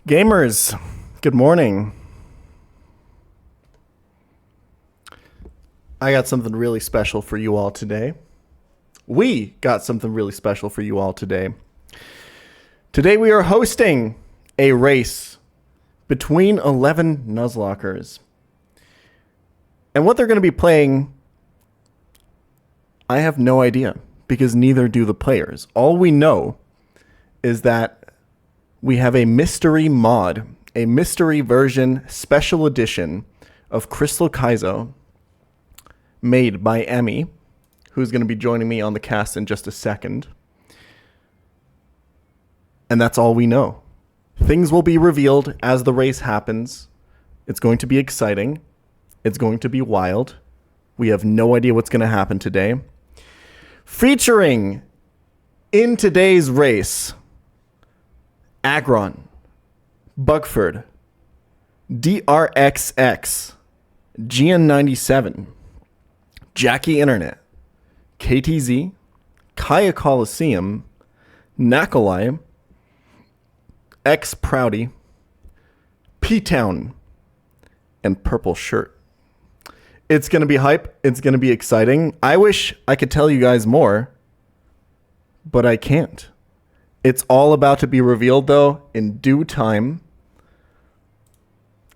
Gamers, good morning. I got something really special for you all today. We got something really special for you all today. Today we are hosting a race between 11 Nuzlockers. And what they're going to be playing, I have no idea, because neither do the players. All we know is that we have a mystery mod, a mystery version special edition of Crystal Kaizo made by Emmy, who's going to be joining me on the cast in just a second. And that's all we know. Things will be revealed as the race happens. It's going to be exciting. It's going to be wild. We have no idea what's going to happen today. Featuring in today's race, Agron, Bugford, DRXX, GN97, Jackie Internet, KTZ, Kaya Coliseum, Nakalai, X Proudy, P-Town, and Purple Shirt. It's going to be hype. It's going to be exciting. I wish I could tell you guys more, but I can't. It's all about to be revealed, though, in due time.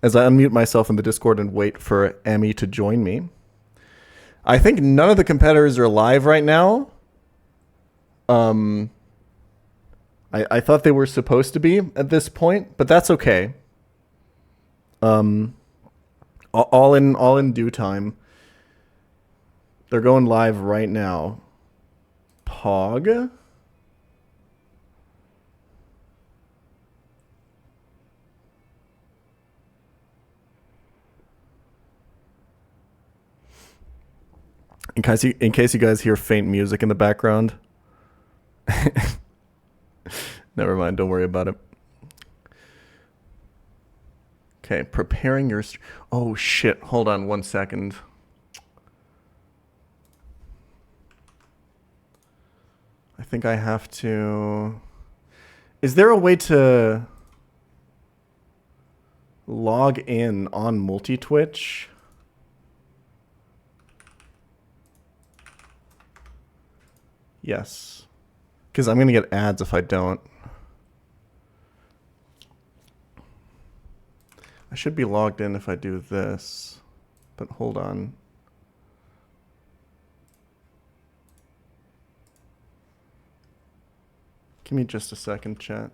As I unmute myself in the Discord and wait for Emmy to join me. I think none of the competitors are live right now. I thought they were supposed to be at this point, but that's okay. All in due time. They're going live right now. Pog. In case you guys hear faint music in the background. Never mind, don't worry about it. Okay, preparing your... Oh, shit. Hold on 1 second. I think I have to... Is there a way to log in on multi-Twitch? Yes. Because I'm going to get ads if I don't. I should be logged in if I do this, but hold on. Give me just a second, chat.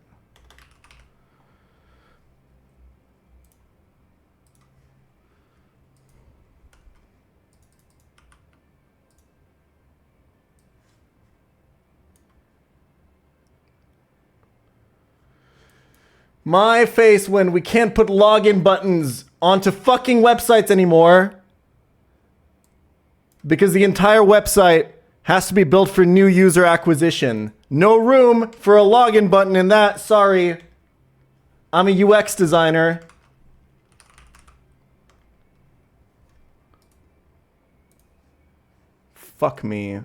My face when we can't put login buttons onto fucking websites anymore. Because the entire website has to be built for new user acquisition. No room for a login button in that. Sorry. I'm a UX designer. Fuck me.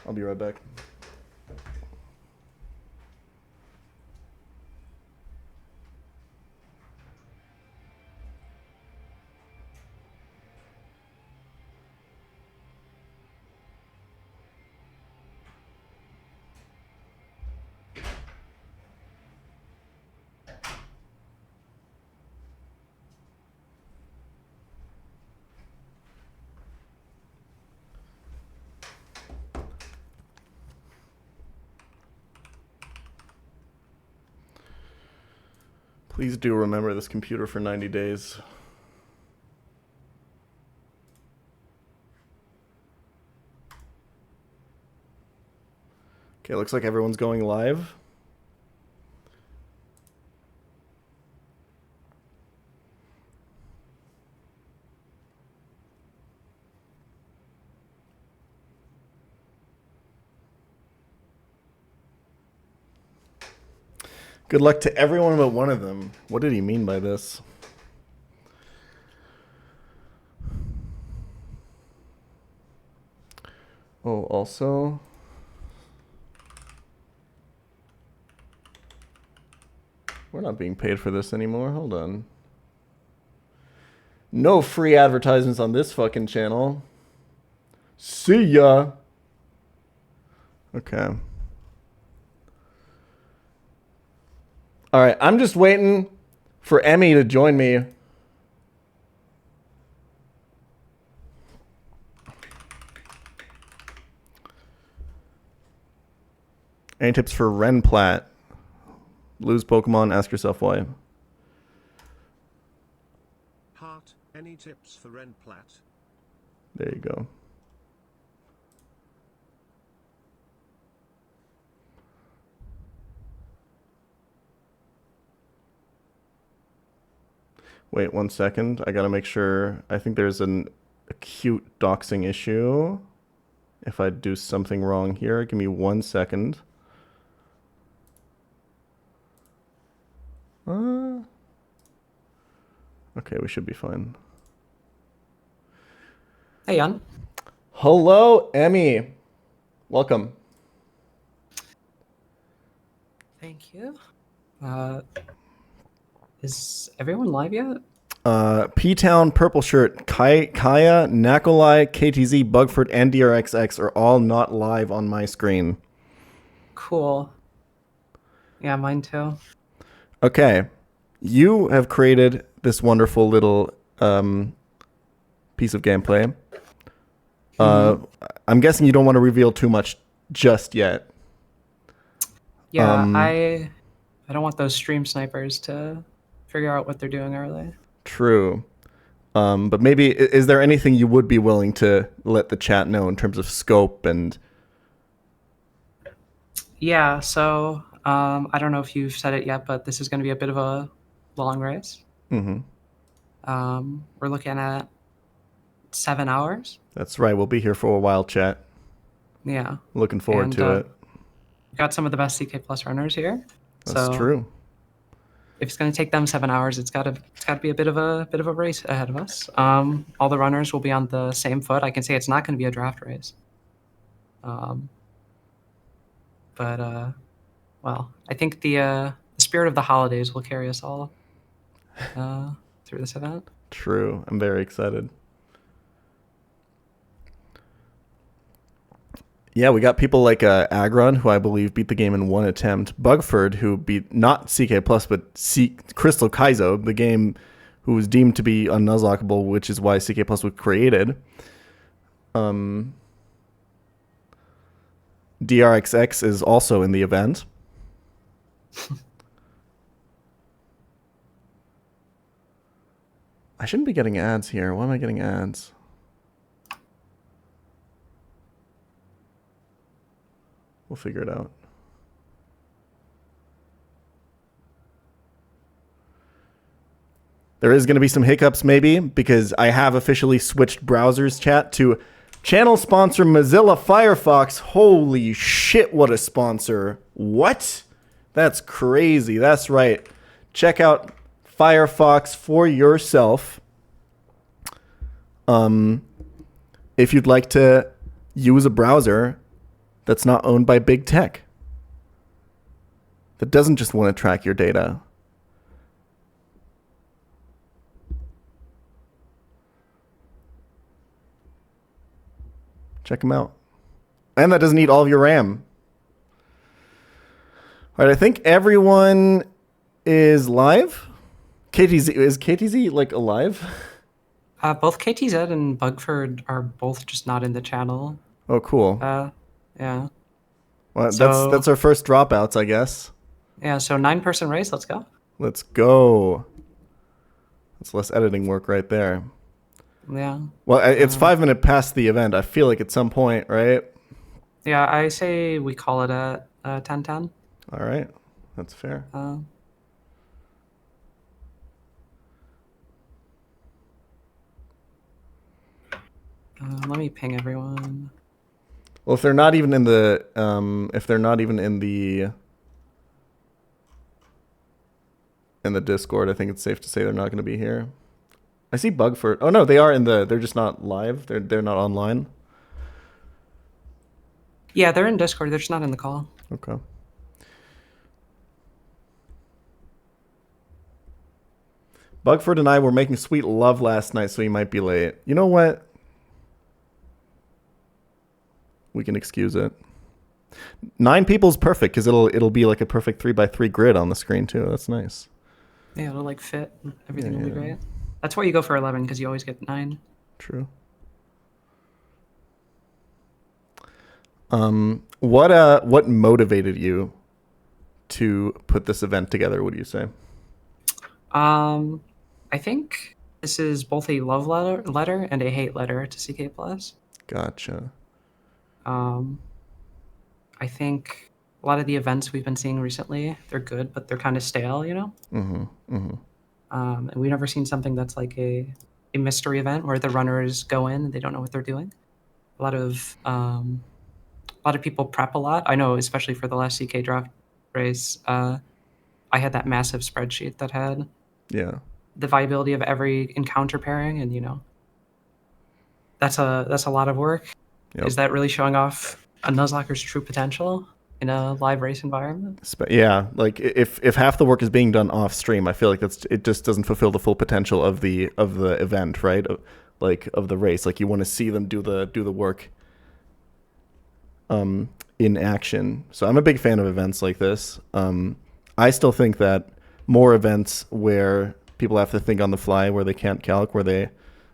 I'll be right back. Please do remember this computer for 90 days. Okay, looks like everyone's going live. Good luck to everyone but one of them. What did he mean by this? Oh, also... We're not being paid for this anymore. Hold on. No free advertisements on this fucking channel. See ya. Okay. All right. I'm just waiting for Emmy to join me. Any tips for Renplat? Lose Pokemon, ask yourself why. Heart, any tips for Renplat? There you go. Wait 1 second. I gotta make sure. I think there's an acute doxing issue. If I do something wrong here, give me 1 second. Okay, we should be fine. Hey, Jan. Hello, Emmy. Welcome. Thank you. Is everyone live yet? P-Town, Purple Shirt, Kaya, Nakolai, KTZ, Bugford, and DRXX are all not live on my screen. Cool. Yeah, mine too. Okay. You have created this wonderful little piece of gameplay. I'm guessing you don't want to reveal too much just yet. Yeah, I don't want those stream snipers to figure out what they're doing early. True. But maybe, is there anything you would be willing to let the chat know in terms of scope and... Yeah, so I don't know if you've said it yet, but this is going to be a bit of a long race. Mm-hmm. We're looking at 7 hours. That's right. We'll be here for a while, chat. Yeah. Looking forward to it. We've got some of the best CK Plus runners here. That's true. If it's going to take them 7 hours, it's got to be a bit of a race ahead of us. All the runners will be on the same foot. I can say it's not going to be a draft race. Well, I think the spirit of the holidays will carry us all through this event. True. I'm very excited. Yeah, we got people like Agron, who I believe beat the game in 1 attempt. Bugford, who beat not CK Plus, but Crystal Kaizo, the game who was deemed to be unnuzlockable, which is why CK Plus was created. DRXX is also in the event. I shouldn't be getting ads here. Why am I getting ads? We'll figure it out. There is going to be some hiccups maybe because I have officially switched browsers, chat, to channel sponsor Mozilla Firefox. Holy shit, what a sponsor. What? That's crazy. That's right. Check out Firefox for yourself. If you'd like to use a browser that's not owned by big tech, that doesn't just want to track your data. Check them out. And that doesn't eat all of your RAM. All right, I think everyone is live. KTZ, is KTZ like alive? Both KTZ and Bugford are both just not in the channel. Oh, cool. Yeah. Well, that's our first dropouts, I guess. Yeah, so 9-person race, let's go. Let's go. That's less editing work right there. Yeah. Well, it's 5 minutes past the event. I feel like at some point, right? Yeah, I say we call it at 10:10. All right. That's fair. Let me ping everyone. Well, if they're not even in the Discord, I think it's safe to say they're not going to be here. I see Bugford. Oh no, they are they're just not live. They're not online. Yeah, they're in Discord. They're just not in the call. Okay. Bugford and I were making sweet love last night, so he might be late. You know what? We can excuse it. 9 people's perfect because it'll be like a perfect 3x3 grid on the screen too. That's nice. Yeah, it'll like fit. Everything will be great. That's why you go for 11 because you always get 9. True. What motivated you to put this event together? What do you say? I think this is both a love letter and a hate letter to CK Plus. Gotcha. I think a lot of the events we've been seeing recently, they're good, but they're kind of stale, you know? And we've never seen something that's like a mystery event where the runners go in and they don't know what they're doing. A lot of people prep a lot. I know, especially for the last CK draft race, I had that massive spreadsheet that had the viability of every encounter pairing, and you know, that's a lot of work. Yep. Is that really showing off a Nuzlocker's true potential in a live race environment? Yeah, like if half the work is being done off stream, I feel like it just doesn't fulfill the full potential of the event, right? Of the race. Like you want to see them do the work in action. So I'm a big fan of events like this. I still think that more events where people have to think on the fly, where they can't calc, where they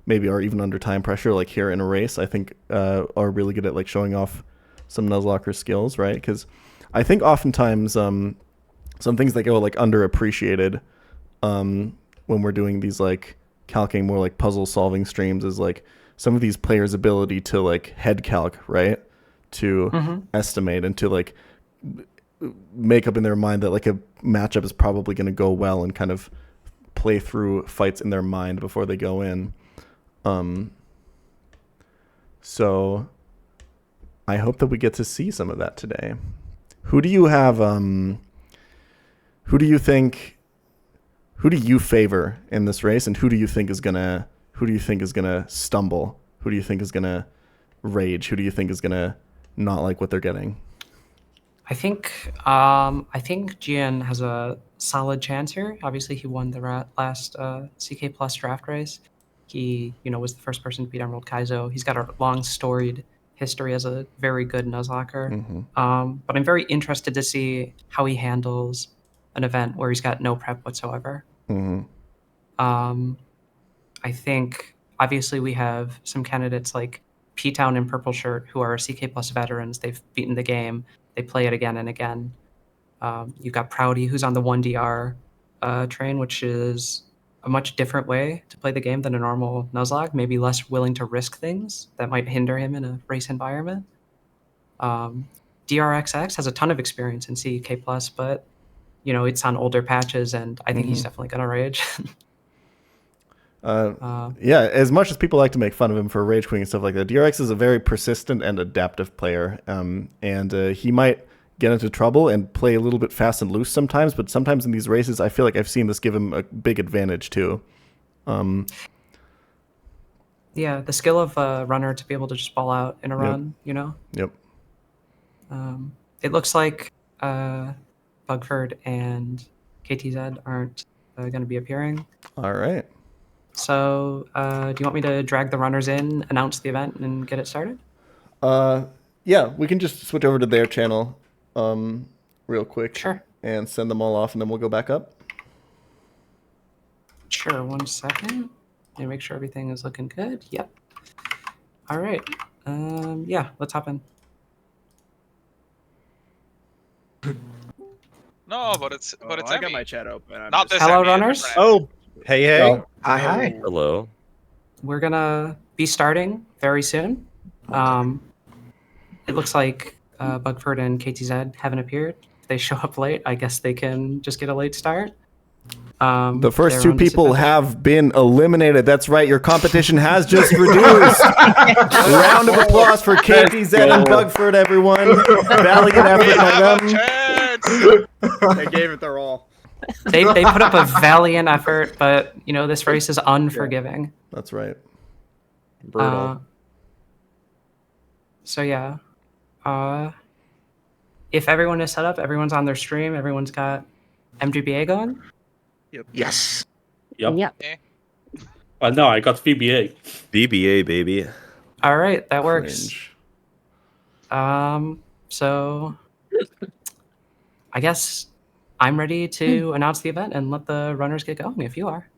maybe are even under time pressure, like here in a race, I think are really good at like showing off some Nuzlocker skills, right? Because I think oftentimes some things that go like underappreciated when we're doing these like calcing more like puzzle solving streams is like some of these players' ability to like head calc, right? To estimate and to like make up in their mind that like a matchup is probably going to go well and kind of play through fights in their mind before they go in. So I hope that we get to see some of that today. Who do you have? Who do you favor in this race, and who do you think is gonna stumble? Who do you think is gonna rage? Who do you think is gonna not like what they're getting? I think Gian has a solid chance here. Obviously, he won the last CK Plus draft race. He, was the first person to beat Emerald Kaizo. He's got a long storied history as a very good Nuzlocker. But I'm very interested to see how he handles an event where he's got no prep whatsoever. I think obviously we have some candidates like pChal and Purple Shirt who are CK Plus veterans. They've beaten the game. They play it again and again. You've got Proudy, who's on the 1DR train, which is a much different way to play the game than a normal Nuzlocke, maybe less willing to risk things that might hinder him in a race environment. DRXX has a ton of experience in CK+, but, it's on older patches, and I think he's definitely going to rage. Yeah, as much as people like to make fun of him for rage quitting and stuff like that, DRX is a very persistent and adaptive player, and he might get into trouble and play a little bit fast and loose sometimes, but sometimes in these races, I feel like I've seen this give him a big advantage too. Yeah, the skill of a runner to be able to just ball out in a run, Yep. It looks like Bugford and KTZ aren't going to be appearing. All right. So, do you want me to drag the runners in, announce the event, and get it started? Yeah, we can just switch over to their channel real quick. Sure. And send them all off, and then we'll go back up. Sure, 1 second. And make sure everything is looking good. Yep. All right. Yeah, let's hop in. No, but it's I got my chat open. Not this Hello, Emmy, runners. Oh, hey. Oh, Hi. hello. We're gonna be starting very soon. It looks like Bugford and KTZ haven't appeared. If they show up late, I guess they can just get a late start. The first 2 people have been eliminated. That's right. Your competition has just reduced. Round of applause for KTZ and Bugford, everyone. Valiant effort by them. They gave it their all. They put up a valiant effort, but this race is unforgiving. That's right. Brutal. So yeah, if everyone is set up, everyone's on their stream, everyone's got MGBA going. Yep. Yes. Yep. Yep. No, I got VBA. BBA, baby. All right, that works. Cringe. So I guess I'm ready to announce the event and let the runners get going if you are.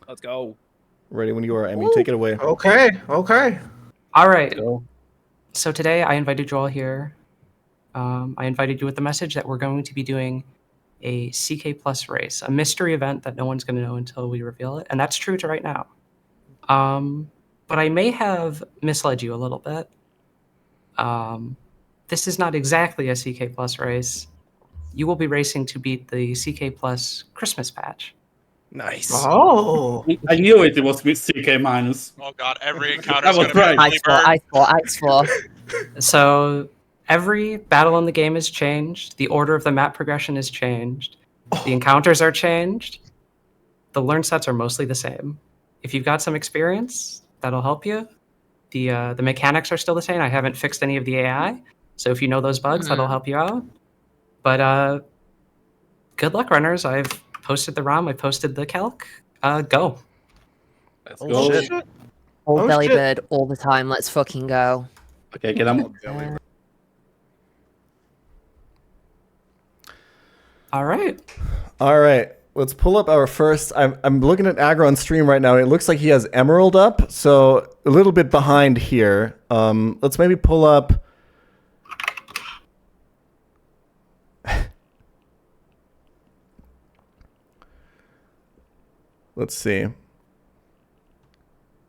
Let's go. Ready when you are, Emmy. Take it away. Okay. All right. So today I invited you all here. I invited you with the message that we're going to be doing a CK Plus race, a mystery event that no one's going to know until we reveal it. And that's true to right now. But I may have misled you a little bit. This is not exactly a CK Plus race. You will be racing to beat the CK Plus Christmas patch. Nice. Oh. I knew it was with CK minus. Oh god, every encounter That is was going to be right. an early bird. I swore. So every battle in the game is changed. The order of the map progression is changed. The encounters are changed. The learn sets are mostly the same. If you've got some experience, that'll help you. The mechanics are still the same. I haven't fixed any of the AI. So if you know those bugs, that'll help you out. But good luck, runners. I've posted the ROM. I posted the calc. Go. Let's Oh, go. shit. All Oh, belly shit. bird all the time. Let's fucking go. Okay, get him. All right. All right. Let's pull up our first. I'm looking at Aggro on stream right now. It looks like he has Emerald up, so a little bit behind here. Let's maybe pull up. Let's see.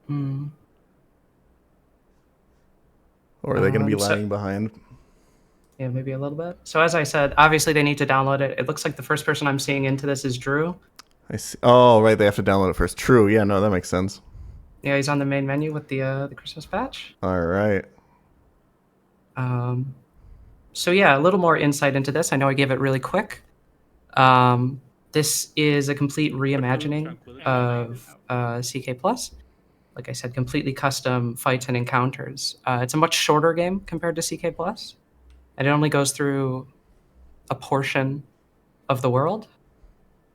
Or are they going to be So- lagging behind? Yeah, maybe a little bit. So as I said, obviously they need to download it. It looks like the first person I'm seeing into this is Drew. I see. Oh, right. They have to download it first. True. Yeah, no, that makes sense. Yeah, he's on the main menu with the Christmas patch. All right. So yeah, a little more insight into this. I know I gave it really quick. This is a complete reimagining of CK Plus. Like I said, completely custom fights and encounters. It's a much shorter game compared to CK Plus, and it only goes through a portion of the world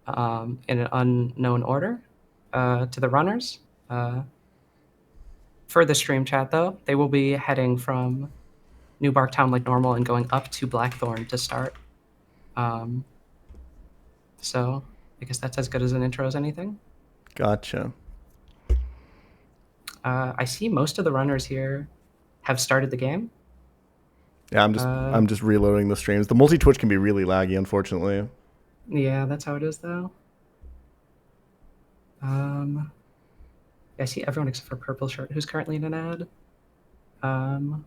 in an unknown order to the runners. For the stream chat, though, they will be heading from New Barktown like normal and going up to Blackthorn to start. So I guess that's as good as an intro as anything. Gotcha. I see most of the runners here have started the game. Yeah, I'm just reloading the streams. The multi-twitch can be really laggy, unfortunately. Yeah, that's how it is, though. I see everyone except for Purple Shirt, who's currently in an ad. All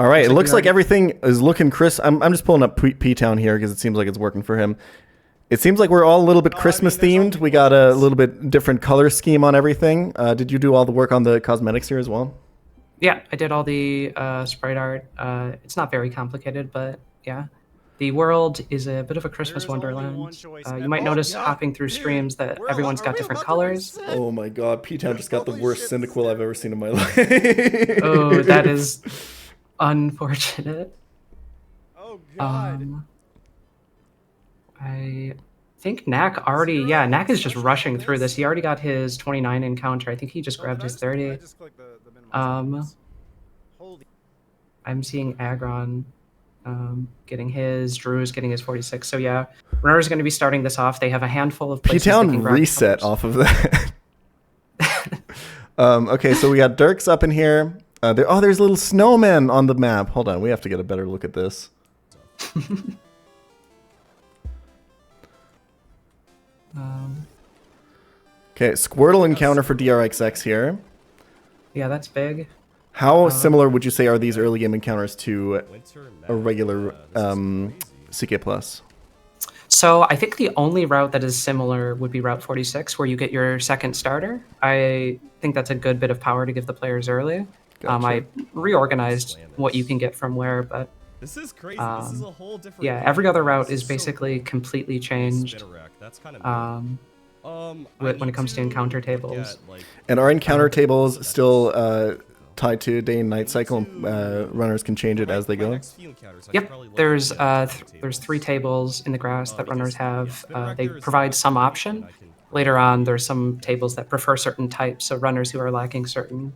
right, it looks we like already- everything is looking crisp. I'm just pulling up P-Town here because it seems like it's working for him. It seems like we're all a little bit Christmas themed. We got a little bit different color scheme on everything. Did you do all the work on the cosmetics here as well? Yeah, I did all the sprite art. It's not very complicated, but yeah. The world is a bit of a Christmas wonderland. You might notice hopping through streams that everyone's got different colors. Oh my god, P-Town just got the worst Cyndaquil I've ever seen in my life. Oh, that is unfortunate. Oh god. I think Knack already, yeah, Knack is just rushing through this. He already got his 29 encounter. I think he just grabbed his 30. I'm seeing Agron getting his, Drew's getting his 46. So yeah, Runner's going to be starting this off. They have a handful of places they can P-Town grab reset colors. off of that. Okay, so we got Dirks up in here. There's a little snowman on the map. Hold on, we have to get a better look at this. Okay, Squirtle encounter for DRXX here. Yeah, that's big. How similar would you say are these early game encounters to a regular CK Plus? So I think the only route that is similar would be Route 46, where you get your second starter. I think that's a good bit of power to give the players early. Gotcha. I reorganized what you can get from where, but This is crazy. This is a whole different. yeah, game. every other route This is so basically cool. completely changed That's kind of when it comes to encounter tables. And are encounter tables still tied to day and night cycle? Runners can change it as they go? Yep, there's 3 tables in the grass that runners have. They provide some option. later on, there's some tables that prefer certain types, so runners who are lacking certain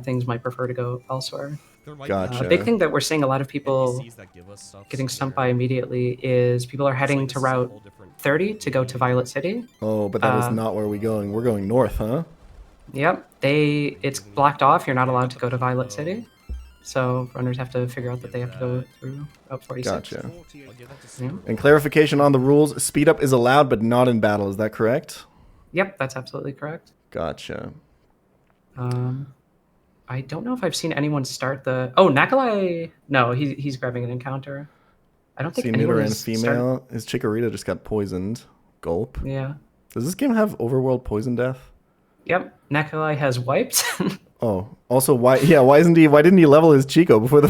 things might prefer to go elsewhere. There might be Gotcha. A big thing that we're seeing a lot of people NPCs that give us stuff, getting so stumped they're- by immediately is people are it's heading like to this is a Route whole different 30 to go to Violet City. Oh, but that is not where we're going. We're going north, huh? Yep, it's blocked off. You're not allowed to go to Violet City. So runners have to figure out that they have to go through Route 46. Gotcha. I'll give that to Stuart. And clarification on the rules: speed up is allowed, but not in battle. Is that correct? Yep, that's absolutely correct. Gotcha. I don't know if I've seen anyone start the. Oh, Nakalai. No, he's grabbing an encounter. I don't think See, anyone neuter and has female. His Chikorita just got poisoned. Gulp. Yeah. Does this game have overworld poison death? Yep. Nakalai has wiped. Oh, also why? Yeah, why didn't he level his Chico before the?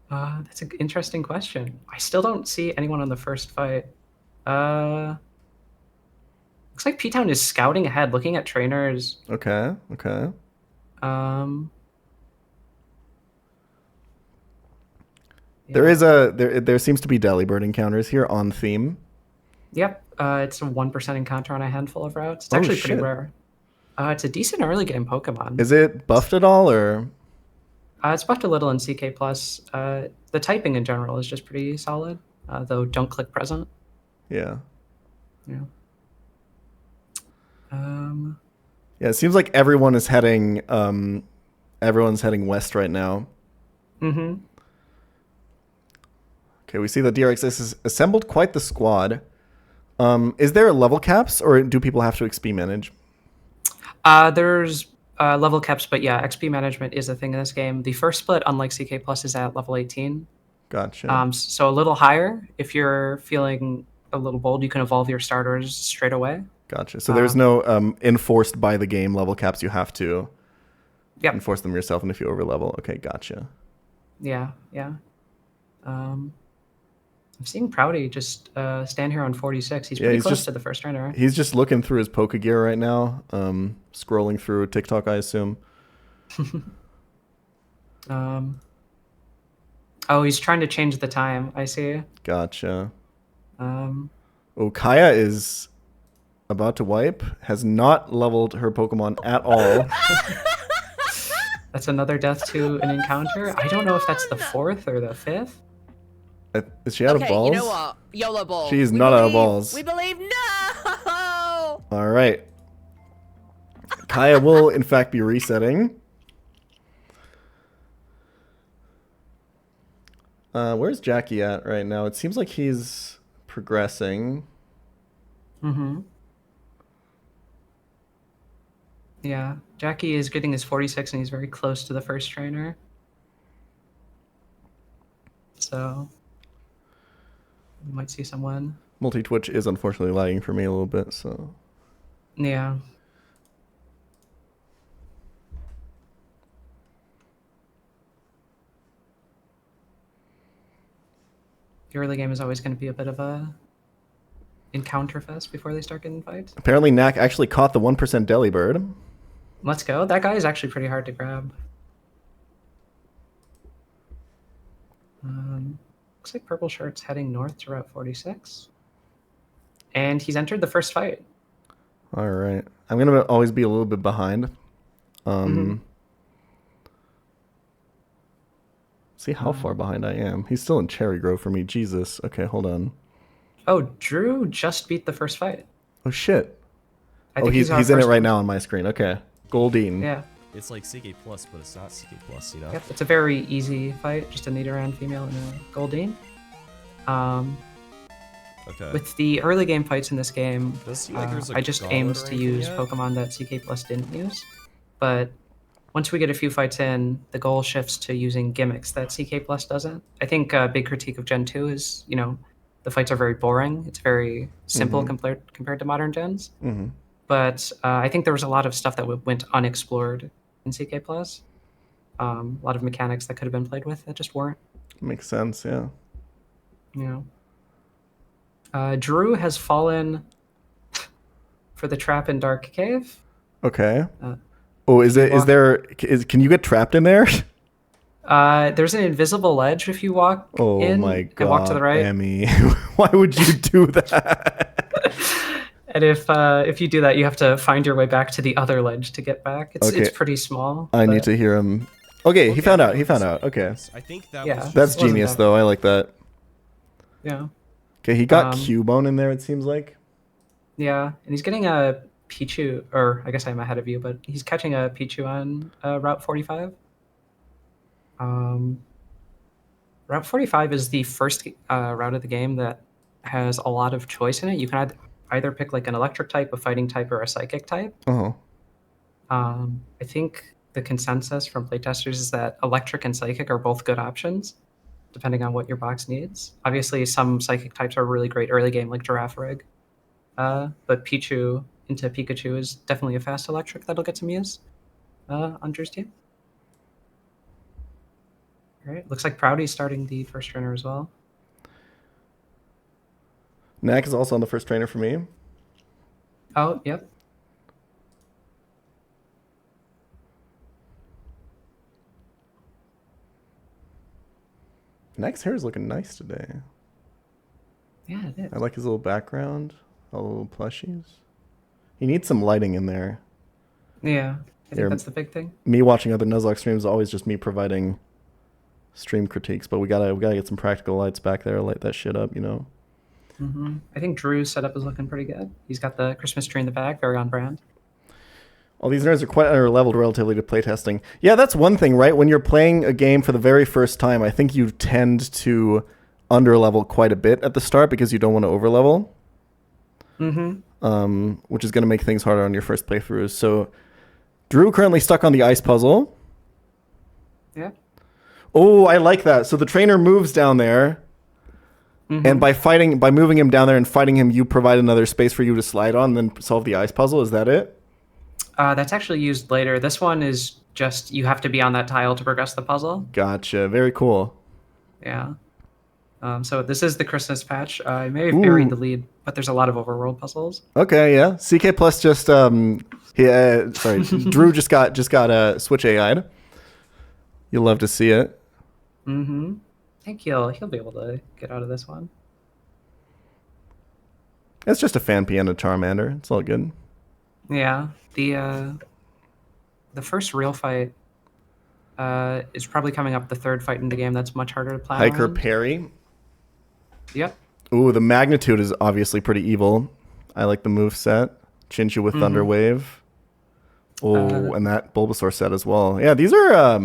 That's an interesting question. I still don't see anyone on the first fight. Looks like P-Town is scouting ahead, looking at trainers. Okay. Okay. There is there seems to be Delibird encounters here on theme. Yep. It's a 1% encounter on a handful of routes. It's Oh, actually shit. pretty rare. It's a decent early game Pokemon. Is it buffed at all, or? It's buffed a little in CK+. The typing in general is just pretty solid, though don't click present. Yeah. Yeah. Yeah, it seems like everyone's heading west right now. Mm-hmm. Okay, we see that DRX has assembled quite the squad. Is there level caps, or do people have to XP manage? There's level caps, but yeah, XP management is a thing in this game. The first split, unlike CK+, is at level 18. Gotcha. So a little higher. If you're feeling a little bold, you can evolve your starters straight away. Gotcha. So there's no enforced by the game level caps. You have to Yep. enforce them yourself, and if you overlevel, okay, gotcha. Yeah, yeah. I'm seeing Proudy just stand here on 46. He's pretty he's close just- to the first trainer. He's just looking through his Pokegear right now, scrolling through TikTok, I assume. Oh, he's trying to change the time. I see. Gotcha. Um, Oh, Kaya is about to wipe. Has not leveled her Pokemon at all. that's another death to an encounter. I don't know if that's the fourth or the fifth. Is she out of balls? you know what? YOLO balls. She's We not out of believe- balls. We believe no. All right. Kaya will, in fact, be resetting. Where's Jackie at right now? It seems like he's progressing. Mm-hmm. Yeah, Jackie is getting his 46, and he's very close to the first trainer. So we might see someone. Multi-Twitch is unfortunately lagging for me a little bit, so... Yeah. The early game is always going to be a bit of a encounter fest before they start getting fights. Apparently, Knack actually caught the 1% Delibird. Let's go. That guy is actually pretty hard to grab. Looks like Purple Shirt's heading north to Route 46. And he's entered the first fight. All right. I'm going to always be a little bit behind. See how far behind I am. He's still in Cherry Grove for me. Jesus. Okay, hold on. Oh, Drew just beat the first fight. Oh, shit. I Oh, think he's our in it first right one. now on my screen. Okay. Goldine. Yeah. It's like CK Plus, but it's not CK Plus, you know? Yep, it's a very easy fight, just a Nidoran female and a Goldine. Okay. With the early game fights in this game, Does it seem like there's a I just gauntlet aimed or to anything use yet? Pokemon that CK Plus didn't use. But once we get a few fights in, the goal shifts to using gimmicks that CK Plus doesn't. I think a big critique of Gen 2 is, the fights are very boring. It's very simple compared to modern gens. Mm-hmm. But I think there was a lot of stuff that went unexplored in CK Plus. A lot of mechanics that could have been played with that just weren't. Makes sense, yeah. Drew has fallen for the trap in Dark Cave. Okay. Can you get trapped in there? There's an invisible ledge if you walk Oh in my and god, walk to the right. Emmy. Why would you do that? And if you do that, you have to find your way back to the other ledge to get back. It's Okay. pretty small. I need but to hear him. Okay, he Okay, found out. no, He found this- out. Okay. I think that Yeah. was just That's Wasn't genius, that- though. I like that. Yeah, Okay, he got Um, Cubone in there, it seems like. yeah, and he's getting a Pichu, or I guess I'm ahead of you, but he's catching a Pichu on Route 45. Route 45 is the first route of the game that has a lot of choice in it. You can either pick like an electric type, a fighting type, or a psychic type. Oh. I think the consensus from playtesters is that electric and psychic are both good options, depending on what your box needs. Obviously, some psychic types are really great early game, like Giraffe Rig. But Pichu into Pikachu is definitely a fast electric that'll get some use on Drew's team. All right, looks like Proudy's starting the first trainer as well. Knack is also on the first trainer for me. Oh, yep. Knack's hair is looking nice today. Yeah, it is. I like his little background, all the little plushies. He needs some lighting in there. Yeah, I Here. think that's the big thing. Me watching other Nuzlocke streams is always just me providing stream critiques, but we gotta get some practical lights back there, light that shit up, you know. I think Drew's setup is looking pretty good. He's got the Christmas tree in the back, very on brand. All these nerds are quite under-leveled relatively to playtesting. Yeah, that's one thing, right? When you're playing a game for the very first time, I think you tend to under-level quite a bit at the start because you don't want to over-level. Which is going to make things harder on your first playthroughs. So, Drew currently stuck on the ice puzzle. Yeah. Oh, I like that. So the trainer moves down there, and by moving him down there and fighting him, you provide another space for you to slide on, and then solve the ice puzzle. Is that it? That's actually used later. This one is just you have to be on that tile to progress the puzzle. Gotcha. Very cool. Yeah. So this is the Christmas patch. I may have buried Ooh. the lead, but there's a lot of overworld puzzles. Okay, yeah. CK Plus just Drew just got Switch AI'd. You'll love to see it. I think he'll be able to get out of this one. It's just a fan P and a Charmander. It's all good. Yeah. The first real fight is probably coming up. The third fight in the game that's much harder to plan. Hiker on. Parry. Yep. Ooh, the magnitude is obviously pretty evil. I like the move set. Chinchu with Thunder Wave. Oh, and that Bulbasaur set as well. Yeah, these are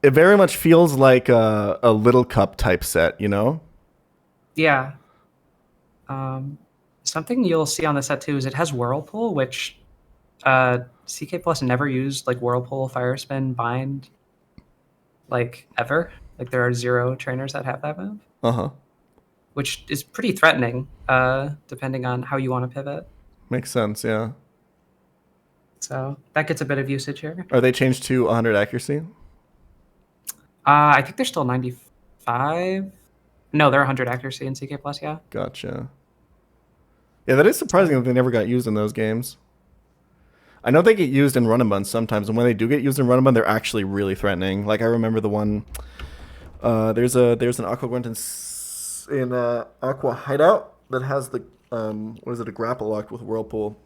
it very much feels like a Little Cup type set, you know? Yeah. Something you'll see on the set too is it has Whirlpool, which CK Plus never used like Whirlpool, Fire Spin, Bind, like ever. Like there are 0 trainers that have that move, Uh-huh. which is pretty threatening, depending on how you want to pivot. Makes sense, yeah. So that gets a bit of usage here. Are they changed to 100 accuracy? I think they're still 95. No, they're 100 accuracy in CK Plus. Yeah. Gotcha. Yeah, that is surprising that they never got used in those games. I know they get used in Run and Bun sometimes, and when they do get used in Run and Bun, they're actually really threatening. Like I remember the one. There's an Aqua Grunt in Aqua Hideout that has the a grapple locked with Whirlpool.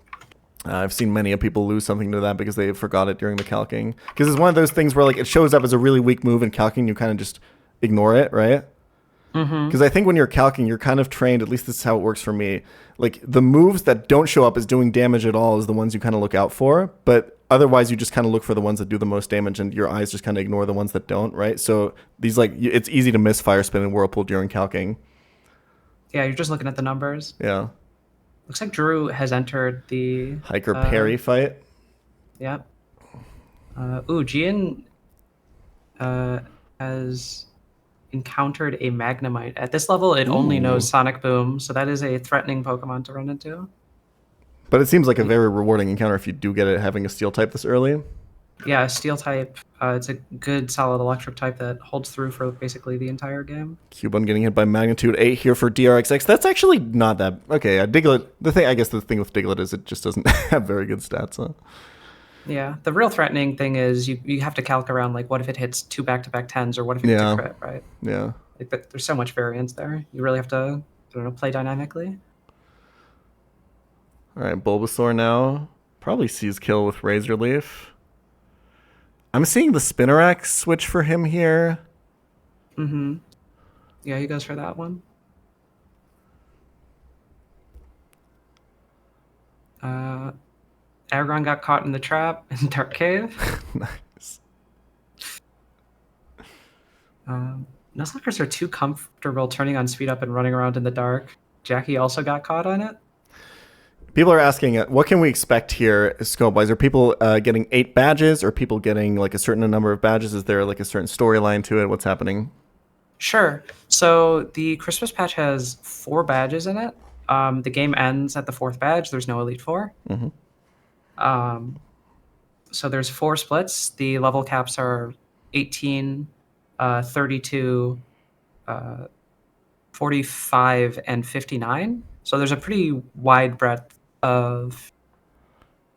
I've seen many of people lose something to that because they forgot it during the calking. Because it's one of those things where like it shows up as a really weak move in calking, you kind of just ignore it, right? Because I think when you're calking, you're kind of trained, at least this is how it works for me, like the moves that don't show up as doing damage at all is the ones you kind of look out for, but otherwise you just kind of look for the ones that do the most damage and your eyes just kind of ignore the ones that don't, right? So these like, it's easy to miss Fire Spin and Whirlpool during calking. Yeah, you're just looking at the numbers. Yeah. Looks like Drew has entered the Hiker Parry fight. Yeah. Gian has encountered a Magnemite. At this level, it only knows Sonic Boom, so that is a threatening Pokemon to run into. But it seems like a very rewarding encounter if you do get it having a Steel type this early. Yeah, Steel type. It's a good, solid Electric type that holds through for basically the entire game. Cubone getting hit by Magnitude 8 here for DRXX. That's actually not that... Okay, Diglett... The thing with Diglett is it just doesn't have very good stats, huh? Yeah, the real threatening thing is you have to calc around like what if it hits 2 back-to-back 10s or what if it hits Yeah. a crit, right? Yeah. Like there's so much variance there. You really have to, I don't know, play dynamically. All right, Bulbasaur now probably sees kill with Razor Leaf. I'm seeing the Spinarak switch for him here. Mm-hmm. Yeah, he goes for that one. Aragorn got caught in the trap in Dark Cave. Nice. Nuzlockers are too comfortable turning on speed up and running around in the dark. Jackie also got caught on it. People are asking, what can we expect here scope-wise? Are people getting 8 badges? Or people getting like a certain number of badges? Is there like a certain storyline to it? What's happening? Sure. So the Christmas patch has 4 badges in it. The game ends at the 4th badge. There's no Elite Four. So there's 4 splits. The level caps are 18, 32, 45, and 59. So there's a pretty wide breadth of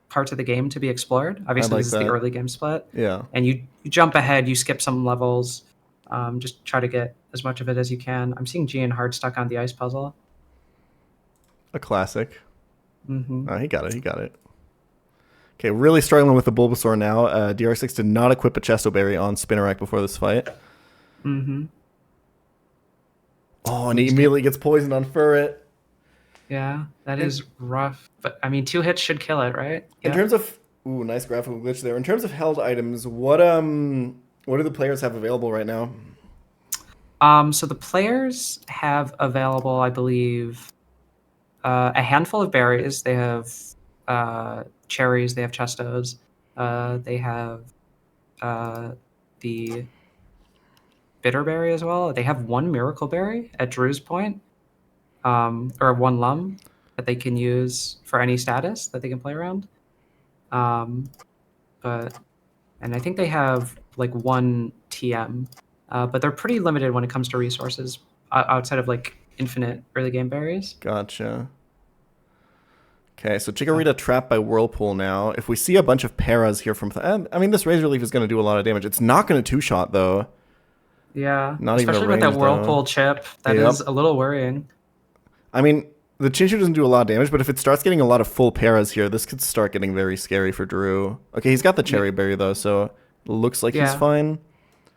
parts of the game to be explored. Obviously, like this is the that. early game split. Yeah. And you jump ahead, you skip some levels, just try to get as much of it as you can. I'm seeing Gian hard stuck on the ice puzzle. A classic. Mm-hmm. Oh, he got it. He got it. Okay, really struggling with the Bulbasaur now. DR6 did not equip a Chesto Berry on Spinarak before this fight. Mm-hmm. Oh, and he immediately gets poisoned on Furret. Yeah, that is rough. But I mean, 2 hits should kill it, right? In Yeah. terms of nice graphical glitch there. In terms of held items, what do the players have available right now? So the players have available, I believe, a handful of berries. They have cherries. They have chestos. They have the bitterberry as well. They have 1 miracle berry at Drew's point, or 1 lum that they can use for any status that they can play around. And I think they have like 1 TM, but they're pretty limited when it comes to resources outside of like infinite early game berries. Gotcha. Okay, so Chikorita trapped by Whirlpool now. If we see a bunch of paras here from... I mean, this Razor Leaf is going to do a lot of damage. It's not going to 2-shot, though. Yeah, Not even a especially with that range, Whirlpool though. chip. That Yep. is a little worrying. I mean, the Chinchu doesn't do a lot of damage, but if it starts getting a lot of full paras here, this could start getting very scary for Drew. Okay, he's got the Cherry Berry, though, so it looks like he's Yeah. fine.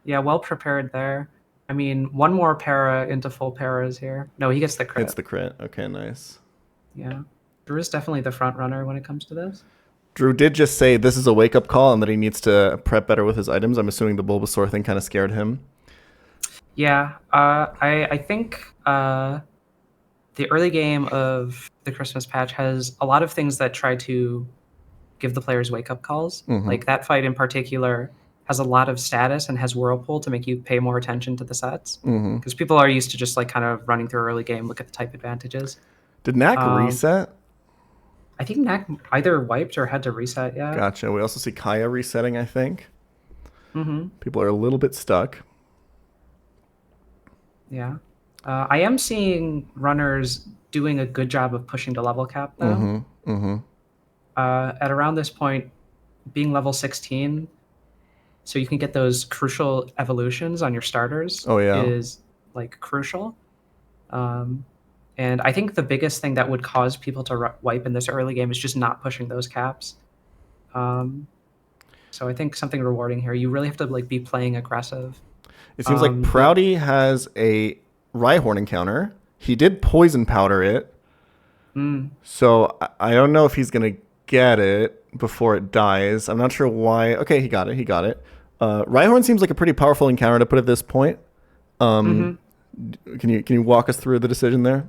Yeah, well prepared there. I mean, 1 more para into full paras here. No, he gets the crit. It's the crit. Okay, nice. Yeah. Drew is definitely the front runner when it comes to this. Drew did just say this is a wake-up call and that he needs to prep better with his items. I'm assuming the Bulbasaur thing kind of scared him. Yeah, I think the early game of the Christmas patch has a lot of things that try to give the players wake-up calls. Like that fight in particular has a lot of status and has Whirlpool to make you pay more attention to the sets. Because people are used to just like kind of running through early game, look at the type advantages. Did Knack reset? I think Knack either wiped or had to reset, yeah. Gotcha. We also see Kaya resetting, I think. People are a little bit stuck. Yeah. I am seeing runners doing a good job of pushing the level cap, though. At around this point, being level 16, so you can get those crucial evolutions on your starters is like crucial. And I think the biggest thing that would cause people to wipe in this early game is just not pushing those caps. So I think something rewarding here. You really have to like be playing aggressive. It seems like Proudy has a Rhyhorn encounter. He did poison powder it. So I don't know if he's going to get it before it dies. I'm not sure why. Okay, he got it. He got it. Rhyhorn seems like a pretty powerful encounter to put at this point. Can you walk us through the decision there?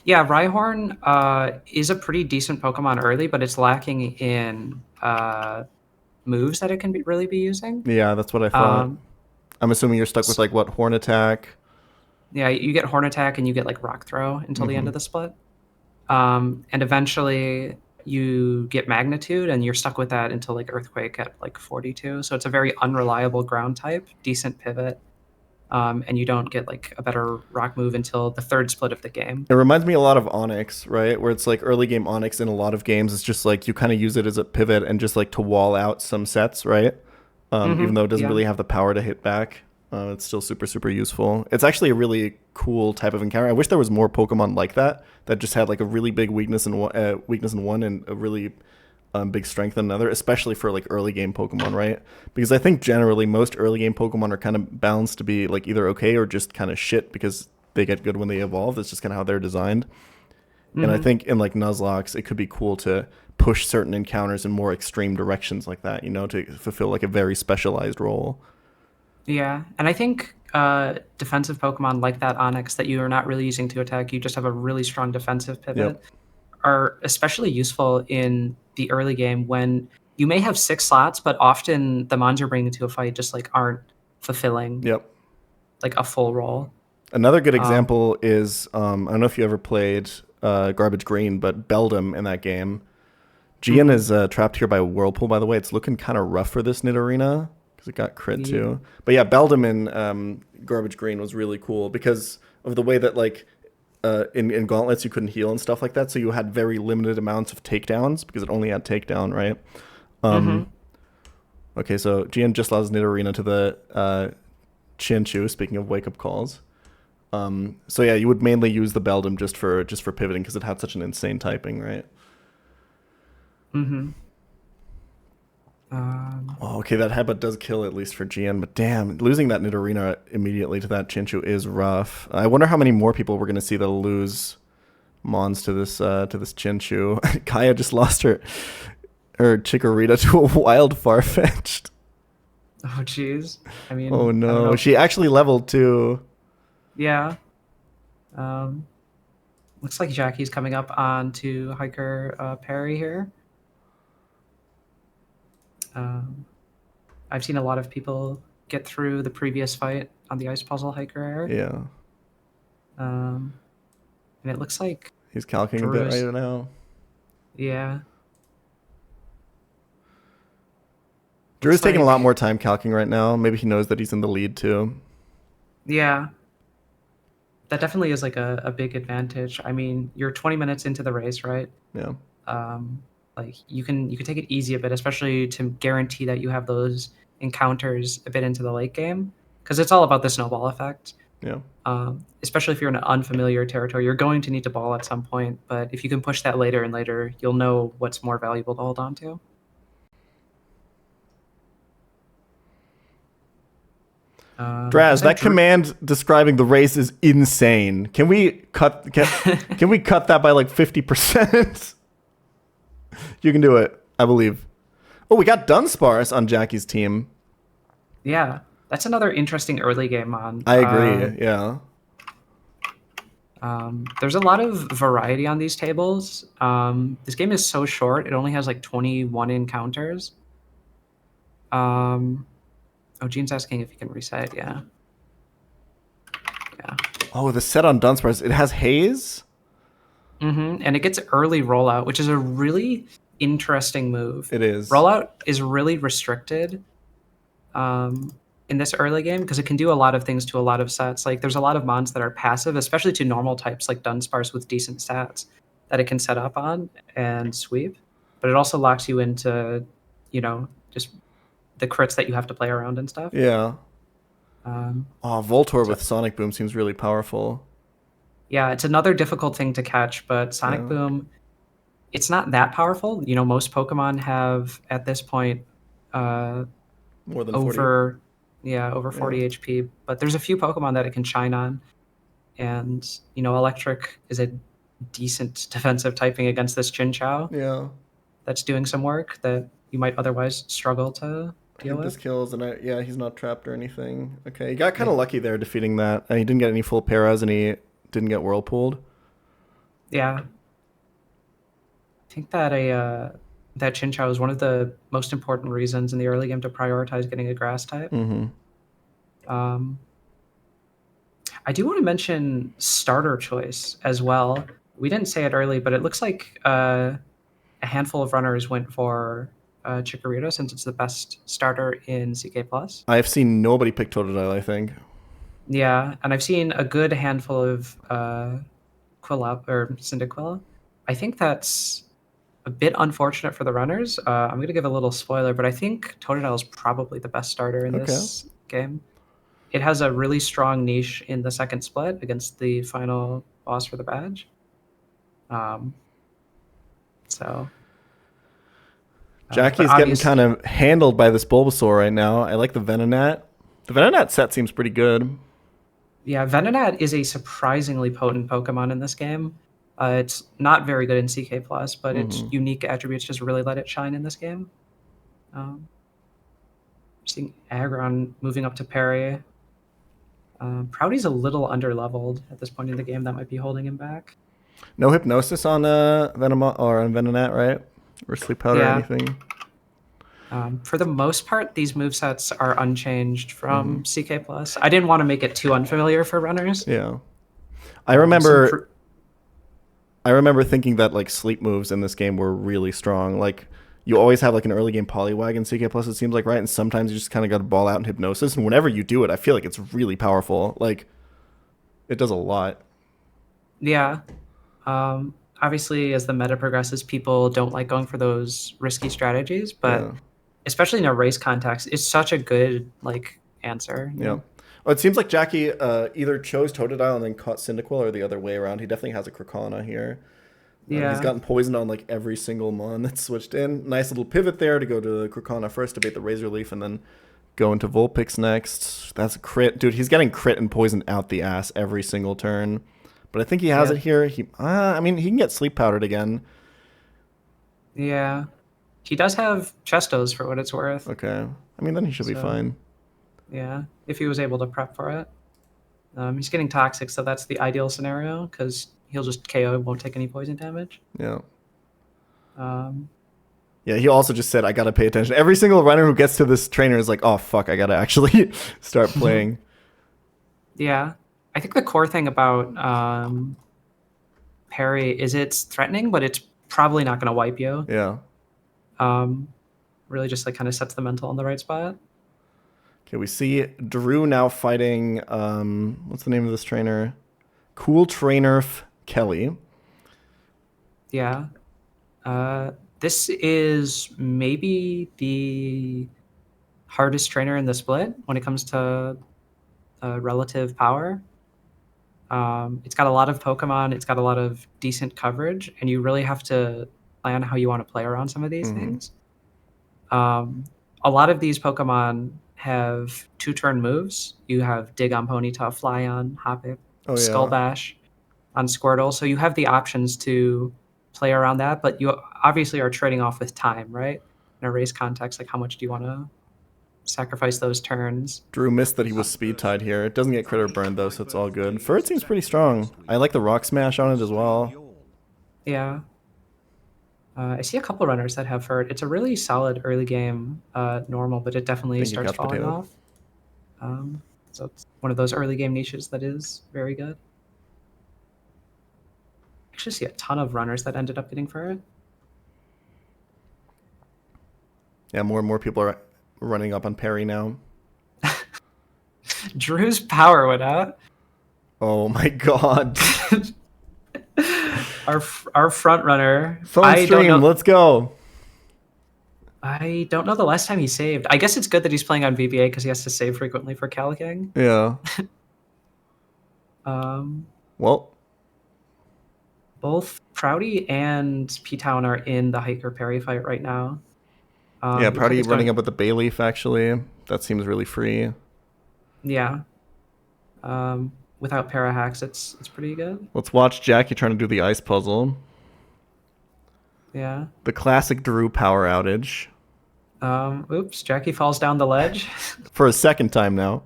Yeah, Rhyhorn is a pretty decent Pokemon early, but it's lacking in moves that it can really be using. Yeah, that's what I thought. I'm assuming you're stuck with like what, Horn Attack? Yeah, you get Horn Attack and you get like Rock Throw until the end of the split. And eventually you get Magnitude and you're stuck with that until like Earthquake at like 42. So it's a very unreliable ground type, decent pivot. and you don't get like a better rock move until the third split of the game. It reminds me a lot of Onyx, right? Where it's like early game Onyx in a lot of games. It's just like you kind of use it as a pivot and just like to wall out some sets, right? Even though it doesn't really have the power to hit back. It's still super, super useful. It's actually a really cool type of encounter. I wish there was more Pokemon like that just had like a really big weakness in one and a really big strength in another, especially for like early game Pokemon, right? Because I think generally most early game Pokemon are kind of balanced to be like either okay or just kind of shit because they get good when they evolve. That's just kind of how they're designed. And I think in like Nuzlocke, it could be cool to push certain encounters in more extreme directions like that, you know, to fulfill like a very specialized role. Yeah, and I think defensive Pokemon like that Onyx that you are not really using to attack, you just have a really strong defensive pivot, are especially useful in the early game when you may have 6 slots, but often the mons you're bringing to a fight just like aren't fulfilling like a full role. Another good example is, I don't know if you ever played Garbage Green, but Beldum in that game. Gian is trapped here by a Whirlpool, by the way. It's looking kind of rough for this Nidorina because it got crit too. But yeah, Beldum in Garbage Green was really cool because of the way that like in Gauntlets you couldn't heal and stuff like that. So you had very limited amounts of takedowns because it only had takedown, right? Okay, so Gian just lost Nidorina to the Chinchu, speaking of wake-up calls. So yeah, you would mainly use the Beldum just for pivoting because it had such an insane typing, right? Okay, that headbutt does kill at least for Gian, but damn, losing that Nidorina immediately to that Chinchu is rough. I wonder how many more people we're gonna see that'll lose Mons to this Chinchu. Kaya just lost her Chikorita to a wild Farfetch'd. Oh jeez. I mean, oh I don't no, know. she actually leveled too. Yeah. Looks like Jackie's coming up on to Hiker Perry here. I've seen a lot of people get through the previous fight on the Ice Puzzle Hiker Air. Yeah. And it looks like He's calcing a bit right now. Yeah. Drew's taking a lot more time calcing right now. Maybe he knows that he's in the lead too. Yeah. That definitely is like a big advantage. I mean, you're 20 minutes into the race, right? Yeah. Like you can take it easy a bit, especially to guarantee that you have those encounters a bit into the late game, because it's all about the snowball effect. Yeah. Especially if you're in an unfamiliar territory, you're going to need to ball at some point. But if you can push that later and later, you'll know what's more valuable to hold on to. Draz, that command describing the race is insane. Can we cut that by like 50%? You can do it, I believe. Oh, we got Dunsparce on Jackie's team. Yeah, that's another interesting early game on. I agree, yeah. There's a lot of variety on these tables. This game is so short; it only has like 21 encounters. Oh, Gene's asking if you can reset. Yeah. Oh, the set on Dunsparce, it has haze? And it gets early rollout, which is a really interesting move. It is. Rollout is really restricted in this early game because it can do a lot of things to a lot of sets. Like there's a lot of mons that are passive, especially to normal types like Dunsparce with decent stats that it can set up on and sweep. But it also locks you into, just the crits that you have to play around and stuff. Yeah. Voltorb with Sonic Boom seems really powerful. Yeah, it's another difficult thing to catch, but Sonic Boom, it's not that powerful. Most Pokemon have at this point more than 40. over 40 HP, but there's a few Pokemon that it can shine on. And, Electric is a decent defensive typing against this Chinchou. Yeah. That's doing some work that you might otherwise struggle to deal with. This kills, and he's not trapped or anything. Okay, he got kind of lucky there defeating that. He didn't get any full paras, and he didn't get whirlpooled. Yeah. I think that that Chinchou is one of the most important reasons in the early game to prioritize getting a grass type. I do want to mention starter choice as well. We didn't say it early, but it looks like a handful of runners went for Chikorita since it's the best starter in CK+. I've seen nobody pick Totodile, I think. Yeah, and I've seen a good handful of Quilla or Cyndaquil. I think that's a bit unfortunate for the runners. I'm going to give a little spoiler, but I think Totodile is probably the best starter in Okay. this game. It has a really strong niche in the second split against the final boss for the badge. So. Jackie's getting kind of handled by this Bulbasaur right now. I like the Venonat. The Venonat set seems pretty good. Yeah, Venonat is a surprisingly potent Pokemon in this game. It's not very good in CK+, but its unique attributes just really let it shine in this game. Seeing Aggron moving up to parry. Proudy's a little underleveled at this point in the game. That might be holding him back. No Hypnosis on Venomoth or on Venonat, right? Or Sleep Powder or anything? For the most part, these movesets are unchanged from CK+. I didn't want to make it too unfamiliar for runners. Yeah. I remember thinking that like sleep moves in this game were really strong. Like you always have like an early game Poliwag in CK+, it seems like, right? And sometimes you just kind of got to ball out in Hypnosis. And whenever you do it, I feel like it's really powerful. Like it does a lot. Yeah. Obviously, as the meta progresses, people don't like going for those risky strategies, but especially in a race context, it's such a good like answer. Yeah. Well, it seems like Jackie either chose Totodile and then caught Cyndaquil or the other way around. He definitely has a Crocona here. Yeah. He's gotten poisoned on like every single mon that's switched in. Nice little pivot there to go to Crocona first to bait the Razor Leaf and then go into Vulpix next. That's a crit. Dude, he's getting crit and poisoned out the ass every single turn. But I think he has it here. I mean, he can get Sleep Powdered again. Yeah. He does have Chestos for what it's worth. Okay. I mean, then he should be fine. Yeah, if he was able to prep for it. He's getting Toxic, so that's the ideal scenario, because he'll just KO, won't take any poison damage. Yeah. Yeah, he also just said, I got to pay attention. Every single runner who gets to this trainer is like, oh, fuck, I got to actually start playing. Yeah. I think the core thing about parry is it's threatening, but it's probably not going to wipe you. Yeah. Really just like kind of sets the mental in the right spot. Okay, we see Drew now fighting, what's the name of this trainer? Cool Trainer Kelly. Yeah. This is maybe the hardest trainer in the split when it comes to relative power. It's got a lot of Pokemon, it's got a lot of decent coverage, and you really have to plan how you want to play around some of these things. A lot of these Pokemon have 2-turn moves. You have Dig on Ponyta, Fly on Hoppip, Skull Bash on Squirtle. So you have the options to play around that, but you obviously are trading off with time, right? In a race context, like how much do you want to sacrifice those turns? Drew missed that he was speed tied here. It doesn't get crit or burned though, so it's all good. Furret seems pretty strong. I like the Rock Smash on it as well. Yeah. I see a couple runners that have Furret. It's a really solid early game normal, but it definitely starts falling off. So it's one of those early game niches that is very good. I actually see a ton of runners that ended up getting Furret. Yeah, more and more people are running up on parry now. Drew's power went out. Oh my god. Our front runner. Phone stream, let's go. I don't know the last time he saved. I guess it's good that he's playing on VBA because he has to save frequently for Caliking. Yeah. Well, both Proudy and P-Town are in the Hiker Parry fight right now. Yeah, Proudy running up with the Bayleaf, actually. That seems really free. Yeah. Without Parahacks, it's pretty good. Let's watch Jackie trying to do the ice puzzle. Yeah. The classic Drew power outage. Oops, Jackie falls down the ledge. For a second time now.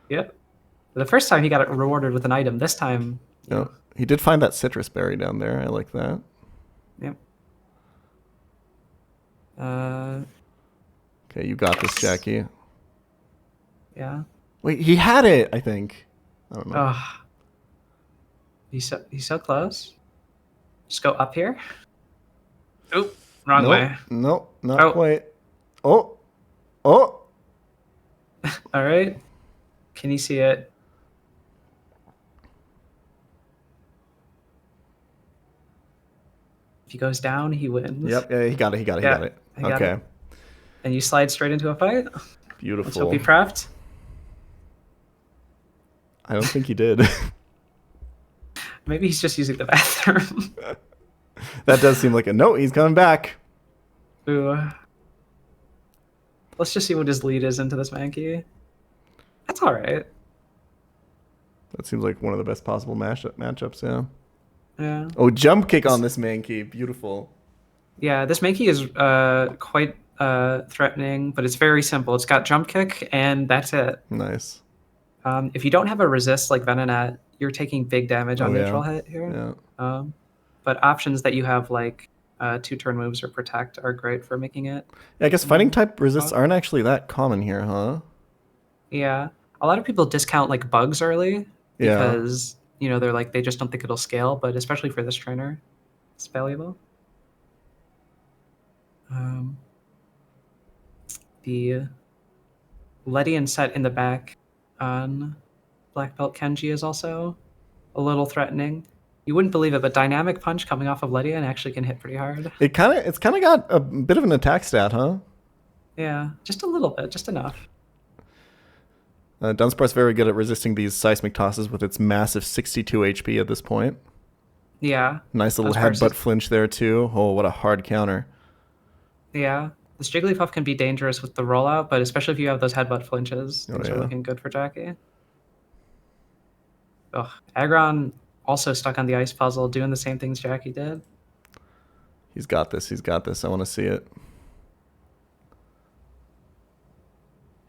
Yep. The first time he got it rewarded with an item. This time... Yeah. He did find that citrus berry down there. I like that. Yep. Okay, you got this, Jackie. Yeah. Wait, he had it, I think. I don't know. Oh. He's so close. Just go up here. Oh, wrong way. No, not quite. Oh. All right. Can you see it? If he goes down, he wins. Yep, yeah, he got it. He got Yeah, it. he got Okay, it. And you slide straight into a fight. Let's hope beautiful. he prepped. I don't think he did. Maybe he's just using the bathroom. That does seem like a no. He's coming back. Ooh. Let's just see what his lead is into this Mankey. That's all right. That seems like one of the best possible matchups. Yeah. Yeah. Oh, jump kick on this Mankey. Beautiful. Yeah, this Mankey is quite threatening, but it's very simple. It's got jump kick, and that's it. Nice. If you don't have a resist like Venonat, you're taking big damage on Oh, yeah. neutral hit here. Yeah. But options that you have like 2-turn moves or protect are great for making it. Yeah, I guess fighting type resists aren't actually that common here, huh? Yeah, a lot of people discount like bugs early Yeah. because they're like they just don't think it'll scale. But especially for this trainer, it's valuable. The Ledian set in the back on Black Belt Kenji is also a little threatening. You wouldn't believe it, but Dynamic Punch coming off of Ledian actually can hit pretty hard. It's kind of got a bit of an attack stat, huh? Yeah, just a little bit, just enough. Dunsparce's very good at resisting these seismic tosses with its massive 62 HP at this point. Yeah. Nice little Dunsparce headbutt flinch there too. Oh, what a hard counter. Yeah. This Jigglypuff can be dangerous with the rollout, but especially if you have those headbutt flinches, things are looking good for Jackie. Ugh. Aggron also stuck on the ice puzzle, doing the same things Jackie did. He's got this. He's got this. I want to see it.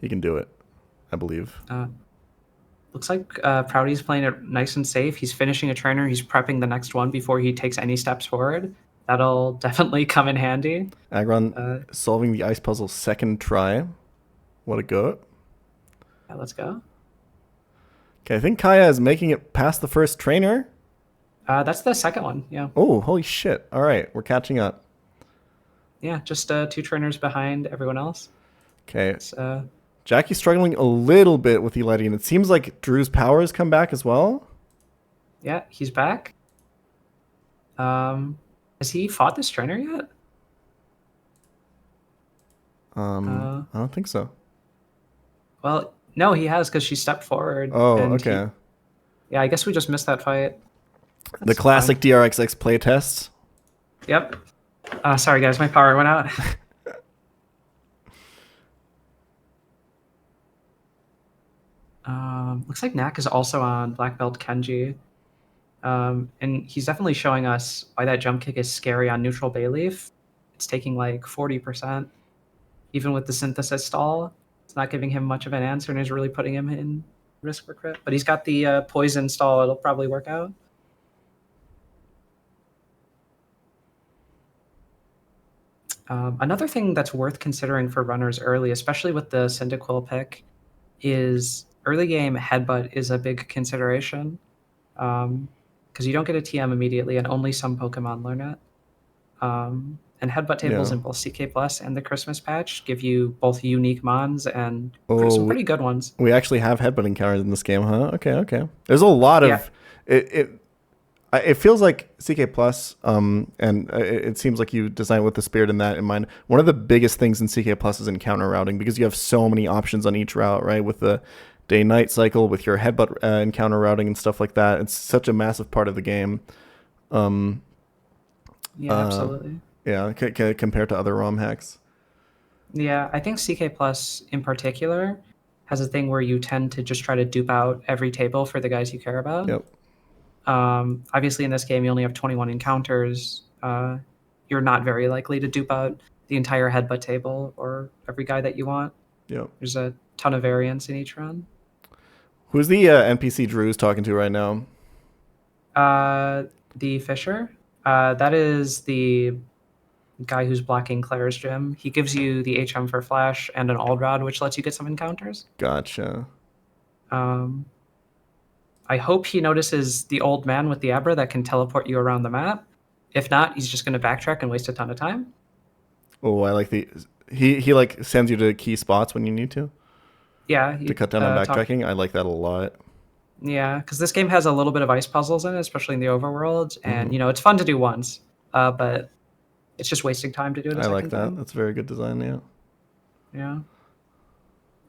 He can do it, I believe. Looks like Proudy's playing it nice and safe. He's finishing a trainer. He's prepping the next one before he takes any steps forward. That'll definitely come in handy. Aggron solving the ice puzzle second try. What a goat. Yeah, let's go. Okay, I think Kaya is making it past the first trainer. That's the second one, yeah. Oh, holy shit. All right, we're catching up. Yeah, just 2 trainers behind everyone else. Okay. It's, Jackie's struggling a little bit with Eledian. It seems like Drew's power has come back as well. yeah, he's back. Has he fought this trainer yet? I don't think so. Well, no, he has because she stepped forward. Oh, and okay. Yeah, I guess we just missed that fight. The That's classic fine. DRXX playtest. Yep. Sorry, guys, my power went out. Looks like Knack is also on Black Belt Kenji. And he's definitely showing us why that jump kick is scary on neutral Bayleaf. It's taking like 40%. Even with the synthesis stall, it's not giving him much of an answer and is really putting him in risk for crit. But he's got the poison stall. It'll probably work out. Another thing that's worth considering for runners early, especially with the Cyndaquil pick, is early game headbutt is a big consideration. Because you don't get a TM immediately, and only some Pokemon learn it. And headbutt tables in both CK Plus and the Christmas patch give you both unique mons and some pretty good ones. We actually have headbutting counters in this game, huh? Okay. There's a lot of it feels like CK Plus, and it seems like you designed with the spirit in that in mind. One of the biggest things in CK Plus is encounter routing because you have so many options on each route, right? With the day-night cycle, with your headbutt encounter routing and stuff like that. It's such a massive part of the game. Absolutely. Yeah, compared to other ROM hacks. Yeah, I think CK Plus in particular has a thing where you tend to just try to dupe out every table for the guys you care about. Yep. Obviously, in this game, you only have 21 encounters. You're not very likely to dupe out the entire headbutt table or every guy that you want. Yep. There's a ton of variance in each run. Who's the NPC Drew's talking to right now? The Fisher. That is the guy who's blocking Claire's gym. He gives you the HM for Flash and an Ald Rod, which lets you get some encounters. Gotcha. I hope he notices the old man with the Abra that can teleport you around the map. If not, he's just going to backtrack and waste a ton of time. Oh, I like he like sends you to key spots when you need to. Yeah. To cut down on backtracking. I like that a lot. Yeah, because this game has a little bit of ice puzzles in it, especially in the overworld. And, it's fun to do once. but it's just wasting time to do it a I second like that. time. That's very good design, yeah. Yeah.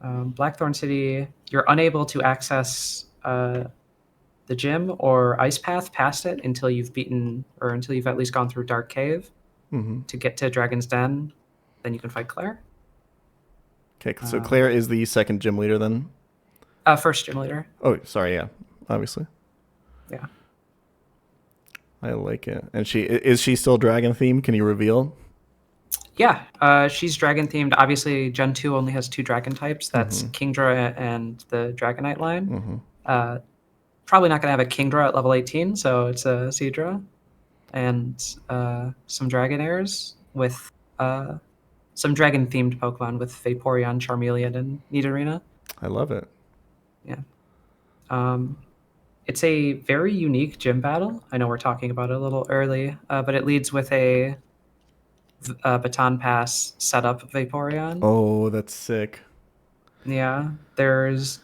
Blackthorn City, you're unable to access the gym or ice path past it until you've at least gone through Dark Cave Mm-hmm. to get to Dragon's Den. Then you can fight Claire. Okay, so Claire is the second gym leader then? First gym leader. Oh, sorry, yeah, obviously. Yeah. I like it. And is she still dragon themed? Can you reveal? Yeah, she's dragon themed. Obviously, Gen 2 only has 2 dragon types. That's Kingdra and the Dragonite line. Probably not going to have a Kingdra at level 18, so it's a Seadra. And some Dragonairs with some dragon themed Pokemon with Vaporeon, Charmeleon, and Nidorina. I love it. Yeah. It's a very unique gym battle. I know we're talking about it a little early, but it leads with a Baton Pass setup Vaporeon. Oh, that's sick. Yeah, it's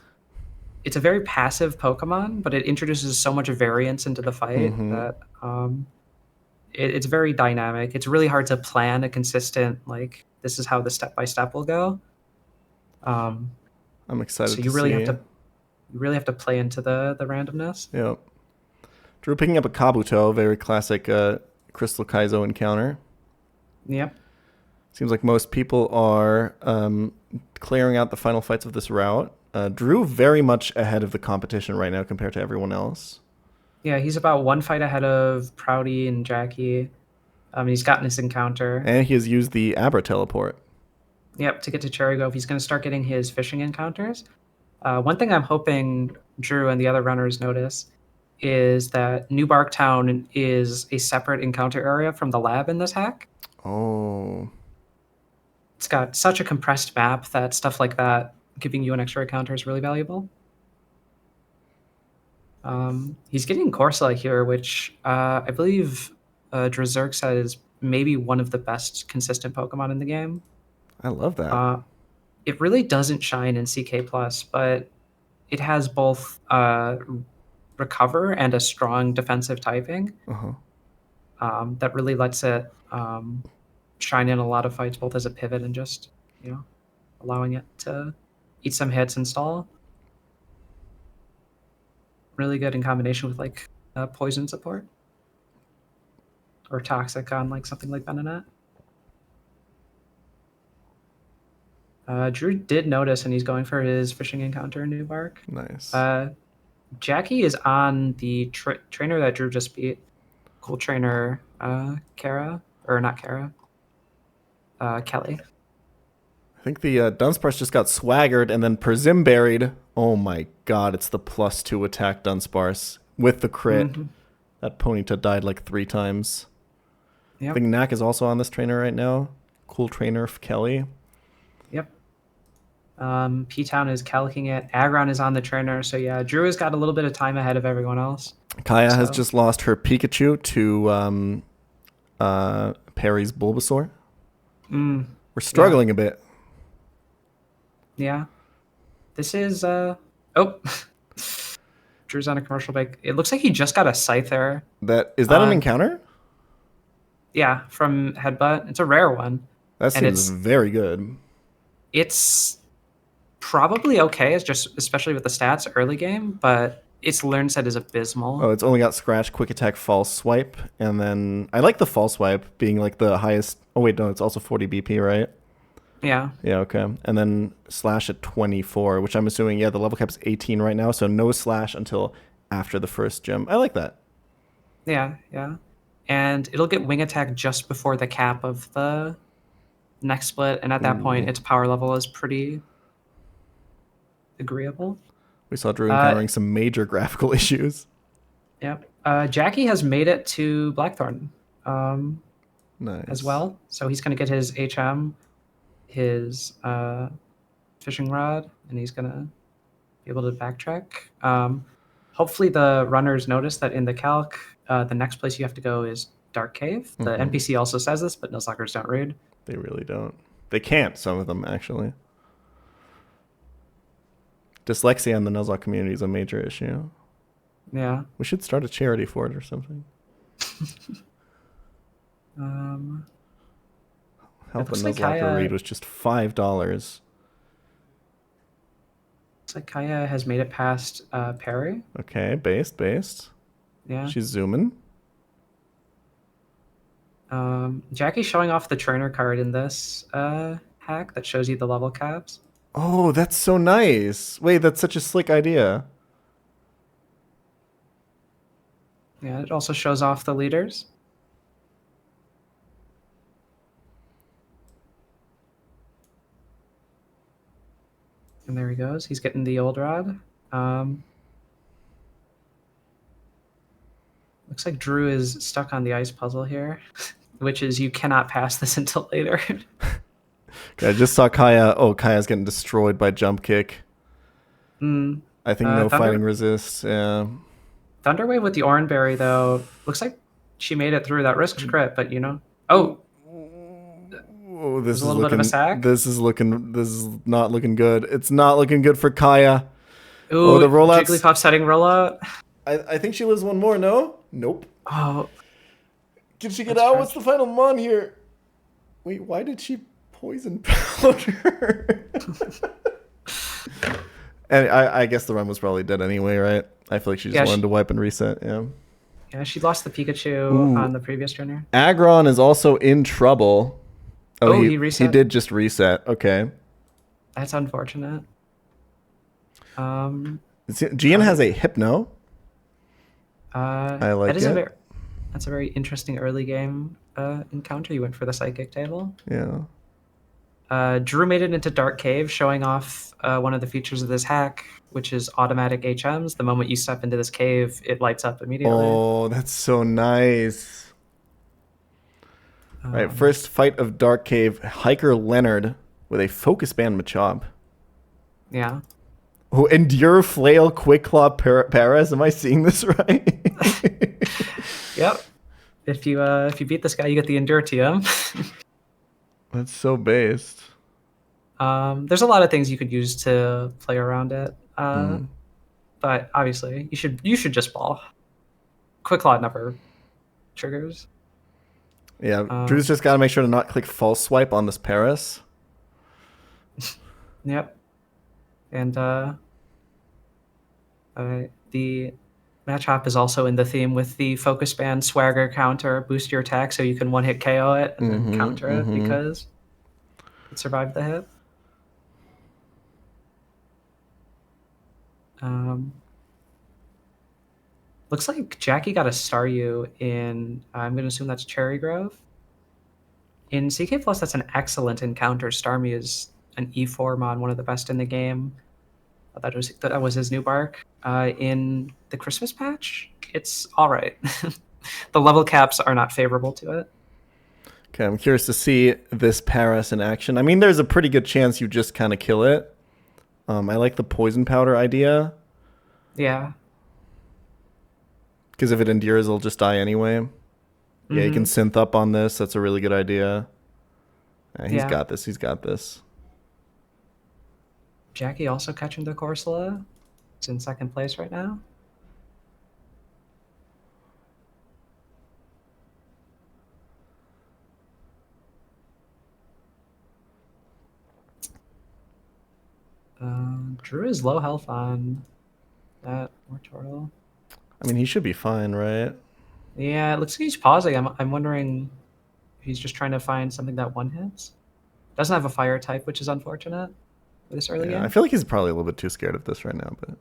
a very passive Pokemon, but it introduces so much variance into the fight that it's very dynamic. It's really hard to plan a consistent, like, this is how the step-by-step will go. I'm excited So to you really see. have to play into the randomness. Yep. Drew picking up a Kabuto, very classic Crystal Kaizo encounter. Yep. Seems like most people are clearing out the final fights of this route. Drew very much ahead of the competition right now compared to everyone else. Yeah, he's about 1 fight ahead of Proudy and Jackie. He's gotten his encounter. And he has used the Abra teleport. Yep, to get to Cherry Grove, he's going to start getting his fishing encounters. One thing I'm hoping Drew and the other runners notice is that New Barktown is a separate encounter area from the lab in this hack. Oh. It's got such a compressed map that stuff like that, giving you an extra encounter, is really valuable. He's getting Corsola here, which I believe Drazurk said is maybe one of the best consistent Pokemon in the game. I love that. It really doesn't shine in CK+, but it has both Recover and a strong defensive typing that really lets it shine in a lot of fights, both as a pivot and just, allowing it to eat some hits and stall. Really good in combination with like poison support or toxic on like something like Venonat. Drew did notice, and he's going for his fishing encounter in New Bark. Nice. Jackie is on the trainer that Drew just beat. Cool trainer, Kara, or not Kara, Kelly. I think the Dunsparce just got swaggered and then Persim buried. Oh my god, it's the +2 attack Dunsparce with the crit. That Ponyta died like 3 times. Yep. I think Knack is also on this trainer right now. Cool trainer for Kelly. Yep. P-Town is calcing it. Aggron is on the trainer. So yeah, Drew has got a little bit of time ahead of everyone else. Kaya has just lost her Pikachu to Perry's Bulbasaur. We're struggling a bit. Yeah. This is Drew's on a commercial break. It looks like he just got a Scyther. Is that an encounter? Yeah, from Headbutt. It's a rare one. That seems very good. It's probably okay, especially with the stats early game, but its learn set is abysmal. Oh, it's only got Scratch, Quick Attack, False Swipe, and then I like the False Swipe being like the highest. Oh wait, no, it's also 40 BP, right? Yeah. Yeah, okay. And then Slash at 24, which I'm assuming, the level cap's 18 right now, so no Slash until after the first gym. I like that. Yeah. And it'll get Wing Attack just before the cap of the next split, and at that point, its power level is pretty agreeable. We saw Drew encountering some major graphical issues. Yep. Jackie has made it to Blackthorn Nice. as well, so he's going to get his HM, his fishing rod, and he's going to be able to backtrack. Hopefully the runners notice that in the calc, the next place you have to go is Dark Cave. The NPC also says this, but Nuzlockers don't read. They really don't. They can't, some of them, actually. Dyslexia in the Nuzlocke community is a major issue. Yeah. We should start a charity for it or something. Help looks and like Nuzlocke Kaya- read was just $5. Looks like Kaya has made it past parry. Okay, based. Yeah. She's zooming. Jackie's showing off the trainer card in this hack that shows you the level caps. Oh, that's so nice. Wait, that's such a slick idea. Yeah, it also shows off the leaders. And there he goes. He's getting the old rod. Looks like Drew is stuck on the ice puzzle here, which is you cannot pass this until later. Okay, I just saw Kaya. Oh, Kaya's getting destroyed by jump kick. Mm. I think no Thunder- fighting resist. Yeah. Thunderwave with the Oranberry, though, looks like she made it through that risk crit, but Oh, Oh, this is a little bit of looking. a sack. This is not looking good. It's not looking good for Kaya. ooh, the rollouts- Jigglypuff setting rollout. I think she lives one more. No. Nope. Oh, Can she get That's out? trash. What's the final mon here? Wait, why did she poison powder? And I guess the run was probably dead anyway, right? I feel like she just Yeah, wanted she- to wipe and reset. Yeah. yeah, she lost the Pikachu Ooh. on the previous trainer. Agron is also in trouble. Oh, he reset? He did just reset. Okay. That's unfortunate. Gian has a hypno. I like that is it. That's a very interesting early game encounter. You went for the psychic table. Yeah. Drew made it into Dark Cave, showing off one of the features of this hack, which is automatic HMs. The moment you step into this cave, it lights up immediately. Oh, that's so nice. All right, first fight of Dark Cave. Hiker Leonard with a focus band Machop. Yeah. Oh, Endure Flail Quick Claw Paras. Am I seeing this right? Yep. If you beat this guy, you get the Endure TM. That's so based. There's a lot of things you could use to play around it. But obviously, you should just ball. Quick Claw never triggers. Yeah, Drew's just got to make sure to not click false swipe on this Paras. Yep. And the match hop is also in the theme with the focus band swagger counter, boost your attack so you can one hit KO it and then counter it because it survived the hit. Looks like Jackie got a Staryu in, I'm going to assume that's Cherry Grove. In CK Plus, that's an excellent encounter. Starmie is an E4 mod, one of the best in the game. That was his new bark. In the Christmas patch, it's all right. The level caps are not favorable to it. Okay, I'm curious to see this Paras in action. I mean, there's a pretty good chance you just kind of kill it. I like the poison powder idea. Yeah. Because if it endures, it'll just die anyway. Yeah, you can synth up on this. That's a really good idea. He's got this. He's got this. Jackie also catching the Corsola. It's in second place right now. Drew is low health on that Mortortle. I mean, he should be fine, right? Yeah, it looks like he's pausing. I'm wondering if he's just trying to find something that one hits. Doesn't have a fire type, which is unfortunate for this early Yeah, game. I feel like he's probably a little bit too scared of this right now, but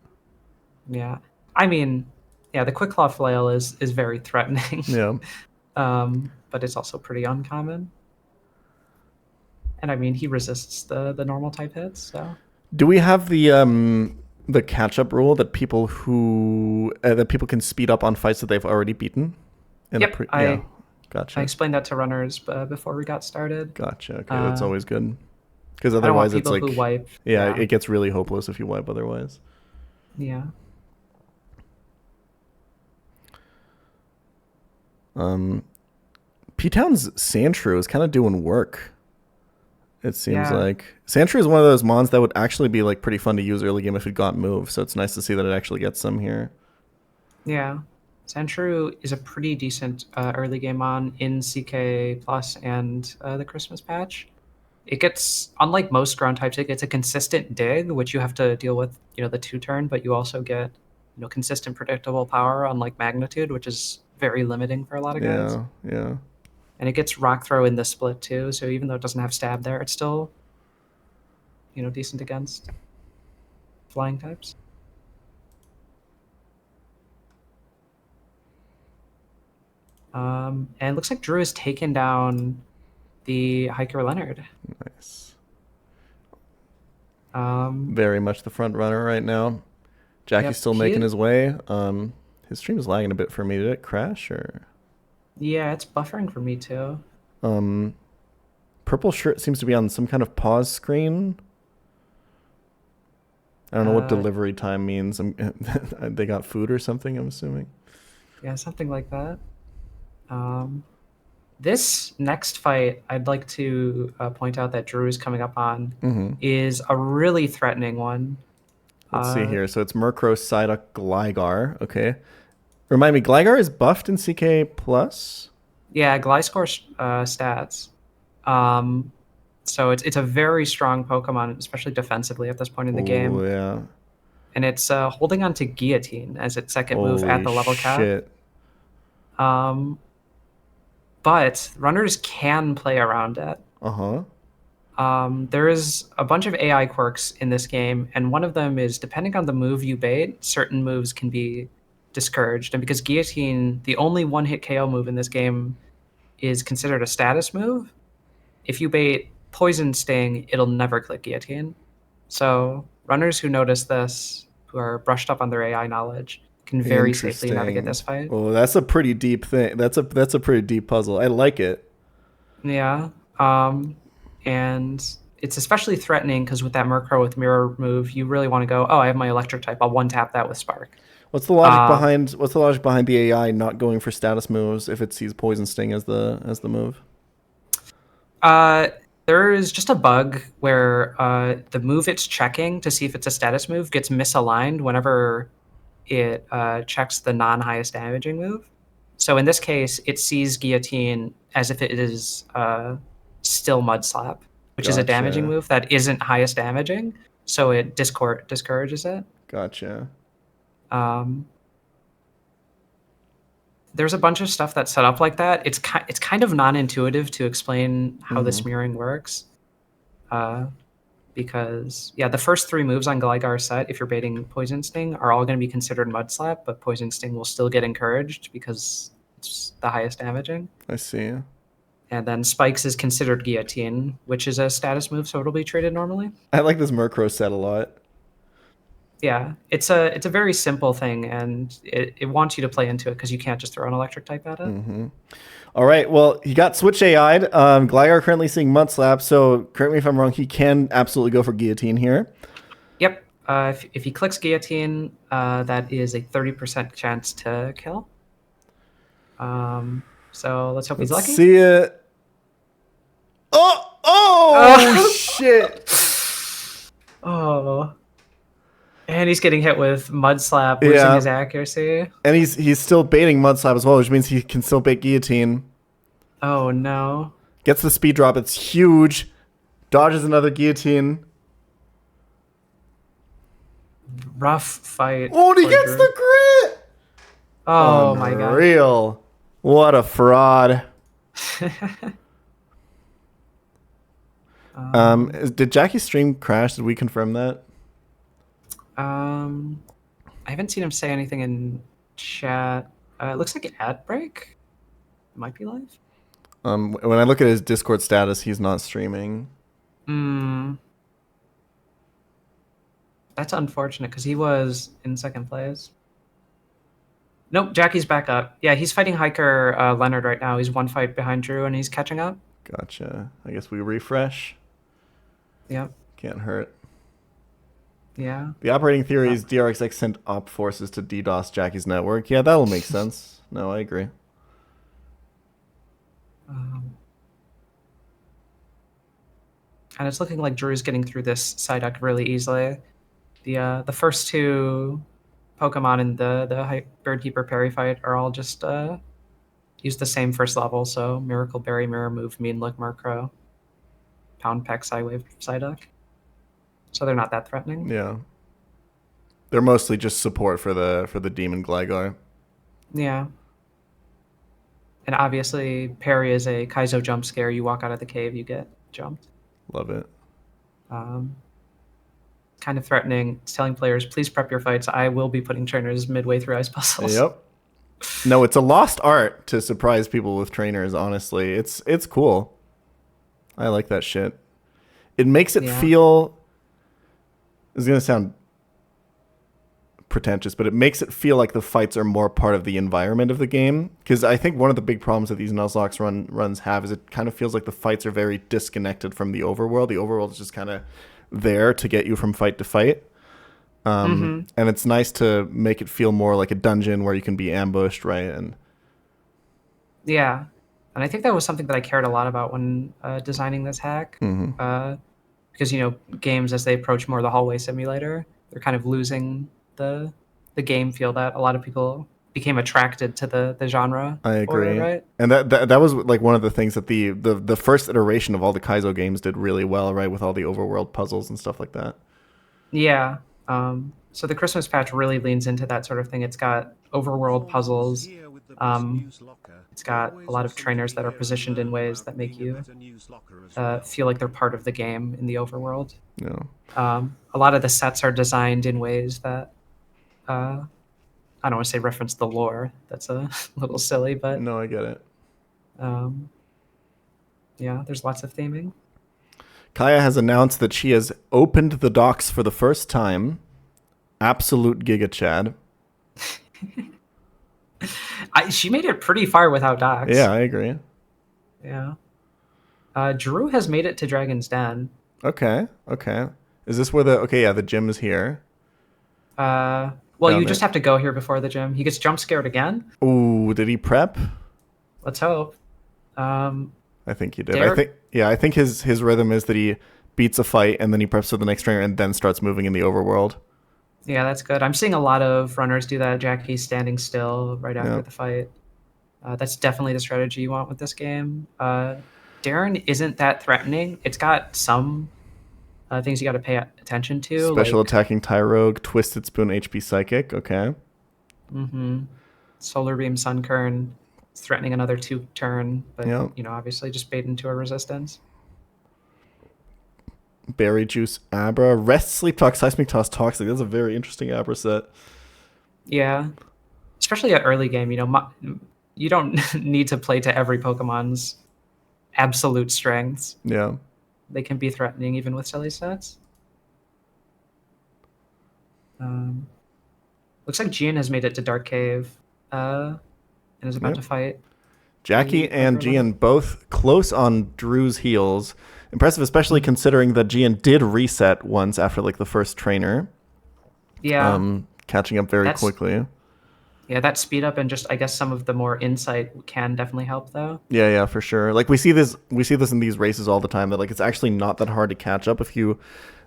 Yeah, I mean, yeah, the Quick Claw Flail is very threatening. yeah. But it's also pretty uncommon. And I mean, he resists the normal type hits. So Do we have the catch-up rule that people can speed up on fights that they've already beaten? Yep, yeah, gotcha. I explained that to runners before we got started. Gotcha. Okay, that's always good. Because I don't want otherwise, it's people like who wipe. yeah, it gets really hopeless if you wipe otherwise. Yeah. P-Town's Sandshrew is kind of doing work. It seems Yeah. like Sandshrew is one of those mons that would actually be like pretty fun to use early game if it got moved. So it's nice to see that it actually gets some here. Yeah. Sandshrew is a pretty decent early game on in CK Plus and the Christmas patch. It gets, unlike most ground types, it gets a consistent dig, which you have to deal with, the 2-turn, but you also get, consistent predictable power, unlike Magnitude, which is very limiting for a lot of guys. Yeah. And it gets Rock Throw in the split too, so even though it doesn't have Stab there, it's still, decent against flying types. And it looks like Drew has taken down the Hiker Leonard. Nice. Um, Very much the front runner right now. Jackie's Yep, still making his way. His stream is lagging a bit for me. Did it crash or? yeah, it's buffering for me too. Purple shirt seems to be on some kind of pause screen. I don't know what delivery time means. They got food or something, I'm assuming. Yeah, something like that. This next fight, I'd like to point out that Drew is coming up on is a really threatening one. Let's see here. So it's Murkrow, Psyduck, Gligar. Okay. Remind me, Gligar is buffed in CK Plus? Yeah, Gliscor stats. So it's a very strong Pokemon, especially defensively at this point in the game. Oh, yeah. And it's holding on to Guillotine as its second move at the Holy level cap. shit. But runners can play around it. There is a bunch of AI quirks in this game, and one of them is depending on the move you bait, certain moves can be discouraged. And because Guillotine, the only one-hit KO move in this game, is considered a status move, if you bait Poison Sting, it'll never click Guillotine. So runners who notice this, who are brushed up on their AI knowledge, can very safely navigate this fight. Oh, that's a pretty deep thing. That's a pretty deep puzzle. I like it. Yeah. And it's especially threatening because with that Murkrow with Mirror move, you really want to go, oh, I have my Electric type. I'll one-tap that with Spark. What's the logic behind the AI not going for status moves if it sees Poison Sting as the move? There is just a bug where the move it's checking to see if it's a status move gets misaligned whenever it checks the non-highest damaging move. So in this case, it sees Guillotine as if it is still Mud Slap, which is a damaging move that isn't highest damaging. So it discourages it. Gotcha. There's a bunch of stuff that's set up like that. It's kind of non-intuitive to explain how this mirroring works. Because, the first 3 moves on Gligar's set, if you're baiting Poison Sting, are all going to be considered Mud Slap, but Poison Sting will still get encouraged because it's the highest damaging. I see. And then Spikes is considered Guillotine, which is a status move, so it'll be treated normally. I like this Murkrow set a lot. Yeah, it's a very simple thing, and it wants you to play into it because you can't just throw an Electric type at it. All right, well, he got Switch AI'd. Gligar currently seeing Mud Slap, so correct me if I'm wrong, he can absolutely go for Guillotine here. Yep. If he clicks Guillotine, that is a 30% chance to kill. So let's hope he's lucky. See it. Oh, shit. Oh. And he's getting hit with Mud Slap, losing his accuracy. And he's still baiting Mud Slap as well, which means he can still bait Guillotine. Oh, no. Gets the speed drop. It's huge. Dodges another Guillotine. Rough fight. Oh, and he gets Drew. the crit. Oh, my God. Unreal. What a fraud. Did Jackie's stream crash? Did we confirm that? I haven't seen him say anything in chat. It looks like an ad break. It might be live. When I look at his Discord status, he's not streaming. That's unfortunate because he was in second place. Nope, Jackie's back up. Yeah, he's fighting Hiker Leonard right now. He's 1 fight behind Drew and he's catching up. Gotcha. I guess we refresh. Yep. Can't hurt. Yeah. The operating theory is DRX sent op forces to DDoS Jackie's network. Yeah, that'll make sense. No, I agree. And it's looking like Drew's getting through this Psyduck really easily. The first 2 Pokemon in the Bird Keeper Parry fight are all just use the same first level. So Miracle Berry, Mirror Move, Mean Look, Murkrow, Pound Peck, Psywave, Psyduck. So they're not that threatening. Yeah. They're mostly just support for the Demon Gligar. Yeah. And obviously, Parry is a Kaizo jump scare. You walk out of the cave, you get jumped. Love it. Kind of threatening. It's telling players, please prep your fights. I will be putting trainers midway through ice puzzles. Yep. No, it's a lost art to surprise people with trainers, honestly. It's cool. I like that shit. It makes it feel... It's going to sound pretentious, but it makes it feel like the fights are more part of the environment of the game. Because I think one of the big problems that these Nuzlocke runs have is it kind of feels like the fights are very disconnected from the overworld. The overworld is just kind of there to get you from fight to fight. And it's nice to make it feel more like a dungeon where you can be ambushed, right? And yeah. And I think that was something that I cared a lot about when designing this hack. Because, you know, games, as they approach more the hallway simulator, they're kind of losing the game feel that a lot of people became attracted to the genre. I agree. Right? And that was like one of the things that the first iteration of all the Kaizo games did really well, right? With all the overworld puzzles and stuff like that. Yeah. So the Christmas patch really leans into that sort of thing. It's got overworld puzzles. It's got a lot of trainers that are positioned in ways that make you feel like they're part of the game in the overworld. Yeah. A lot of the sets are designed in ways that I don't want to say reference the lore. That's a little silly, but No, I get it. yeah, there's lots of theming. Kaya has announced that she has opened the docks for the first time. Absolute Giga Chad. She made it pretty far without docs. Yeah, I agree. Yeah. Drew has made it to Dragon's Den. Okay. Is this where the gym is here? Well, Down you just have to go here before the gym. He gets jump scared again. Ooh, did he prep? Let's hope. I think he did. I think his rhythm is that he beats a fight and then he preps for the next trainer and then starts moving in the overworld. Yeah, that's good. I'm seeing a lot of runners do that. Jackie's standing still right after the fight. That's definitely the strategy you want with this game. Darren isn't that threatening. It's got some things you got to pay attention to. Special attacking Tyrogue, Twisted Spoon, HP Psychic. Okay. Solar Beam, Sunkern. It's threatening another 2-turn, but Yep. you know, obviously just bait into a resistance. Berry Juice, Abra, Rest, Sleep Talk, Seismic Toss, Toxic. That's a very interesting Abra set. Yeah, especially at early game. You know, you don't need to play to every Pokemon's absolute strengths. Yeah. They can be threatening even with silly sets. Looks like Gian has made it to Dark Cave and is about to fight. Jackie and Gian both close on Drew's heels. Impressive, especially considering that Gian did reset once after like the first trainer. Yeah. Catching up very quickly. Yeah, that speed up and just I guess some of the more insight can definitely help though. Yeah, for sure. Like we see this in these races all the time that like it's actually not that hard to catch up if you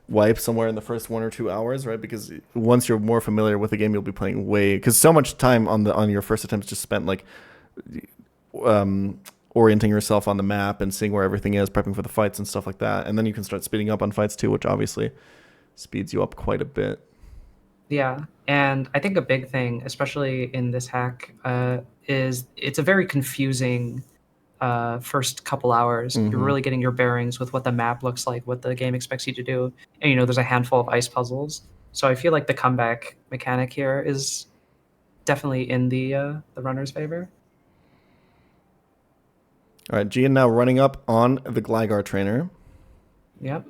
wipe somewhere in the first 1 or 2 hours, right? Because once you're more familiar with the game, you'll be playing because so much time on your first attempts just spent like orienting yourself on the map and seeing where everything is, prepping for the fights and stuff like that. And then you can start speeding up on fights too, which obviously speeds you up quite a bit. Yeah, and I think a big thing, especially in this hack, is it's a very confusing first couple hours. You're really getting your bearings with what the map looks like, what the game expects you to do. And, you know, there's a handful of ice puzzles. So I feel like the comeback mechanic here is definitely in the runner's favor. All right, Gian now running up on the Gligar trainer. Yep.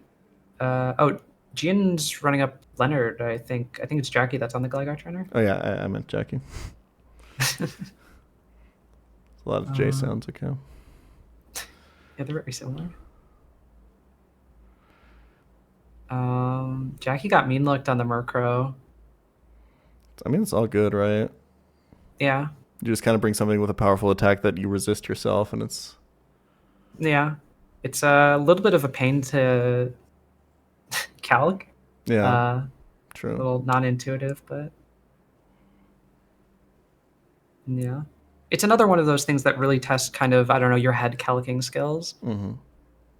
Gian's running up Leonard, I think. I think it's Jackie that's on the Gligar trainer. Oh, yeah, I meant Jackie. A lot of J sounds, okay. Yeah, they're very similar. Jackie got mean looked on the Murkrow. I mean, it's all good, right? Yeah. You just kind of bring something with a powerful attack that you resist yourself, and it's... Yeah. It's a little bit of a pain to calc. Yeah, true. A little non-intuitive, but Yeah. It's another one of those things that really tests kind of, I don't know, your head calcing skills. Mm-hmm.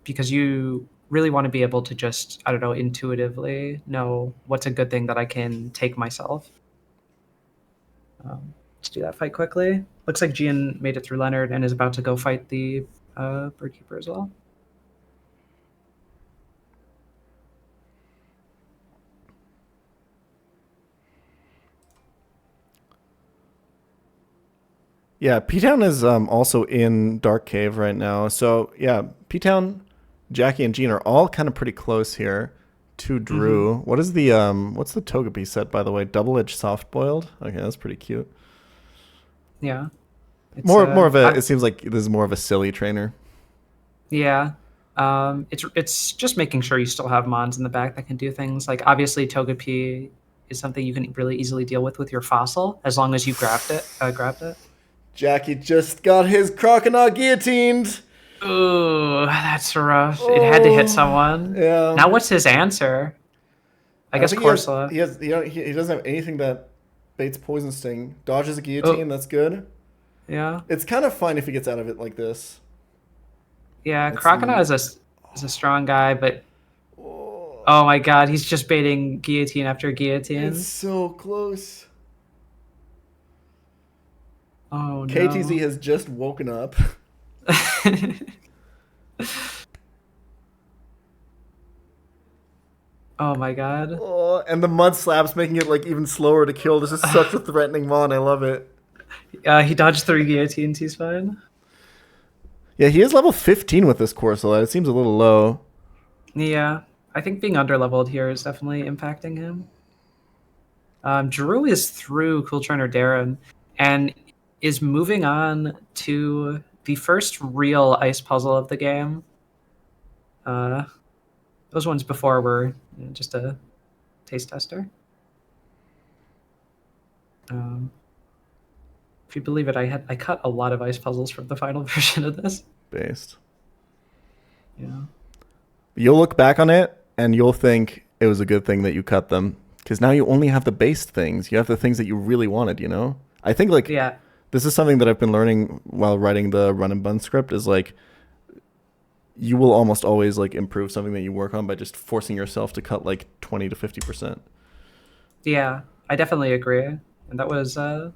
Because you really want to be able to just, I don't know, intuitively know what's a good thing that I can take myself. Let's do that fight quickly. Looks like Gian made it through Leonard and is about to go fight the Birdkeeper as well. Yeah, P-Town is also in Dark Cave right now. So yeah, P-Town, Jackie, and Jean are all kind of pretty close here to Drew. What is the what's the Togepi set, by the way? Double-edged soft boiled? Okay, that's pretty cute. Yeah. More of a it seems like this is more of a silly trainer. Yeah. It's just making sure you still have mons in the back that can do things. Like obviously Togepi is something you can really easily deal with your fossil as long as you grabbed it. Jackie just got his Crocodile guillotined. Ooh, that's rough. It had to hit someone. Yeah. Now what's his answer? I guess think Corsola. he doesn't have anything that baits Poison Sting. Dodges a guillotine, that's good. Yeah. It's kind of fine if he gets out of it like this. Yeah, Crocodile is a strong guy, but oh my god, he's just baiting guillotine after guillotine. It's so close. Oh no. KTZ has just woken up. Oh my god. Oh, and the mud slab's making it like even slower to kill. This is such a threatening mon. I love it. He dodged 3 guillotines. He's fine. Yeah, he is level 15 with this Corsola. It seems a little low. Yeah, I think being underleveled here is definitely impacting him. Drew is through Cool Trainer Darren and is moving on to the first real ice puzzle of the game. Those ones before were just a taste tester. If you believe it, I cut a lot of ice puzzles from the final version of this. Based. Yeah. You'll look back on it and you'll think it was a good thing that you cut them. Because now you only have the based things. You have the things that you really wanted, you know? I think like this is something that I've been learning while writing the run and bun script is like you will almost always like improve something that you work on by just forcing yourself to cut like 20 to 50%. Yeah, I definitely agree. And that was I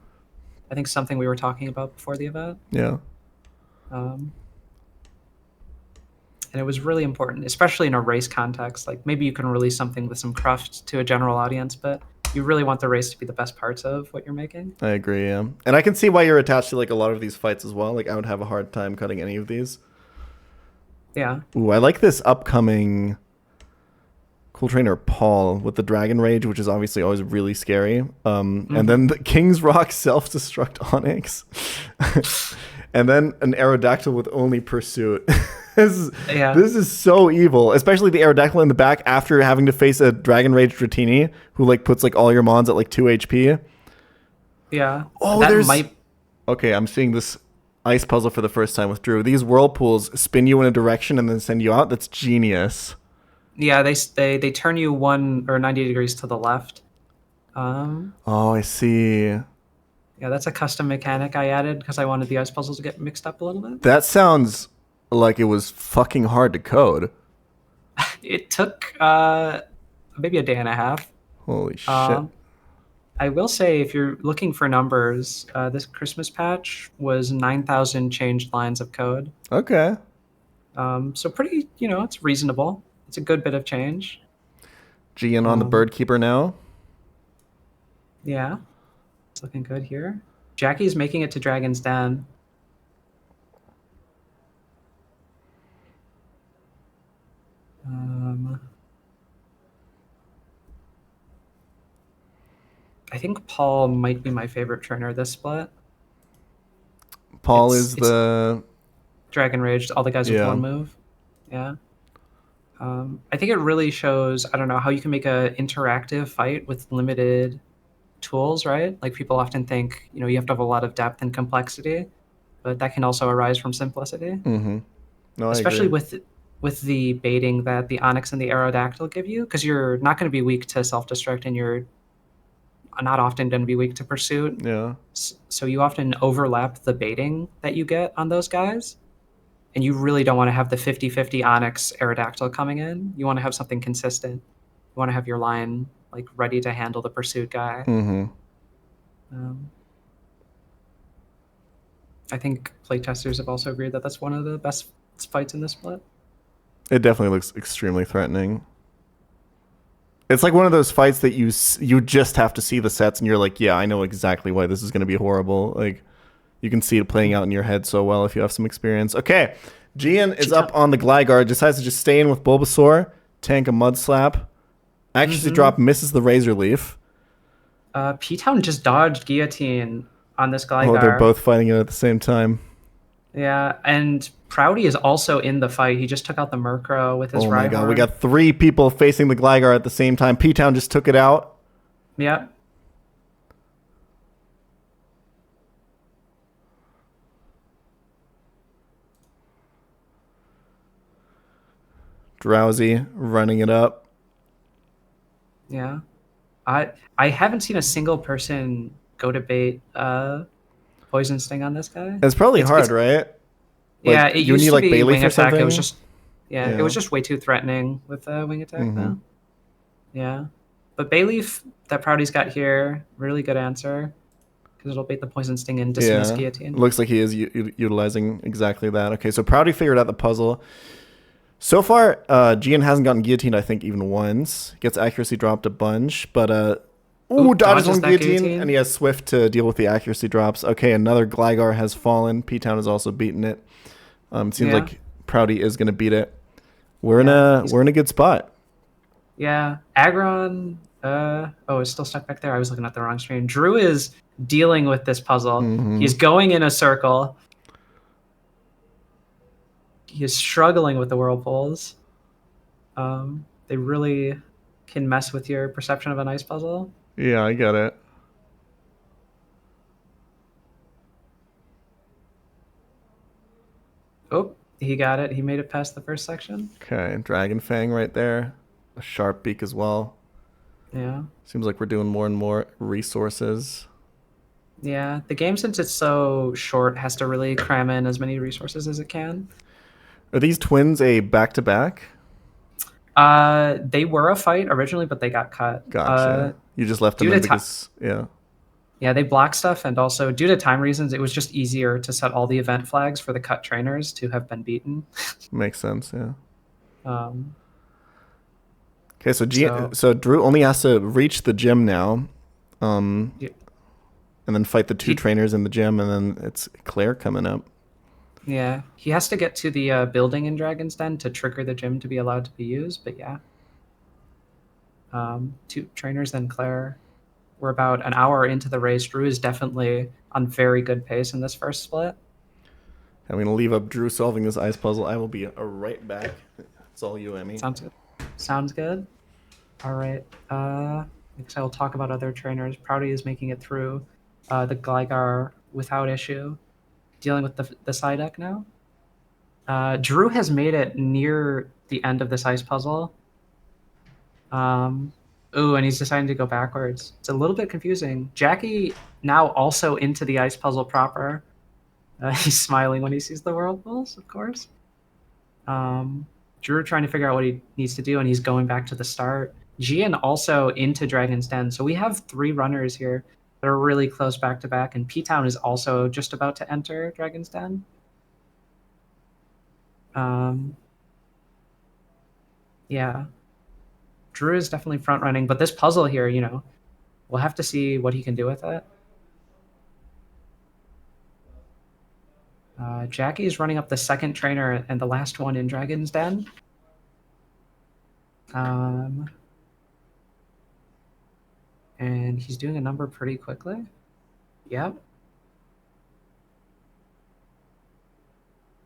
think something we were talking about before the event. Yeah. And it was really important, especially in a race context. Like maybe you can release something with some cruft to a general audience, but you really want the race to be the best parts of what you're making. I agree, yeah. And I can see why you're attached to like a lot of these fights as well. Like I would have a hard time cutting any of these. Yeah. Ooh, I like this upcoming Cool Trainer Paul with the Dragon Rage, which is obviously always really scary. And then the King's Rock Self-Destruct Onyx. And then an Aerodactyl with only Pursuit. This is so evil, especially the Aerodactyl in the back after having to face a Dragon Rage Dratini who like puts like all your mons at like 2 HP. Yeah. Oh, Okay, I'm seeing this ice puzzle for the first time with Drew. These whirlpools spin you in a direction and then send you out. That's genius. Yeah, they turn you 1 or 90 degrees to the left. Oh, I see. Yeah, that's a custom mechanic I added because I wanted the ice puzzles to get mixed up a little bit. That sounds like it was fucking hard to code. It took maybe a day and a half. Holy shit. I will say, if you're looking for numbers, this Christmas patch was 9,000 changed lines of code. Okay. So pretty, it's reasonable. It's a good bit of change. Gian on the Birdkeeper now. Yeah. It's looking good here. Jackie's making it to Dragon's Den. I think Paul might be my favorite trainer this split. Paul is the Dragon Rage, all the guys with one move. Yeah. I think it really shows, I don't know, how you can make a interactive fight with limited tools, right? Like people often think, you have to have a lot of depth and complexity, but that can also arise from simplicity. Mm-hmm. No, especially with the baiting that the Onyx and the Aerodactyl give you, because you're not going to be weak to self-destruct, and you're not often going to be weak to pursuit. Yeah. So you often overlap the baiting that you get on those guys. And you really don't want to have the 50-50 Onyx Aerodactyl coming in. You want to have something consistent. You want to have your line like ready to handle the pursuit guy. Mm-hmm. I think playtesters have also agreed that that's one of the best fights in this split. It definitely looks extremely threatening. It's like one of those fights that you just have to see the sets and you're like, yeah, I know exactly why this is going to be horrible. Like, you can see it playing out in your head so well if you have some experience. Okay, Gian is up on the Gligar, decides to just stay in with Bulbasaur, tank a Mud Slap. Accuracy drop, misses the Razor Leaf. P-Town just dodged Guillotine on this Gligar. Oh, they're both fighting it at the same time. Yeah, and Proudy is also in the fight. He just took out the Murkrow with his Oh my god, we Rhyhorn. got 3 people facing the Gligar at the same time. P-Town just took it out. Yep. Drowsy running it up. Yeah. I haven't seen a single person go to bait Poison Sting on this guy. It's probably hard, right? Yeah, Like, it you used need to like be Bailey wing for attack. something. It was just Yeah. it was just way too threatening with the wing attack though. Yeah. But Bayleaf that Proudy's got here, really good answer. Because it'll bait the Poison Sting and dismiss Guillotine. Looks like he is utilizing exactly that. Okay, so Proudy figured out the puzzle. So far, Gian hasn't gotten guillotined, I think, even once. Gets accuracy dropped a bunch, but dodges on guillotine, and he has Swift to deal with the accuracy drops. Okay, another Gligar has fallen. P-Town has also beaten it. It seems like Proudy is going to beat it. We're in a good spot. Yeah, Aggron. It's still stuck back there. I was looking at the wrong screen. Drew is dealing with this puzzle. He's going in a circle. He is struggling with the whirlpools. They really can mess with your perception of a nice puzzle. Yeah, I get it. Oh, he got it. He made it past the first section. Okay, Dragon Fang right there. A Sharp Beak as well. Yeah. Seems like we're doing more and more resources. Yeah, the game, since it's so short, has to really cram in as many resources as it can. Are these twins a back-to-back? They were a fight originally, but they got cut. Gotcha. You just left them due in to because, yeah. Yeah, they blocked stuff, and also due to time reasons, it was just easier to set all the event flags for the cut trainers to have been beaten. Makes sense, yeah. Okay, so Drew only has to reach the gym now, and then fight the 2 trainers in the gym, and then it's Claire coming up. Yeah, he has to get to the building in Dragon's Den to trigger the gym to be allowed to be used, but yeah. 2 trainers, then Claire. We're about an hour into the race. Drew is definitely on very good pace in this first split. I'm going to leave up Drew solving this ice puzzle. I will be right back. It's all you, Emmy. Sounds good. Sounds good. All right. I guess I will talk about other trainers. Proudy is making it through the Gligar without issue. Dealing with the Psyduck now. Drew has made it near the end of this ice puzzle. And he's deciding to go backwards. It's a little bit confusing. Jackie now also into the ice puzzle proper. He's smiling when he sees the whirlpools, of course. Drew trying to figure out what he needs to do, and he's going back to the start. Gian also into Dragon's Den. So we have 3 runners here that are really close back to back, and P-Town is also just about to enter Dragon's Den. Yeah. Drew is definitely front running, but this puzzle here, we'll have to see what he can do with it. Jackie is running up the second trainer and the last one in Dragon's Den. And he's doing a number pretty quickly. Yep.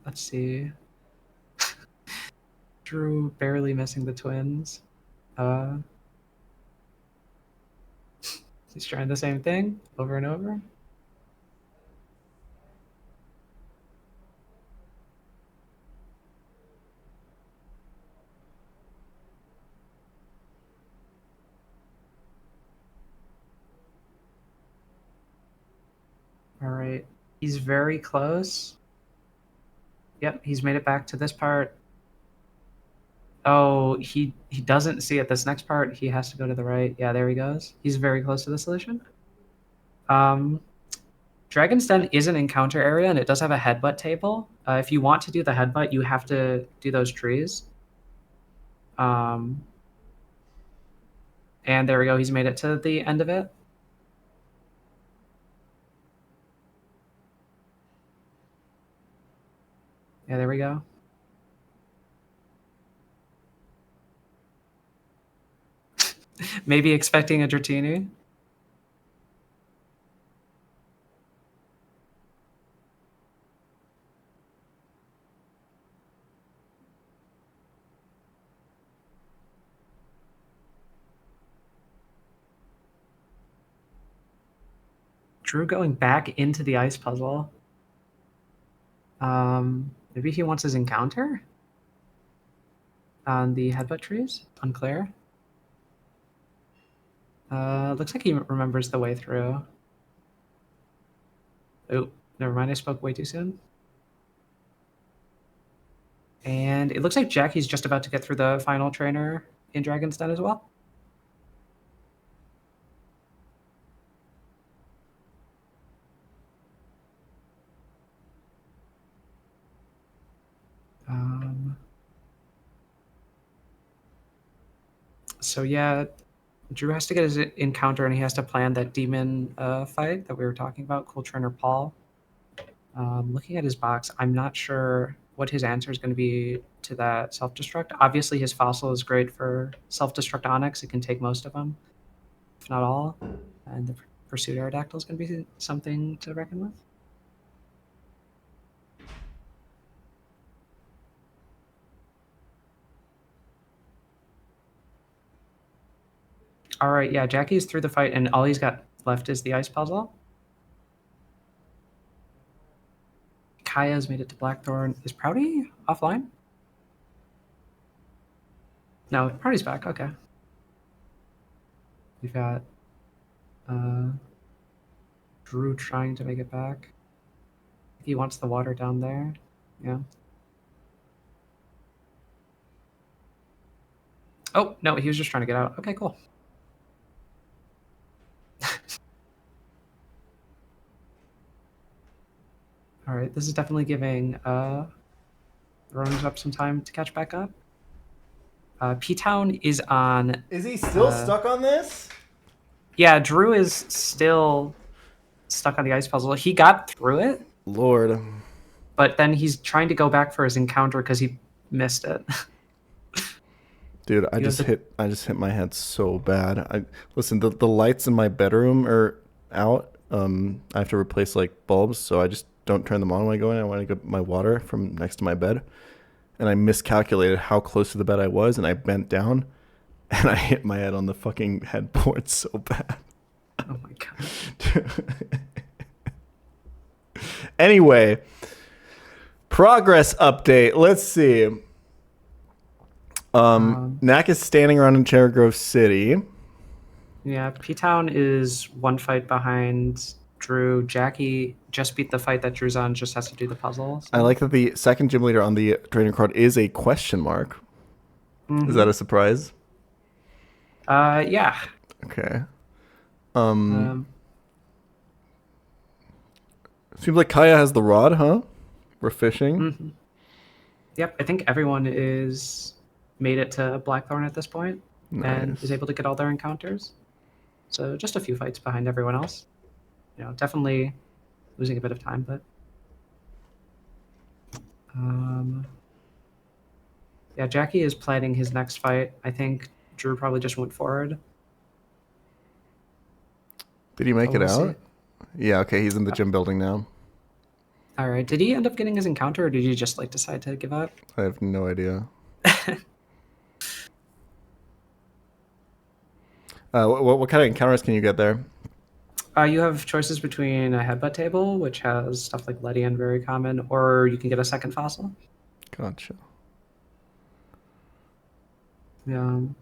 Let's see. Drew barely missing the twins. He's trying the same thing over and over. All right. He's very close. Yep, he's made it back to this part. Oh, he doesn't see it. This next part, he has to go to the right. Yeah, there he goes. He's very close to the solution. Dragon's Den is an encounter area, and it does have a headbutt table. If you want to do the headbutt, you have to do those trees. And there we go. He's made it to the end of it. Yeah, there we go. Maybe expecting a Dratini. Drew going back into the ice puzzle. Maybe he wants his encounter on the headbutt trees. Unclear. Looks like he remembers the way through. Oh, never mind. I spoke way too soon. And it looks like Jackie's just about to get through the final trainer in Dragon's Den as well. So yeah, Drew has to get his encounter, and he has to plan that demon fight that we were talking about. Cool Trainer Paul. Looking at his box, I'm not sure what his answer is going to be to that self-destruct. Obviously, his fossil is great for self-destruct Onyx. It can take most of them, if not all. And the Pursuit Aerodactyl is going to be something to reckon with. All right, yeah, Jackie's through the fight, and all he's got left is the ice puzzle. Kaya's made it to Blackthorn. Is Proudy offline? No, Proudy's back. Okay. We've got Drew trying to make it back. He wants the water down there. Yeah. Oh, no, he was just trying to get out. Okay, cool. All right, this is definitely giving the runners up some time to catch back up. P-Town is on... Is he still stuck on this? Yeah, Drew is still stuck on the ice puzzle. He got through it. Lord. But then he's trying to go back for his encounter because he missed it. Dude, I just hit my head so bad. Listen, the lights in my bedroom are out. I have to replace like bulbs, so I just don't turn them on when I go in. I want to get my water from next to my bed. And I miscalculated how close to the bed I was, and I bent down, and I hit my head on the fucking headboard so bad. Oh my god. Anyway, progress update. Let's see. Knack is standing around in Cherry Grove City. Yeah, P-Town is one fight behind Drew. Jackie just beat the fight that Drew's on, just has to do the puzzle. So. I like that the second gym leader on the trainer card is a question mark. Mm-hmm. Is that a surprise? Yeah. Okay. Seems like Kaya has the rod, huh? We're fishing. Mm-hmm. Yep, I think everyone is made it to Blackthorn at this point. Nice. And is able to get all their encounters. So just a few fights behind everyone else. You know, definitely losing a bit of time, but yeah, Jackie is planning his next fight. I think Drew probably just went forward. Did he make it out? Yeah, okay, he's in the gym building now. All right. Did he end up getting his encounter, or did he just like decide to give up? I have no idea. What kind of encounters can you get there? You have choices between a headbutt table, which has stuff like Ledian, very common, or you can get a second fossil. Gotcha. In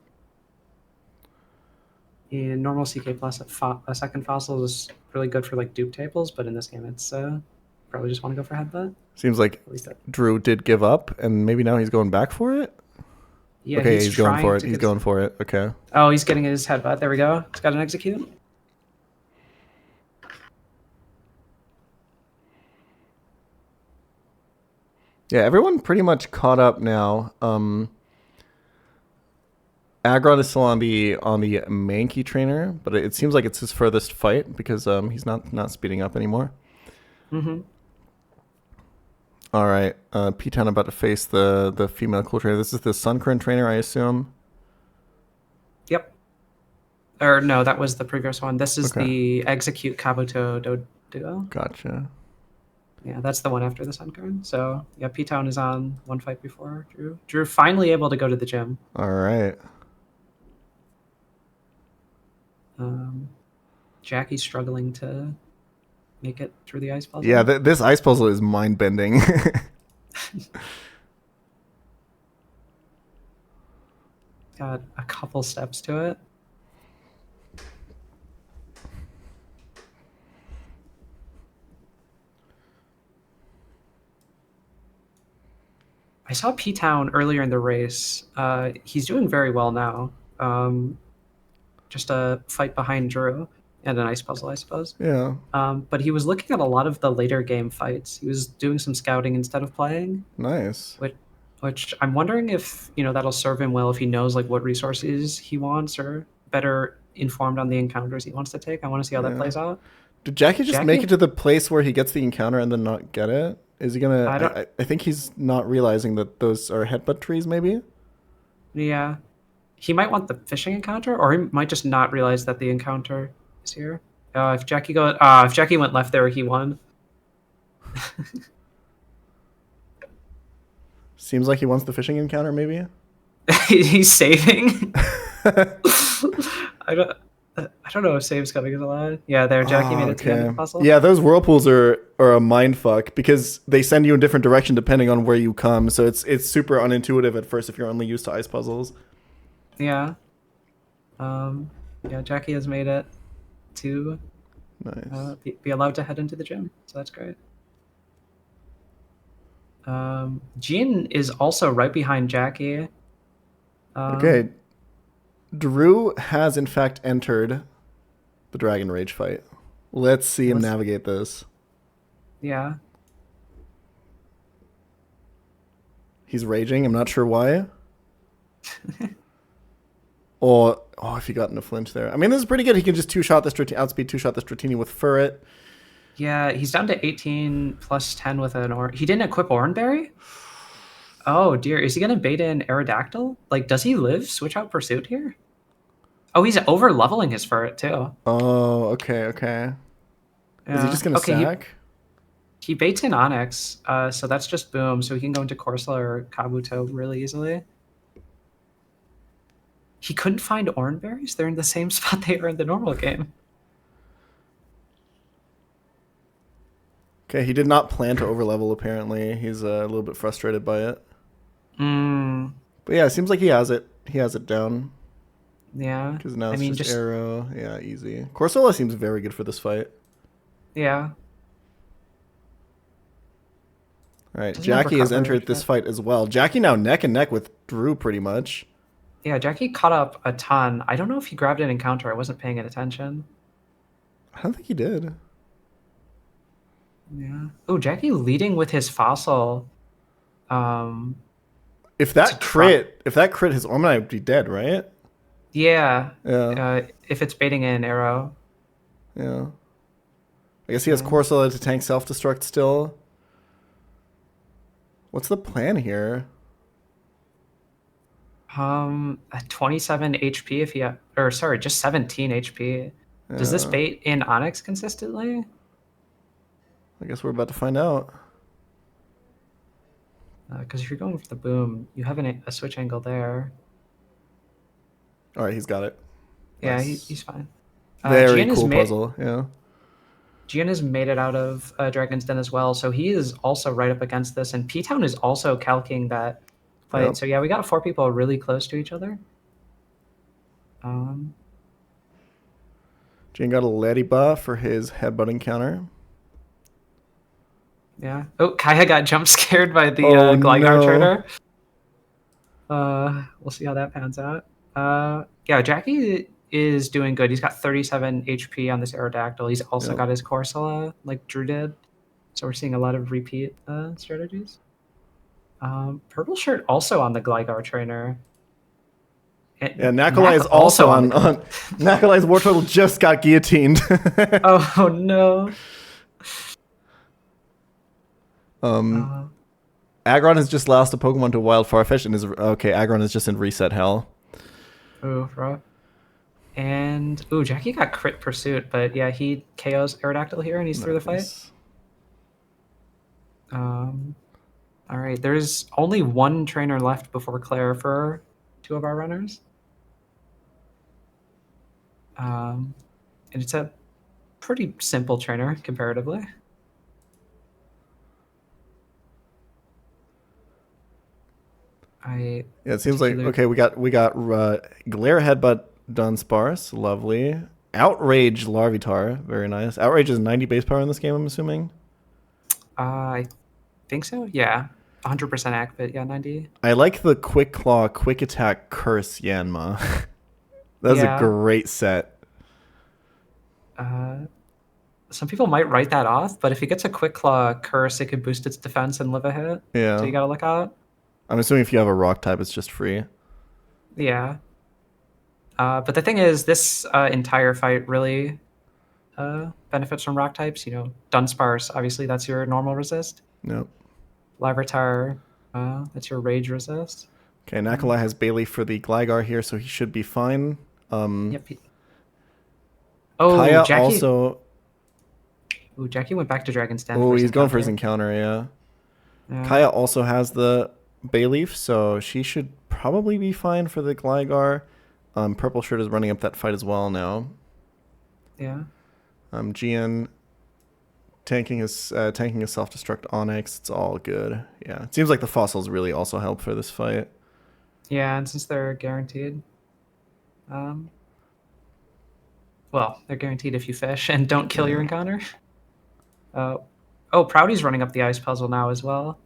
normal CK plus, a second fossil is really good for like dupe tables, but in this game, it's probably just want to go for headbutt. Seems like At least that. Drew did give up, and maybe now he's going back for it. Yeah, Okay, he's going for trying it. to He's get- going for it. Okay. Oh, he's getting his headbutt. There we go. He's got an execute. Yeah, everyone pretty much caught up now. Agron is still on the Mankey trainer, but it seems like it's his furthest fight because he's not speeding up anymore. Mm-hmm. All right, P10 about to face the female cool trainer. This is the Suncurrent trainer, I assume. Yep. Or no, that was the previous one. This is Okay. the execute Kabuto Duo. Gotcha. Yeah, that's the one after the Sun card. So yeah, P-Town is on one fight before Drew. Drew finally able to go to the gym. All right. Jackie's struggling to make it through the ice puzzle. Yeah, this ice puzzle is mind bending. Got a couple steps to it. I saw P-Town earlier in the race. He's doing very well now. Just a fight behind Drew and an ice puzzle, I suppose. Yeah. But he was looking at a lot of the later game fights. He was doing some scouting instead of playing, Nice. which I'm wondering if that'll serve him well if he knows like what resources he wants or better informed on the encounters he wants to take. I want to see how that Yeah. plays out. Did Jackie just Jackie? make it to the place where he gets the encounter and then not get it? Is he gonna? I don't- I think he's not realizing that those are headbutt trees. Maybe. Yeah, he might want the fishing encounter, or he might just not realize that the encounter is here. If Jackie went left there, he won. Seems like he wants the fishing encounter. Maybe. He's saving. I don't know if saves coming is allowed. Yeah, there, Jackie made it to the end of the puzzle. Yeah, those whirlpools are a mind fuck because they send you in different direction depending on where you come. So it's super unintuitive at first if you're only used to ice puzzles. Yeah. Yeah, Jackie has made it to Nice. be allowed to head into the gym, so that's great. Jean is also right behind Jackie. Okay. Drew has in fact entered the Dragon Rage fight. Let's see him navigate this. Yeah. He's raging. I'm not sure why. Or if he got in a flinch there. I mean, this is pretty good. He can just outspeed two-shot the Stratini with Furret. Yeah, he's down to 18 plus 10 with an he didn't equip Oranberry? Oh dear, is he gonna bait in Aerodactyl? Like, does he live Switch Out Pursuit here? Oh, he's over leveling his Furret too. Oh, okay. Is he just gonna sack? He baits in Onyx, so that's just boom, so he can go into Corsola or Kabuto really easily. He couldn't find Oranberries? They're in the same spot they are in the normal game. Okay, he did not plan to overlevel, apparently. He's a little bit frustrated by it. But yeah, it seems like he has it. He has it down. Yeah. Because now it's just arrow. Yeah, easy. Corsola seems very good for this fight. Yeah. All right, Doesn't have Jackie has recovery entered this yet. fight as well. Jackie now neck and neck with Drew pretty much. Yeah, Jackie caught up a ton. I don't know if he grabbed an encounter. I wasn't paying attention. I don't think he did. Yeah. Oh, Jackie leading with his fossil. If that crit his Ormanite would be dead, right? Yeah. Yeah. If it's baiting in arrow. Yeah. I guess he has Corsola to tank self-destruct still. What's the plan here? At 27 HP if he just 17 HP. Does this bait in Onyx consistently? I guess we're about to find out. Because if you're going for the boom, you have a switch angle there. All right, he's got it. Yeah, Nice. he's fine. Very Gian has cool made- puzzle. Yeah. Gian has made it out of Dragon's Den as well, so he is also right up against this, and P-Town is also calcing that fight. Yep. So yeah, we got 4 people really close to each other. Jian got a Letty buff for his headbutting counter. Yeah. Oh, Kaya got jump scared by the Oh, Gligar no. trainer. We'll see how that pans out. Yeah, Jackie is doing good. He's got 37 HP on this Aerodactyl. He's also Yep. got his Corsola, like Drew did. So we're seeing a lot of repeat strategies. Purple shirt also on the Gligar trainer. Yeah, Nakolai is also on. Nakolai's War Turtle just got guillotined. Oh no. Aggron has just lost a Pokemon to Wild Farfetch and is okay. Aggron is just in reset hell. Ooh, rough. And Jackie got crit pursuit, but yeah, he KOs Aerodactyl here and he's through the fight. Nice. All right, there's only one trainer left before Claire for two of our runners. And it's a pretty simple trainer comparatively. Yeah, it seems like okay. We got Glare Headbutt Dunsparce, lovely. Outrage Larvitar, very nice. Outrage is 90 base power in this game, I'm assuming. I think so. Yeah, 100% accurate. Yeah, 90. I like the Quick Claw, Quick Attack, Curse Yanma. That's a great set. Some people might write that off, but if he gets a Quick Claw Curse, it could boost its defense and live a hit. Yeah. So you gotta look out. I'm assuming if you have a Rock type, it's just free. Yeah. But the thing is, this entire fight really benefits from rock types. You know, Dunsparce, obviously that's your normal resist. Yep. Larvitar, that's your rage resist. Okay, Nakolai has Bailey for the Gligar here, so he should be fine. Yep. Oh, Kaya Jackie. also. Ooh, Jackie went back to Dragon's Den. Oh, he's going for his encounter, yeah. Kaya also has the Bayleaf, so she should probably be fine for the Gligar. Purple Shirt is running up that fight as well now. Yeah. Gian tanking his self-destruct Onyx. It's all good. Yeah, it seems like the fossils really also help for this fight. Yeah, and since they're guaranteed, well, they're guaranteed if you fish and don't kill your encounter. Proudy's running up the ice puzzle now as well.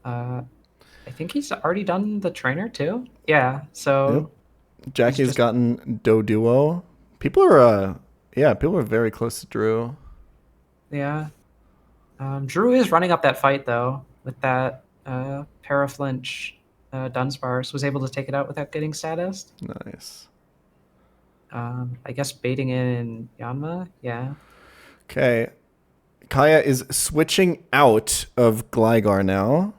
I think he's already done the trainer too. Yeah, so Jackie's gotten Doduo. People are very close to Drew. Yeah. Drew is running up that fight though with that Paraflinch Dunsparce. Was able to take it out without getting status. Nice. I guess baiting in Yanma. Yeah. Okay. Kaya is switching out of Gligar now.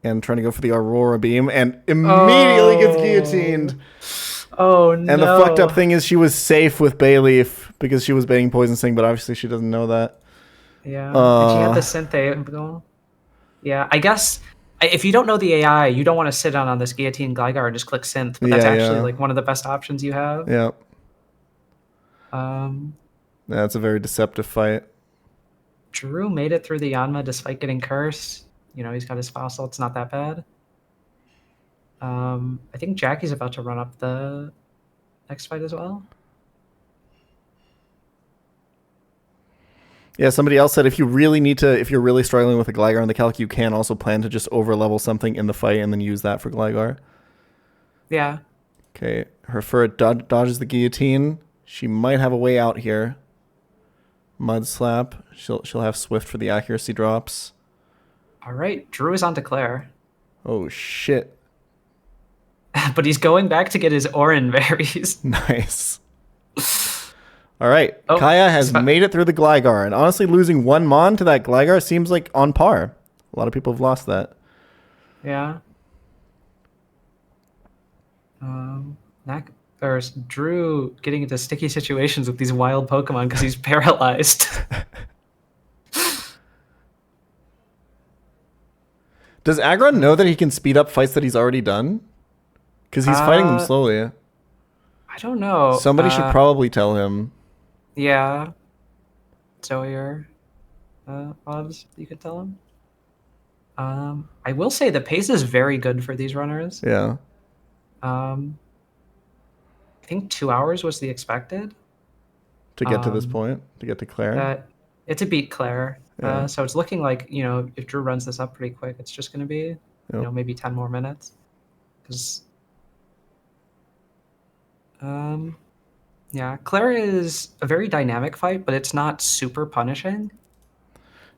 And trying to go for the Aurora Beam and immediately gets guillotined. Oh no. And the fucked up thing is she was safe with Bayleaf because she was baiting Poison Sting, but obviously she doesn't know that. Yeah. And she had the Synthé going. Yeah, I guess if you don't know the AI, you don't want to sit on this guillotine Gligar and just click Synth, but that's actually like one of the best options you have. Yeah. Yeah, it's a very deceptive fight. Drew made it through the Yanma despite getting cursed. You know, he's got his fossil. It's not that bad. I think Jackie's about to run up the next fight as well. Yeah, somebody else said if you're really struggling with a Gligar in the calc, you can also plan to just over-level something in the fight and then use that for Gligar. Yeah. Okay, her Furret dodges the guillotine. She might have a way out here. Mud Slap. She'll have Swift for the accuracy drops. All right, Drew is on to Claire. Oh, shit. But he's going back to get his Orin berries. Nice. All right, Kaya has made it through the Gligar, and honestly, losing one Mon to that Gligar seems like on par. A lot of people have lost that. Yeah. Drew getting into sticky situations with these wild Pokemon because he's paralyzed. Does Aggron know that he can speed up fights that he's already done? Because he's fighting them slowly. I don't know. Somebody should probably tell him. Yeah. Zoyer. Odds, you could tell him. I will say the pace is very good for these runners. Yeah. I think 2 hours was the expected. To get to this point, to get to Claire. It's a beat Claire. Yeah. So it's looking like, if Drew runs this up pretty quick, it's just going to be, Yep. maybe 10 more minutes. Because, yeah, Claire is a very dynamic fight, but it's not super punishing.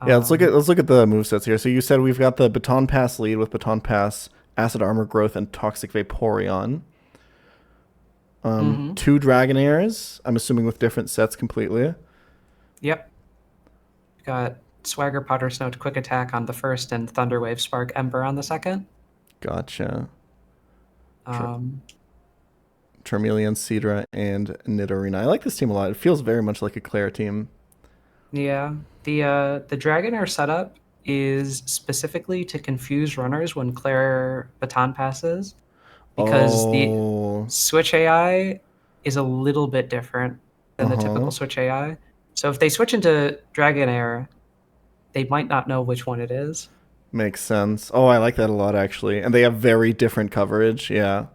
Yeah, let's look at the movesets here. So you said we've got the Baton Pass lead with Baton Pass, Acid Armor Growth, and Toxic Vaporeon. 2 Dragonairs, I'm assuming with different sets completely. Yep. Got Swagger, Powder Snow, Quick Attack on the first, and Thunderwave, Spark, Ember on the second. Gotcha. Um, Charmeleon, Seadra, and Nidorina. I like this team a lot. It feels very much like a Claire team. yeah. The Dragonair setup is specifically to confuse runners when Claire Baton passes, because the Switch AI is a little bit different than the typical Switch AI. So if they switch into Dragonair, they might not know which one it is. Makes sense. Oh, I like that a lot, actually. And they have very different coverage. Yeah.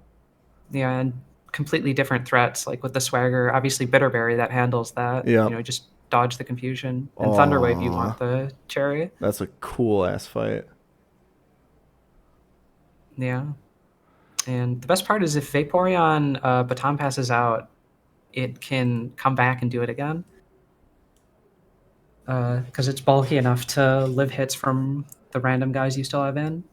Yeah, and completely different threats. Like with the Swagger, obviously Bitterberry that handles that. Yeah. Just dodge the confusion. And Thunderwave, you want the Cherry. That's a cool ass fight. Yeah. And the best part is if Vaporeon Baton passes out, it can come back and do it again. Because it's bulky enough to live hits from the random guys you still have in.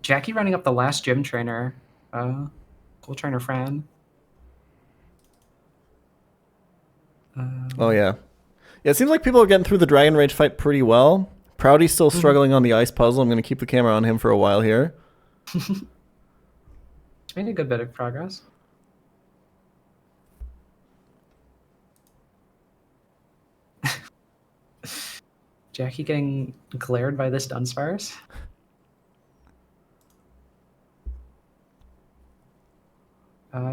Jackie running up the last gym trainer. Cool trainer Fran. Oh, yeah. Yeah, it seems like people are getting through the Dragon Rage fight pretty well. Proudy's still struggling on the ice puzzle. I'm going to keep the camera on him for a while here. It's made a good bit of progress. Jackie getting glared by this Dunsparce.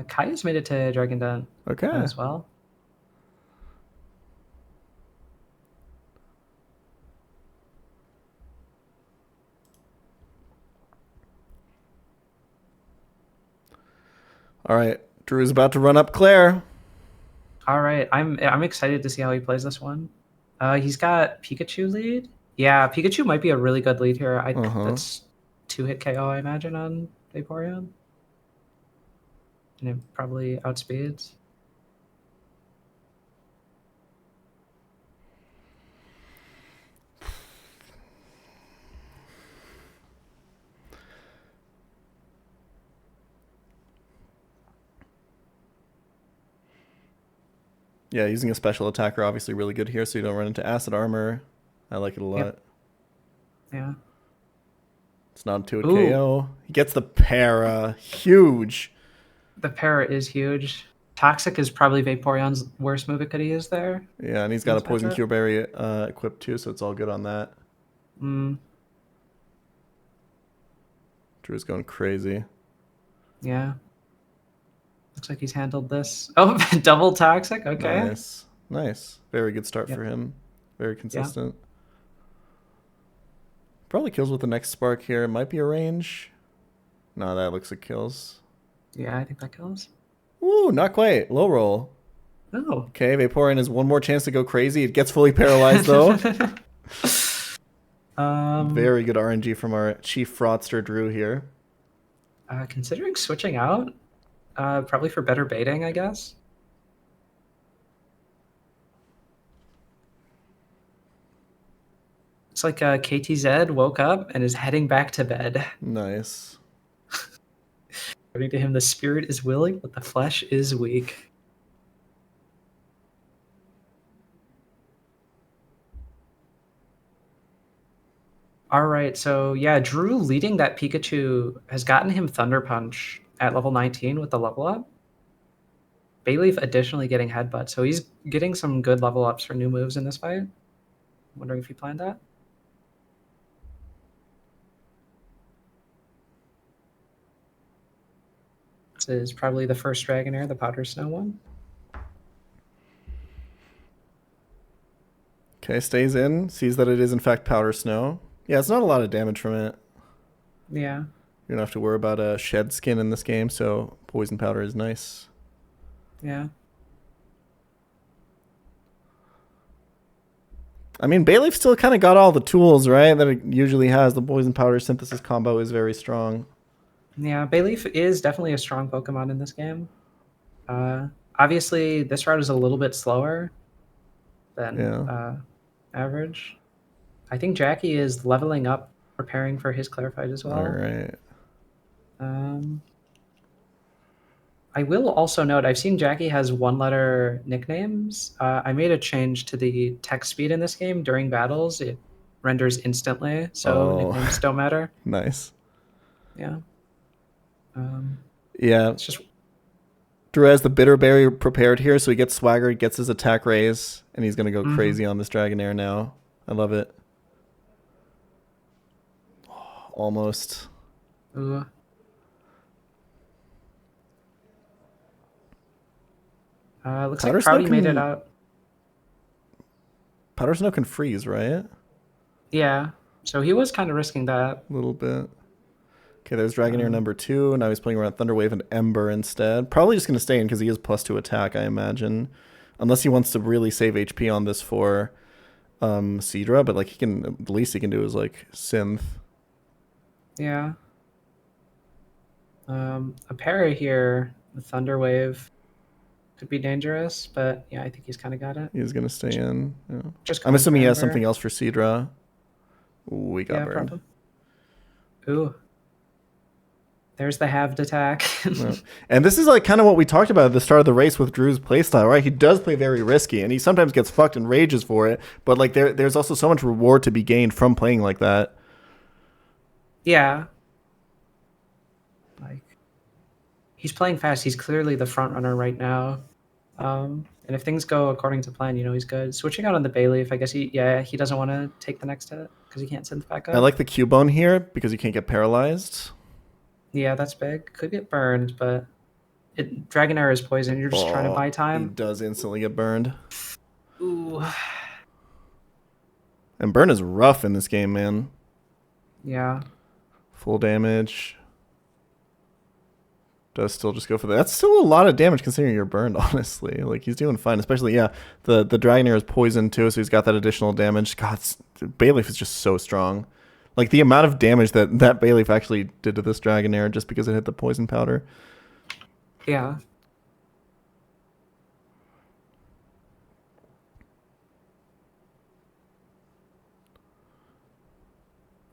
Kaya's made it to Dragon Den Okay. as well. All right. Drew's about to run up Claire. All right, I'm excited to see how he plays this one. He's got Pikachu lead. Yeah, Pikachu might be a really good lead here. That's 2-hit KO, I imagine, on Vaporeon. And it probably outspeeds. Yeah, using a special attacker obviously really good here so you don't run into acid armor. I like it a lot. Yep. Yeah. It's not to a KO. He gets the para. Huge. The para is huge. Toxic is probably Vaporeon's worst move it could use there. Yeah, and he's got a Poison Cure Berry equipped too, so it's all good on that. Drew's going crazy. Yeah. Looks like he's handled this. Oh, double Toxic? Okay. Nice. Nice. Very good start for him. Very consistent. Yeah. Probably kills with the next spark here. Might be a range. No, that looks like kills. Yeah, I think that kills. Ooh, not quite. Low roll. Oh. Okay, Vaporeon has one more chance to go crazy. It gets fully paralyzed, though. Very good RNG from our chief fraudster, Drew, here. Considering switching out, probably for better baiting, I guess. It's like KTZ woke up and is heading back to bed. Nice. According to him, the spirit is willing, but the flesh is weak. All right, so yeah, Drew leading that Pikachu has gotten him Thunder Punch at level 19 with the level up. Bayleaf additionally getting Headbutt, so he's getting some good level ups for new moves in this fight. Wondering if he planned that. This is probably the first Dragonair, the Powder Snow one. Okay, stays in, sees that it is in fact Powder Snow. Yeah, it's not a lot of damage from it. Yeah. You don't have to worry about a shed skin in this game, so poison powder is nice. Yeah. I mean, Bayleaf still kind of got all the tools, right? That it usually has. The poison powder synthesis combo is very strong. Yeah, Bayleaf is definitely a strong Pokemon in this game. Obviously, this route is a little bit slower than average. I think Jackie is leveling up, preparing for his Clarified as well. All right. I will also note, I've seen Jackie has one-letter nicknames. I made a change to the text speed in this game during battles. It renders instantly, so nicknames don't matter. Nice. Yeah. Yeah. It's just Drew has the Bitterberry prepared here, so he gets Swagger, he gets his attack raise, and he's going to go crazy on this Dragonair now. I love it. Almost. Ooh. Looks like Proudy made it out. Powder Snow can freeze, right? Yeah. So he was kind of risking that. A little bit. Okay, there's Dragonair number 2. Now he's playing around Thunder Wave and Ember instead. Probably just going to stay in because he is +2 attack, I imagine. Unless he wants to really save HP on this for Seadra, but like he can, the least he can do is like Synth. Yeah. A parry here, the Thunder Wave, could be dangerous, but yeah, I think he's kind of got it. He's going to stay in. Yeah. I'm assuming he has something else for Seadra. Ooh, we got burned. Probably. Ooh. There's the halved attack. Yeah. And this is like kind of what we talked about at the start of the race with Drew's playstyle, right? He does play very risky, and he sometimes gets fucked and rages for it, but like there's also so much reward to be gained from playing like that. Yeah. Like, he's playing fast. He's clearly the front runner right now. And if things go according to plan, you know, he's good. Switching out on the Bayleaf, I guess he doesn't want to take the next hit because he can't synth back up. I like the Cubone here because you can't get paralyzed. Yeah, that's big. Could get burned, but Dragonair is poison. You're just trying to buy He time. does instantly get burned. Ooh. And burn is rough in this game, man. Yeah. Full damage. Does still just go for that. That's still a lot of damage considering you're burned, honestly. Like, he's doing fine. Especially, yeah, the Dragonair is poisoned too, so he's got that additional damage. God, Bayleaf is just so strong. Like, the amount of damage that Bayleaf actually did to this Dragonair just because it hit the poison powder. Yeah.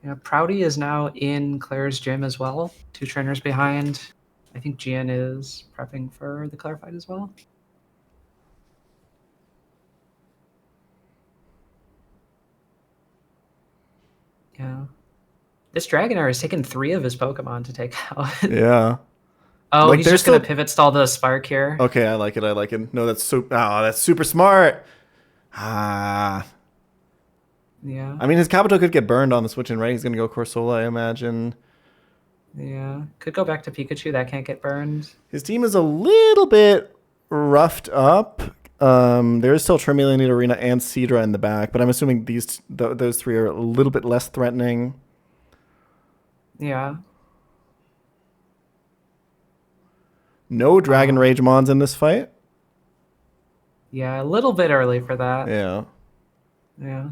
Yeah, Proudy is now in Claire's gym as well. 2 trainers behind. I think Gian is prepping for the Clarified as well. Yeah. This Dragonair has taken 3 of his Pokemon to take out. Yeah. Oh, Like, he's there's just going still- to pivot stall the Spark here. Okay, I like it. No, that's super smart. Ah. Yeah. I mean, his Kabuto could get burned on the switch in, right? He's going to go Corsola, I imagine. Yeah. Could go back to Pikachu. That can't get burned. His team is a little bit roughed up. There is still Charmeleon, Nidorina, and Seadra in the back, but I'm assuming those 3 are a little bit less threatening. Yeah. No Dragon Rage Mons in this fight. Yeah, a little bit early for that. Yeah. Yeah.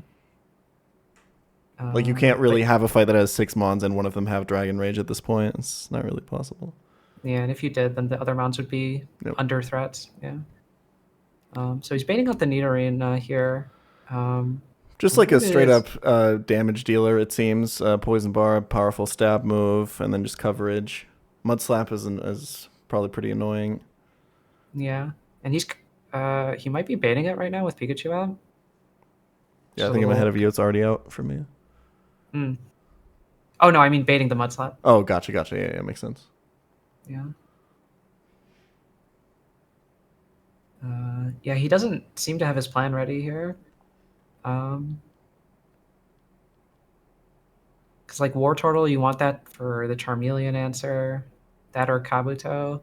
Like, you can't really have a fight that has 6 Mons and one of them have Dragon Rage at this point. It's not really possible. Yeah, and if you did, then the other mounts would be under threats. Yeah. So he's baiting out the Nidorine here. Just like a straight up damage dealer, it seems. Poison Bar, powerful stab move, and then just coverage. Mud Slap is probably pretty annoying. Yeah, and he might be baiting it right now with Pikachu out. Yeah, I think I'm ahead of you. It's already out for me. Oh no, I mean baiting the Mud Slap. Oh, gotcha. Yeah, makes sense. Yeah. Yeah, he doesn't seem to have his plan ready here. Because like War Turtle, you want that for the Charmeleon answer, that or Kabuto.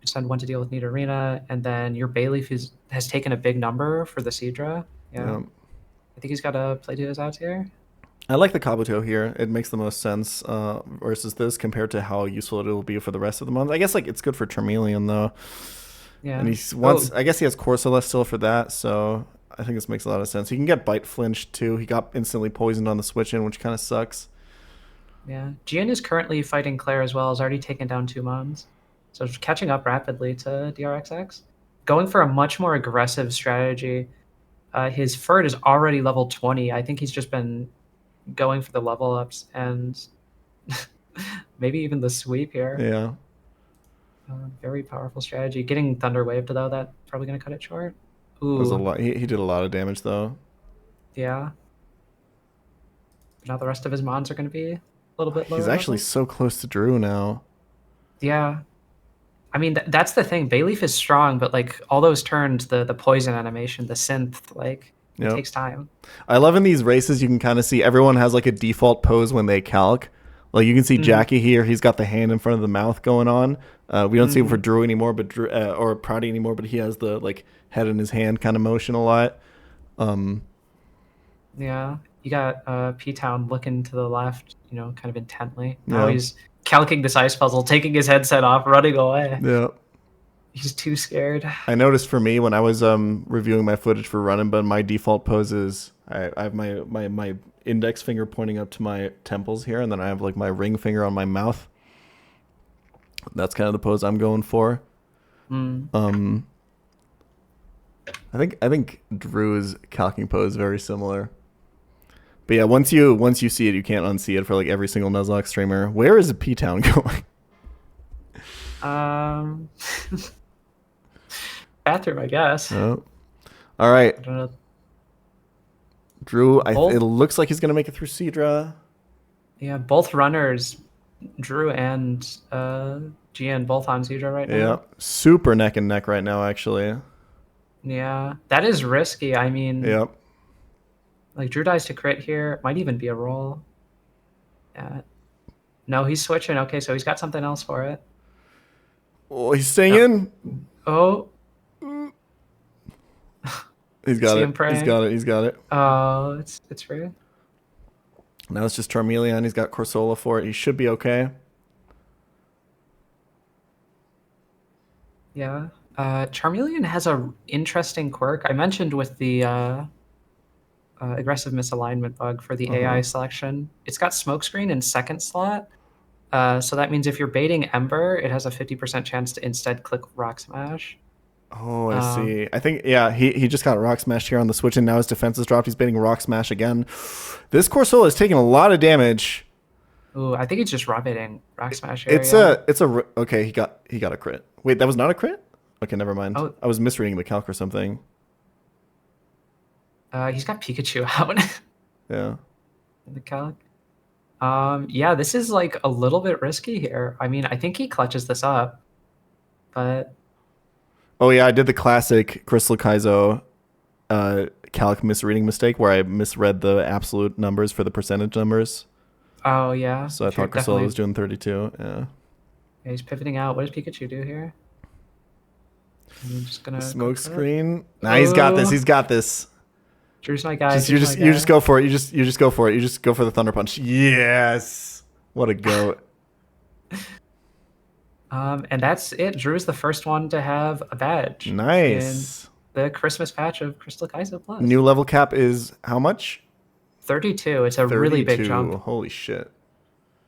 Just send one to deal with Nidorina, and then your Bayleaf has taken a big number for the Seadra. Yeah. I think he's got to play to his outs here. I like the Kabuto here. It makes the most sense versus this compared to how useful it will be for the rest of the month. I guess like it's good for Charmeleon though. Yeah. And he wants. I guess he has Corsola still for that, so I think this makes a lot of sense. He can get Bite Flinched too. He got instantly poisoned on the switch in, which kind of sucks. Yeah. Gian is currently fighting Claire as well. Has already taken down 2 mons. So it's catching up rapidly to DRXX. Going for a much more aggressive strategy. His Ferd is already level 20. I think he's just been going for the level ups and maybe even the sweep here. Yeah. Very powerful strategy. Getting Thunder Waved though, that's probably going to cut it short. Ooh. It was a lot. He did a lot of damage though. Yeah. Now the rest of his mons are going to be a little bit lower. He's actually so close to Drew now. Yeah. I mean, that's the thing. Bayleaf is strong, but like all those turns, the poison animation, the synth, like it takes time. I love in these races, you can kind of see everyone has like a default pose when they calc. Like you can see Jackie here, he's got the hand in front of the mouth going on. We don't see it for Drew anymore, but or Prouty anymore, but he has the like head in his hand kind of motion a lot. Yeah, you got P-Town looking to the left, you know, kind of intently. Now he's calcing this ice puzzle, taking his headset off, running away. Yeah. He's too scared. I noticed for me when I was reviewing my footage for running, but my default pose is I have my index finger pointing up to my temples here, and then I have like my ring finger on my mouth. That's kind of the pose I'm going for. I think Drew's calcing pose is very similar. But yeah, once you see it, you can't unsee it for like every single Nuzlocke streamer. Where is P-Town going? Bathroom, I guess. Oh. All right. I don't know. Drew, it looks like he's going to make it through Seadra. Yeah, both runners, Drew and Gian, both on Seadra right now. Yeah, super neck and neck right now, actually. Yeah, that is risky. I mean, Yep. Like Drew dies to crit here. Might even be a roll. Yeah. No, he's switching. Okay, so he's got something else for it. Oh, he's staying in. Oh. He's got See it. him praying? He's got it. He's got it. Oh, it's free. Now it's just Charmeleon. He's got Corsola for it. He should be okay. Yeah. Charmeleon has a interesting quirk. I mentioned with the aggressive misalignment bug for the AI selection. It's got smokescreen in second slot. So that means if you're baiting Ember, it has a 50% chance to instead click Rock Smash. Oh, I see. I think, yeah, he just got Rock Smash here on the Switch, and now his defense is dropped. He's baiting Rock Smash again. This Corsola is taking a lot of damage. Ooh, I think he's just raw baiting Rock Smash here. Okay, he got a crit. Wait, that was not a crit? Okay, never mind. Oh. I was misreading the calc or something. He's got Pikachu out. Yeah. In the calc. Yeah, this is like a little bit risky here. I mean, I think he clutches this up, but... Oh yeah, I did the classic Crystal Kaizo calc misreading mistake where I misread the absolute numbers for the percentage numbers. Oh yeah. So I thought Crystal was doing 32. Yeah. Yeah, he's pivoting out. What does Pikachu do here? I'm just gonna smoke screen. Nah, he's got this. He's got this. Drew's my guy. You just go for it. You just go for it. You just go for the Thunder Punch. Yes. What a goat. And that's it. Drew is the first one to have a badge. Nice. In the Christmas patch of Crystal Kaizo Plus. New level cap is how much? 32. It's a really big jump. Holy shit.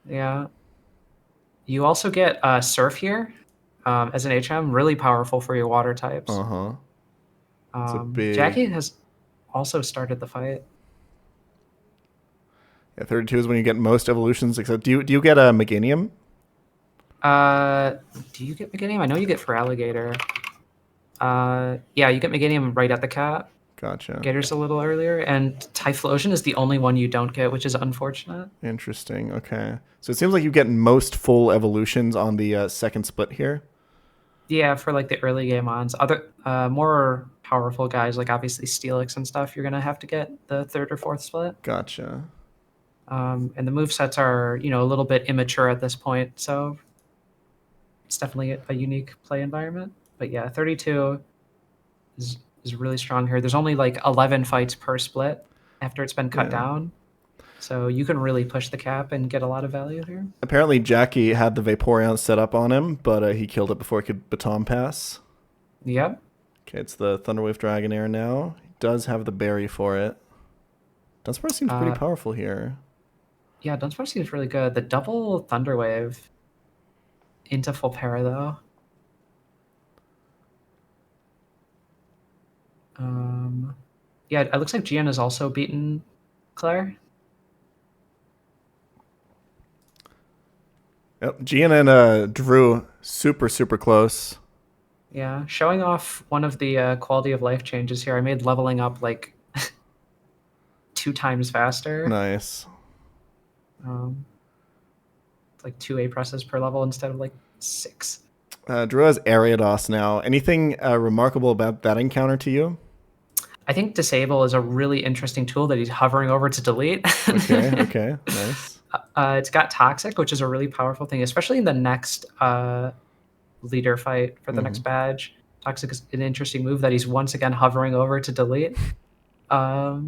Yeah. You also get Surf here as an HM. Really powerful for your water types. Jackie has also started the fight. Yeah, 32 is when you get most evolutions. Except, do you get a Meganium? Do you get Meganium? I know you get for Alligator. Yeah, you get Meganium right at the cap. Gotcha. Gator's a little earlier, and Typhlosion is the only one you don't get, which is unfortunate. Interesting. Okay, so it seems like you get most full evolutions on the second split here. Yeah, for like the early game ons. Other more powerful guys, like obviously Steelix and stuff, you're gonna have to get the third or fourth split. Gotcha. And the movesets are, you know, a little bit immature at this point, so it's definitely a unique play environment. But yeah, 32 is really strong here. There's only like 11 fights per split after it's been cut down. So you can really push the cap and get a lot of value here. Apparently, Jackie had the Vaporeon set up on him, but he killed it before he could baton pass. Yep. Okay, it's the Thunderwave Dragonair now. He does have the berry for it. Dunsparce seems pretty powerful here. Yeah, Dunsparce seems really good. The double Thunderwave into full para, though. Yeah, it looks like Gian has also beaten Claire. Yep, Gian and Drew super close. Yeah, showing off one of the quality of life changes here. I made leveling up like 2 times faster. Nice. It's like 2 A presses per level instead of like 6. Drew has Ariados now. Anything remarkable about that encounter to you? I think disable is a really interesting tool that he's hovering over to delete. Okay, nice. It's got toxic, which is a really powerful thing, especially in the next leader fight for the next badge. Toxic is an interesting move that he's once again hovering over to delete. No,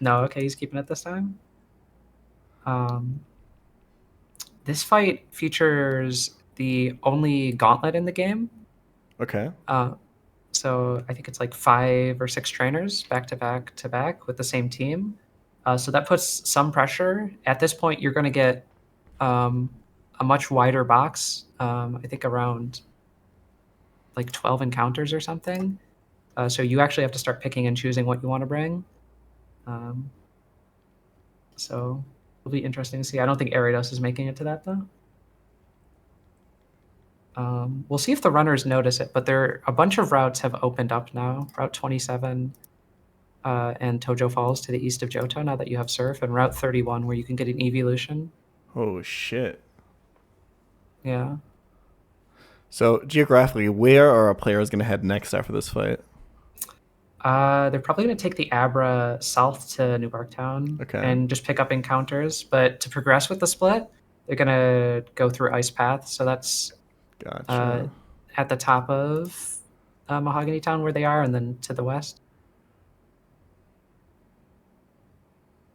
okay, he's keeping it this time. This fight features the only gauntlet in the game. Okay. So I think it's like 5 or 6 trainers back to back to back with the same team. So that puts some pressure. At this point, you're going to get a much wider box. I think around like 12 encounters or something. So you actually have to start picking and choosing what you want to bring. So it'll be interesting to see. I don't think Ariados is making it to that, though. We'll see if the runners notice it, but a bunch of routes have opened up now. Route 27 and Tojo Falls to the east of Johto, now that you have Surf, and Route 31 where you can get an evolution. Oh, shit. Yeah. So, geographically, where are our players going to head next after this fight? They're probably going to take the Abra south to New Barktown and just pick up encounters. But to progress with the split, they're going to go through Ice Path. So that's at the top of Mahogany Town where they are, and then to the west.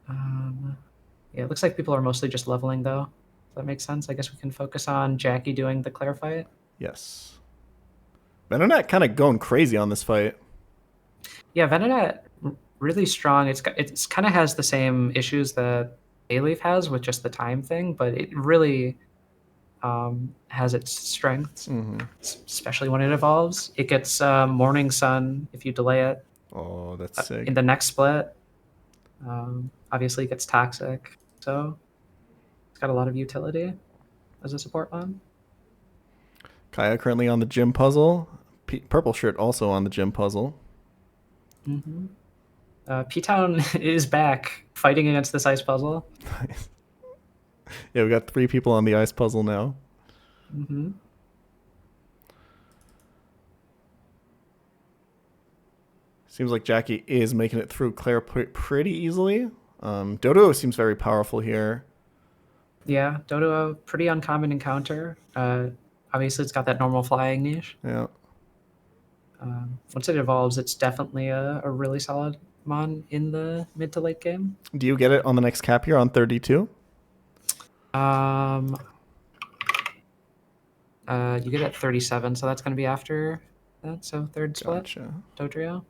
Yeah, it looks like people are mostly just leveling, though. Does that make sense? I guess we can focus on Jackie doing the Claire fight. Yes. Venonat kind of going crazy on this fight. Yeah, Venonat really strong. It's kind of has the same issues that A-Leaf has with just the time thing, but it really has its strengths, especially when it evolves. It gets Morning Sun if you delay it. Oh, that's sick. In the next split, obviously it gets Toxic, so it's got a lot of utility as a support mon. Kaya currently on the gym puzzle. Purple shirt also on the gym puzzle. P-Town is back fighting against this ice puzzle. Nice. Yeah, we got 3 people on the ice puzzle now. Seems like Jackie is making it through Claire pretty easily. Dodo seems very powerful here. Yeah, Dodo, pretty uncommon encounter. Obviously, it's got that normal flying niche. Yeah. Once it evolves, it's definitely a really solid mon in the mid to late game. Do you get it on the next cap here on 32? You get it at 37, so that's going to be after that. So third split. Gotcha. Dodrio.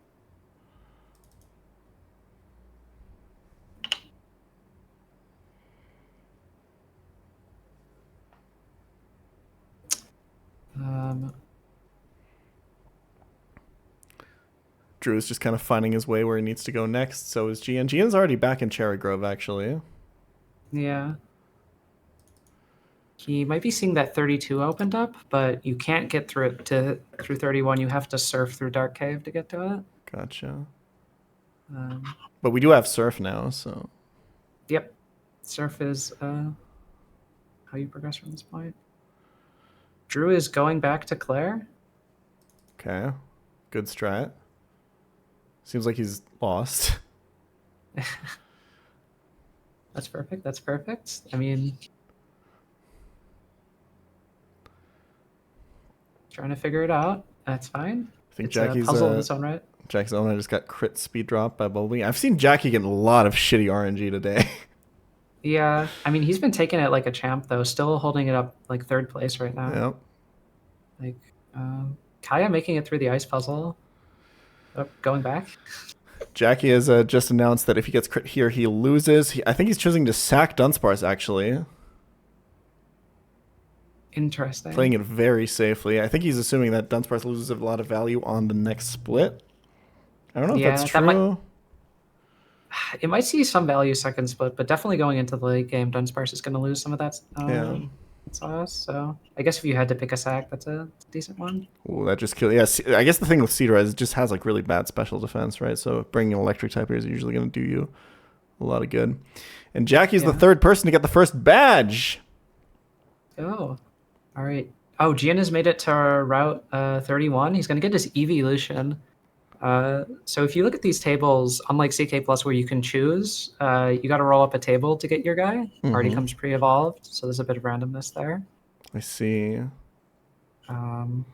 Drew is just kind of finding his way where he needs to go next. So is Gian. Gian's already back in Cherry Grove, actually. Yeah. He might be seeing that 32 opened up, but you can't get through it through 31. You have to surf through Dark Cave to get to it. Gotcha. But we do have Surf now, so. Yep. Surf is how you progress from this point. Drew is going back to Claire. Okay. Good strat. Seems like he's lost. That's perfect. That's perfect. I mean, trying to figure it out. That's fine. I think It's Jackie's a puzzle in its own right. Jackie's own just got crit speed drop by Bumblebee. I've seen Jackie getting a lot of shitty RNG today. Yeah, I mean, he's been taking it like a champ, though. Still holding it up like third place right now. Yep. Like, Kaya making it through the ice puzzle. Oh, going back. Jackie has just announced that if he gets crit here, he loses. I think he's choosing to sack Dunsparce, actually. Interesting. Playing it very safely. I think he's assuming that Dunsparce loses a lot of value on the next split. I don't know if that's that true. It might see some value second split, but definitely going into the late game, Dunsparce is going to lose some of that sauce. So I guess if you had to pick a sack, that's a decent one. Ooh, that just killed. Yeah, I guess the thing with Cedar is it just has like really bad special defense, right? So bringing an electric type here is usually going to do you a lot of good. And Jackie's the third person to get the first badge. Oh, all right. Oh, Gian has made it to Route 31. He's going to get his evolution. So if you look at these tables, unlike CK Plus where you can choose, you got to roll up a table to get your guy. Already comes pre-evolved, so there's a bit of randomness there. I see. And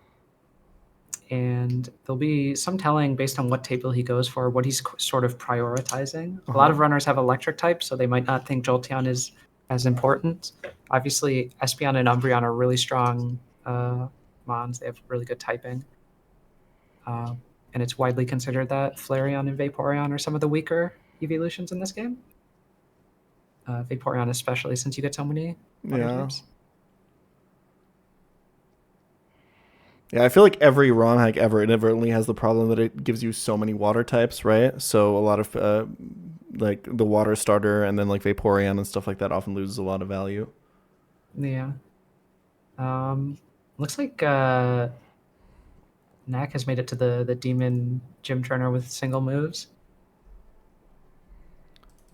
there'll be some telling based on what table he goes for, what he's sort of prioritizing. A lot of runners have electric type, so they might not think Jolteon is as important. Obviously, Espeon and Umbreon are really strong mons. They have really good typing. And it's widely considered that Flareon and Vaporeon are some of the weaker evolutions in this game. Vaporeon especially, since you get so many water types. Yeah, I feel like every ROM hack ever inadvertently has the problem that it gives you so many water types, right? So a lot of like the water starter and then like Vaporeon and stuff like that often loses a lot of value. Yeah. Looks like Knack has made it to the Demon Gym Trainer with single moves.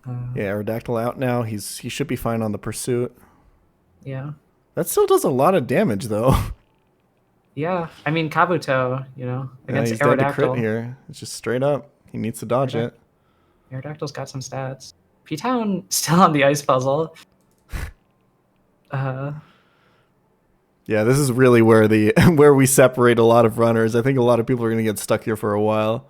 Yeah, Aerodactyl out now. He should be fine on the pursuit. Yeah. That still does a lot of damage though. Yeah, I mean Kabuto, against he's dead to crit Aerodactyl. here. It's just straight up. He needs to dodge it. Aerodactyl's got some stats. P-Town still on the ice puzzle. Yeah, this is really where where we separate a lot of runners. I think a lot of people are going to get stuck here for a while.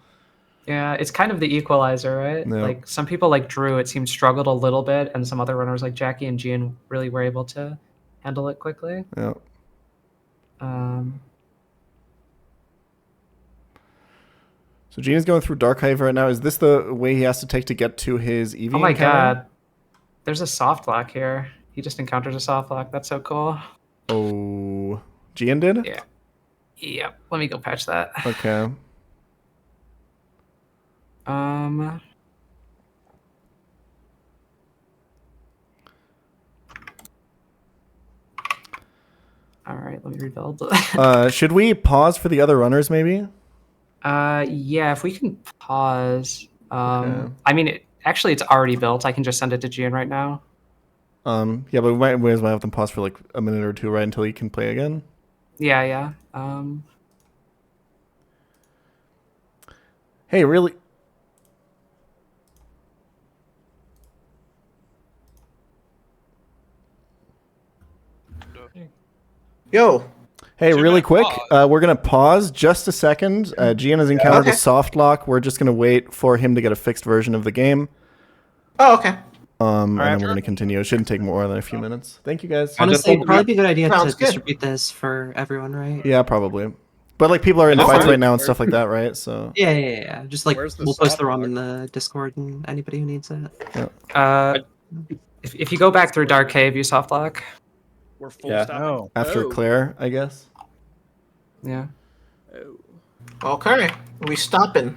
Yeah, it's kind of the equalizer, right? Yeah. Like some people like Drew, it seems struggled a little bit, and some other runners like Jackie and Gian really were able to handle it quickly. Yeah. So Gina's going through Dark Hive right now. Is this the way he has to take to get to his Eevee? Oh my encounter? god. There's a soft lock here. He just encountered a soft lock. That's so cool. Oh. Gian did? Yeah. Yeah. Let me go patch that. Okay. All right, let me rebuild. Should we pause for the other runners maybe? Yeah, if we can pause. Okay. I mean, actually, it's already built. I can just send it to Gian right now. Yeah, but we might have them pause for like a minute or two, right, until he can play again. Yeah. Hey, really? Yo. Hey, really quick, pause. we're going to pause just a second. Gian has encountered a soft lock. We're just going to wait for him to get a fixed version of the game. Oh, okay. And then we're going to continue. It shouldn't take more than a few minutes. Thank you, guys. Honestly, it'd probably be a good idea Sounds to good. distribute this for everyone, right? Yeah, probably. But like people are in That's fights fine. right now and stuff like that, right? So Yeah. Just like Where's the we'll post soft the ROM lock? in the Discord and anybody who needs it. If you go back through Dark Cave, you soft lock. We're full Yeah. stopping. Oh. after Claire, I guess. Yeah. Okay. We stopping.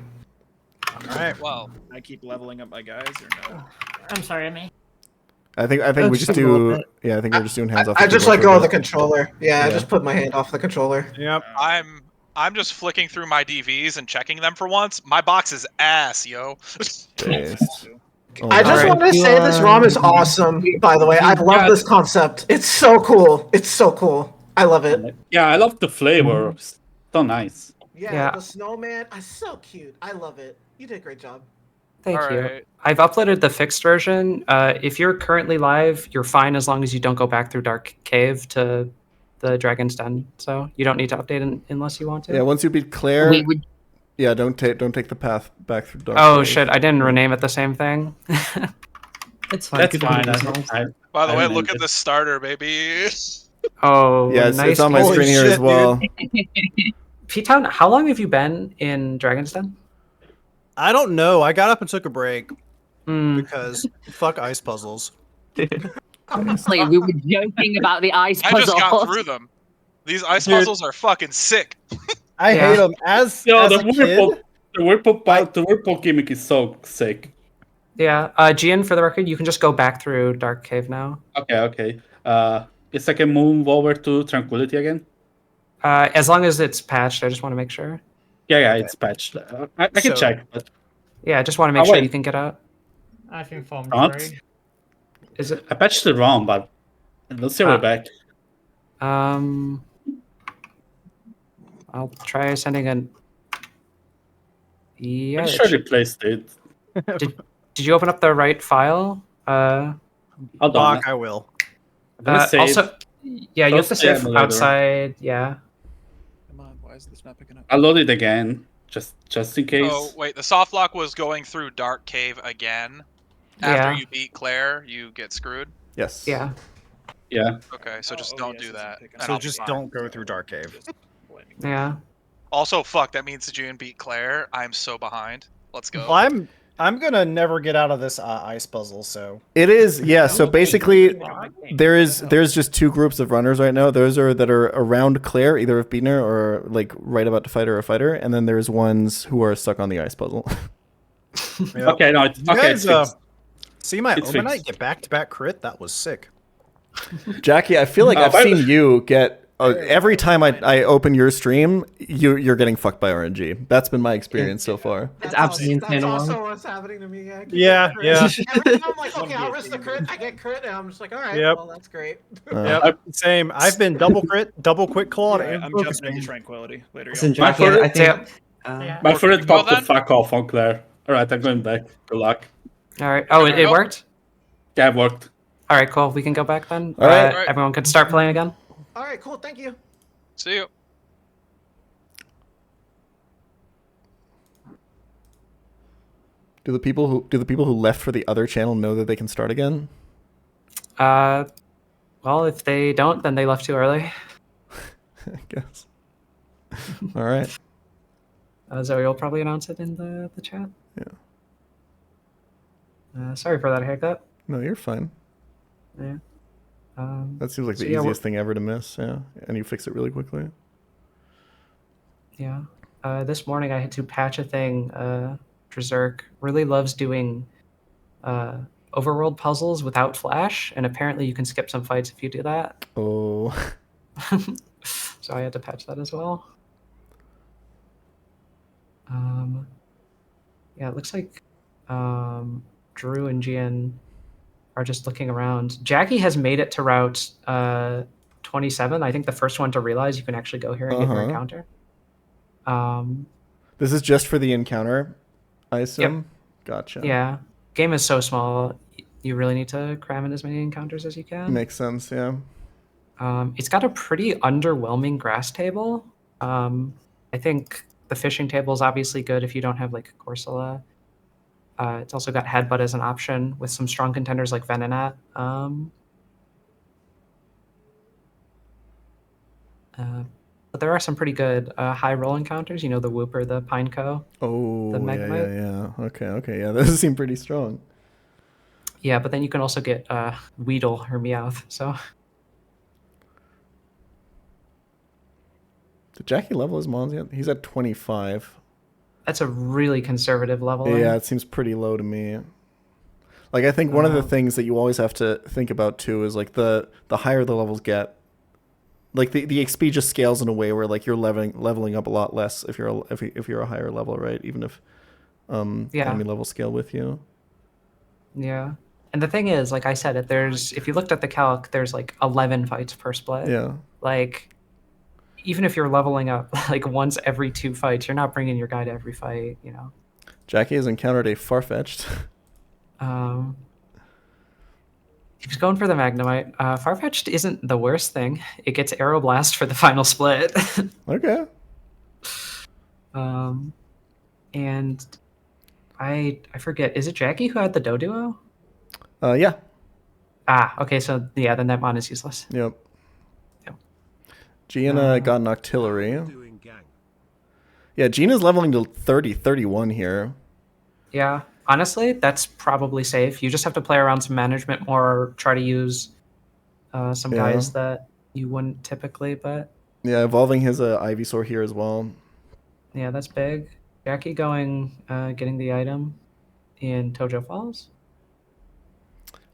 All right. Well, I keep leveling up my guys or no? I'm sorry, me. I think we just just a little do. bit. Yeah, I think we're just doing hands off. I the just keyboard let for go a of the bit. controller. Yeah, I Yeah. just put my hand off the controller. Yep. I'm just flicking through my DVs and checking them for once. My box is ass, yo. Based. Oh, I just Alright. wanted to say this ROM is awesome, by the way. I love this concept. It's so cool. It's so cool. I love it. Yeah, I love the flavor. It's so nice. Yeah. The snowman. So cute. I love it. You did a great job. Thank you. Alright. I've uploaded the fixed version. If you're currently live, you're fine as long as you don't go back through Dark Cave to the Dragon's Den. So you don't need to update unless you want to. Yeah, once you beat Claire, We would. yeah, don't take the path back through dark. Oh Cave. shit! I didn't rename it the same thing. It's fine. That's Good to fine. meet you, Smalls. By the I way, meant look at it. the starter, baby. Oh, Yeah, nice. it's on my Holy screen here as shit, well. P-Town, how long have you been in Dragon's Den? I don't know. I got up and took a break Hmm. because fuck ice puzzles. Honestly, we were joking about the ice I puzzle. just got through them. These ice Dude. puzzles are fucking sick. I Yeah. hate them. As Yo, as the a kid, whirlpool gimmick is so sick. Yeah. Gian, for the record, you can just go back through Dark Cave now. Okay. Guess I can move over to Tranquility again. As long as it's patched, I just want to make sure. Yeah, it's patched. I can So- check, but Yeah, I just want to make Oh, sure wait. you can get out. I think from Not? 3. Is it? I patched it wrong, but let's see we're back. I'll try sending an. Yeah. Pretty sure they placed it. Did you open up the right file? Hold on. Bach, I will. I'm gonna say Also, yeah, you have to Don't say save I'm a loader. outside. Yeah. Come on, why is this not picking up? I'll load it again, just in case. Oh wait, the soft lock was going through Dark Cave again. After Yeah. you beat Claire, you get screwed. Yes. Yeah. Yeah. Okay, so just don't do that. and So I'll be just fine. don't go through Dark Cave. Yeah. Also, fuck, that means June beat Claire. I'm so behind. Let's go. Well, I'm gonna never get out of this ice puzzle. So It is, yeah. So basically, there's just two groups of runners right now. Those are that are around Claire, either have beaten her or like right about to fight her or fight her, and then there's ones who are stuck on the ice puzzle. Yep. Okay, no, it's You okay. guys, It's fixed. see my It's Omanite fixed. get back-to-back crit. That was sick. Jackie, I feel like I've by the- seen you get every time I open your stream, you're getting fucked by RNG. That's been my experience so far. It's absolutely That's insane. also what's happening to me. I keep Yeah, getting yeah. crit. Every time I'm like, okay, I'll risk the crit. I get crit, and I'm just like, all right, Yep. well, that's great. Yep, same. I've been double crit, double quick claw, Alright, and I'm focus jumping into ring. Tranquility. Later, Listen, y'all. Jackie, I think. My favorite Go pop the then? fuck off on Claire. Alright, I'm going back. Good luck. All right. Oh, it Go. worked. Yeah, it worked. All right. Cool. We can go back then. All right. Everyone can start playing again. All right, cool. Thank you. See you. Do the people who left for the other channel know that they can start again? Well, if they don't, then they left too early. I guess. All right. Zoe will probably announce it in the chat. Yeah. Sorry for that haircut. No, you're fine. Yeah. That seems like So the yeah, easiest thing ever to miss. Yeah, and you fix it really quickly. Yeah. This morning I had to patch a thing. Drazerk really loves doing overworld puzzles without flash, and apparently you can skip some fights if you do that. Oh. So I had to patch that as well. Yeah, it looks like Drew and Gian are just looking around. Jackie has made it to route 27. I think the first one to realize you can actually go here and get your encounter. This is just for the encounter, I assume? Gotcha. Yeah. Game is so small, you really need to cram in as many encounters as you can. Makes sense, yeah. It's got a pretty underwhelming grass table. I think the fishing table is obviously good if you don't have like Corsola. It's also got Headbutt as an option with some strong contenders like Venonat. But there are some pretty good high roll encounters. You know, the Whooper, the Pineco. Oh, the yeah, Magnemite. yeah. Okay, yeah. Those seem pretty strong. Yeah, but then you can also get Weedle or Meowth. So Did Jackie level his mons yet? He's at 25. that's a really conservative level. Yeah, it seems pretty low to me. Like, I think one of the things that you always have to think about too is like the higher the levels get, like the XP just scales in a way where like you're leveling up a lot less if you're a higher level, right? Even if enemy levels scale with you. Yeah. And the thing is, like I said, if you looked at the calc, there's like 11 fights per split. Yeah. Like, even if you're leveling up like once every 2 fights, you're not bringing your guy to every fight, you know. Jackie has encountered a Farfetch'd. He's going for the Magnemite. Farfetch'd isn't the worst thing. It gets Aeroblast for the final split. Okay. And I forget, is it Jackie who had the Doduo? Yeah. Ah, okay, so yeah, then that mon is useless. Yep. Yep. Gina got an Octillery. Doing gang. Yeah, Gina's leveling to 30, 31 here. Yeah, honestly, that's probably safe. You just have to play around some management more, or try to use some guys that you wouldn't typically, but... Yeah, evolving his Ivysaur here as well. Yeah, that's big. Jackie going, getting the item in Tojo Falls.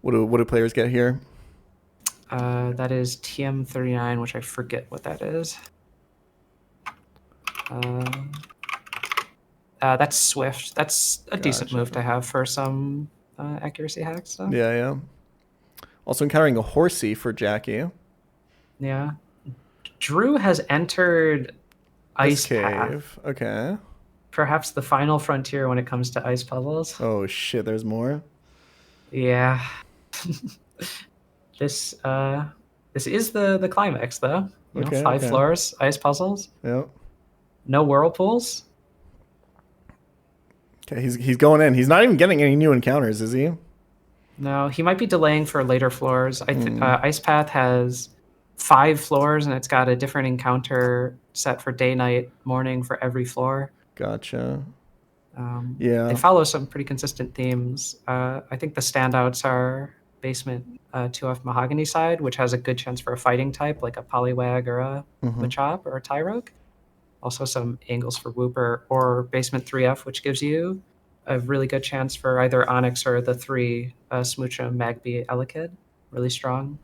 What do players get here? That is TM39, which I forget what that is. That's Swift. That's a decent move to have for some accuracy hacks stuff. Yeah, yeah. Also encountering a Horsey for Jackie. Yeah. Drew has entered Ice Cave. Path. Okay. Perhaps the final frontier when it comes to ice puzzles. Oh shit, there's more? Yeah. This is the climax though. You know, 5 floors, ice puzzles. Yep. No whirlpools. Okay, he's going in. He's not even getting any new encounters, is he? No, he might be delaying for later floors. Ice Path has 5 floors, and it's got a different encounter set for day, night, morning for every floor. Gotcha. Yeah. They follow some pretty consistent themes. I think the standouts are Basement 2F Mahogany side, which has a good chance for a fighting type, like a Poliwag or a Machop or a Tyrogue. Also some angles for Wooper, or Basement 3F, which gives you a really good chance for either Onyx or the 3 Smoochum, Magby, Elekid. Really strong.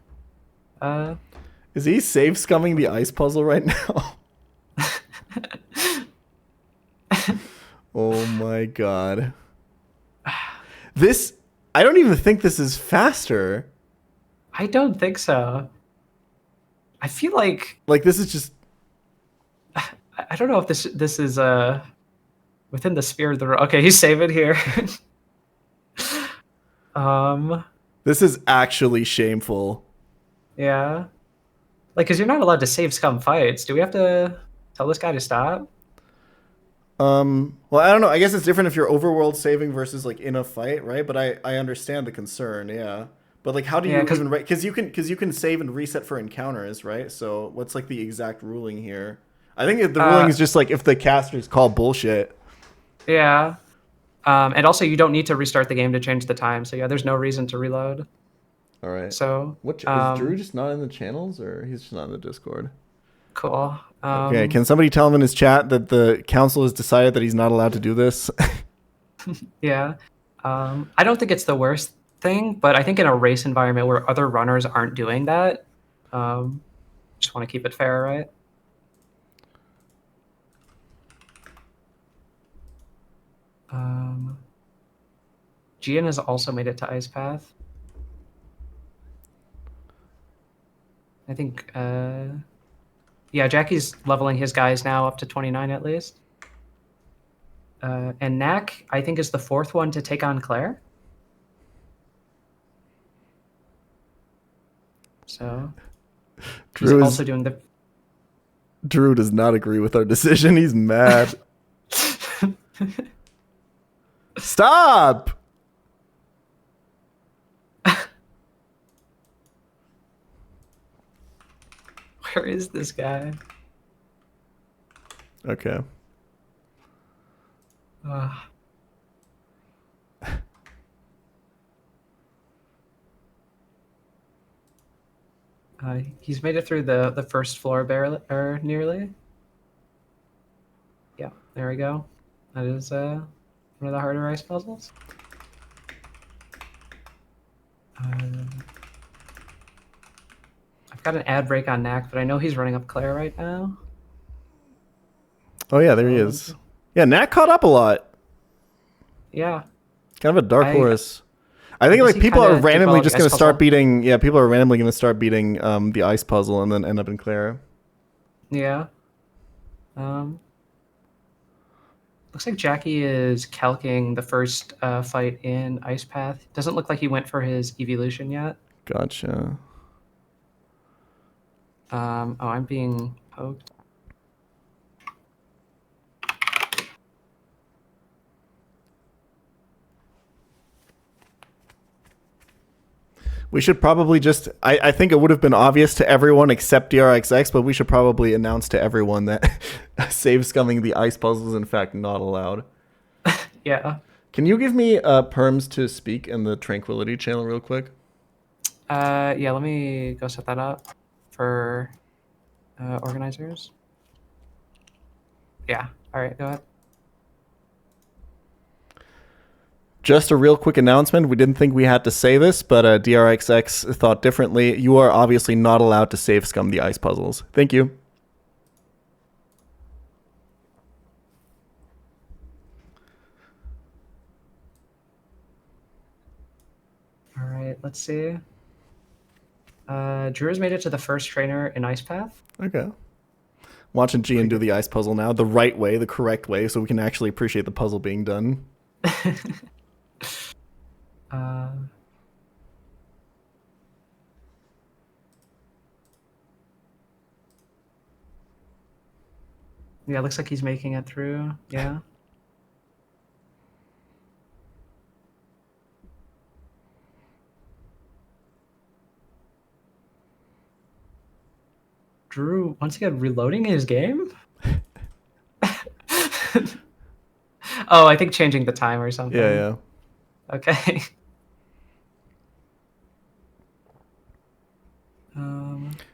Is he save scumming the ice puzzle right now? Oh my god. This, I don't even think this is faster. I don't think so. I feel like this is just... I don't know if this is within the sphere of the... Okay, he's saving here. This is actually shameful. Yeah. Like, because you're not allowed to save scum fights. Do we have to tell this guy to stop? Well, I don't know. I guess it's different if you're overworld saving versus like in a fight, right? But I understand the concern, yeah. But like, how do you even write? Because you can save and reset for encounters, right? So what's like the exact ruling here? I think the ruling is just like if the casters call bullshit. Yeah. And also, you don't need to restart the game to change the time. So yeah, there's no reason to reload. All right. So what is Drew just not in the channels, or he's just not in the Discord? Cool. Okay, can somebody tell him in his chat that the council has decided that he's not allowed to do this? Yeah. I don't think it's the worst thing, but I think in a race environment where other runners aren't doing that, just want to keep it fair, right? Gian has also made it to Ice Path. I think, yeah, Jackie's leveling his guys now up to 29 at least. And Knack, I think, is the 4th one to take on Claire. So he's also doing the... Drew does not agree with our decision. He's mad. Stop! Where is this guy? Okay. He's made it through the first floor barely, or nearly. Yeah, there we go. That is one of the harder ice puzzles. I've got an ad break on Knack, but I know he's running up Claire right now. Oh yeah, there he is. Yeah, Knack caught up a lot. Yeah. Kind of a dark horse. I think like people are randomly just going to start beating. Yeah, people are randomly going to start beating the ice puzzle and then end up in Claire. Yeah. Looks like Jackie is calcing the first fight in Ice Path. Doesn't look like he went for his evolution yet. Gotcha. Oh, I'm being poked. We should probably just... I think it would have been obvious to everyone except DRXX, but we should probably announce to everyone that save scumming the ice puzzle is in fact not allowed. Yeah. Can you give me perms to speak in the Tranquility channel real quick? Yeah, let me go set that up for organizers. Yeah. All right, go ahead. Just a real quick announcement. We didn't think we had to say this, but DRXX thought differently. You are obviously not allowed to save scum the ice puzzles. Thank you. All right, let's see. Drew has made it to the first trainer in Ice Path. Okay. Watching Gian do the ice puzzle now, the right way, the correct way, so we can actually appreciate the puzzle being done. Yeah, looks like he's making it through. Yeah. Drew, once again, reloading his game? Oh, I think changing the time or something. Yeah. Okay.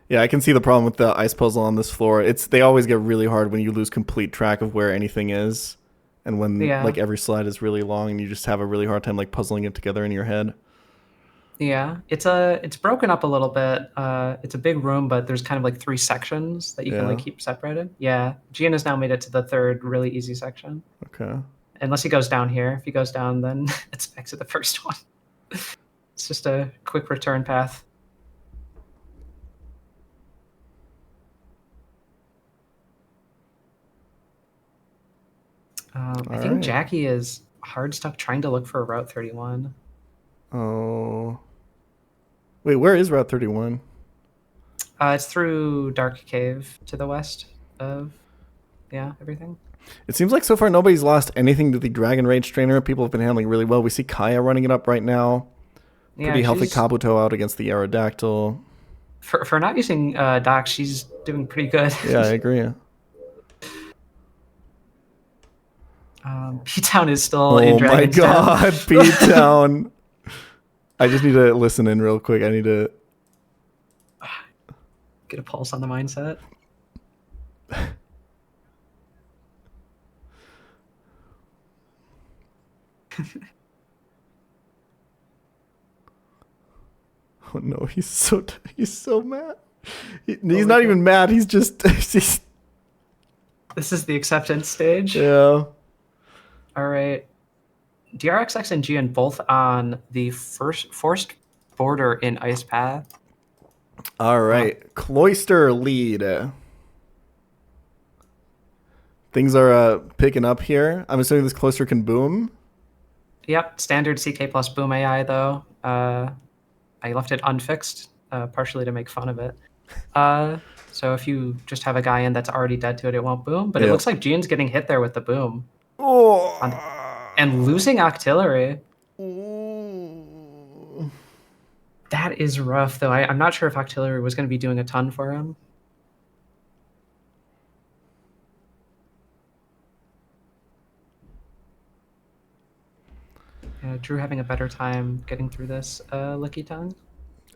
Yeah, I can see the problem with the ice puzzle on this floor. They always get really hard when you lose complete track of where anything is, and when like every slide is really long, and you just have a really hard time like puzzling it together in your head. Yeah, it's broken up a little bit. It's a big room, but there's kind of like 3 sections that you can like keep separated. Yeah, Gian has now made it to the 3rd really easy section. Okay. Unless he goes down here. If he goes down, then it's back to the first one. It's just a quick return path. I think Jackie is hard stuck trying to look for Route 31. Oh. Wait, where is Route 31? It's through Dark Cave to the west of, everything. It seems like so far nobody's lost anything to the Dragon Rage trainer. People have been handling really well. We see Kaya running it up right now. Pretty healthy Kabuto out against the Aerodactyl. For not using Doc, she's doing pretty good. Yeah, I agree. P-Town is still in Dragon's Den. Oh my god, P-Town. I just need to listen in real quick. I need to... get a pulse on the mindset. Oh no, he's so mad. He's not even mad. He's just... This is the acceptance stage. Yeah. All right. DRXX and Gian both on the forced border in Ice Path. All right. Cloister lead. Things are picking up here. I'm assuming this Cloister can boom. Yep. Standard CK plus boom AI, though. I left it unfixed, partially to make fun of it. So if you just have a guy in that's already dead to it, it won't boom. But it looks like Gian's getting hit there with the boom. Oh. And losing Octillery. Ooh. That is rough, though. I'm not sure if Octillery was going to be doing a ton for him. Drew having a better time getting through this Licky Tongue.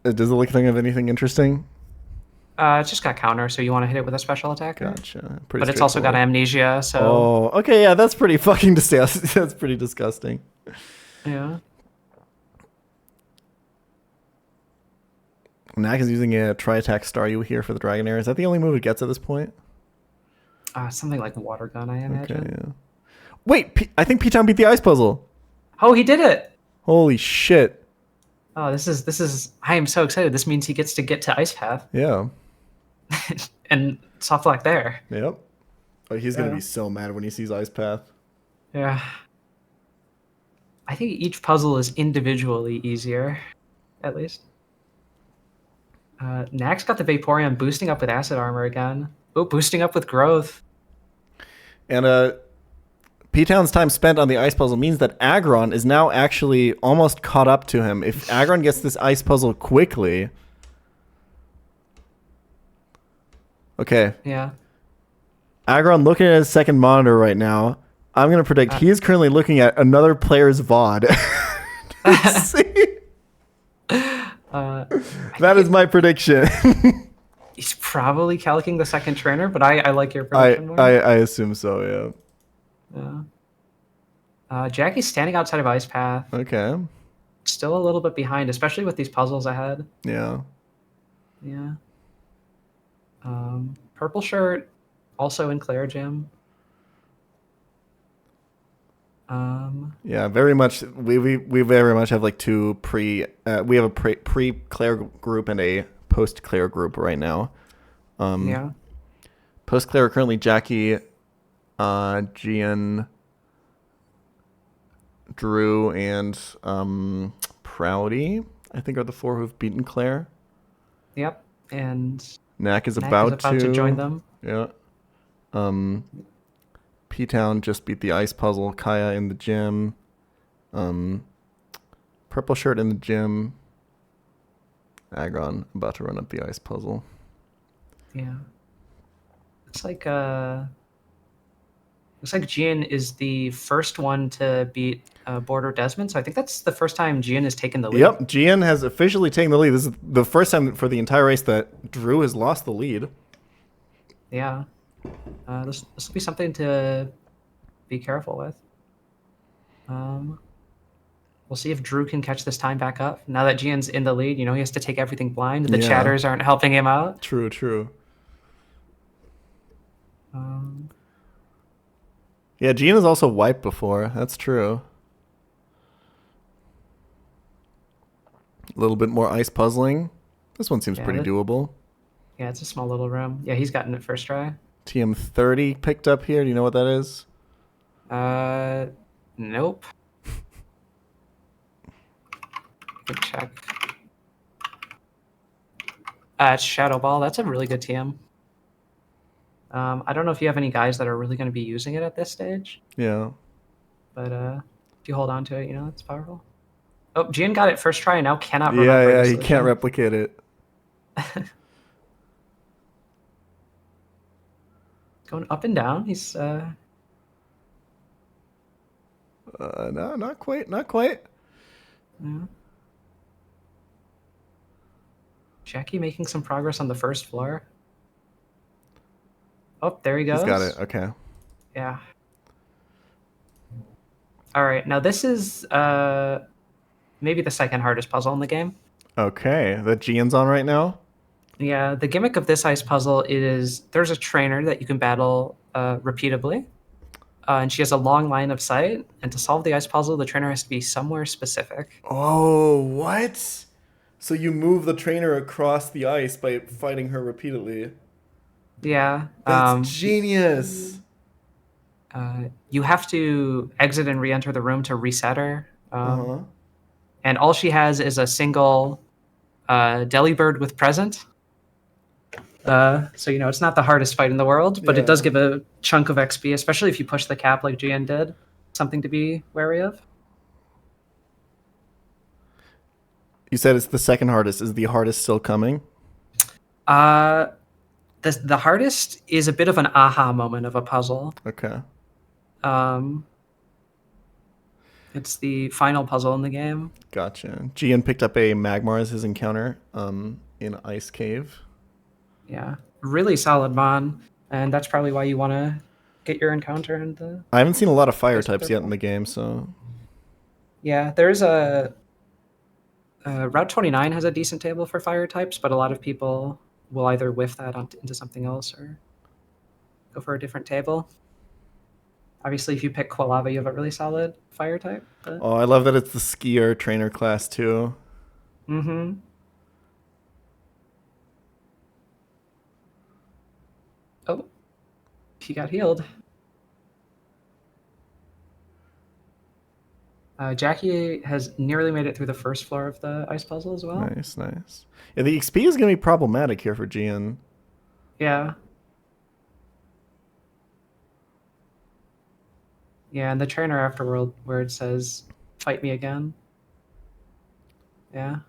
Does the Licky Tongue have anything interesting? It's just got counter, so you want to hit it with a special attack. Gotcha. But it's also got amnesia, so... Oh, okay, yeah, that's pretty fucking disgusting. That's pretty disgusting. Yeah. Knack is using a tri-attack Staryu here for the Dragonair. Is that the only move it gets at this point? Something like Water Gun, I imagine. Okay, yeah. Wait, I think P-Town beat the ice puzzle. Oh, he did it! Holy shit. Oh, this is... I am so excited. This means he gets to get to Ice Path. Yeah. And soft lock there. Yep. Oh, he's going to be so mad when he sees Ice Path. Yeah. I think each puzzle is individually easier, at least. Nax got the Vaporeon boosting up with Acid Armor again. Oh, boosting up with Growth. And P-Town's time spent on the ice puzzle means that Agron is now actually almost caught up to him. If Agron gets this ice puzzle quickly... Okay. Yeah. Agron looking at his second monitor right now. I'm going to predict he is currently looking at another player's VOD. That is my prediction. He's probably calcing the second trainer, but I like your prediction more. I assume so, yeah. Jackie's standing outside of Ice Path. Okay. Still a little bit behind, especially with these puzzles ahead. Yeah. Yeah. Purple shirt, also in Claire Gym. Yeah, very much. We very much have like two we have a pre Claire group and a post Claire group right now. Yeah. Post Claire currently Jackie, Gian, Drew, and Proudy, I think, are the four who've beaten Claire. Yep, and Knack is about to join them. Yeah. P-Town just beat the ice puzzle. Kaya in the gym. Purple shirt in the gym. Agron about to run up the ice puzzle. Yeah. Looks like Gian is the first one to beat Border Desmond, so I think that's the first time Gian has taken the lead. Yep, Gian has officially taken the lead. This is the first time for the entire race that Drew has lost the lead. Yeah. This will be something to be careful with. We'll see if Drew can catch this time back up. Now that Gian's in the lead, he has to take everything blind. The chatters aren't helping him out. True. Yeah, Gian has also wiped before. That's true. A little bit more ice puzzling. This one seems pretty doable. Yeah, it's a small little room. Yeah, he's gotten it first try. TM30 picked up here. Do you know what that is? Nope. Good check. It's Shadow Ball. That's a really good TM. I don't know if you have any guys that are really going to be using it at this stage. Yeah. But if you hold on to it, it's powerful. Oh, Gian got it first try and now cannot run Yeah, he can't replicate it. Going up and down. He's no, not quite. Yeah. Jackie making some progress on the first floor. Oh, there he goes. He's got it. Okay. Yeah. All right. Now this is maybe the second hardest puzzle in the game. Okay. That Gian's on right now? Yeah. The gimmick of this ice puzzle is there's a trainer that you can battle repeatedly. And she has a long line of sight. And to solve the ice puzzle, the trainer has to be somewhere specific. Oh, what? So you move the trainer across the ice by fighting her repeatedly. Yeah. That's genius. You have to exit and re-enter the room to reset her. And all she has is a single Delibird with present. So, it's not the hardest fight in the world, but it does give a chunk of XP, especially if you push the cap like Gian did. Something to be wary of. You said it's the second hardest. Is the hardest still coming? The hardest is a bit of an aha moment of a puzzle. Okay. It's the final puzzle in the game. Gotcha. Gian picked up a Magmar as his encounter in Ice Cave. Yeah. Really solid Mon. And that's probably why you want to get your encounter in the... I haven't seen a lot of fire types yet in the game, so... Yeah, there's a... Route 29 has a decent table for fire types, but a lot of people will either whiff that into something else or go for a different table. Obviously, if you pick Quilava, you have a really solid fire type. But... Oh, I love that it's the skier trainer class, too. Mm-hmm. Oh, he got healed. Jackie has nearly made it through the first floor of the ice puzzle as well. Nice. Yeah, the XP is going to be problematic here for Gian. Yeah. Yeah, and the trainer afterward where it says, "Fight me again." Yeah.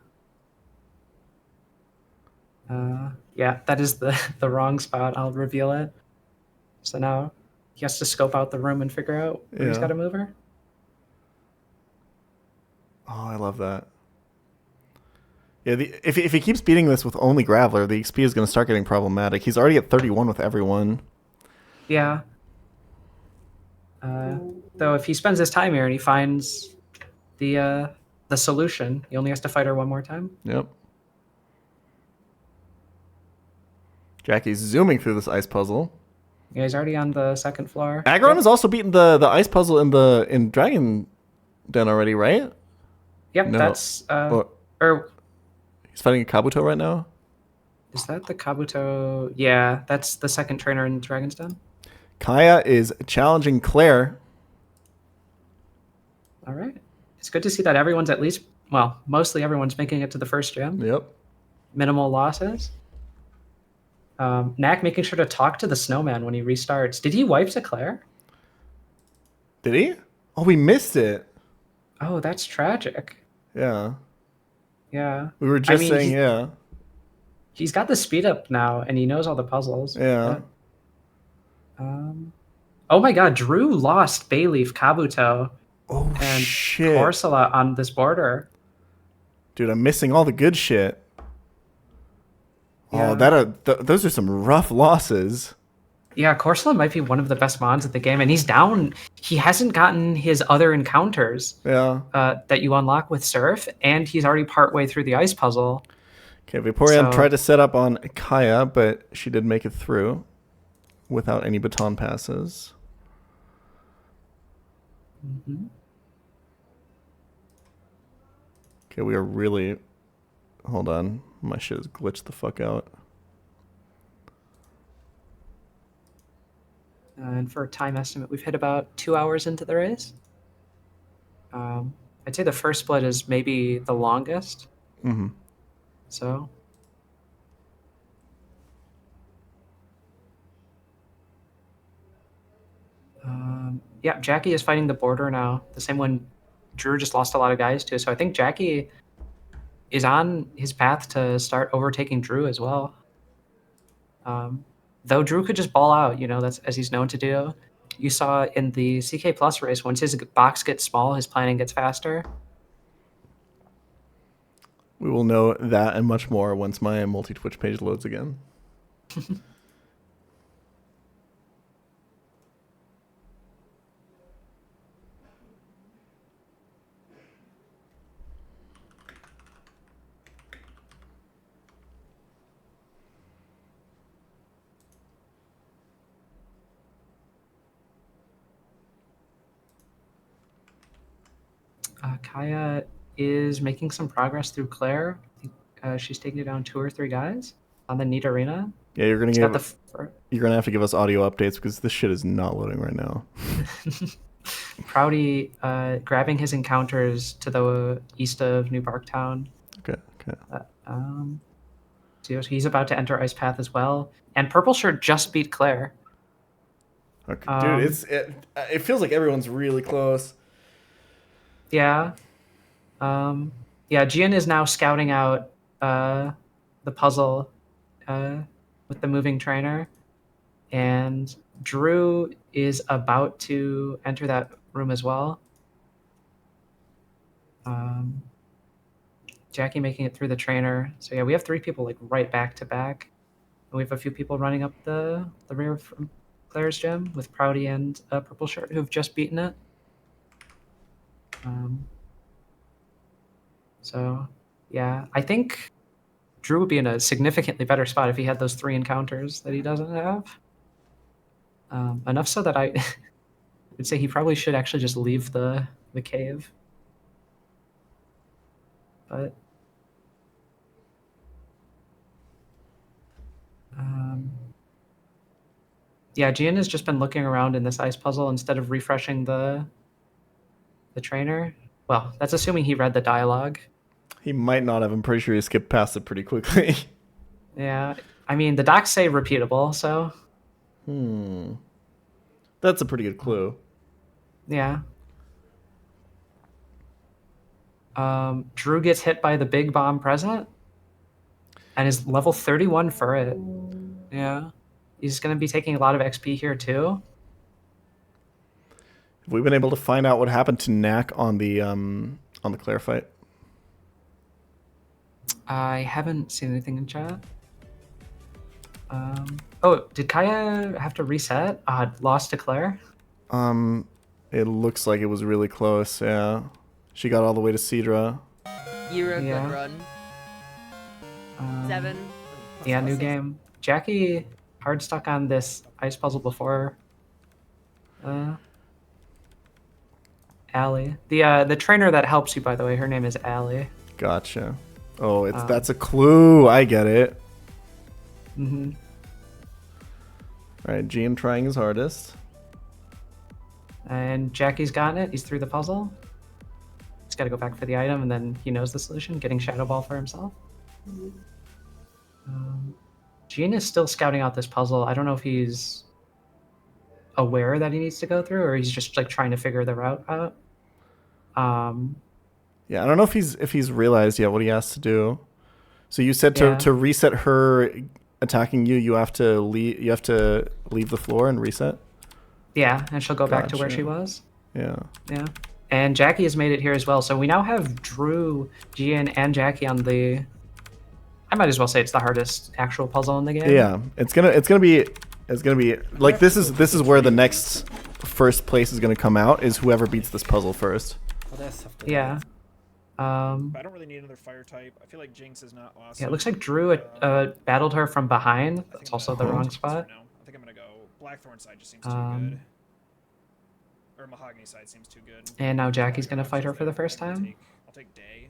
Yeah, that is the the wrong spot. I'll reveal it. So now he has to scope out the room and figure out where he's Yeah. got to move her. Oh, I love that. Yeah, if he keeps beating this with only Graveler, the XP is going to start getting problematic. He's already at 31 with everyone. Yeah. Though if he spends his time here and he finds the solution, he only has to fight her one more time. Yep. Jackie's zooming through this ice puzzle. Yeah, he's already on the second floor. Aggron Yep. has also beaten the ice puzzle in Dragon Den already, right? Yep, No. that's Or he's fighting a Kabuto right now. is that the Kabuto? Yeah, that's the second trainer in Dragon's Den. Kaya is challenging Claire. All right. It's good to see that everyone's at least, well, mostly everyone's making it to the first gym. Yep. Minimal losses. Knack making sure to talk to the snowman when he restarts. Did he wipe to Claire? Did he? Oh, we missed it. Oh, that's tragic. Yeah. Yeah. We were just saying, he's, yeah. He's got the speed up now, and he knows all the puzzles. Yeah. Oh my god, Drew lost Bayleaf, Kabuto, Oh, and shit. Corsola on this border. Dude, I'm missing all the good shit. Yeah. Oh, those are some rough losses. Yeah, Corsola might be one of the best mons at the game, and he's down. He hasn't gotten his other encounters that you unlock with Surf, and he's already partway through the ice puzzle. Okay, Vaporeon tried to set up on Kaya, but she did make it through without any baton passes. Mm-hmm. Okay, we are really... Hold on. My shit is glitched the fuck out. And for a time estimate, we've hit about 2 hours into the race. I'd say the first split is maybe the longest. Mm-hmm. So... yeah, Jackie is fighting the border now. The same one Drew just lost a lot of guys to. So I think Jackie is on his path to start overtaking Drew as well. Though Drew could just ball out, that's as he's known to do. You saw in the CK Plus race, once his box gets small, his planning gets faster. We will know that and much more once my multi-Twitch page loads again. Kaya is making some progress through Claire. I think she's taking down 2 or 3 guys on the Neat Arena. Yeah, you're gonna You're gonna have to give us audio updates because this shit is not loading right now. Proudy grabbing his encounters to the east of New Barktown. Okay. So he's about to enter Ice Path as well. And Purple Shirt just beat Claire. Okay, dude, it feels like everyone's really close. Yeah. Jian is now scouting out the puzzle with the moving trainer. And Drew is about to enter that room as well. Jackie making it through the trainer. So yeah, we have 3 people like right back to back. And we have a few people running up the rear from Claire's gym with Proudy and Purple Shirt who've just beaten it. So yeah, I think Drew would be in a significantly better spot if he had those 3 encounters that he doesn't have. Enough so that I would say he probably should actually just leave the cave. But yeah, Jian has just been looking around in this ice puzzle instead of refreshing the trainer. Well, that's assuming he read the dialogue. He might not have. I'm pretty sure he skipped past it pretty quickly. Yeah, I mean the docs say repeatable, so. That's a pretty good clue. Yeah. Drew gets hit by the big bomb present and is level 31 for it. Yeah. He's going to be taking a lot of XP here too. Have we been able to find out what happened to Knack on the Claire fight? I haven't seen anything in chat. Oh, did Kaya have to reset? Lost to Claire? It looks like it was really close, yeah. She got all the way to Cedra. You're a Yeah. good run. 7. Yeah, new game. Jackie hard stuck on this ice puzzle before. Allie. The trainer that helps you, by the way, her name is Allie. Gotcha. Oh, that's a clue. I get it. Mm-hmm. All right, Gian trying his hardest. And Jackie's gotten it. He's through the puzzle. He's got to go back for the item, and then he knows the solution, getting Shadow Ball for himself. Gian is still scouting out this puzzle. I don't know if he's aware that he needs to go through, or he's just like trying to figure the route out. Yeah, I don't know if he's realized yet what he has to do. So you said Yeah. to reset her attacking you, you have to leave the floor and reset. Yeah, and she'll go back to where Gotcha. she was. Yeah. Yeah. And Jackie has made it here as well. So we now have Drew, Gian, and Jackie on the... I might as well say it's the hardest actual puzzle in the game. Yeah, it's gonna be like this is where the next first place is gonna come out, is whoever beats this puzzle first. Yeah. But I don't really need another fire type. I feel like Jinx is not awesome. Yeah, it looks like Drew battled her from behind. That's also the wrong spot. No, I think I'm gonna go Blackthorn side. Just seems too good. Or Mahogany side seems too good. And now Jackie's gonna fight her for the first time. I'll take Day.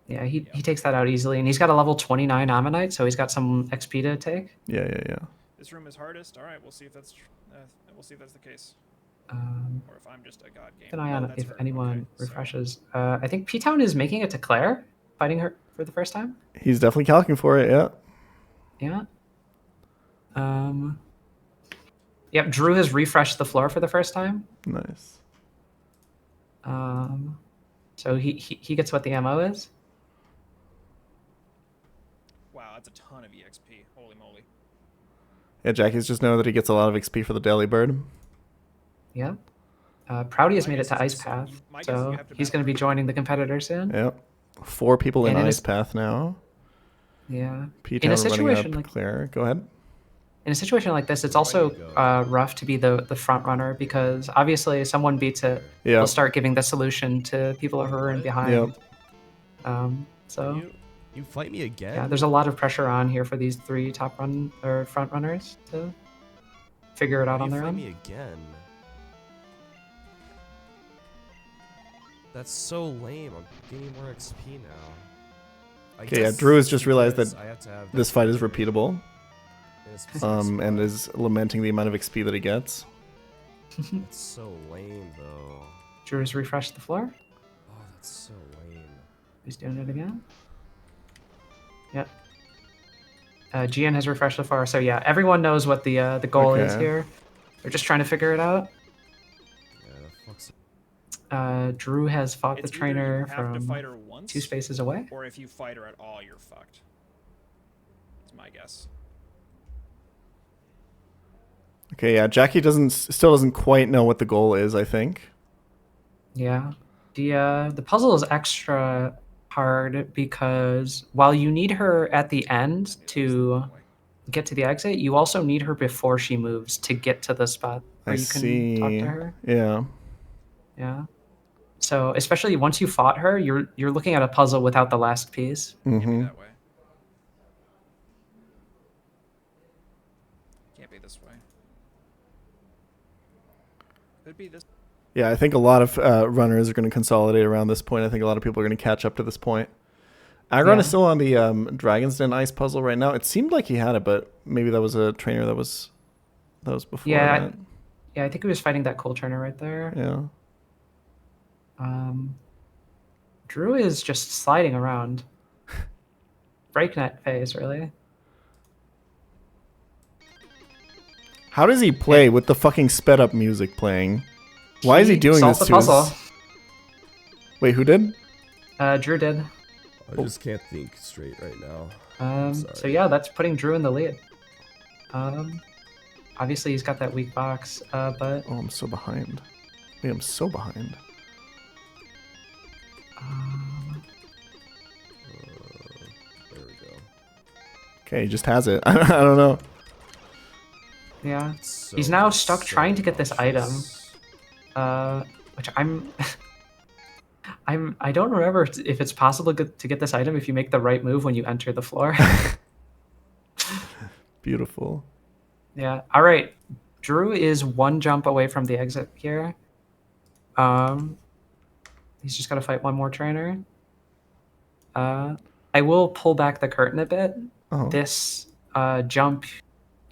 Yeah, he takes that out easily, and he's got a level 29 Ammonite, so he's got some XP to take. Yeah. This room is hardest. All right, we'll see if that's the case. Or if I'm just a god game. Keep an eye on if fair. anyone Okay, so- refreshes. I think P-Town is making it to Claire, fighting her for the first time. He's definitely calculating for it. Yeah. Yeah. Yep, Drew has refreshed the floor for the first time. Nice. So he gets what the ammo is. Wow, that's a ton of EXP. Holy moly. Yeah, Jackie's just know that he gets a lot of XP for the Daily Bird. Yep. Proudy has My made it guess to is Ice this- Path, my guess is so you have to he's battle going to be her. joining the competitor soon. Yep. 4 people in And in a Ice s- Path now. Yeah. P-Town In a running situation up like Claire. Go ahead. in a situation like this, it's also rough to be the front runner, because obviously if someone beats it, Yeah. they'll start giving the solution to people who are in behind. Yep. So You fight me again? yeah, there's a lot of pressure on here for these 3 top run or front runners to figure it out on You their fight own. me again. That's so lame. I'm gaining more XP now. I Okay, yeah, guess Drew has just realized because that I have to have this fight is repeatable. in a specific And spot. is lamenting the amount of XP that he gets. That's so lame, though. Drew has refreshed the floor. Oh, that's so lame. He's doing it again. Yep. Gian has refreshed the floor, so yeah, everyone knows what the goal is Okay. here. They're just trying to figure it out. Yeah, the fuck's... Drew has fought It's the either trainer you have to from fight her once, 2 spaces away. or if you fight her at all, you're fucked. That's my guess. Okay, yeah, Jackie still doesn't quite know what the goal is, I think. Yeah. The puzzle is extra hard because while you need her at the end to get to the exit, you also need her before she moves to get to the spot where I you can see. talk to her. Yeah. Yeah. So especially once you fought her, you're looking at a puzzle without the last piece. Can't be Mm-hmm. that way. Can't be this way. Could be this. Yeah, I think a lot of runners are going to consolidate around this point. I think a lot of people are going to catch up to this point. Agron Yeah. is still on the Dragon's Den ice puzzle right now. It seemed like he had it, but maybe that was a trainer that was before Yeah. that. Yeah, I think he was fighting that cool trainer right there. Yeah. Drew is just sliding around. Breakneck phase, really. How does he play with the fucking sped up music playing? Why is he doing solved this the to his... puzzle. Wait, who did? Drew did. I just can't think straight right now. So yeah, that's putting Drew in the lead. Obviously he's got that weak box, but... Oh, I'm so behind. Wait, I'm so behind. There we go. Okay, he just has it. I don't know. Yeah. So He's now stuck trying to get this item. Which I don't remember if it's possible to get this item if you make the right move when you enter the floor. Beautiful. Yeah. All right. Drew is one jump away from the exit here. He's just got to fight one more trainer. I will pull back the curtain a bit. Oh. This jump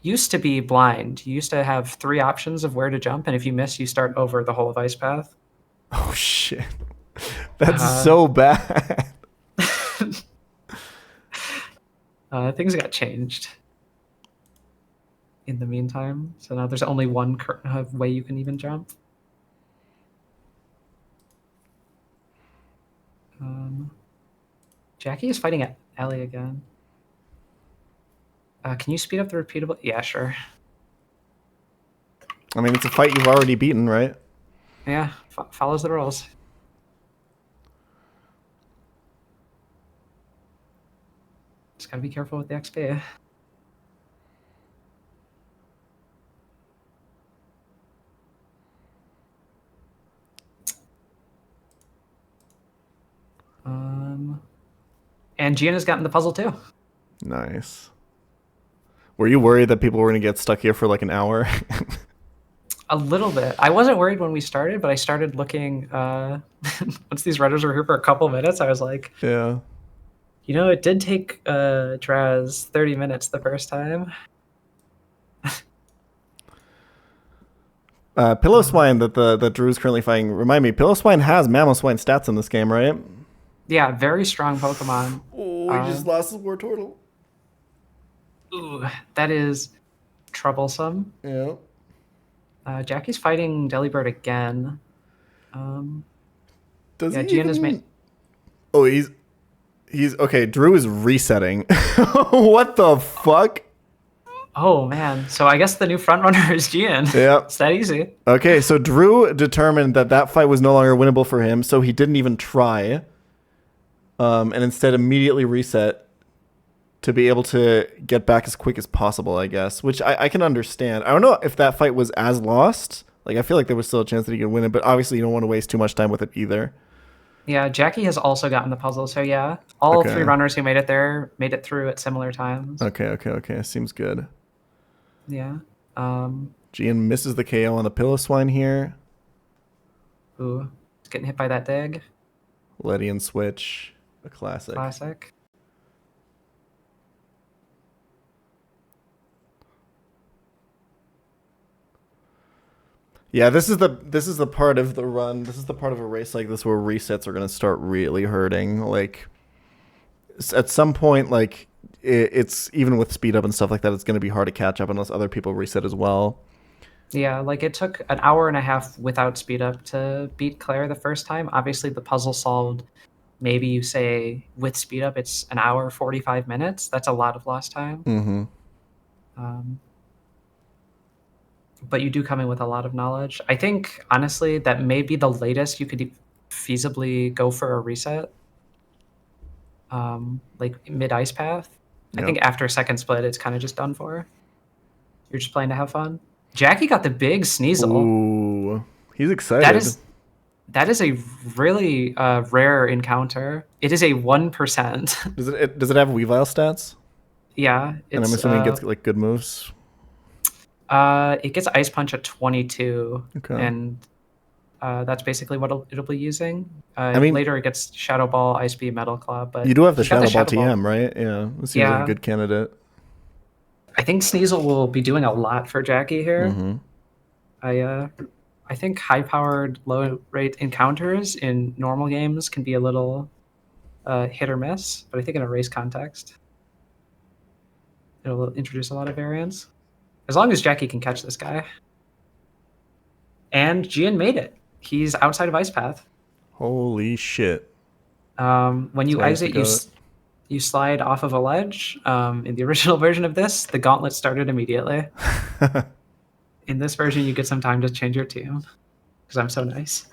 used to be blind. You used to have 3 options of where to jump, and if you miss, you start over the whole of ice path. Oh shit. That's so bad. Things got changed in the meantime, so now there's only one way you can even jump. Jackie is fighting at Ellie again. Can you speed up the repeatable? Yeah, sure. I mean, it's a fight you've already beaten, right? Yeah, follows the rules. Just gotta be careful with the XP. And Gianna's gotten the puzzle too. Nice. Were you worried that people were going to get stuck here for like an hour? A little bit. I wasn't worried when we started, but I started looking, once these runners were here for a couple minutes, I was like, yeah. You know, it did take Traz 30 minutes the first time. Pillow Swine that Drew's currently fighting, remind me, Pillow Swine has Mammo Swine stats in this game, right? Yeah, very strong Pokemon. Oh, he just lost his War Turtle. Ooh, that is troublesome. Yeah. Jackie's fighting Delibird again. Does yeah, he Gianna's even... Oh, he's okay. Drew is resetting. What the fuck? Oh man! So I guess the new frontrunner is Gian. Yeah, it's that easy. Okay, so Drew determined that fight was no longer winnable for him, so he didn't even try, and instead immediately reset to be able to get back as quick as possible, I guess, which I can understand. I don't know if that fight was as lost. Like, I feel like there was still a chance that he could win it, but obviously you don't want to waste too much time with it either. Yeah, Jackie has also gotten the puzzle, so yeah. All 3 runners who made it there made it through at similar times. Okay. Seems good. Yeah. Gian misses the KO on the Pillow Swine here. Ooh, he's getting hit by that dig. Ledian switch, a classic. Classic. Yeah, this is the part of the run. This is the part of a race like this where resets are going to start really hurting. Like, at some point, like, it's even with speed up and stuff like that, it's going to be hard to catch up unless other people reset as well. Yeah, like it took an hour and a half without speed up to beat Claire the first time. Obviously, the puzzle solved. Maybe you say with speed up, it's an hour, 45 minutes. That's a lot of lost time. Mm-hmm. But you do come in with a lot of knowledge. I think, honestly, that may be the latest you could feasibly go for a reset. Like mid-ice path. Yep. I think after second split, it's kind of just done for. You're just playing to have fun. Jackie got the big Sneasel. Ooh, he's excited. That is a really rare encounter. It is a 1%. Does it have Weavile stats? Yeah. And I'm assuming it gets like good moves. It gets Ice Punch at 22, and that's basically what it'll be using. I mean, later it gets Shadow Ball, Ice Beam, Metal Claw, but you do have the Shadow Ball TM, right? Yeah, it seems like a good candidate. I think Sneasel will be doing a lot for Jackie here. Mm-hmm. I think high-powered, low-rate encounters in normal games can be a little hit or miss, but I think in a race context, it'll introduce a lot of variance. As long as Jackie can catch this guy. And Gian made it. He's outside of Ice Path. Holy shit. When you That's why I exit, have to you slide off of a ledge. In the original version of this, the gauntlet started immediately. In this version, you get some time to change your team. Because I'm so nice.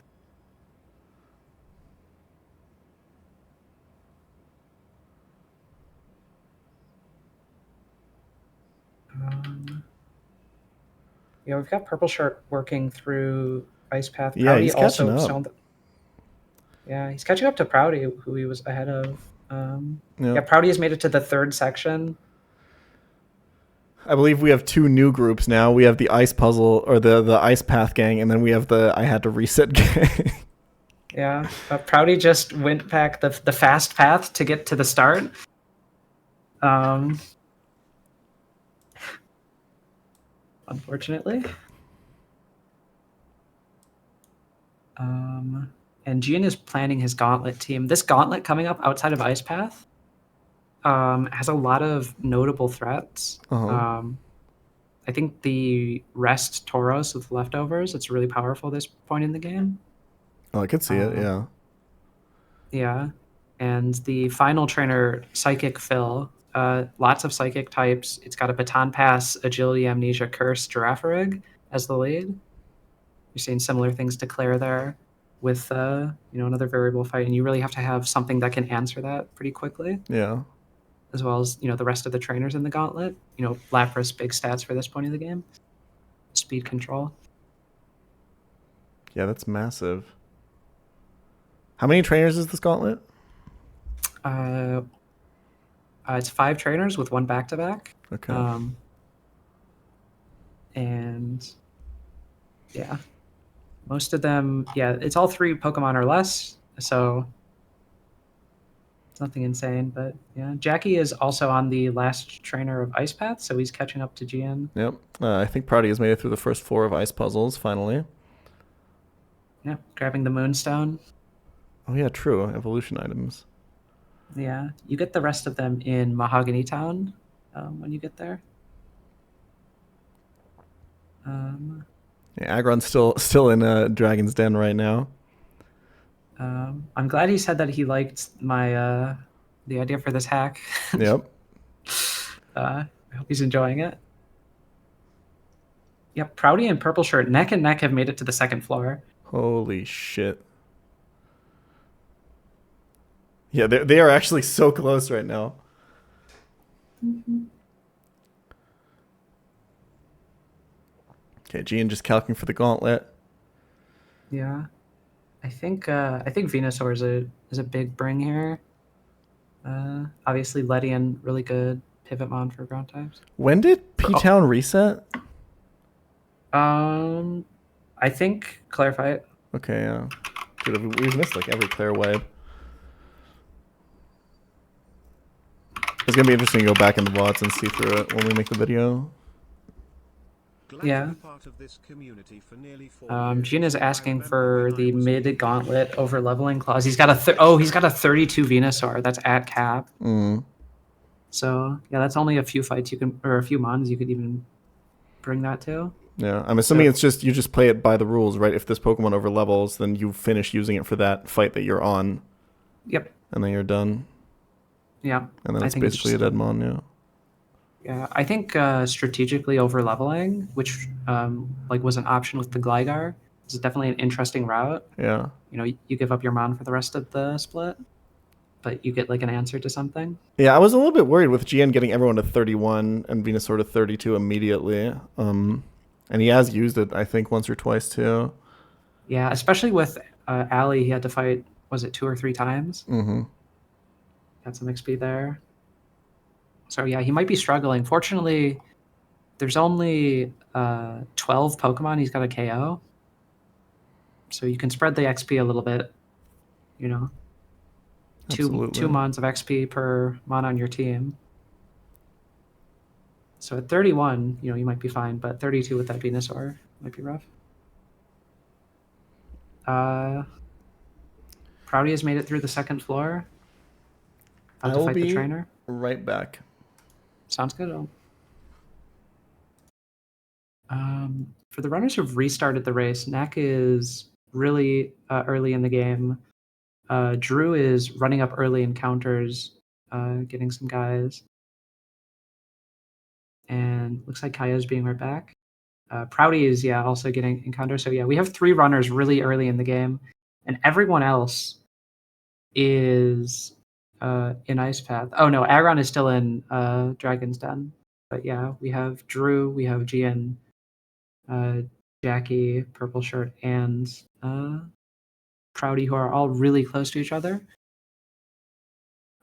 Yeah, we've got Purple Shirt working through Ice Path. Yeah, Proudy he's catching up. Yeah, he's catching up to Proudy, who he was ahead of. Yeah, Proudy has made it to the 3rd section. I believe we have 2 new groups now. We have the Ice Puzzle, or the Ice Path gang, and then we have the I Had to Reset gang. Yeah, Proudy just went back the fast path to get to the start. Unfortunately. And Gian is planning his gauntlet team. This gauntlet coming up outside of Ice Path has a lot of notable threats. I think the Rest Tauros with leftovers, it's really powerful this point in the game. Oh, I could see it, yeah. Yeah. And the final trainer, Psychic Phil, lots of psychic types. It's got a Baton Pass, Agility, Amnesia, Curse, Giraffarig as the lead. You're seeing similar things declare there with another variable fight, and you really have to have something that can answer that pretty quickly. Yeah. As well as the rest of the trainers in the gauntlet. Lapras, big stats for this point of the game. Speed control. Yeah, that's massive. How many trainers is this gauntlet? It's 5 trainers with 1 back-to-back. Okay. And yeah, most of them, it's all 3 Pokemon or less, so it's nothing insane. But yeah, Jackie is also on the last trainer of Ice Path, so he's catching up to Gian. Yep. I think Proudy has made it through the first 4 of Ice Puzzles, finally. Yeah, grabbing the Moonstone. Oh yeah, true. Evolution items. Yeah, you get the rest of them in Mahogany Town when you get there. Yeah, Agron's still in Dragon's Den right now. I'm glad he said that he liked my the idea for this hack. Yep. I hope he's enjoying it. Yep, Proudy and Purple Shirt neck and neck have made it to the 2nd floor. Holy shit. Yeah, they are actually so close right now. Okay, Gian just calculating for the gauntlet. Yeah, I think Venusaur is a big bring here. Obviously, Ledian, really good pivot mon for ground types. When did P-Town reset? I think clarify it. Okay, yeah. We've missed like every clear wave. It's gonna be interesting to go back in the VODs and see through it when we make the video. Yeah. Gian is asking for the mid gauntlet over leveling clause. He's got a 32 Venusaur that's at cap. So yeah, that's only a few fights or a few mons you could even bring that to. Yeah, I'm assuming it's just you just play it by the rules, right? If this Pokemon over levels, then you finish using it for that fight that you're on. Yep. And then you're done. Yeah. And then it's basically a dead mon, yeah. Yeah, I think strategically over leveling, which was an option with the Gligar, is definitely an interesting route. Yeah. You give up your mon for the rest of the split, but you get like an answer to something. Yeah, I was a little bit worried with Gian getting everyone to 31 and Venusaur to 32 immediately. And he has used it, I think, once or twice too. Yeah, especially with Ali, he had to fight, was it 2 or 3 times? Mm-hmm. Got some XP there. So yeah, he might be struggling. Fortunately, there's only 12 Pokemon he's got a KO. So you can spread the XP a little bit, Absolutely. two mons of XP per mon on your team. So at 31, you might be fine, but 32 with that Venusaur might be rough. Proudy has made it through the 2nd floor. About to fight the trainer. Right back. Sounds good. For the runners who've restarted the race, Neck is really early in the game. Drew is running up early in counters, getting some guys. And looks like Kaya's being right back. Proudy is, also getting encounters. So, we have 3 runners really early in the game. And everyone else is in Ice Path. Oh, no, Agron is still in Dragon's Den. But, we have Drew, we have Gian, Jackie, Purple Shirt, and Proudy, who are all really close to each other.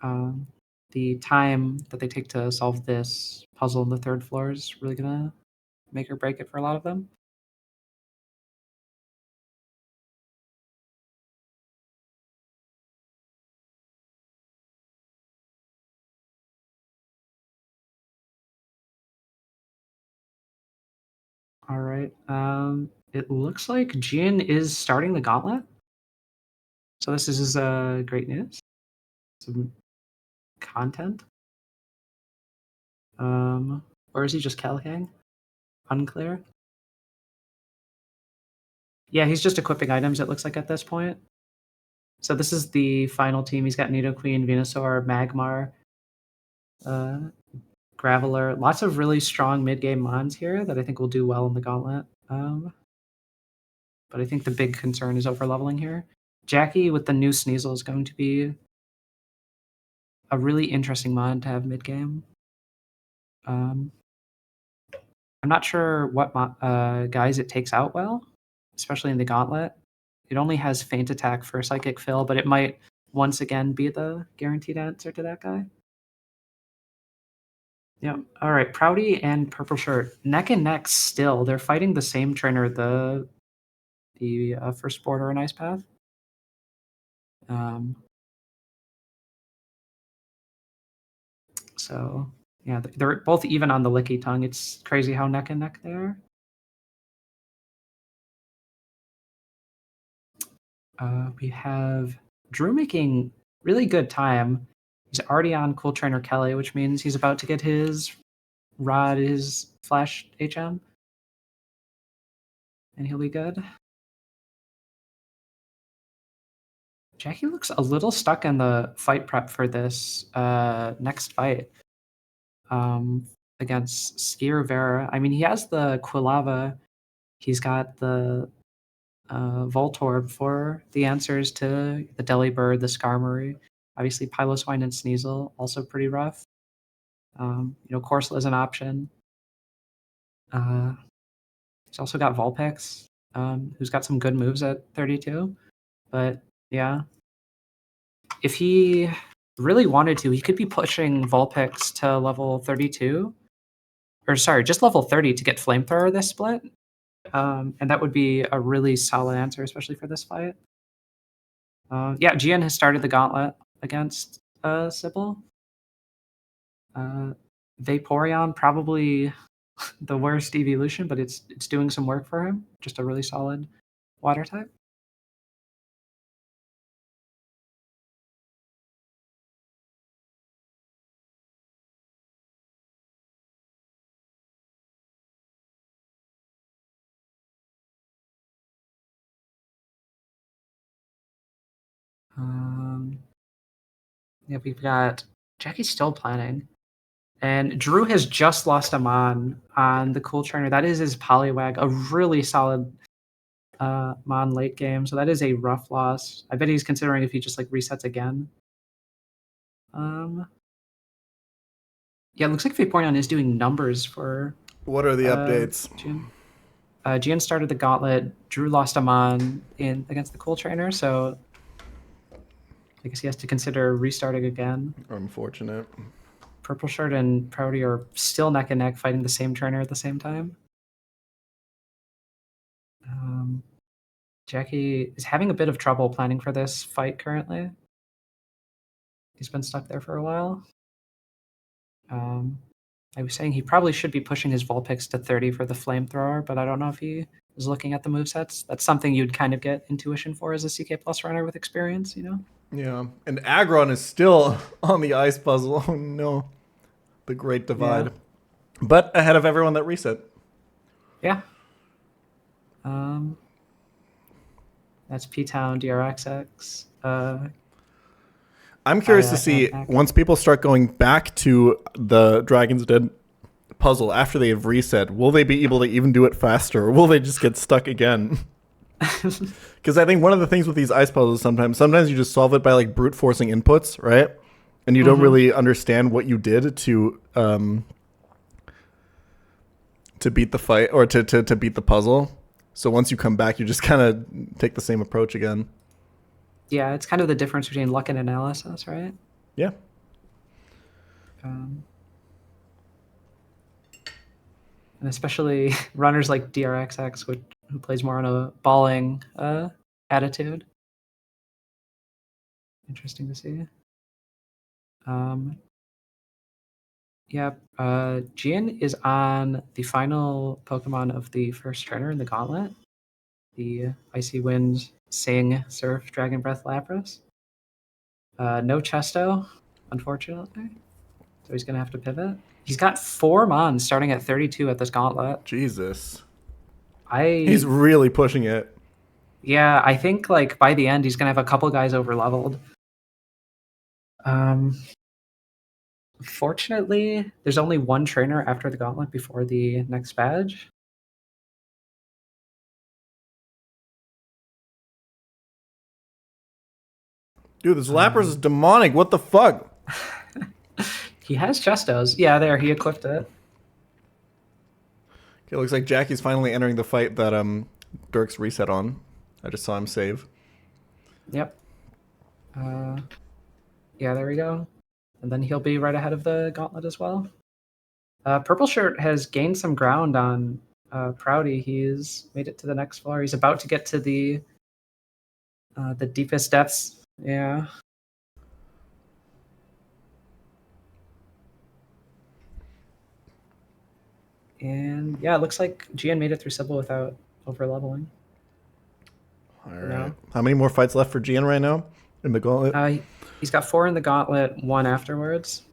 The time that they take to solve this puzzle on the 3rd floor is really going to make or break it for a lot of them. All right. It looks like Gian is starting the gauntlet. So this is great news. Some content. Or is he just Kelhang? Unclear. Yeah, he's just equipping items, it looks like, at this point. So this is the final team. He's got Nidoqueen, Venusaur, Magmar, Graveler. Lots of really strong mid-game mons here that I think will do well in the gauntlet. But I think the big concern is over-leveling here. Jackie with the new Sneasel is going to be a really interesting mod to have mid-game. I'm not sure what guys it takes out well, especially in the gauntlet. It only has Feint Attack for Psychic Fill, but it might once again be the guaranteed answer to that guy. Yeah. All right. Proudy and Purple Shirt neck and neck still. They're fighting the same trainer, the first border in Ice Path. So yeah, they're both even on the Licky Tongue. It's crazy how neck and neck they are. We have Drew making really good time. He's already on Cool Trainer Kelly, which means he's about to get his Rod, his Flash HM. And he'll be good. Jackie looks a little stuck in the fight prep for this next fight against Skier Vera. I mean, he has the Quilava. He's got the Voltorb for the answers to the Delibird, the Skarmory. Obviously, Piloswine and Sneasel, also pretty rough. Corsola is an option. He's also got Vulpix, who's got some good moves at 32. But yeah, if he really wanted to, he could be pushing Vulpix to level 32. Or sorry, just level 30 to get Flamethrower this split. And that would be a really solid answer, especially for this fight. Gian has started the gauntlet against Sybil. Vaporeon, probably the worst evolution, but it's doing some work for him. Just a really solid water type. We've got Jackie's still planning. And Drew has just lost a Mon on the Cool Trainer. That is his Poliwag, a really solid Mon late game. So that is a rough loss. I bet he's considering if he just resets again. It looks like Vaporeon is doing numbers for. What are the updates? Gian started the gauntlet. Drew lost a Mon against the Cool Trainer, so I guess he has to consider restarting again. Unfortunate. Purple Shirt and Proudy are still neck and neck fighting the same trainer at the same time. Jackie is having a bit of trouble planning for this fight currently. He's been stuck there for a while. I was saying he probably should be pushing his Vulpix to 30 for the Flamethrower, but I don't know if he is looking at the movesets. That's something you'd kind of get intuition for as a CK Plus runner with experience, Yeah, and Agron is still on the ice puzzle. Oh no, the great divide. Yeah. But ahead of everyone that reset. Yeah. That's P-Town, DRXX. I'm curious to see, once people start going back to the Dragon's Den puzzle after they have reset, will they be able to even do it faster, or will they just get stuck again? Because I think one of the things with these ice puzzles sometimes you just solve it by like brute forcing inputs, right? And you don't really understand what you did to beat the fight or to beat the puzzle. So once you come back, you just kind of take the same approach again. Yeah, it's kind of the difference between luck and analysis, right? Yeah. And especially runners like DRXX, who plays more on a balling attitude. Interesting to see. Yeah, Jian is on the final Pokemon of the first trainer in the Gauntlet, the Icy Wind, Sing, Surf, Dragon Breath, Lapras. No Chesto, unfortunately, so he's going to have to pivot. He's got 4 Mons starting at 32 at this Gauntlet. Jesus. He's really pushing it. Yeah, I think like by the end, he's going to have a couple guys over leveled. Fortunately, there's only 1 trainer after the Gauntlet before the next badge. Dude, this Lapras is demonic. What the fuck? He has Chestos. Yeah, there, he equipped it. Okay, looks like Jackie's finally entering the fight that Dirk's reset on. I just saw him save. Yep. Yeah, there we go. And then he'll be right ahead of the Gauntlet as well. Purple Shirt has gained some ground on Proudy. He's made it to the next floor. He's about to get to the deepest depths. Yeah. And yeah, it looks like Gian made it through Sybil without over leveling. All right. How many more fights left for Gian right now in the Gauntlet? He's got 4 in the Gauntlet, 1 afterwards,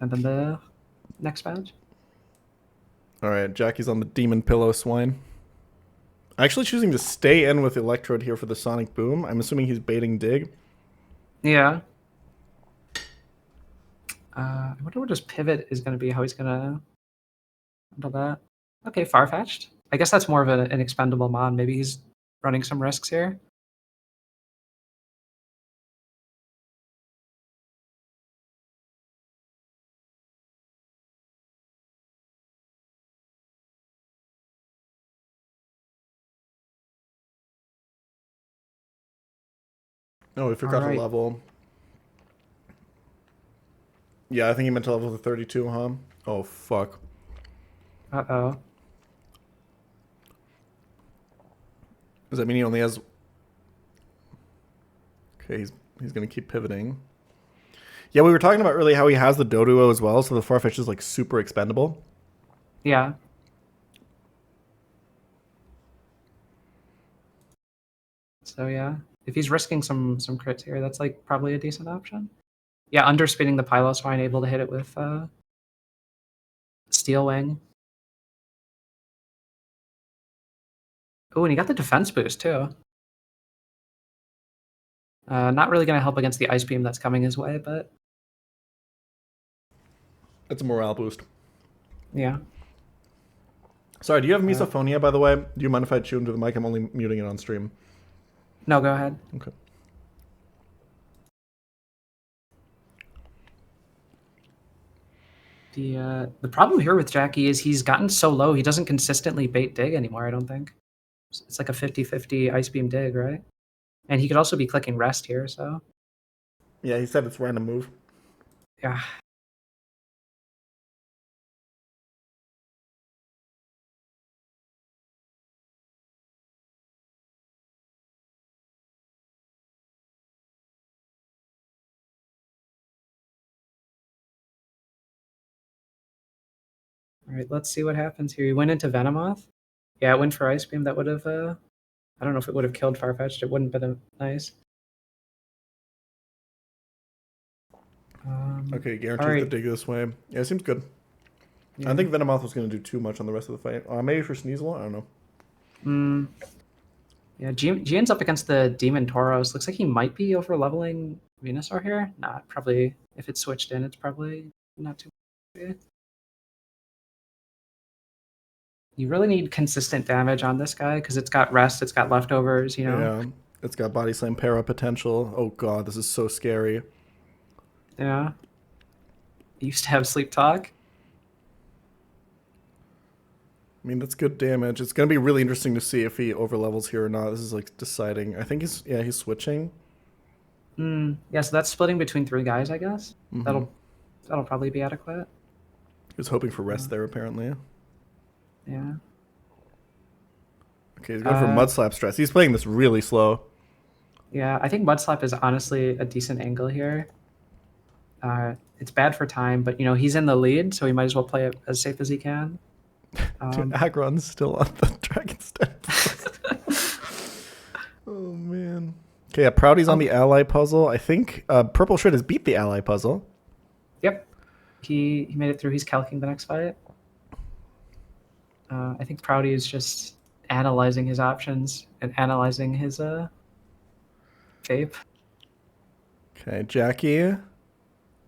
and then the next badge. All right, Jackie's on the Demon Pillow Swine. Actually choosing to stay in with Electrode here for the Sonic Boom. I'm assuming he's baiting Dig. Yeah. I wonder what his pivot is going to be, how he's going to handle that. Okay, Farfetch'd. I guess that's more of an expendable mod. Maybe he's running some risks here. Oh, we forgot to level. Yeah, I think he meant to level to 32, huh? Oh, fuck. Uh-oh. Does that mean he only has... Okay, he's going to keep pivoting. Yeah, we were talking about earlier how he has the Doduo as well, so the Farfetch is like super expendable. Yeah. So yeah, if he's risking some crits here, that's like probably a decent option. Yeah, underspinning the Piloswine, able to hit it with Steel Wing. Oh, and he got the defense boost too. Not really going to help against the Ice Beam that's coming his way, but... That's a morale boost. Yeah. Sorry, do you have misophonia, by the way? Do you mind if I chew into the mic? I'm only muting it on stream. No, go ahead. Okay. The problem here with Jackie is he's gotten so low, he doesn't consistently bait Dig anymore, I don't think. It's like a 50-50 Ice Beam Dig, right? And he could also be clicking Rest here, so... Yeah, he said it's a random move. Yeah. All right, let's see what happens here. He went into Venomoth. Yeah, it went for Ice Beam. That would have... I don't know if it would have killed Farfetch'd. It wouldn't have been nice. Okay, guarantees the dig this way. Yeah, it seems good. I think Venomoth was going to do too much on the rest of the fight. Maybe for Sneasel? I don't know. Yeah, Gian's up against the Demon Tauros. Looks like he might be over leveling Venusaur here. Not probably. If it's switched in, it's probably not too much. You really need consistent damage on this guy because it's got rest, it's got leftovers, you know? Yeah, it's got Body Slam para potential. Oh god, this is so scary. Yeah. He used to have Sleep Talk. I mean, that's good damage. It's going to be really interesting to see if he overlevels here or not. This is like deciding. I think he's switching. Yeah, so that's splitting between 3 guys, I guess. That'll probably be adequate. He was hoping for rest there, apparently. Yeah. Okay, he's going for Mud Slap stress. He's playing this really slow. Yeah, I think Mud Slap is honestly a decent angle here. It's bad for time, but you know he's in the lead, so he might as well play it as safe as he can. Dude, Agron's still on the Dragon Step. Oh man. Okay, yeah, Proudy's on the ally puzzle. I think Purple Shirt has beat the ally puzzle. Yep, he made it through. He's calcing the next fight. I think Proudy is just analyzing his options and analyzing his vape. Okay, Jackie.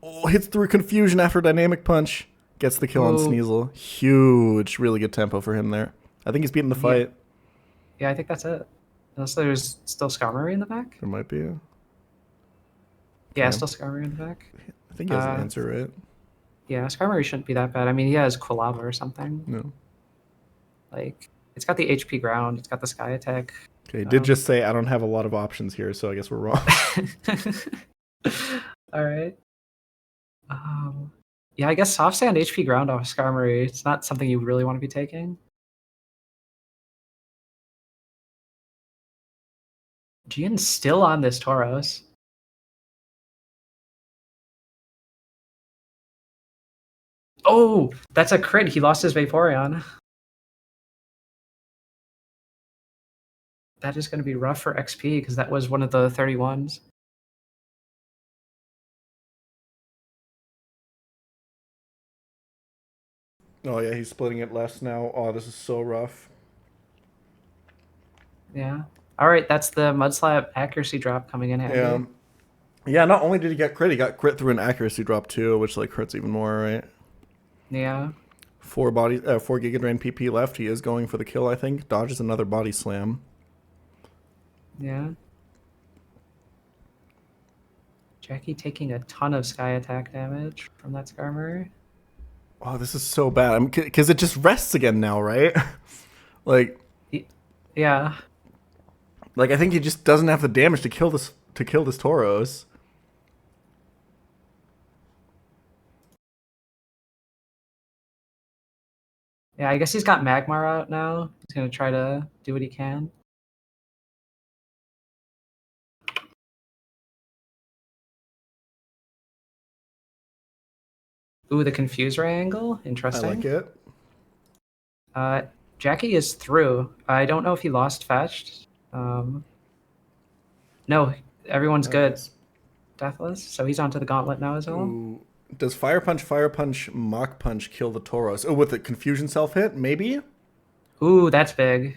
Oh, hits through Confusion after Dynamic Punch. Gets the kill on Sneasel. Huge, really good tempo for him there. I think he's beaten the fight. Yeah, I think that's it. Unless there's still Skarmory in the back. There might be. Yeah, still Skarmory in the back. I think he has an answer, right? Yeah, Skarmory shouldn't be that bad. I mean, he has Quilava or something. No. Like, it's got the HP ground. It's got the Sky Attack. Okay, he did just say I don't have a lot of options here, so I guess we're wrong. All right. Yeah, I guess Soft Sand HP ground off Skarmory. It's not something you really want to be taking. Gian's still on this Tauros. Oh, that's a crit. He lost his Vaporeon. That is going to be rough for XP because that was one of the 31s. Oh yeah, he's splitting it less now. Oh, this is so rough. Yeah. All right, that's the Mudslap accuracy drop coming in handy. Yeah. Yeah, not only did he get crit, he got crit through an accuracy drop too, which like hurts even more, right? Yeah. 4 Giga Drain PP left. He is going for the kill, I think. Dodges another Body Slam. Yeah. Jackie taking a ton of Sky Attack damage from that Skarmory. Oh, this is so bad. Because it just rests again now, right? Like, yeah. Like I think he just doesn't have the damage to kill this Tauros. Yeah, I guess he's got Magmar out now. He's gonna try to do what he can. Ooh, the Confuser angle. Interesting. I like it. Jackie is through. I don't know if he lost fetched. No, everyone's good. Deathless. So he's onto the gauntlet now as well. Ooh. Does Fire Punch, Mach Punch kill the Tauros? Oh, with the Confusion self-hit? Maybe? Ooh, that's big.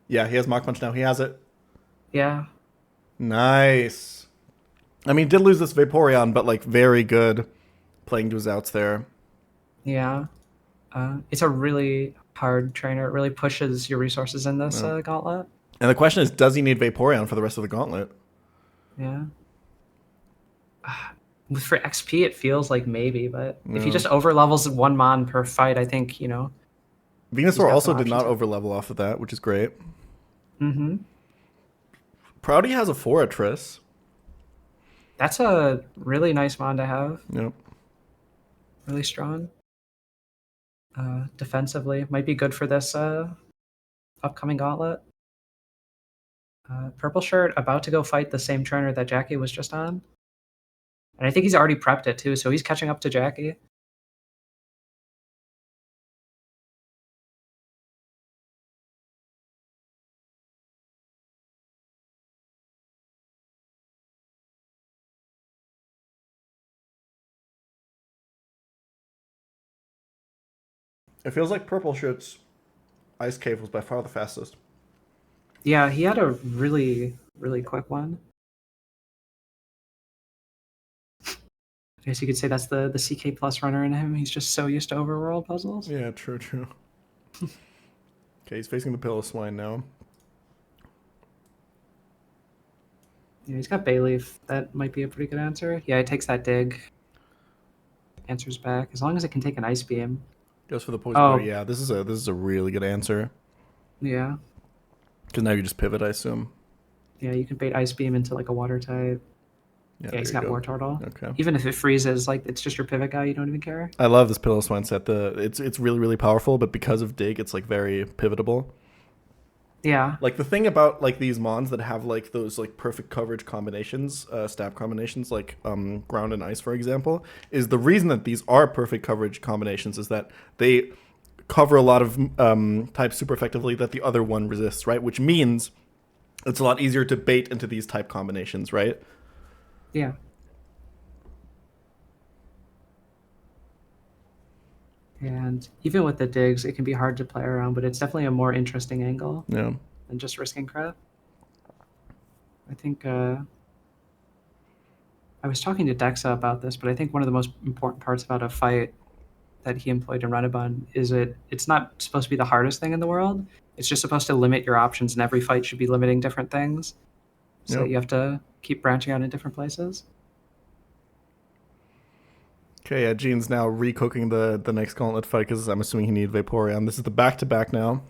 Yeah, he has Mach Punch now. He has it. Yeah. Nice. I mean, he did lose this Vaporeon, but like very good playing to his outs there. Yeah. It's a really hard trainer. It really pushes your resources in this gauntlet. And the question is, does he need Vaporeon for the rest of the gauntlet? Yeah. For XP, it feels like maybe, but if he just overlevels 1 mon per fight, I think, you know. Venusaur also did not overlevel off of that, which is great. Mm-hmm. Proudy has a Fortress. That's a really nice mon to have. Yep. Really strong. Defensively, might be good for this upcoming gauntlet. Purple Shirt about to go fight the same trainer that Jackie was just on. And I think he's already prepped it too, so he's catching up to Jackie. It feels like Purple Shirt's Ice Cave was by far the fastest. Yeah, he had a really, really quick one. I guess you could say that's the CK plus runner in him. He's just so used to overworld puzzles. Yeah, true. Okay, he's facing the Pillow Swine now. Yeah, he's got Bayleaf. That might be a pretty good answer. Yeah, he takes that dig. Answers back. As long as it can take an Ice Beam. Goes for the poison. Oh, yeah, this is a really good answer. Yeah. Because now you just pivot, I assume. Yeah, you can bait Ice Beam into like a water type. Yeah, he's got War Turtle. Okay. Even if it freezes, like it's just your pivot guy, you don't even care. I love this Pillow Swine set. It's really, really powerful, but because of dig, it's like very pivotable. Yeah. Like the thing about like these mons that have like those like perfect coverage combinations, stab combinations, like ground and ice, for example, is the reason that these are perfect coverage combinations is that they cover a lot of types super effectively that the other one resists, right? Which means it's a lot easier to bait into these type combinations, right? Yeah. And even with the digs, it can be hard to play around, but it's definitely a more interesting angle than just risking crit. I think I was talking to Dexa about this, but I think one of the most important parts about a fight that he employed in Renabun is it's not supposed to be the hardest thing in the world. It's just supposed to limit your options, and every fight should be limiting different things. So you have to keep branching out in different places. Okay, yeah, Gene's now recooking the next gauntlet fight because I'm assuming he needed Vaporeon. This is the back-to-back now.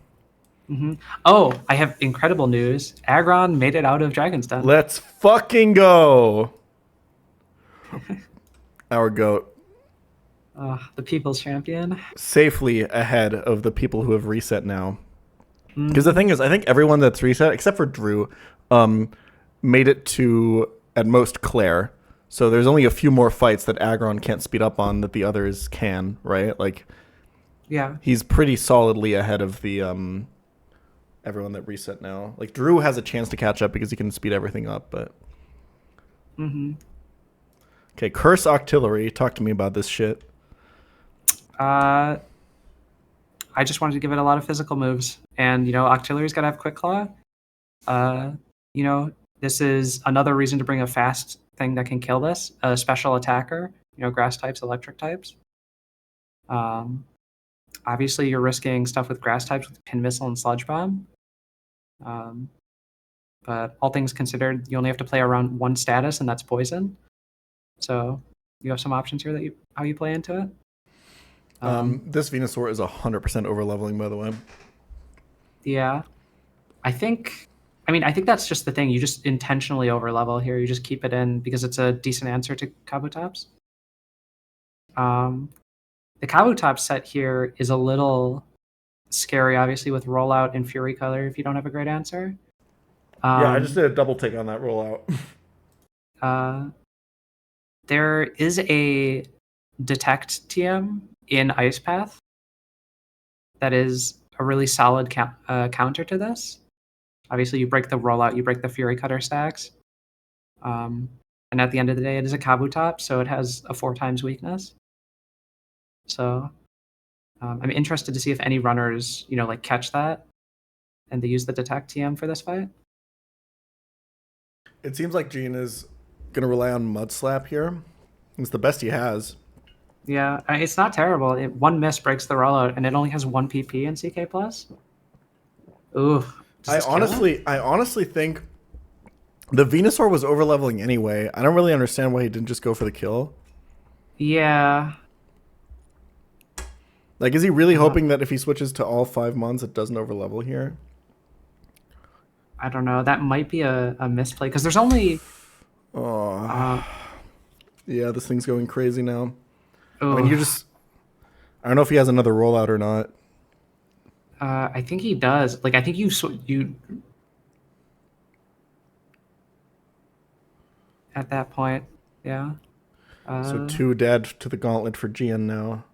Mm-hmm. Oh, I have incredible news. Aggron made it out of Dragon's Den. Let's fucking go! Our GOAT. The people's champion. Safely ahead of the people who have reset now. Because the thing is, I think everyone that's reset, except for Drew, made it to, at most, Claire. So there's only a few more fights that Aggron can't speed up on that the others can, right? Like, yeah, he's pretty solidly ahead of the everyone that reset now. Like, Drew has a chance to catch up because he can speed everything up, but... Okay, Curse Octillery. Talk to me about this shit. I just wanted to give it a lot of physical moves. And, Octillery's got to have Quick Claw. This is another reason to bring a fast thing that can kill this. A special attacker, grass types, electric types. Obviously, you're risking stuff with grass types with Pin Missile and Sludge Bomb. But all things considered, you only have to play around one status, and that's Poison. So you have some options here how you play into it. This Venusaur is 100% over leveling, by the way. Yeah. I think that's just the thing. You just intentionally over level here. You just keep it in because it's a decent answer to Kabutops. The Kabutops set here is a little scary, obviously, with Rollout and Fury Color if you don't have a great answer. Yeah, I just did a double take on that Rollout. There is a Detect TM in Ice Path that is a really solid counter to this. Obviously, you break the Rollout, you break the Fury Cutter stacks. And at the end of the day, it is a Kabutops, so it has a 4x weakness. So I'm interested to see if any runners, catch that and they use the Detect TM for this fight. It seems like Gene is going to rely on Mud Slap here. It's the best he has. Yeah, it's not terrible. One miss breaks the Rollout, and it only has 1 PP in CK+. Ooh. I honestly think the Venusaur was overleveling anyway. I don't really understand why he didn't just go for the kill. Yeah. Like, is he really hoping that if he switches to all 5 mons, it doesn't overlevel here? I don't know. That might be a misplay, because there's only... yeah, this thing's going crazy now. Ooh. I mean, I don't know if he has another rollout or not. I think he does. Like, I think you at that point, yeah. So 2 dead to the gauntlet for Gian now.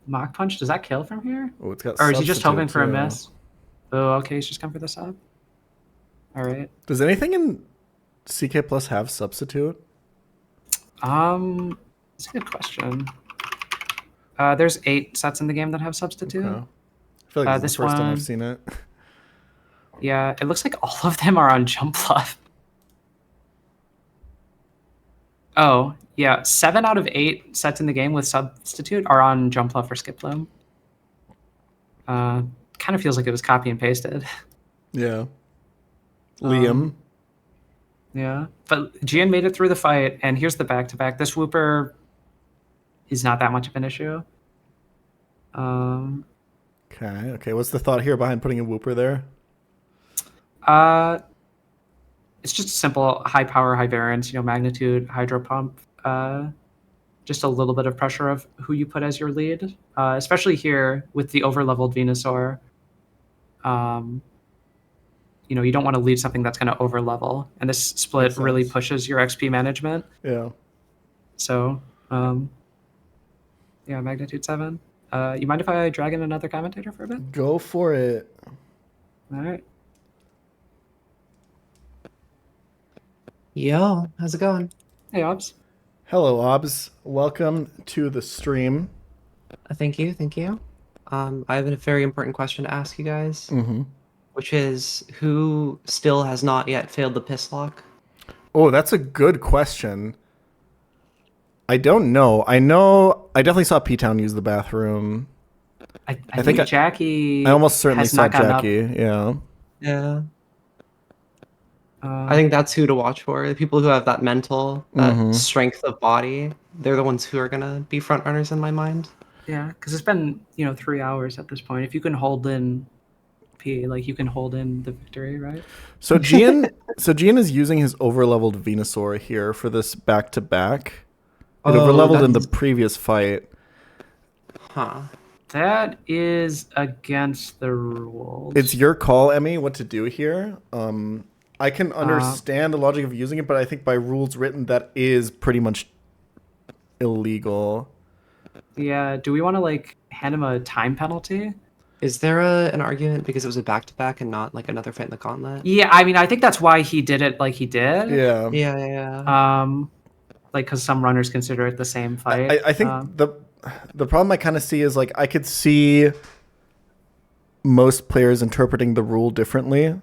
Mach Punch, does that kill from here? Oh, it's got. Or is he just hoping for a miss? Oh, okay, he's just come for the sub. All right. Does anything in CK Plus have substitute? That's a good question. There's 8 sets in the game that have substitute. Okay. I feel like this is the first time I've one- seen it. Yeah, it looks like all of them are on Jump Bluff. Oh, yeah. 7 out of 8 sets in the game with substitute are on Jump Bluff or Skip Loom. Kind of feels like it was copy and pasted. Yeah. Liam. Yeah. But Gian made it through the fight, and here's the back-to-back. This Whooper is not that much of an issue. Okay. What's the thought here behind putting a Whooper there? It's just a simple high power, high variance, magnitude, hydro pump. Just a little bit of pressure of who you put as your lead, especially here with the over-leveled Venusaur. You don't want to lead something that's going to over-level, and this split really pushes your XP management. Yeah. So, magnitude 7. You mind if I drag in another commentator for a bit? Go for it. All right. Yo, how's it going? Hey, Obs. Hello, Obs. Welcome to the stream. Thank you. I have a very important question to ask you guys, which is who still has not yet failed the piss lock? Oh, that's a good question. I don't know. I definitely saw P-Town use the bathroom. I think Jackie. I almost certainly has saw not gotten up. Jackie. Yeah. Yeah. I think that's who to watch for. The people who have that mental, that strength of body, they're the ones who are going to be front runners in my mind. Yeah, because it's been 3 hours at this point. If you can hold in P, you can hold in the victory, right? So Gian is using his overleveled Venusaur here for this back-to-back. It overleveled in the previous fight. Huh. That is against the rules. It's your call, Emmy, what to do here. I can understand the logic of using it, but I think by rules written, that is pretty much illegal. Yeah, do we want to hand him a time penalty? Is there an argument because it was a back-to-back and not another fight in the gauntlet? Yeah, I think that's why he did it like he did. Yeah. Yeah. Because some runners consider it the same fight. I think the problem I kind of see is I could see most players interpreting the rule differently,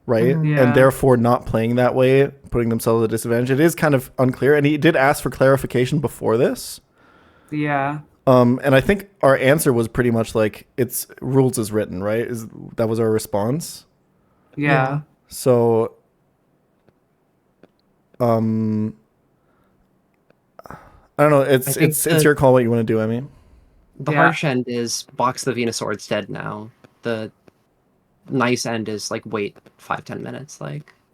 right? Yeah. And therefore not playing that way, putting themselves at a disadvantage. It is kind of unclear, and he did ask for clarification before this. Yeah. And I think our answer was pretty much it's rules as written, right? That was our response. Yeah. So, I don't know. It's your call what you want to do, Emmy. The harsh end is box the Venusaur, it's dead now. The nice end is wait 5-10 minutes.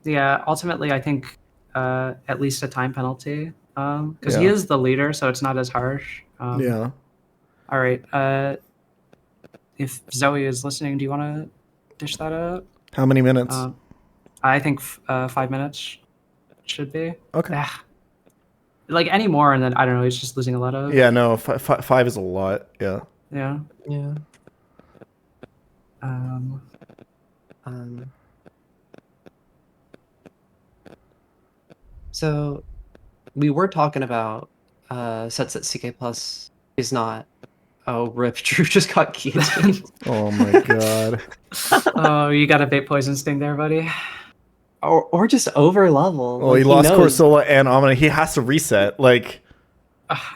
Yeah, ultimately I think at least a time penalty. Because he is the leader, so it's not as harsh. Yeah. All right. If Zoe is listening, do you want to dish that up? How many minutes? I think 5 minutes should be. Okay. Any more, and then I don't know. He's just losing a lot of. Yeah. No. 5 is a lot. Yeah. Yeah. Yeah. So, we were talking about sets that CK Plus is not. Oh, rip! Drew just got guillotined. Oh my god. Oh, you got a bait poison sting there, buddy. Or just over level. Oh, he lost Corsola and Omni. He has to reset. And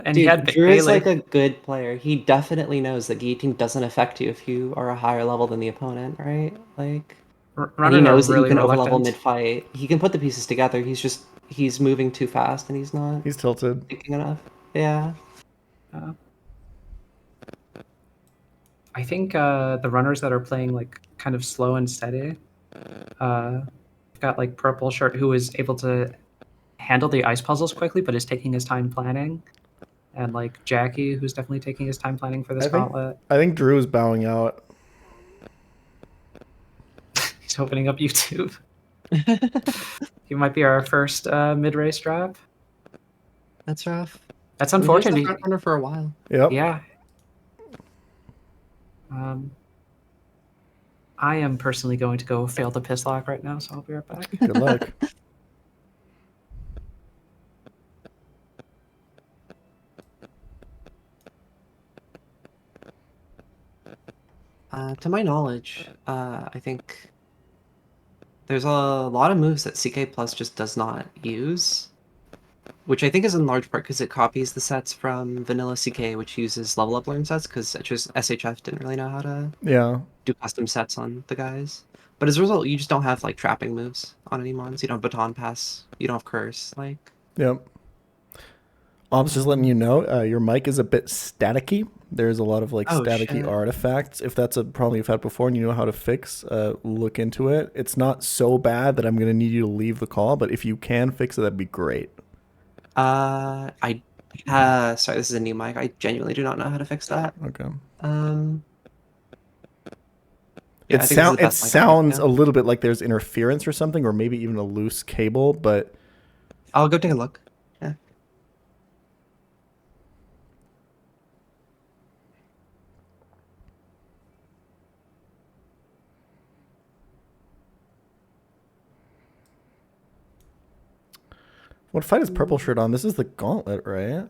Dude, he had Drew is Bailey. a good player. He definitely knows that guillotine doesn't affect you if you are a higher level than the opponent, right? And he knows that you can overlevel mid-fight. He can put the pieces together. He's moving too fast and he's not. He's tilted. Thinking enough. Yeah. I think the runners that are playing kind of slow and steady, got Purple Shirt who is able to handle the ice puzzles quickly, but is taking his time planning, and Jackie who's definitely taking his time planning for this gauntlet. I think Drew is bowing out. He's opening up YouTube. He might be our first mid-race drop. That's rough. That's unfortunate. He was the front runner for a while. Yep. Yeah. I am personally going to go fail the piss lock right now, so I'll be right back. Good luck. To my knowledge, I think there's a lot of moves that CK Plus just does not use, which I think is in large part because it copies the sets from Vanilla CK, which uses level up learn sets, because SHF didn't really know how to do custom sets on the guys. But as a result, you just don't have like trapping moves on any mons. You don't have Baton Pass. You don't have Curse. Like. Yep. Ob's just letting you know, your mic is a bit staticky. There's a lot of like staticky artifacts. If that's a problem you've had before and you know how to fix, look into it. It's not so bad that I'm going to need you to leave the call, but if you can fix it, that'd be great. Sorry, this is a new mic. I genuinely do not know how to fix that. Okay. Yeah, it sounds a little bit like there's interference or something, or maybe even a loose cable, but I'll go take a look. Yeah. What fight is Purple Shirt on? This is the Gauntlet, right?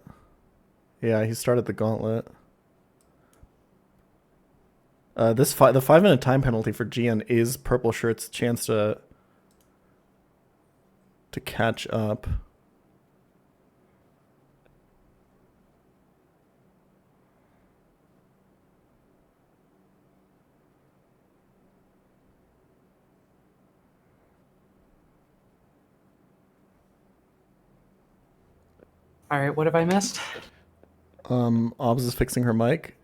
Yeah, he started the Gauntlet. The 5-minute time penalty for GN is Purple Shirt's chance to catch up. All right, what have I missed? Obs is fixing her mic.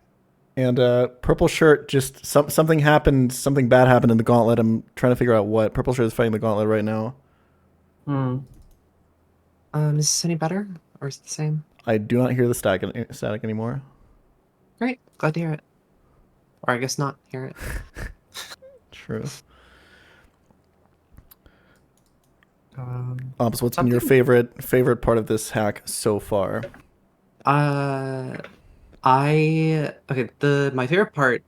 And Purple Shirt, just something happened, something bad happened in the Gauntlet. I'm trying to figure out what. Purple Shirt is fighting the Gauntlet right now. Is this any better? Or is it the same? I do not hear the static anymore. Great. Glad to hear it. Or I guess not hear it. True. Obs, what's been your favorite part of this hack so far? My favorite part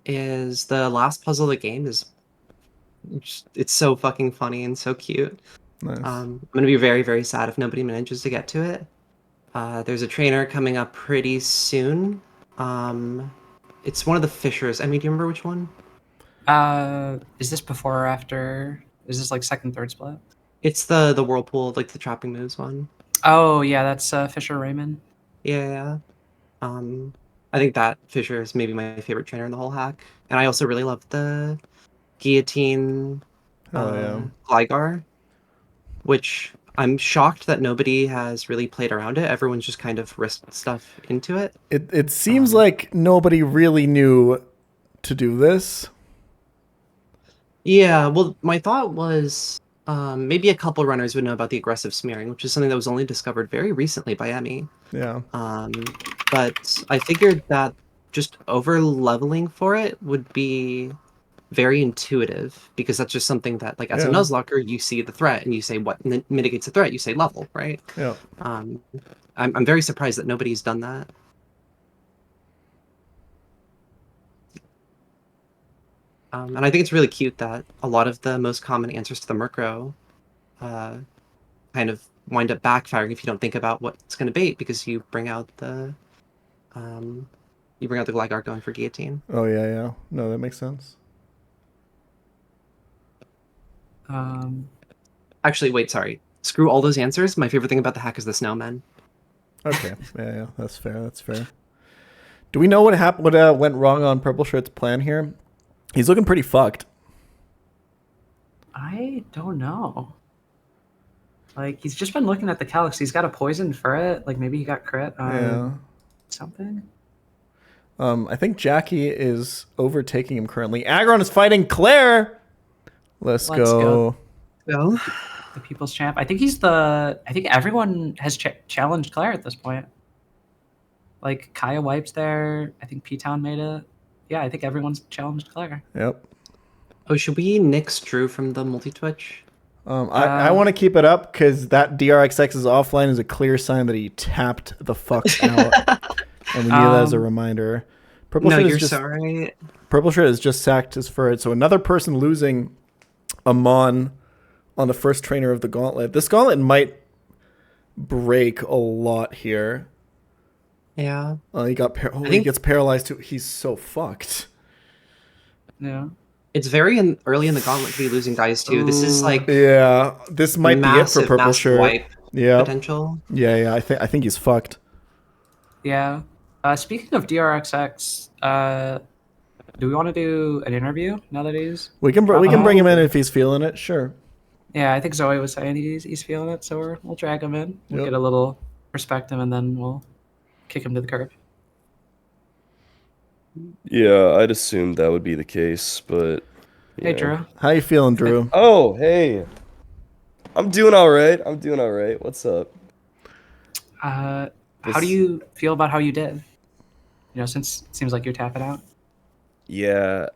is the last puzzle of the game it's so fucking funny and so cute. Nice. I'm gonna be very, very sad if nobody manages to get to it. There's a trainer coming up pretty soon. It's one of the fishers. I mean, do you remember which one? Is this before or after? Is this like second, third split? It's the whirlpool, like the trapping moves one. Oh yeah, that's Fisher Raymond. Yeah. I think that Fisher is maybe my favorite trainer in the whole hack, and I also really love the guillotine Gligar, which I'm shocked that nobody has really played around it. Everyone's just kind of risked stuff into it. It seems like nobody really knew to do this. Yeah, well, my thought was maybe a couple runners would know about the aggressive smearing, which is something that was only discovered very recently by Emmy. Yeah. But I figured that just over leveling for it would be very intuitive, because that's just something that, like, as a Nuzlocker, you see the threat and you say what mitigates the threat. You say level, right? Yeah. I'm very surprised that nobody's done that. And I think it's really cute that a lot of the most common answers to the Murkrow kind of wind up backfiring if you don't think about what's going to bait, because you bring out the Gligar going for guillotine. Oh yeah. No, that makes sense. Actually, wait, sorry. Screw all those answers. My favorite thing about the hack is the snowmen. Okay, yeah, that's fair. That's fair. Do we know what happened? What went wrong on Purple Shirt's plan here? He's looking pretty fucked. I don't know. Like, he's just been looking at the Calyx. He's got a poison for it. Like, maybe he got crit on something. I think Jackie is overtaking him currently. Aggron is fighting Claire. Let's go. Go. The people's champ. I think everyone has challenged Claire at this point. Like, Kaya Wipes there. I think P-Town made it. Yeah, I think everyone's challenged Claire. Yep. Oh, should we nix Drew from the multi-twitch? I want to keep it up, because that DRXX is offline is a clear sign that he tapped the fuck out. And we need that as a reminder. Purple Shirt has just sacked his Furret, so another person losing a Mon on the first trainer of the Gauntlet. This Gauntlet might break a lot here. Yeah. He got he gets paralyzed too. He's so fucked. Yeah. It's very early in the gauntlet to be losing dice too. This is like this might be it for purple shirt. Wipe potential. Yeah. I think he's fucked. Yeah. Speaking of DRXX, do we want to do an interview now that he's? We can bring him in if he's feeling it. Sure. Yeah, I think Zoe was saying he's feeling it, so we'll drag him in. We'll get a little perspective, and then we'll kick him to the curb. Yeah, I'd assume that would be the case, but... Hey, Drew. How you feeling, Drew? Oh, hey. I'm doing all right. What's up? How do you feel about how you did? Since it seems like you're tapping out. Yeah.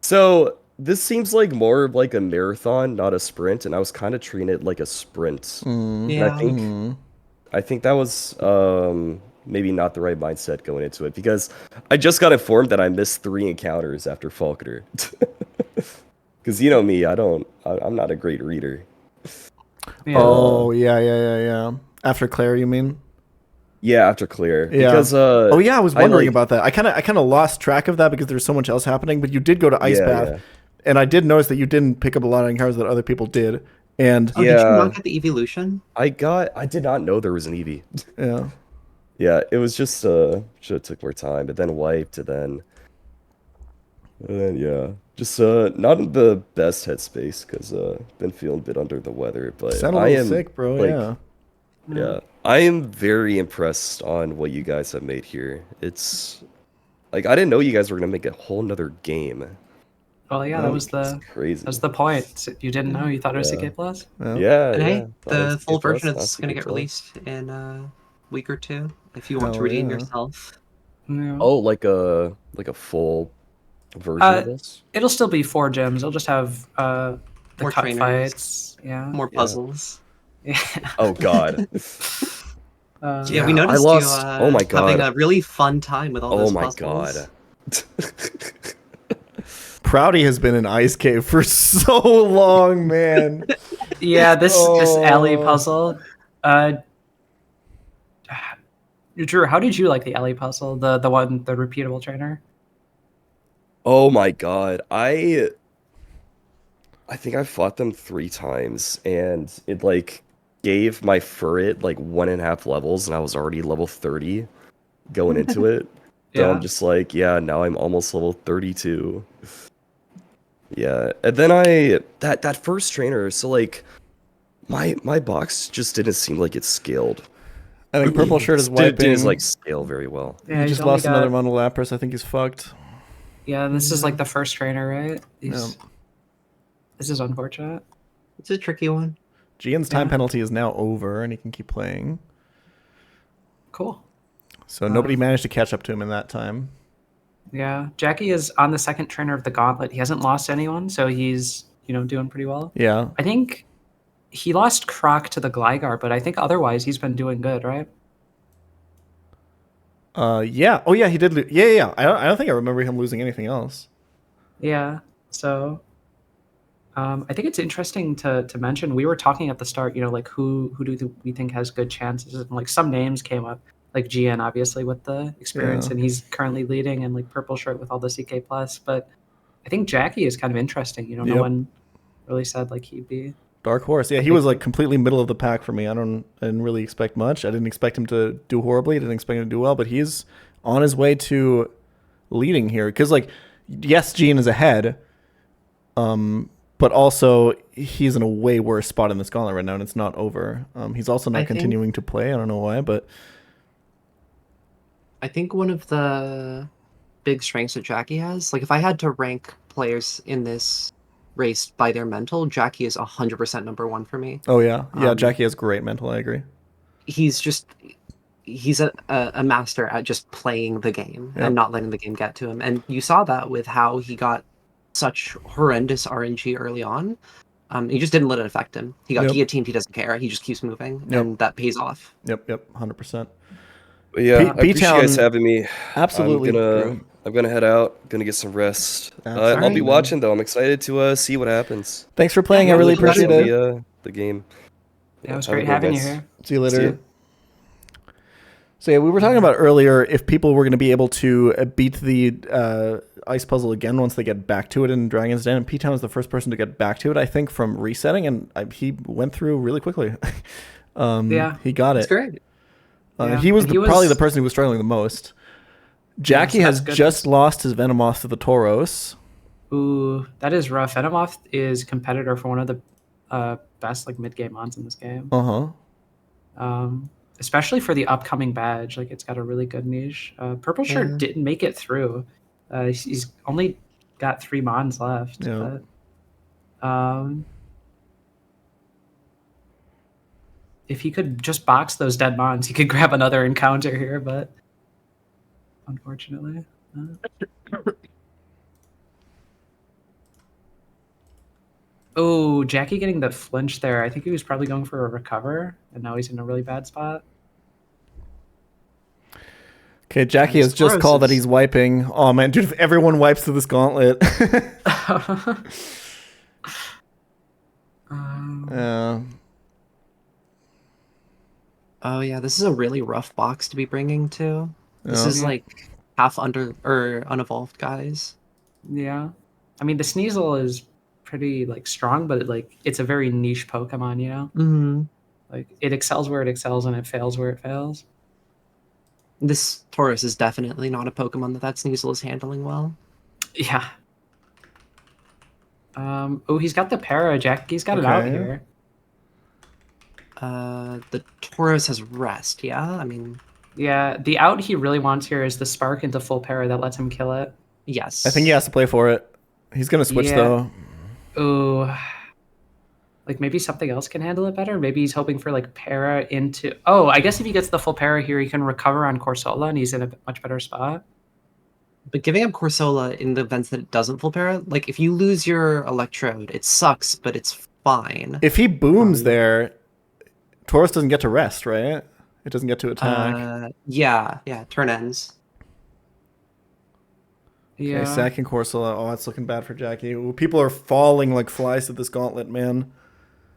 So this seems like more of like a marathon, not a sprint, and I was kind of treating it like a sprint. Yeah. And I think that was maybe not the right mindset going into it, because I just got informed that I missed 3 encounters after Falconer. Because you know me, I'm not a great reader. Yeah. Oh yeah. After Claire, you mean? Yeah, after Claire. Yeah. Because I was wondering about that. I kind of lost track of that because there's so much else happening. But you did go to Ice Bath, and I did notice that you didn't pick up a lot of encounters that other people did. And did you not get the evolution? I did not know there was an Eevee. Yeah. Yeah, it was just should have took more time, but then wiped, and then yeah, just not in the best headspace because been feeling a bit under the weather. But I am sick, bro. Yeah, I am very impressed on what you guys have made here. It's like I didn't know you guys were gonna make a whole nother game. Well, yeah, that was crazy. That's the point. You didn't know. You thought it was CK Plus. Yeah. And hey, the full version is gonna get released in a week or 2 if you want to redeem yourself. Yeah. Oh, like a full version of this? It'll still be 4 gyms. It'll just have the more cut trainers, fights. Yeah. More puzzles. Yeah. Oh God. Yeah, we noticed oh my God. having a really fun time with all those puzzles. God. Proudy has been in Ice Cave for so long, man. Yeah, this alley puzzle. Drew, how did you like the alley puzzle? The repeatable trainer? Oh my God. I think I fought them 3 times, and it like gave my Furret like 1.5 levels, and I was already level 30 going into it. So I'm just like, yeah, now I'm almost level 32. Yeah, and then that first trainer, so like my box just didn't seem like it scaled. I think purple shirt is wiping. Didn't like scale very well. Yeah, he just lost another Mono Lapras. I think he's fucked. Yeah, this is like the first trainer, right? This is unfortunate. It's a tricky one. Gian's time penalty is now over, and he can keep playing. Cool. So nobody managed to catch up to him in that time. Yeah, Jackie is on the second trainer of the gauntlet. He hasn't lost anyone, so he's doing pretty well. Yeah. I think he lost Croc to the Gligar, but I think otherwise he's been doing good, right? Yeah. Oh yeah, he did. Yeah. I don't think I remember him losing anything else. Yeah. So, I think it's interesting to mention. We were talking at the start, like who do we think has good chances, and like some names came up, like Gian obviously with the experience, and he's currently leading, and like purple shirt with all the CK plus. But I think Jackie is kind of interesting. No one really said like he'd be dark horse. Yeah, he was like completely middle of the pack for me. I didn't really expect much. I didn't expect him to do horribly. I didn't expect him to do well, but he's on his way to leading here. Because like, yes, Gian is ahead, but also he's in a way worse spot in this gauntlet right now, and it's not over. He's also not continuing to play. I don't know why, but I think one of the big strengths that Jackie has, like if I had to rank players in this race by their mental, Jackie is 100% number 1 for me. Oh yeah. Jackie has great mental. I agree. He's a master at just playing the game and not letting the game get to him. And you saw that with how he got such horrendous RNG early on. He just didn't let it affect him. He got guillotined. He doesn't care. He just keeps moving, and that pays off. Yep, 100%. Yeah, I appreciate you guys having me. Absolutely. I'm gonna head out. Gonna get some rest. I'll be watching though. I'm excited to see what happens. Thanks for playing. I really appreciate it. The game. Yeah, it was great having you here. See you later. So yeah, we were talking about earlier if people were going to be able to beat the ice puzzle again once they get back to it in Dragon's Den. And pChal was the first person to get back to it, I think, from resetting, and he went through really quickly. He got it. It's great. He was probably the person who was struggling the most. Jackie has just lost his Venomoth to the Tauros. Ooh, that is rough. Venomoth is competitor for one of the best like mid-game mons in this game. Especially for the upcoming badge, like it's got a really good niche. Purple Shirt didn't make it through. He's only got 3 mons left. Yeah. But, if he could just box those dead mons, he could grab another encounter here, but unfortunately. Oh, Jackie getting the flinch there. I think he was probably going for a recover, and now he's in a really bad spot. Okay, Jackie has just called that he's wiping. Oh man, dude, if everyone wipes to this gauntlet. Oh yeah, this is a really rough box to be bringing too. This is like half under or unevolved guys. Yeah, I mean the Sneasel is pretty like strong, but it's a very niche Pokemon, you know. Mm-hmm. Like it excels where it excels, and it fails where it fails. This Tauros is definitely not a Pokemon that Sneasel is handling well. Yeah. Oh, he's got the para. Jackie's got it out here. The Tauros has rest. Yeah, I mean. Yeah, the out he really wants here is the spark into full para that lets him kill it. Yes. I think he has to play for it. He's gonna switch though. Ooh. Like maybe something else can handle it better. Maybe he's hoping for like para into. Oh, I guess if he gets the full para here, he can recover on Corsola, and he's in a much better spot. But giving up Corsola in the events that it doesn't full para, like if you lose your Electrode, it sucks, but it's fine. If he booms there, Tauros doesn't get to rest, right? It doesn't get to attack. Yeah, turn ends. Yeah. Okay, sacking Corsola. Oh, it's looking bad for Jackie. Ooh, people are falling like flies to this gauntlet, man.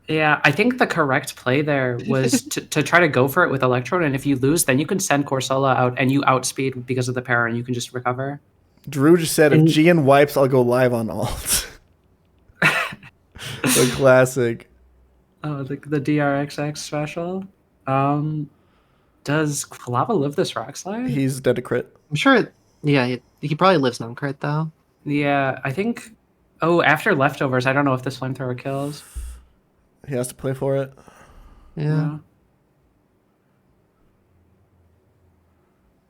Yeah, I think the correct play there was to try to go for it with Electrode, and if you lose, then you can send Corsola out, and you outspeed because of the para, and you can just recover. Drew just said, if Gian wipes, I'll go live on alt. The classic. Oh, the DRXX special. Does Lava live this Rock Slide? He's dead to crit. I'm sure. Yeah, he probably lives non-crit though. Yeah, I think. Oh, after leftovers, I don't know if this flamethrower kills. He has to play for it. Yeah.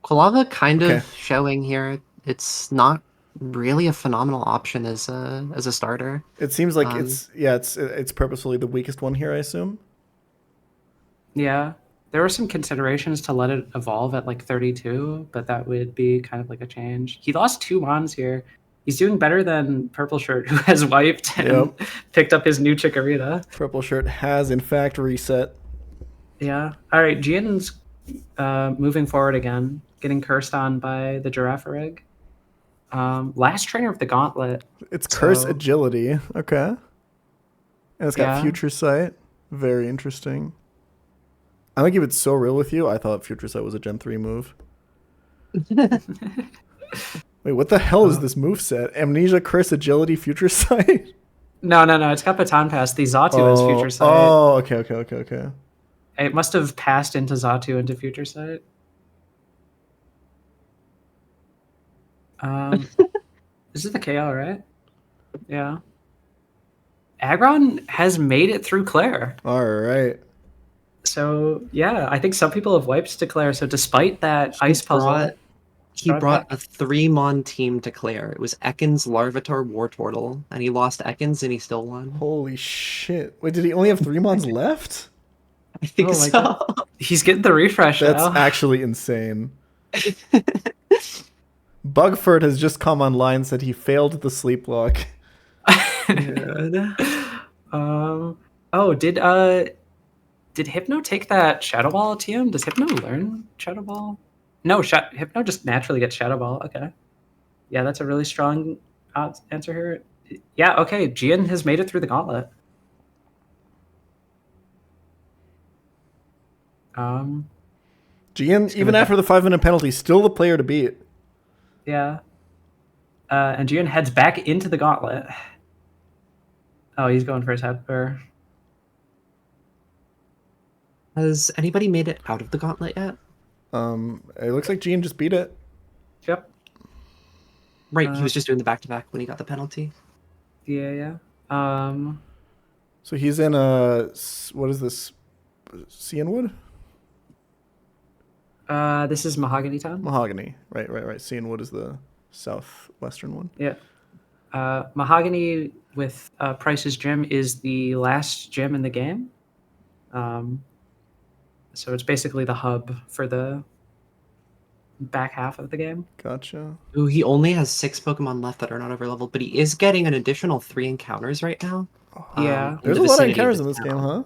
Quilava kind of showing here. It's not really a phenomenal option as a starter. It seems like it's purposefully the weakest one here, I assume. Yeah. There were some considerations to let it evolve at like 32, but that would be kind of like a change. He lost 2 mons here. He's doing better than Purple Shirt, who has wiped and picked up his new Chikorita. Purple Shirt has, in fact, reset. Yeah. All right, Gian's moving forward again, getting cursed on by the Girafarig. Last trainer of the Gauntlet. It's Curse Agility. Okay. And it's got Future Sight. Very interesting. I'm going to keep it so real with you. I thought Future Sight was a Gen 3 move. Wait, what the hell is this moveset? Amnesia, Curse, Agility, Future Sight? No. It's got Baton Pass. The Xatu has Future Sight. Oh, okay. It must have passed into Xatu into Future Sight. This is the KO, right? Yeah. Aggron has made it through Claire. All right. So, yeah, I think some people have wiped to Claire. So despite that ice puzzle... He brought a 3-mon team to Claire. It was Ekans, Larvitar, Wartortle, and he lost Ekans and he still won. Holy shit. Wait, did he only have 3 mons left? I think so. God. He's getting the refresh That's now. actually insane. Bugford has just come online and said he failed the sleep lock. Did Hypno take that Shadow Ball TM? Does Hypno learn Shadow Ball? No, Hypno just naturally gets Shadow Ball. Okay. Yeah, that's a really strong answer here. Yeah, okay. Gian has made it through the gauntlet. Gian, even after the 5-minute penalty, still the player to beat. Yeah. And Gian heads back into the gauntlet. Oh, he's going for his head. Has anybody made it out of the gauntlet yet? It looks like Gian just beat it. Yep. Right, he was just doing the back-to-back when he got the penalty. Yeah. So he's in what is this? Cianwood? This is Mahogany Town. Mahogany. Right. Cianwood is the southwestern one. Yeah. Mahogany with Price's Gym is the last gym in the game. So it's basically the hub for the back half of the game. Gotcha. Ooh, he only has 6 Pokemon left that are not overleveled, but he is getting an additional 3 encounters right now. Yeah. There's a lot of encounters in this game, huh?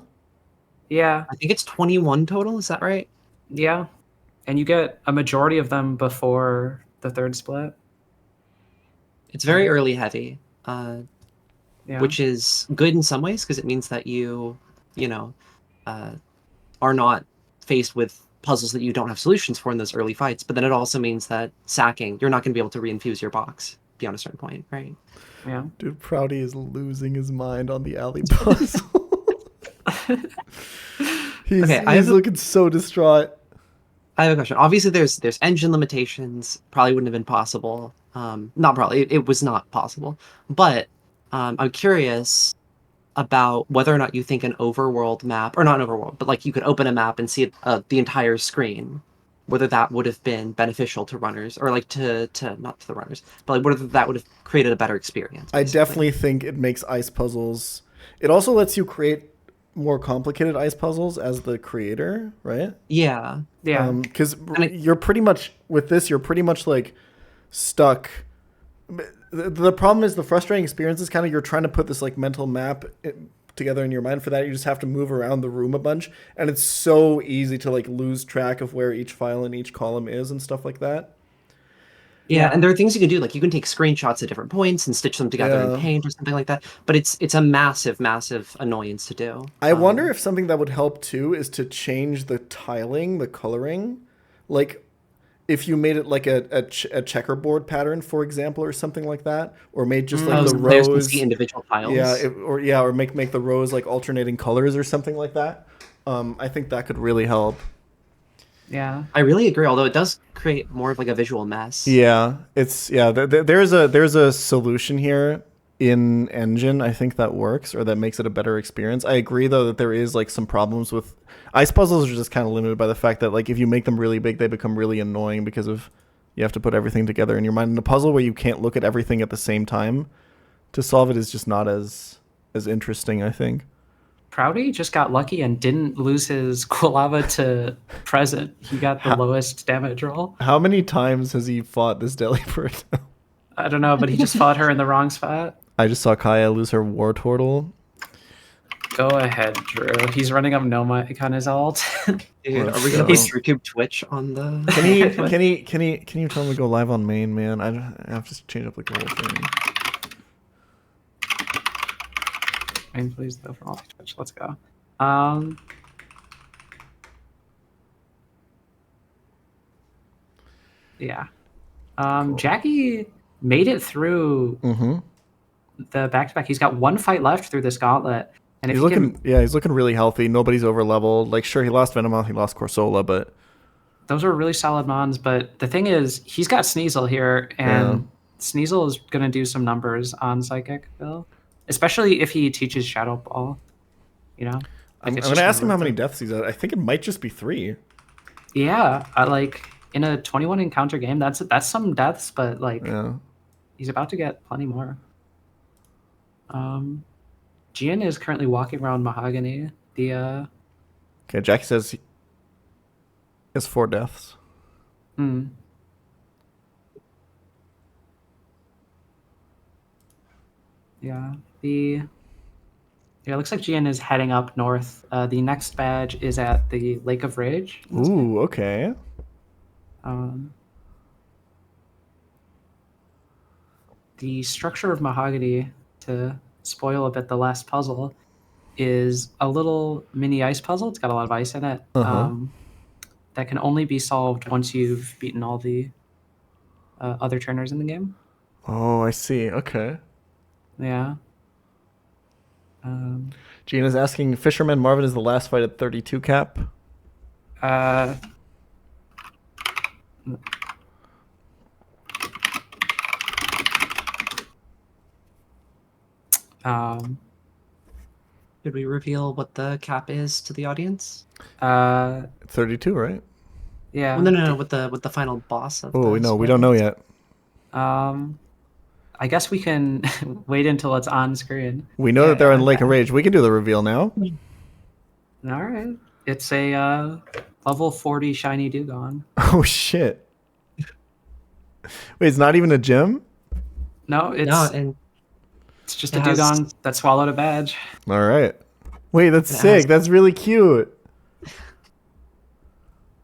Yeah. I think it's 21 total, is that right? Yeah. And you get a majority of them before the third split. It's very early heavy, Yeah. which is good in some ways because it means that you are not faced with puzzles that you don't have solutions for in those early fights. But then it also means that sacking, you're not going to be able to reinfuse your box beyond a certain point, right? Yeah. Dude, Proudy is losing his mind on the alley puzzle. he's looking so distraught. I have a question. Obviously, there's engine limitations. Probably wouldn't have been possible. Not probably. It was not possible. But I'm curious about whether or not you think an overworld map, or not an overworld, but like you could open a map and see the entire screen, whether that would have been beneficial to runners, or like to not to the runners, but like whether that would have created a better experience. Basically. I definitely think it makes ice puzzles. It also lets you create more complicated ice puzzles as the creator, right? Yeah. Because you're pretty much with this, you're pretty much like stuck. The problem is the frustrating experience is kind of you're trying to put this like mental map together in your mind. For that, you just have to move around the room a bunch, and it's so easy to like lose track of where each file in each column is and stuff like that. Yeah, and there are things you can do, like you can take screenshots at different points and stitch them together in Paint or something like that. But it's a massive annoyance to do. I wonder if something that would help too is to change the tiling, the coloring, like if you made it like a checkerboard pattern, for example, or something like that, or made just like the rows, can see individual tiles. Yeah, or make the rows like alternating colors or something like that. I think that could really help. Yeah, I really agree. Although it does create more of like a visual mess. Yeah, there's a solution here in Engine. I think that works, or that makes it a better experience. I agree though that there is like some problems with ice puzzles are just kind of limited by the fact that like if you make them really big, they become really annoying because of you have to put everything together in your mind. And a puzzle where you can't look at everything at the same time to solve it is just not as interesting, I think. Proudy just got lucky and didn't lose his Quilava to present. He got the lowest damage roll. How many times has he fought this Delibird? I don't know, but he just fought her in the wrong spot. I just saw Kaya lose her Wartortle. Go ahead, Drew. He's running up Nomike on his ult. Dude, are we gonna put YouTube Twitch on the? Can you tell him to go live on main, man? I have to change up like the whole thing. Main, please, though, for multi Twitch. Let's go. Yeah. Cool. Jackie made it through the back-to-back. He's got one fight left through this gauntlet. And he's looking really healthy. Nobody's over leveled. Like, sure, he lost Venomoth, he lost Corsola, but those are really solid mons. But the thing is, he's got Sneasel here, and Sneasel is going to do some numbers on Psychic Bill, especially if he teaches Shadow Ball. You know, I'm going to ask him how many deaths he's at. I think it might just be 3. Yeah, like in a 21 encounter game, that's some deaths, but like he's about to get plenty more. Gian is currently walking around Mahogany. Okay, Jackie says he has 4 deaths. Yeah, it looks like Gian is heading up north. The next badge is at the Lake of Rage. Ooh, okay. The structure of Mahogany, to spoil a bit the last puzzle, is a little mini ice puzzle. It's got a lot of ice in it. that can only be solved once you've beaten all the other trainers in the game. Oh, I see. Okay. Yeah. Gina's asking, Fisherman Marvin is the last fight at 32 cap? Did we reveal what the cap is to the audience? 32, right? Yeah. Well, no. What the final boss of? Oh, no, we don't know yet. I guess we can wait until it's on screen. We know that they're in Lake of Rage. We can do the reveal now. All right. It's a level 40 shiny Dugong. Oh, shit. Wait, it's not even a gym? No, it's just a has- Dugong that swallowed a badge. All right. Wait, that's sick. That's really cute.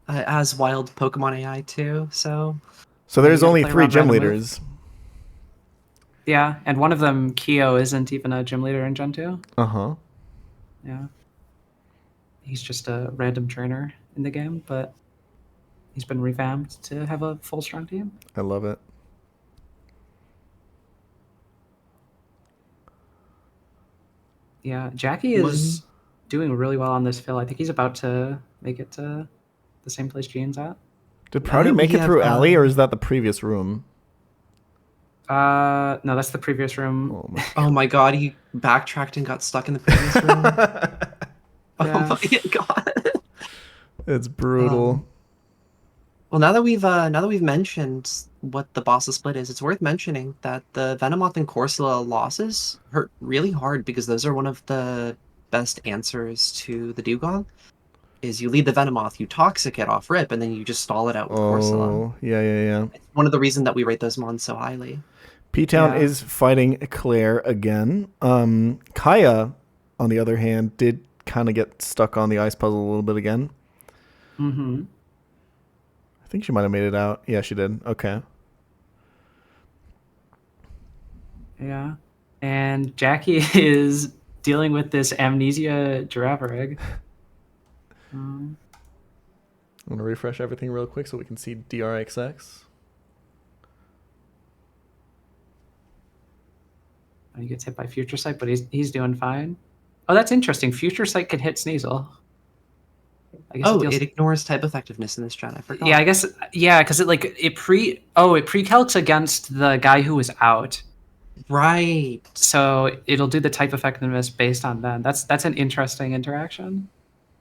It has wild Pokemon AI too, so there's You only gotta play 3 around gym randomly. leaders. Yeah, and one of them, Kyo, isn't even a gym leader in Gen 2. Uh-huh. Yeah. He's just a random trainer in the game, but he's been revamped to have a full strong team. I love it. Yeah, Jackie is doing really well on this fill. I think he's about to make it to the same place Gian's at. Did Proudy make it through Alley, or is that the previous room? No, that's the previous room. Oh my god, he backtracked and got stuck in the previous room. Yeah. Oh my god. It's brutal. Well, now that we've mentioned what the boss split is, it's worth mentioning that the Venomoth and Corsola losses hurt really hard because those are one of the best answers to the Dugong. Is you lead the Venomoth, you toxic it off rip, and then you just stall it out with Corsola. Oh, yeah. It's one of the reasons that we rate those mons so highly. P-Town is fighting Claire again. Kaya, on the other hand, did kind of get stuck on the ice puzzle a little bit again. Mm-hmm. I think she might have made it out. Yeah, she did. Okay. Yeah. And Jackie is dealing with this amnesia giraffe egg. I'm going to refresh everything real quick so we can see DRXX. He gets hit by Future Sight, but he's doing fine. Oh, that's interesting. Future Sight can hit Sneasel. I guess It ignores type effectiveness in this gen. I forgot. Yeah, I guess because it pre-calcs against the guy who was out. Right. So it'll do the type effectiveness based on that. That's an interesting interaction.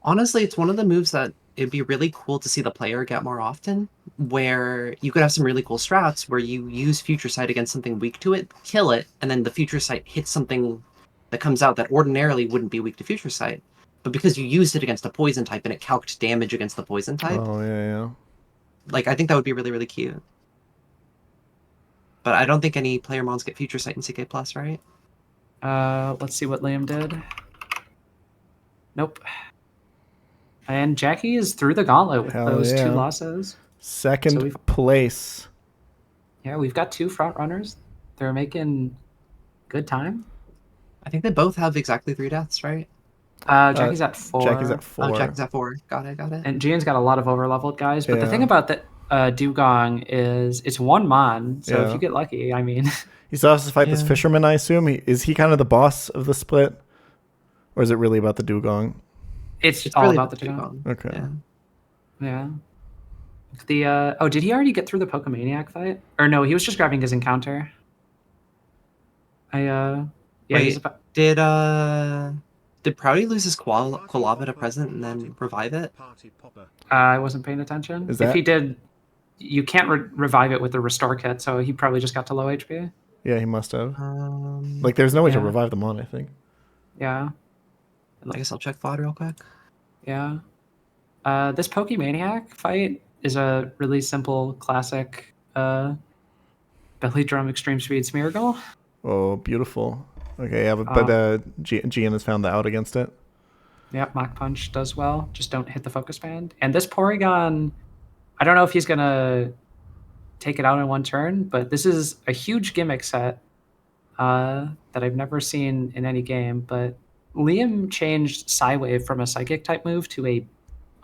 Honestly, it's one of the moves that it'd be really cool to see the player get more often, where you could have some really cool strats where you use Future Sight against something weak to it, kill it, and then the Future Sight hits something that comes out that ordinarily wouldn't be weak to Future Sight. But because you used it against a poison type and it calced damage against the poison type. Oh, yeah. Like, I think that would be really, really cute. But I don't think any player mons get Future Sight in CK+, right? Let's see what Liam did. Nope. And Jackie is through the gauntlet with those 2 losses. Second place. Yeah, we've got 2 front runners. They're making good time. I think they both have exactly 3 deaths, right? Jackie's at 4. Jackie's at 4. Oh, Jackie's at 4. Got it. And Gian's got a lot of over-leveled guys. But the Yeah. thing about the Dugong is it's 1 mon. So Yeah. if you get lucky, I mean... He still has to fight this fisherman, I assume. Is he kind of the boss of the split? Or is it really about the Dugong? It's all really about the Dugong. Okay. Yeah. Did he already get through the Pokemaniac fight? Or no, he was just grabbing his encounter. Wait, did Proudy lose his Quilava to present and then revive it? I wasn't paying attention. Is If that- he did, you can't revive it with the restore kit, so he probably just got to low HP. Yeah, he must have. There's no way to yeah. revive them on, I think. Yeah. I guess I'll check VOD real quick. Yeah. This Pokemaniac fight is a really simple, classic belly drum extreme speed Smeargle. Oh, beautiful. Okay, yeah, but Gian has found the out against it. Yeah, Mach Punch does well. Just don't hit the focus band. And this Porygon, I don't know if he's going to take it out in 1 turn, but this is a huge gimmick set that I've never seen in any game. But Liam changed Psywave from a Psychic type move to a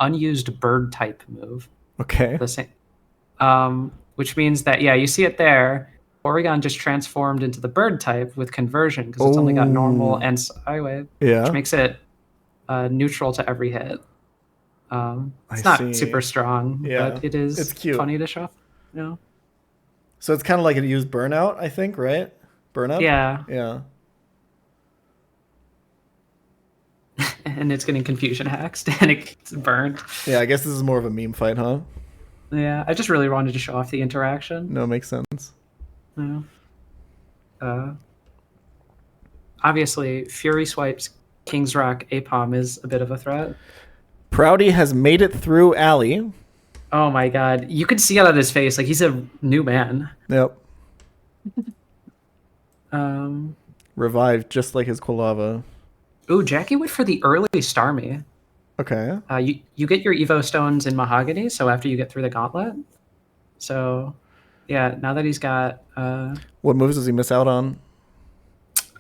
unused bird type move. Okay. The same, which means that you see it there. Porygon just transformed into the bird type with conversion because it's only got normal and Psywave, which makes it neutral to every hit. It's not super strong, but it is it's cute. funny to show. You know? So it's kind of like it used Burnout, I think, right? Burnout? Yeah. Yeah. And it's getting confusion hacks and it's burned. Yeah, I guess this is more of a meme fight, huh? Yeah, I just really wanted to show off the interaction. No, makes sense. Yeah. Obviously, Fury Swipes King's Rock Apom is a bit of a threat. Proudy has made it through Alley. Oh my god. You could see it on his face. Like, he's a new man. Yep. Revived, just like his Quilava. Ooh, Jackie went for the early Starmie. Okay. You get your Evo Stones in Mahogany, so after you get through the Gauntlet. So, yeah, now that he's got... what moves does he miss out on?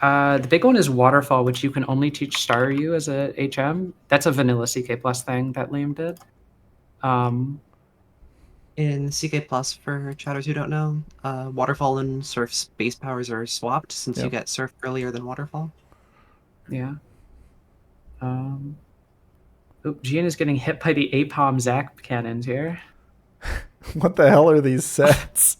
The big one is Waterfall, which you can only teach Staryu as a HM. That's a vanilla CK Plus thing that Liam did. In CK Plus, for chatters who don't know, Waterfall and Surf's base powers are swapped since you get Surf earlier than Waterfall. Yeah. Gian is getting hit by the Apom Zac cannons here. What the hell are these sets?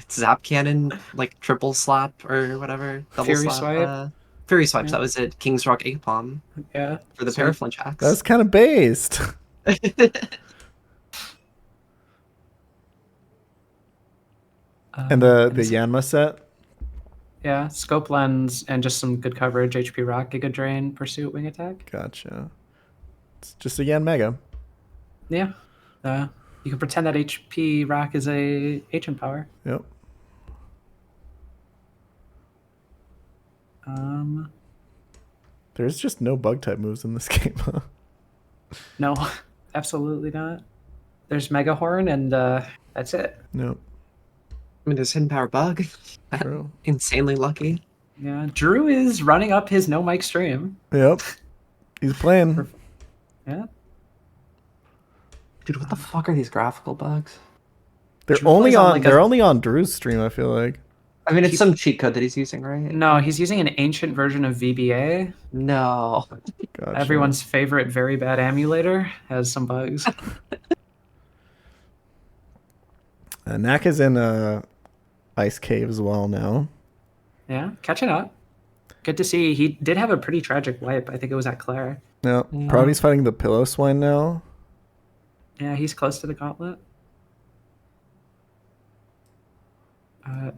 Zap Cannon, like triple slap or whatever. Double Fury slap. Swipe. Fury Swipes, that was it. King's Rock Apom. Yeah. For the Paraflinch hacks. That's kind of based. And the Yanma set? Yeah, Scope Lens and just some good coverage. HP Rock, Giga Drain, Pursuit, Wing Attack. Gotcha. It's just a Yan Mega. Yeah. You can pretend that HP Rock is a HM power. Yep. There's just no bug type moves in this game, huh? No, absolutely not. There's Mega Horn and that's it. Nope. I mean, there's Hidden Power Bug. True. Insanely lucky. Yeah, Drew is running up his no mic stream. Yep. He's playing. Yeah. Dude, what the fuck are these graphical bugs? They're only on Drew's stream, I feel like. I mean, it's some cheat code that he's using, right? No, he's using an ancient version of VBA. No. Gotcha. Everyone's favorite very bad emulator has some bugs. Nak is in Ice Cave as well now. Yeah, catching up. Good to see. He did have a pretty tragic wipe. I think it was at Claire. No, Proudy's fighting the Pillow Swine now. Yeah, he's close to the Gauntlet.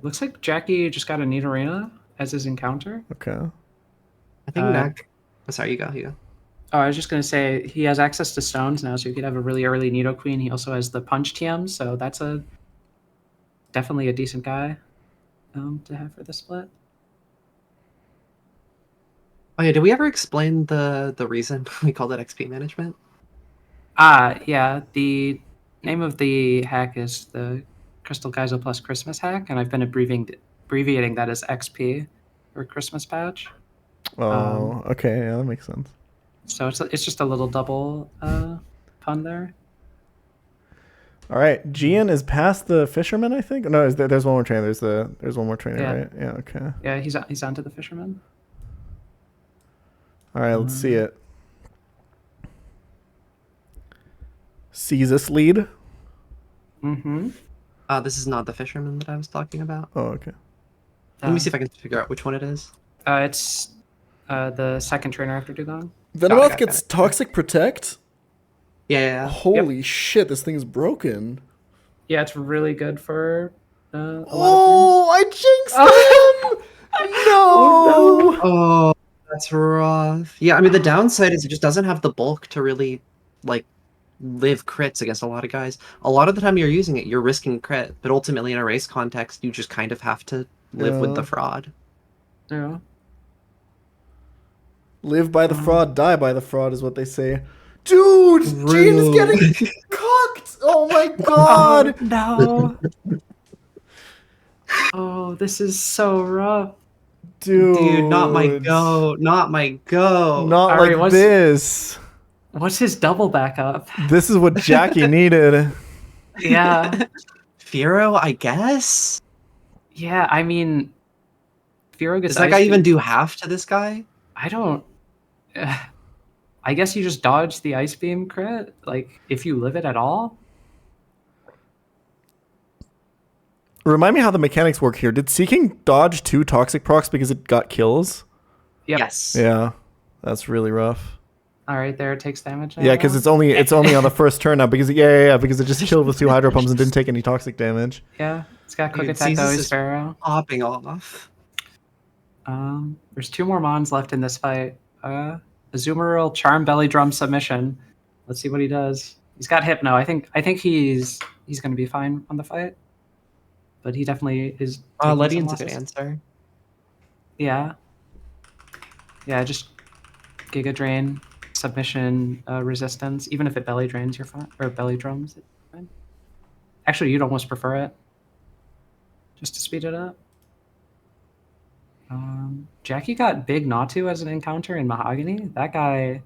Looks like Jackie just got a Nidorina as his encounter. Okay. I think Nak... Oh, sorry, you go. Oh, I was just going to say, he has access to stones now, so you could have a really early Nidoqueen. He also has the Punch TM, so that's definitely a decent guy to have for the split. Oh yeah, did we ever explain the reason we called it XP management? Yeah. The name of the hack is the Crystal Kaizo plus Christmas hack, and I've been abbreviating that as XP or Christmas patch. Oh, okay, yeah, that makes sense. So it's just a little double pun there. All right, Gian is past the Fisherman, I think. No, there's one more trainer. There's one more trainer, Yeah. right? Yeah, okay. Yeah, he's on to the Fisherman. All right, let's see it. Caesar's lead. Mm-hmm. This is not the Fisherman that I was talking about. Oh, okay. Let me see if I can figure out which one it is. It's the second trainer after Dugong. Venomoth gets Toxic Protect? Yeah. Holy shit, this thing's broken. Yeah, it's really good for a lot of I jinxed him! No! Oh, that's rough. Yeah, I mean, the downside is it just doesn't have the bulk to really, like, live crits against a lot of guys. A lot of the time you're using it, you're risking crit, but ultimately in a race context, you just kind of have to live with the fraud. Yeah. Live by the fraud, die by the fraud is what they say. Dude, Jane's getting cocked! Oh my god! No. Oh, this is so rough. Dude, not my go. Not my go. Not like this. What's his double backup? This is what Jackie needed. Yeah. Firo, I guess? Yeah, I mean, Firo gets Does that guy even do half to this guy? I don't... I guess you just dodge the Ice Beam crit, like, if you live it at all. Remind me how the mechanics work here. Did Seeking dodge 2 toxic procs because it got kills? Yep. Yes. Yeah, that's really rough. All right, there it takes damage now. Yeah, because it's only on the first turn now. Because because it just killed with 2 Hydro Pumps and didn't take any toxic damage. Yeah, it's got quick Dude, attack though. Caesar's Sparrow. Popping off. There's 2 more Mons left in this fight. Azumarill Charm Belly Drum submission. Let's see what he does. He's got Hypno. I think he's going to be fine on the fight. But he definitely is. Ledian's a good answer. Yeah. Yeah, just Giga Drain, submission, resistance. Even if it belly drains, you're fine. Or belly drums, it's fine. Actually, you'd almost prefer it. Just to speed it up. Jackie got Big Natu as an encounter in Mahogany. That guy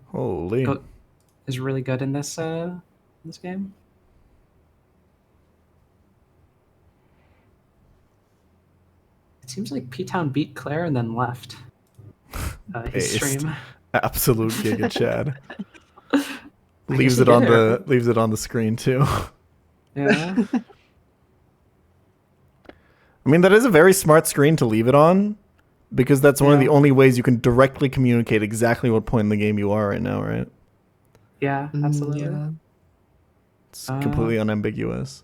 is really good in this game. It seems like P-Town beat Claire and then left his stream. Absolute Giga Chad. leaves it on the screen too. Yeah. I mean, that is a very smart screen to leave it on, because that's one of the only ways you can directly communicate exactly what point in the game you are right now, right? Yeah, absolutely. Yeah. It's completely unambiguous.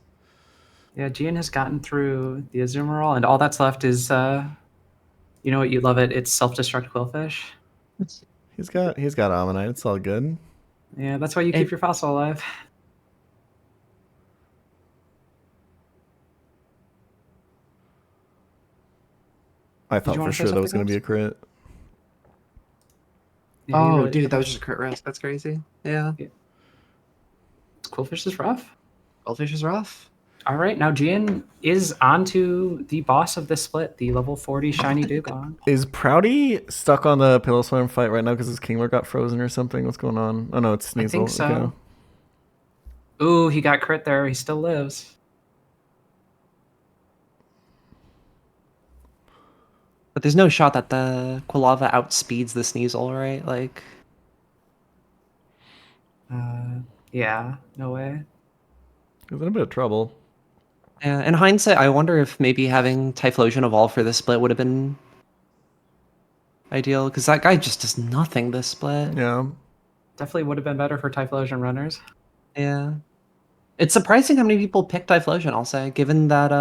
Yeah, Gian has gotten through the Azumarill, and all that's left is, you know what, you love it. It's self-destruct Quillfish. He's got Ammonite. It's all good. Yeah, that's why you keep your fossil alive. I thought for sure that was going to be a crit. Yeah, dude, that was just a crit risk. That's crazy. Yeah. Quillfish is rough. Quillfish is rough. All right, now Gian is onto the boss of this split, the level 40 Shiny Dugong. Is Proudy stuck on the Pillow Swarm fight right now because his Kingler got frozen or something? What's going on? Oh no, it's Sneasel. I think so. Okay. Ooh, he got crit there. He still lives. But there's no shot that the Quilava outspeeds the Sneasel, right? Like... yeah, no way. He's in a bit of trouble. Yeah, in hindsight, I wonder if maybe having Typhlosion evolve for this split would have been ideal, because that guy just does nothing this split. Yeah. Definitely would have been better for Typhlosion runners. Yeah. It's surprising how many people pick Typhlosion, I'll say, given that,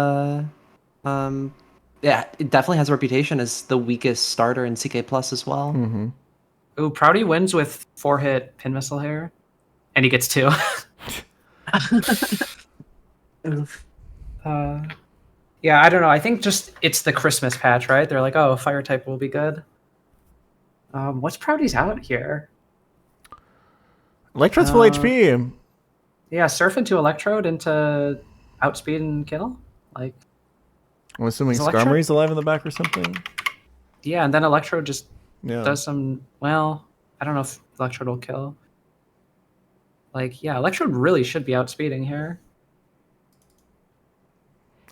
yeah, it definitely has a reputation as the weakest starter in CK Plus as well. Mm-hmm. Ooh, Proudy wins with 4-hit Pin Missile here, and he gets 2. Yeah, I don't know. I think just it's the Christmas patch, right? They're like, oh, fire type will be good. What's Proudy's out here? Electrode's full HP. Yeah, surf into Electrode into outspeed and kill. Like, I'm assuming Skarmory's alive in the back or something. Yeah, and then Electrode just does some. Well, I don't know if Electrode will kill. Like, yeah, Electrode really should be outspeeding here.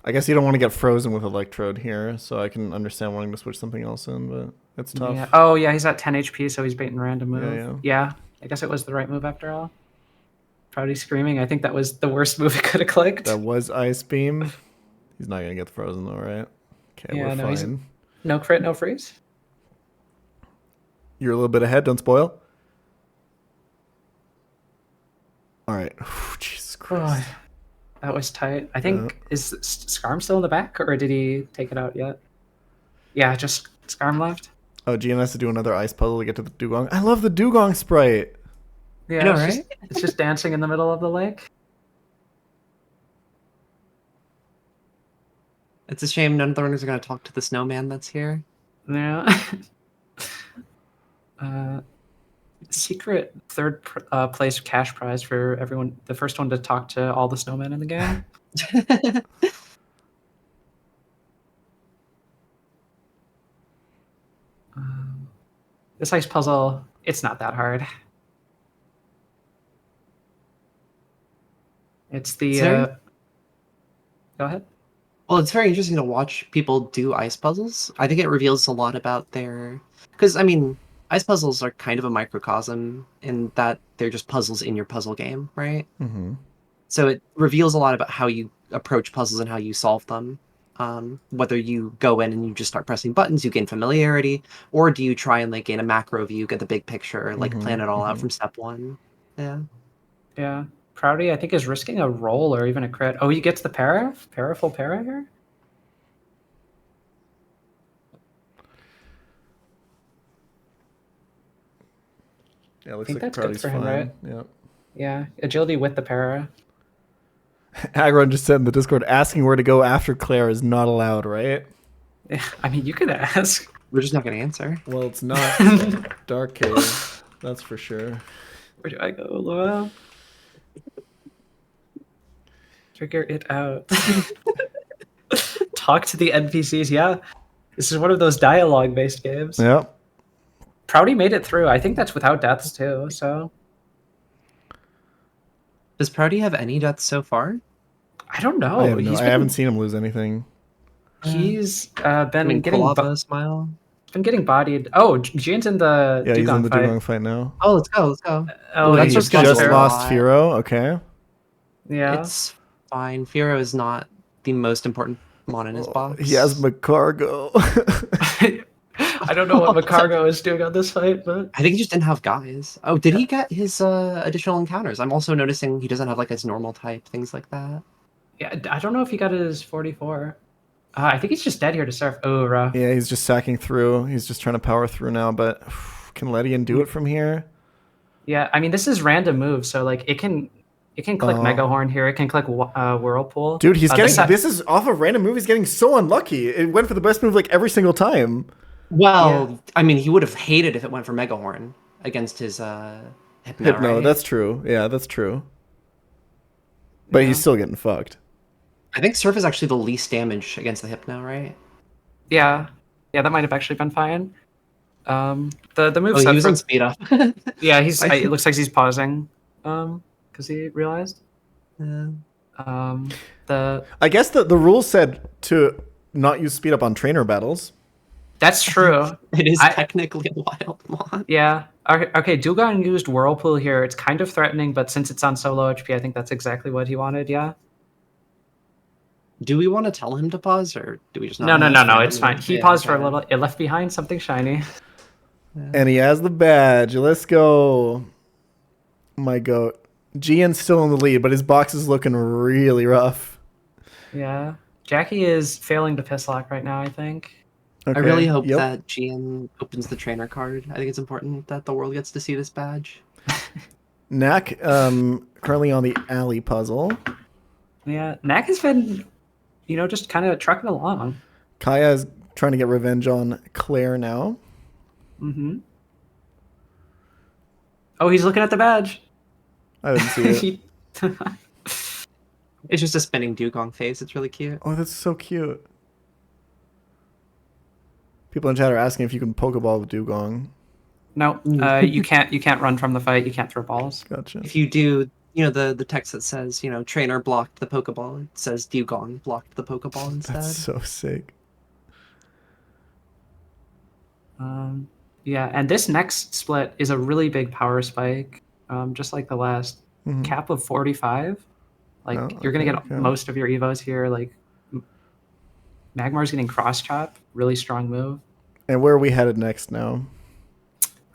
I guess you don't want to get frozen with Electrode here, so I can understand wanting to switch something else in, but it's tough. Yeah. Oh, yeah, he's at 10 HP, so he's baiting random move. Yeah. Yeah, I guess it was the right move after all. Proudy screaming. I think that was the worst move it could have clicked. That was Ice Beam. He's not going to get frozen, though, right? Okay, yeah, we're fine. No crit, no freeze. You're a little bit ahead. Don't spoil. All right. Jesus Christ. Oh, that was tight. I think, is Skarm still in the back, or did he take it out yet? Yeah, just Skarm left. Oh, Gian has to do another ice puzzle to get to the Dugong. I love the Dugong sprite. Yeah, I know, right? It's just dancing in the middle of the lake. It's a shame none of the runners are going to talk to the snowman that's here. Yeah. Secret third place cash prize for everyone. The first one to talk to all the snowmen in the game. This ice puzzle, it's not that hard. It's the. Go ahead. Well, it's very interesting to watch people do ice puzzles. I think it reveals a lot about their. Because, I mean, ice puzzles are kind of a microcosm in that they're just puzzles in your puzzle game, right? Mm-hmm. So it reveals a lot about how you approach puzzles and how you solve them. Whether you go in and you just start pressing buttons, you gain familiarity, or do you try and like gain a macro view, get the big picture, like plan it all out from step one? Yeah. Yeah. Proudy, I think, is risking a roll or even a crit. Oh, he gets the para? Full para here? Yeah, looks I think like that's good Proudy's for him, fine. right? Yeah. Yeah. Agility with the para. Agron just said in the Discord, asking where to go after Claire is not allowed, right? Yeah, I mean, you could ask. We're just not going to answer. Well, it's not Dark Cave, that's for sure. Where do I go, Laura? Figure it out. Talk to the NPCs. Yeah, this is one of those dialogue-based games. Yep. Proudy made it through. I think that's without deaths too. So, does Proudy have any deaths so far? I don't know. I haven't seen him lose anything. He's been getting smile. Been getting bodied. Oh, Jian's in the he's in the fight. Dugong fight now. Oh, let's go. Let's go. Oh, he just lost Firo. Okay. Yeah. It's fine. Firo is not the most important mon in his box. He has Macargo. I don't know what Macargo is doing on this fight, but I think he just didn't have guys. Oh, did he get his additional encounters? I'm also noticing he doesn't have like his normal type, things like that. Yeah, I don't know if he got his 44. I think he's just dead here to surf. Oh, rough. Yeah, he's just sacking through. He's just trying to power through now, but can Ledian do it from here? Yeah, I mean, this is random moves, so like it can click Mega Horn here. It can click Whirlpool. Dude, he's getting this is off of random move. He's getting so unlucky. It went for the best move like every single time. Well, I mean, he would have hated if it went for Mega Horn against his Hypno. Right? That's true. Yeah, that's true. But he's still getting fucked. I think Surf is actually the least damage against the Hypno, right? Yeah, that might have actually been fine. The move. He was on speed up. Yeah, it looks like he's pausing, because he realized. Yeah. I guess the rules said to not use speed up on trainer battles. That's true. It is technically a wild mod. Yeah. Okay, Dugong used Whirlpool here. It's kind of threatening, but since it's on solo HP, I think that's exactly what he wanted. Yeah. Do we want to tell him to pause, or do we just not? No. It's fine. He paused for a little. It left behind something shiny. Yeah. And he has the badge. Let's go. My goat. Gian's still in the lead, but his box is looking really rough. Yeah. Jackie is failing to piss lock right now, I think. Okay. I really hope that Gian opens the trainer card. I think it's important that the world gets to see this badge. Knack, currently on the alley puzzle. Yeah, Knack has been, just kind of trucking along. Kaya is trying to get revenge on Claire now. Mm-hmm. Oh, he's looking at the badge. I didn't see it. It's just a spinning Dugong face. It's really cute. Oh, that's so cute. People in chat are asking if you can Pokeball with Dugong. No, you can't. You can't run from the fight. You can't throw balls. Gotcha. If you do, the text that says, trainer blocked the Pokeball, it says Dugong blocked the Pokeball instead. That's so sick. Yeah, and this next split is a really big power spike, just like the last cap of 45. Like you're gonna get most of your evos here. Like Magmar's getting cross chop, really strong move. And where are we headed next now?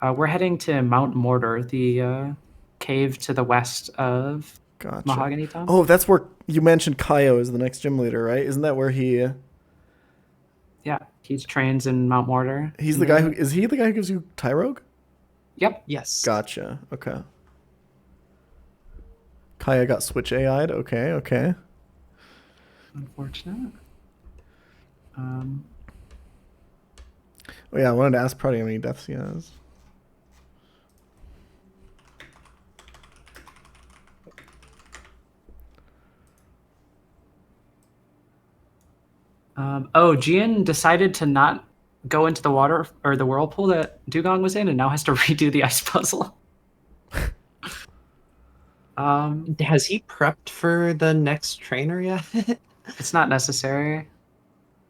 We're heading to Mount Mortar, the cave to the west of Mahogany Town. Oh, that's where you mentioned Kaio is the next gym leader, right? Isn't that where he? Yeah, he trains in Mount Mortar. He's the guy who is he the guy who gives you Tyrogue? Yep. Yes. Gotcha. Okay. Kaya got switch AI'd. Okay. Unfortunate. Oh yeah, I wanted to ask Proudy how many deaths he has. Gian decided to not go into the water or the whirlpool that Dugong was in, and now has to redo the ice puzzle. Has he prepped for the next trainer yet? It's not necessary.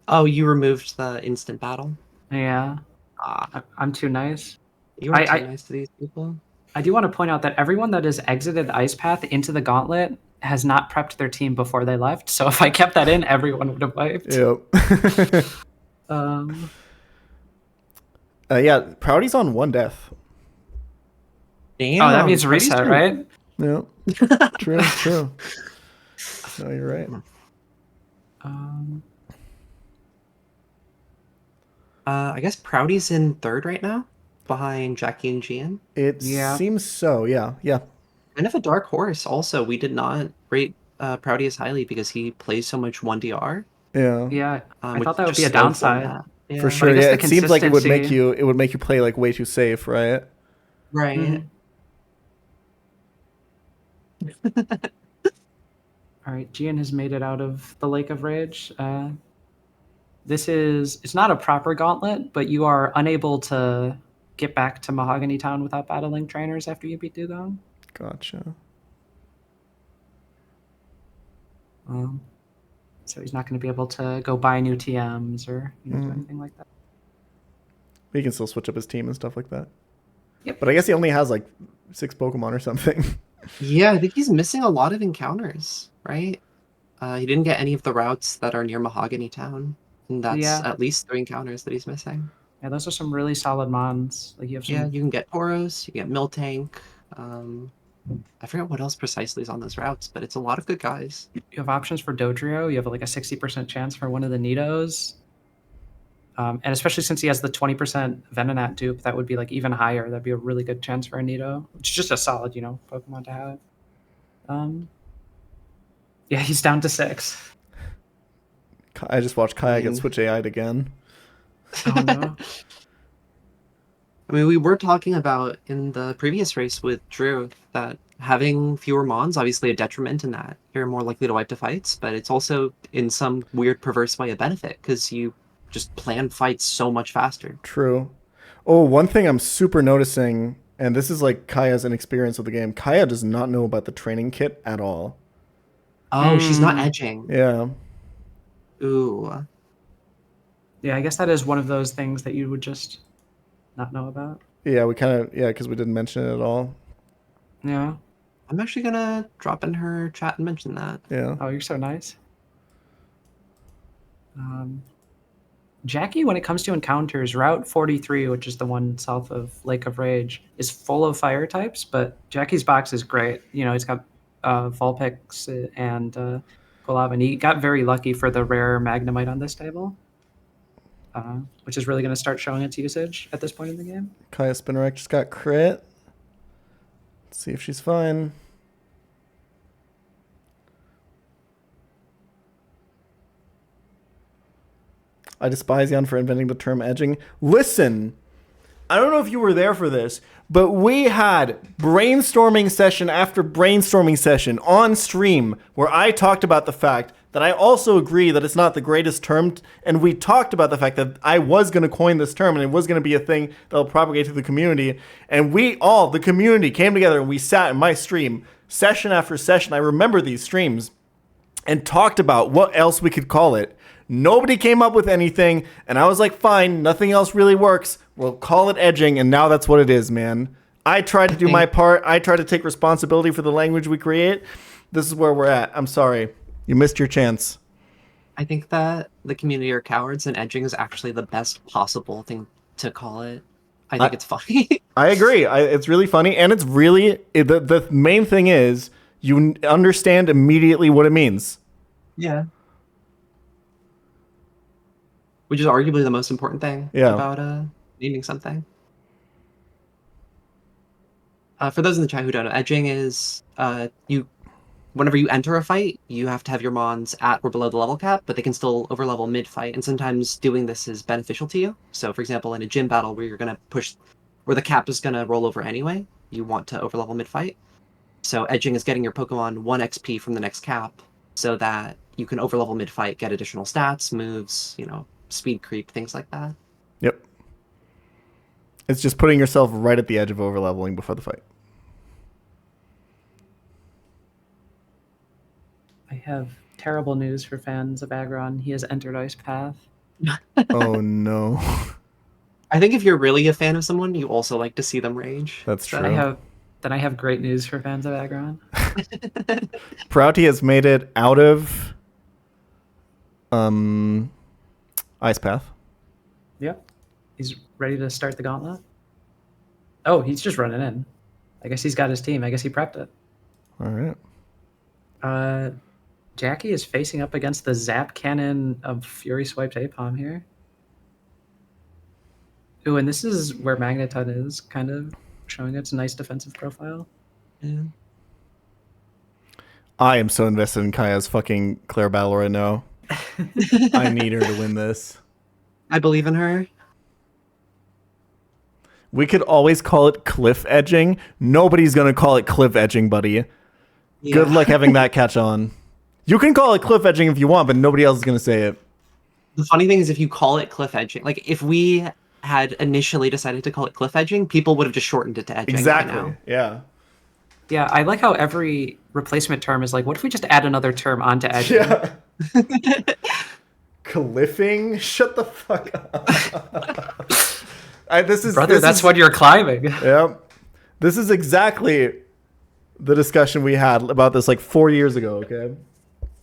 Oh, you removed the instant battle? Yeah. I'm too nice. You are too nice to these people. I do want to point out that everyone that has exited the ice path into the gauntlet has not prepped their team before they left. So if I kept that in, everyone would have wiped. Yep. Yeah, Proudy's on 1 death. Damn. Oh, that means reset, right? Yeah. True. No, you're right. I guess Proudy's in 3rd right now, behind Jackie and Gian. It seems so. Yeah. Kind of a dark horse. Also, we did not rate Proudy as highly because he plays so much 1DR. Yeah. I thought that would be a just slowed downside. that. Yeah. For sure. Yeah. It seems like it would make you play like way too safe, right? Right. All right, Gian has made it out of the Lake of Rage. It's not a proper gauntlet, but you are unable to get back to Mahogany Town without battling trainers after you beat Dugong. Gotcha. So he's not going to be able to go buy new TMs or do anything like that. He can still switch up his team and stuff like that. Yep. But I guess he only has like 6 Pokemon or something. Yeah, I think he's missing a lot of encounters, right? He didn't get any of the routes that are near Mahogany Town. And that's at least 3 encounters that he's missing. Yeah, those are some really solid mons. Like you have some... Yeah, you can get Tauros, you get Miltank. I forget what else precisely is on those routes, but it's a lot of good guys. You have options for Dodrio. You have like a 60% chance for one of the Nidos. And especially since he has the 20% Venonat dupe, that would be like even higher. That'd be a really good chance for a Nido, which is just a solid, Pokemon to have. Yeah, he's down to 6. I just watched Kaya get switch AI'd again. Oh no. I mean, we were talking about in the previous race with Drew that having fewer Mons obviously a detriment in that you're more likely to wipe to fights, but it's also in some weird perverse way a benefit because you just plan fights so much faster. True. Oh, one thing I'm super noticing, and this is like Kaya's inexperience with the game. Kaya does not know about the training kit at all. Oh, she's not edging. Yeah. Ooh. Yeah, I guess that is one of those things that you would just not know about. Yeah, because we didn't mention it at all. Yeah. I'm actually gonna drop in her chat and mention that. Yeah. Oh, you're so nice. Jackie, when it comes to encounters, Route 43, which is the one south of Lake of Rage, is full of fire types, but Jackie's box is great. He's got Vulpix and Golab, and he got very lucky for the rare Magnemite on this table, which is really going to start showing its usage at this point in the game. Kaya Spinarak just got crit. Let's see if she's fine. I despise Jan for inventing the term edging. Listen, I don't know if you were there for this, but we had brainstorming session after brainstorming session on stream where I talked about the fact that I also agree that it's not the greatest term, and we talked about the fact that I was going to coin this term and it was going to be a thing that'll propagate to the community, and the community came together and we sat in my stream session after session. I remember these streams and talked about what else we could call it. Nobody came up with anything, and I was like, fine, nothing else really works. We'll call it edging, and now that's what it is, man. I tried to do my part. I tried to take responsibility for the language we create. This is where we're at. I'm sorry. You missed your chance. I think that the community are cowards, and edging is actually the best possible thing to call it. I think it's funny. I agree. It's really funny, and it's really... The main thing is you understand immediately what it means. Yeah. Which is arguably the most important thing about naming something. For those in the chat who don't know, edging is whenever you enter a fight, you have to have your mons at or below the level cap, but they can still overlevel mid-fight, and sometimes doing this is beneficial to you. So, for example, in a gym battle where you're going to push, where the cap is going to roll over anyway, you want to overlevel mid-fight. So edging is getting your Pokemon 1 XP from the next cap, so that you can overlevel mid-fight, get additional stats, moves, speed creep, things like that. Yep. It's just putting yourself right at the edge of overleveling before the fight. have terrible news for fans of Aggron. He has entered Ice Path. Oh no. I think if you're really a fan of someone, you also like to see them rage. That's true. Then I have great news for fans of Aggron. Prouty has made it out of Ice Path. Yep. He's ready to start the gauntlet. Oh, he's just running in. I guess he's got his team. I guess he prepped it. All right. Jackie is facing up against the Zap Cannon of Fury Swiped Apom here. Ooh, and this is where Magneton is, kind of showing its nice defensive profile. Yeah. I am so invested in Kaya's fucking Claire battle right now. I need her to win this. I believe in her. We could always call it cliff edging. Nobody's going to call it cliff edging, buddy. Yeah. Good luck having that catch on. You can call it cliff edging if you want, but nobody else is going to say it. The funny thing is if you call it cliff edging, like if we had initially decided to call it cliff edging, people would have just shortened it to edging. Exactly. Yeah. Yeah, I like how every replacement term is like, what if we just add another term onto edging? Yeah. Cliffing? Shut the fuck up. That's what you're climbing. Yep. This is exactly the discussion we had about this like 4 years ago, okay?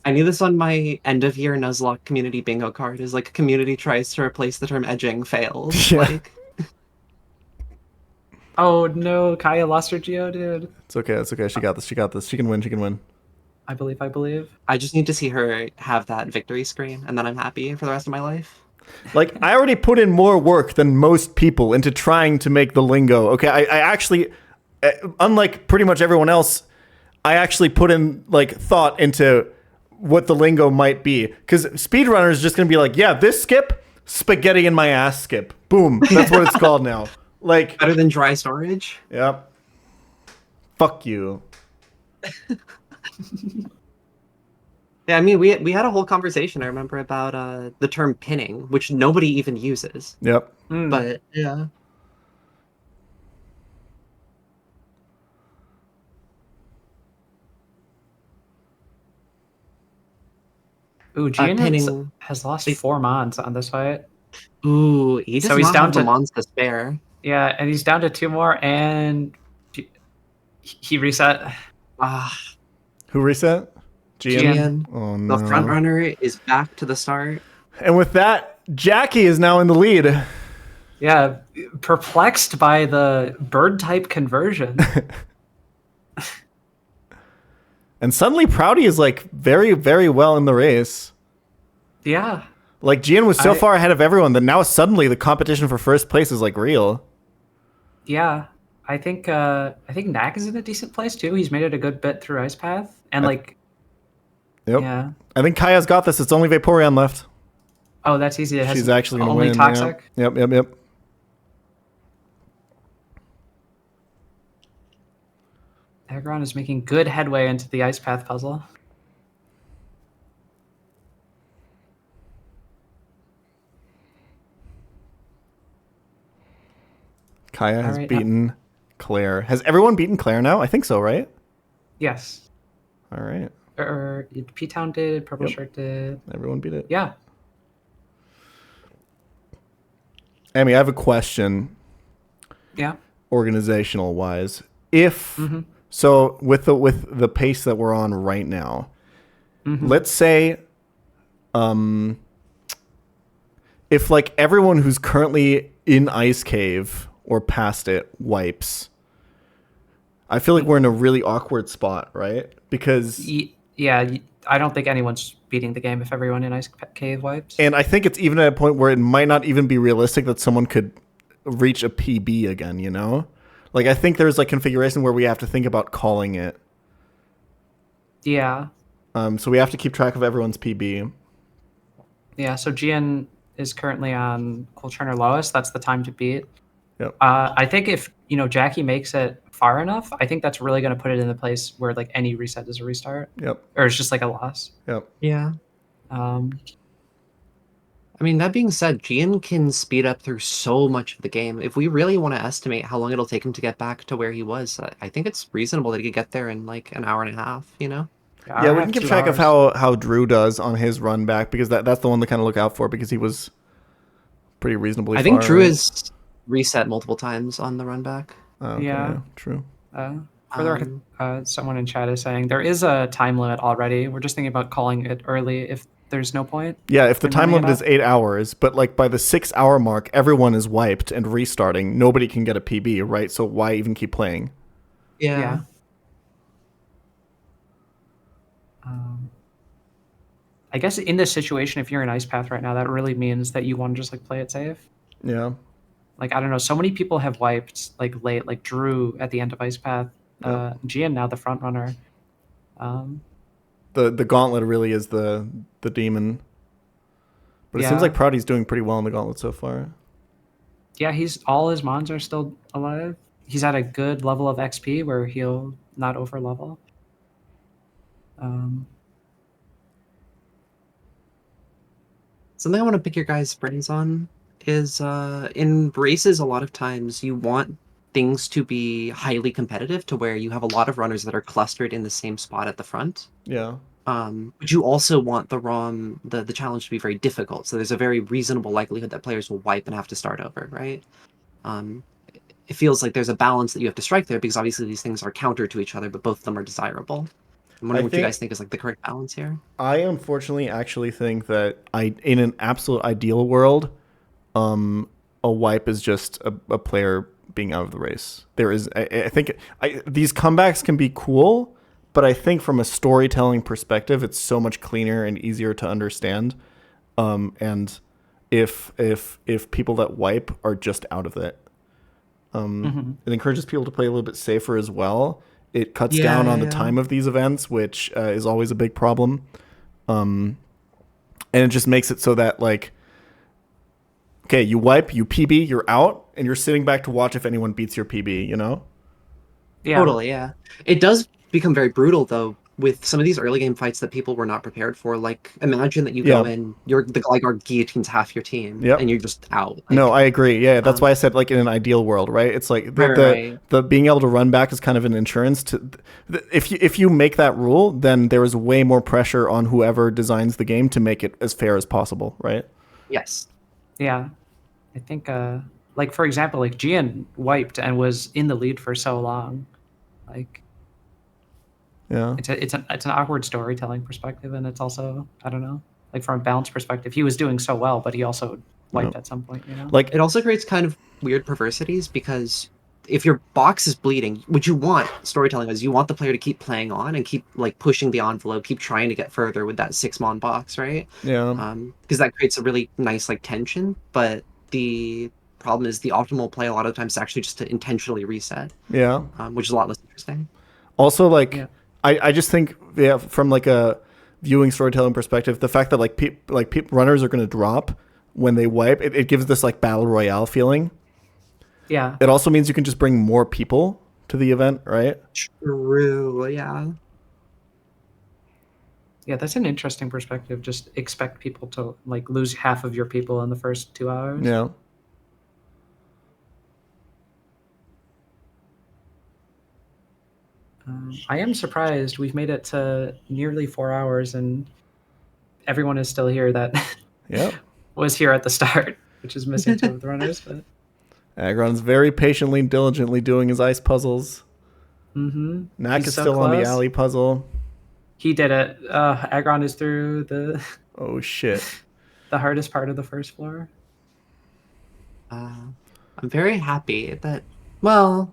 I knew this on my end of year Nuzlocke community bingo card. Is like community tries to replace the term edging, fails. Yeah. Like... Oh no, Kaya lost her Geo, dude. It's okay, it's okay. She got this. She can win. I believe. I just need to see her have that victory screen, and then I'm happy for the rest of my life. Like, I already put in more work than most people into trying to make the lingo. Okay, I actually, unlike pretty much everyone else, I actually put in, like, thought into what the lingo might be. Because speedrunner is just going to be like, yeah, this skip, spaghetti in my ass skip. Boom. That's what it's called now. Like, better than dry storage? Yep. Fuck you. Yeah, I mean, we had a whole conversation, I remember, about the term pinning, which nobody even uses. Yep. But, yeah. Ooh, Gian has lost 4 Mons on this fight. Ooh, he does not have the Mons to spare. Yeah, and he's down to 2 more, and he reset. Who reset? Gian. Oh no. The front runner is back to the start. And with that, Jackie is now in the lead. Yeah, perplexed by the bird type conversion. And suddenly Prouty is like very, very well in the race. Yeah. Like Gian was so far ahead of everyone that now suddenly the competition for first place is like real. Yeah. I think Knack is in a decent place too. He's made it a good bit through Ice Path. And Yep. Yeah. I think Kaya's got this. It's only Vaporeon left. Oh, that's easy. She's actually going to win. Only Toxic. Yep. Aggron is making good headway into the Ice Path puzzle. Kaya has beaten Claire. Has everyone beaten Claire now? I think so, right? Yes. All right. Or P-Town did, Purple Shark did. Everyone beat it. Yeah. Amy, I have a question. Yeah. Organizational wise, if so, with the pace that we're on right now, let's say, if like everyone who's currently in Ice Cave or past it wipes, I feel like we're in a really awkward spot, right? Because yeah, I don't think anyone's beating the game if everyone in Ice Cave wipes. And I think it's even at a point where it might not even be realistic that someone could reach a PB again, you know? Like, I think there's like configuration where we have to think about calling it. Yeah. So we have to keep track of everyone's PB. Yeah, so Gian is currently on Cooltrainer lowest. That's the time to beat. Yep. I think if, Jackie makes it far enough, I think that's really going to put it in the place where like any reset is a restart. Yep. Or it's just like a loss. Yep. Yeah. I mean, that being said, Gian can speed up through so much of the game. If we really want to estimate how long it'll take him to get back to where he was, I think it's reasonable that he could get there in like an hour and a half, you know? Yeah, we can keep track of how Drew does on his run back, because that's the one to kind of look out for, because he was pretty reasonably I think far, Drew right? is reset multiple times on the run back. Oh, okay, Yeah. True. For the record, someone in chat is saying there is a time limit already. We're just thinking about calling it early if there's no point. Yeah, if the in time running it limit is up. 8 hours, but like by the 6 hour mark, everyone is wiped and restarting. Nobody can get a PB, right? So why even keep playing? Yeah. I guess in this situation, if you're in Ice Path right now, that really means that you want to just like play it safe. Yeah. Like, I don't know, so many people have wiped like late, like Drew at the end of Ice Path, Gian now the front runner. The gauntlet really is the demon. But it seems like Proudy's doing pretty well in the gauntlet so far. Yeah, all his mons are still alive. He's at a good level of XP where he'll not over level. Something I want to pick your guys' brains on is in races, a lot of times you want things to be highly competitive to where you have a lot of runners that are clustered in the same spot at the front. Yeah. But you also want the challenge to be very difficult. So there's a very reasonable likelihood that players will wipe and have to start over, right? It feels like there's a balance that you have to strike there, because obviously these things are counter to each other, but both of them are desirable. I'm wondering what you guys think is like the correct balance here. I unfortunately actually think that in an absolute ideal world, a wipe is just a player being out of the race. There is, I think, these comebacks can be cool, but I think from a storytelling perspective, it's so much cleaner and easier to understand. And if people that wipe are just out of it, it encourages people to play a little bit safer as well. It cuts down on the time of these events, which is always a big problem. And it just makes it so that, like, okay, you wipe, you PB, you're out, and you're sitting back to watch if anyone beats your PB, you know? Yeah. Totally, yeah. It does become very brutal, though, with some of these early game fights that people were not prepared for. Like, imagine that you go in, the Gligar guillotines half your team, and you're just out. Like, no, I agree. Yeah, that's why I said, like, in an ideal world, right? It's like the being able to run back is kind of an insurance to. If you make that rule, then there is way more pressure on whoever designs the game to make it as fair as possible, right? Yes. Yeah, I think, like, for example, like Gian wiped and was in the lead for so long, like. Yeah, it's an awkward storytelling perspective, and it's also, I don't know, like from a balance perspective, he was doing so well, but he also wiped at some point, you know. Like, it also creates kind of weird perversities, because if your box is bleeding, what you want storytelling is you want the player to keep playing on and keep like pushing the envelope, keep trying to get further with that 6-mon box, right? Yeah. Because that creates a really nice like tension, but the problem is the optimal play a lot of times is actually just to intentionally reset. Yeah. Which is a lot less interesting. Also, like, I just think, from like a viewing storytelling perspective, the fact that like runners are going to drop when they wipe, it gives this like battle royale feeling. Yeah. It also means you can just bring more people to the event, right? True. Yeah. Yeah, that's an interesting perspective. Just expect people to like lose half of your people in the first 2 hours. Yeah. I am surprised we've made it to nearly 4 hours and everyone is still here that was here at the start, which is missing 2 of the runners. But Agron's very patiently, diligently doing his ice puzzles. Knack He's is so still on the close. alley puzzle. He did it. Agron is through the oh shit, the hardest part of the first floor. I'm very happy that, well,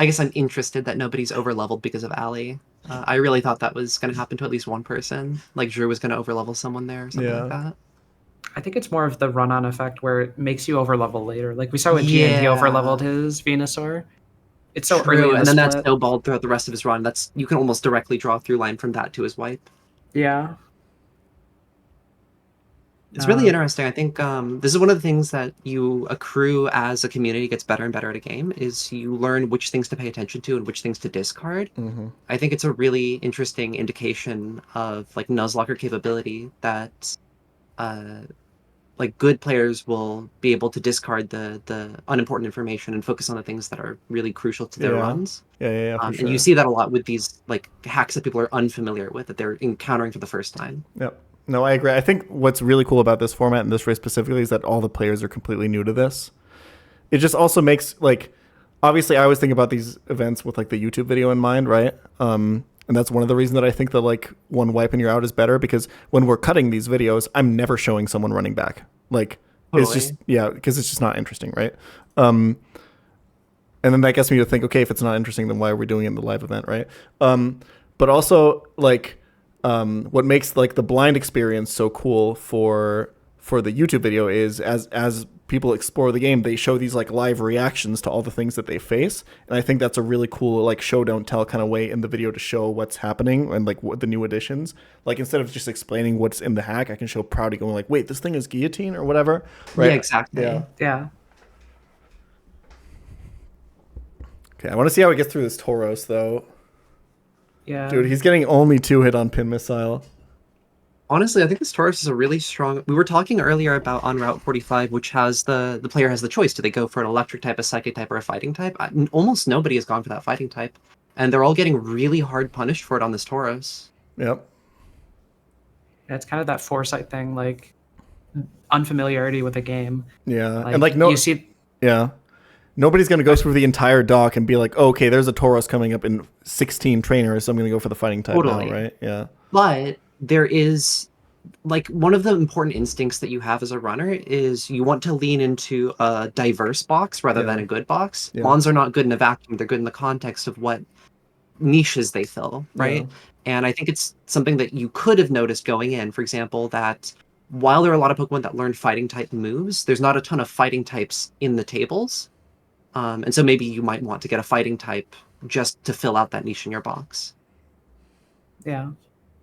I guess I'm interested that nobody's over-leveled because of Allie. I really thought that was going to happen to at least one person. Like Drew was going to over-level someone there or something like that. I think it's more of the run-on effect where it makes you over-level later. Like we saw with Gian, he over-leveled his Venusaur. It's so early in the and then split. that snowballed throughout the rest of his run. You can almost directly draw a through line from that to his wipe. Yeah. It's really interesting. I think this is one of the things that you accrue as a community gets better and better at a game, is you learn which things to pay attention to and which things to discard. I think it's a really interesting indication of like Nuzlocke capability that like good players will be able to discard the unimportant information and focus on the things that are really crucial to their runs. For And sure. you see that a lot with these like hacks that people are unfamiliar with, that they're encountering for the first time. Yep. No, I agree. I think what's really cool about this format and this race specifically is that all the players are completely new to this. It just also makes, like, obviously I always think about these events with like the YouTube video in mind, right? And that's one of the reasons that I think that like one wipe and you're out is better, because when we're cutting these videos, I'm never showing someone running back. Like, It's just, because it's just not interesting, right? And then that gets me to think, okay, if it's not interesting, then why are we doing it in the live event, right? But also, like, what makes like the blind experience so cool for the YouTube video is as people explore the game, they show these like live reactions to all the things that they face, and I think that's a really cool like show don't tell kind of way in the video to show what's happening and like what the new additions. Like, instead of just explaining what's in the hack, I can show Proudy going like, wait, this thing is guillotine or whatever, right? Yeah, exactly. Yeah. Okay, I want to see how he gets through this Tauros though. Yeah, dude, he's getting only 2 hit on pin missile. Honestly, I think this Tauros is a really strong... We were talking earlier about on Route 45, which has the player has the choice. Do they go for an electric type, a psychic type, or a fighting type? Almost nobody has gone for that fighting type. And they're all getting really hard punished for it on this Tauros. Yep. Yeah, it's kind of that foresight thing, like unfamiliarity with a game. Yeah, like, and like no... You see... Yeah. Nobody's going to go through the entire dock and be like, oh, okay, there's a Tauros coming up in 16 trainers, so I'm going to go for the fighting type now, right? Yeah. But there is, like, one of the important instincts that you have as a runner is you want to lean into a diverse box rather than a good box. Yeah. Mons are not good in a vacuum. They're good in the context of what niches they fill, right? Yeah. And I think it's something that you could have noticed going in. For example, that while there are a lot of Pokemon that learn fighting type moves, there's not a ton of fighting types in the tables. And so maybe you might want to get a fighting type just to fill out that niche in your box. Yeah.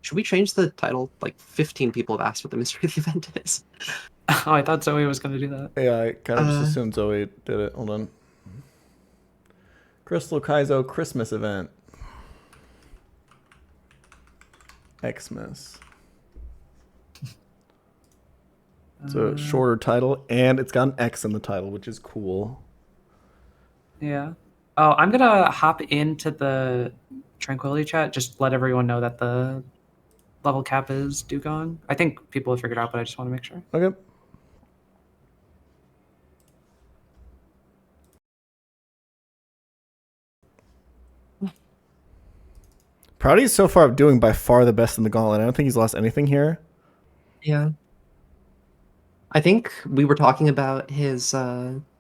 Should we change the title? Like 15 people have asked what the mystery of the event is. Oh, I thought Zoe was going to do that. Yeah, I kind of just assumed Zoe did it. Hold on. Crystal Kaizo Christmas event. Xmas. It's a shorter title, and it's got an X in the title, which is cool. Yeah. Oh, I'm going to hop into the Tranquility chat. Just let everyone know that the level cap is Dugong. I think people have figured out, but I just want to make sure. Okay. Proudy's so far doing by far the best in the gauntlet. I don't think he's lost anything here. Yeah. I think we were talking about his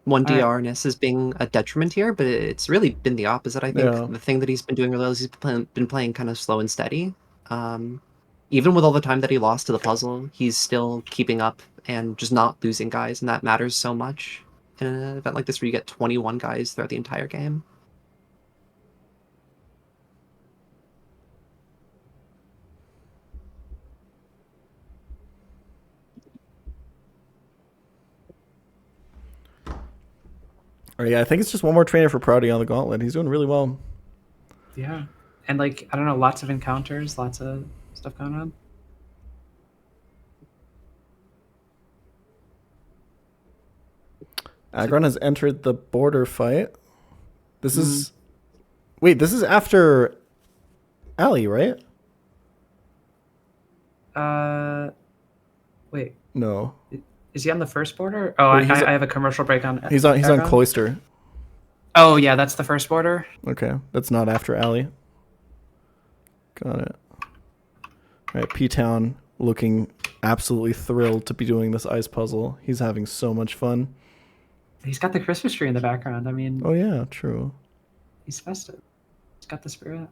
1DR-ness as being a detriment here, but it's really been the opposite. I think the thing that he's been doing really well is he's been playing kind of slow and steady. Even with all the time that he lost to the puzzle, he's still keeping up and just not losing guys, and that matters so much in an event like this where you get 21 guys throughout the entire game. All right, yeah, I think it's just one more trainer for Proudy on the gauntlet. He's doing really well. Yeah. And like, I don't know, lots of encounters, lots of stuff going on. Agron has entered the border fight. This is... Wait, this is after Ali, right? Wait. No. Is he on the first border? Oh, I have a commercial break on. He's on Cloister. Oh yeah, that's the first border. Okay, that's not after Ali. Got it. All right, P-Town looking absolutely thrilled to be doing this ice puzzle. He's having so much fun. He's got the Christmas tree in the background. I mean. Oh yeah, true. He's festive. He's got the spirit.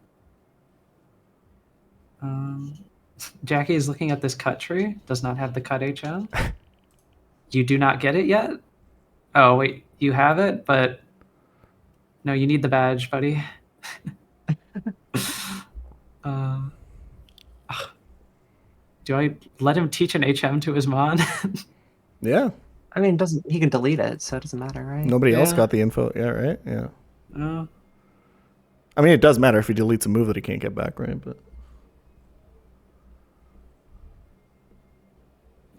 Jackie is looking at this cut tree. Does not have the cut HM. You do not get it yet? Oh, wait. You have it, but... No, you need the badge, buddy. Do I let him teach an HM to his mon? Yeah. I mean, he can delete it, so it doesn't matter, right? Nobody else got the info. Yeah, right? Yeah. I mean, it does matter if he deletes a move that he can't get back, right? But...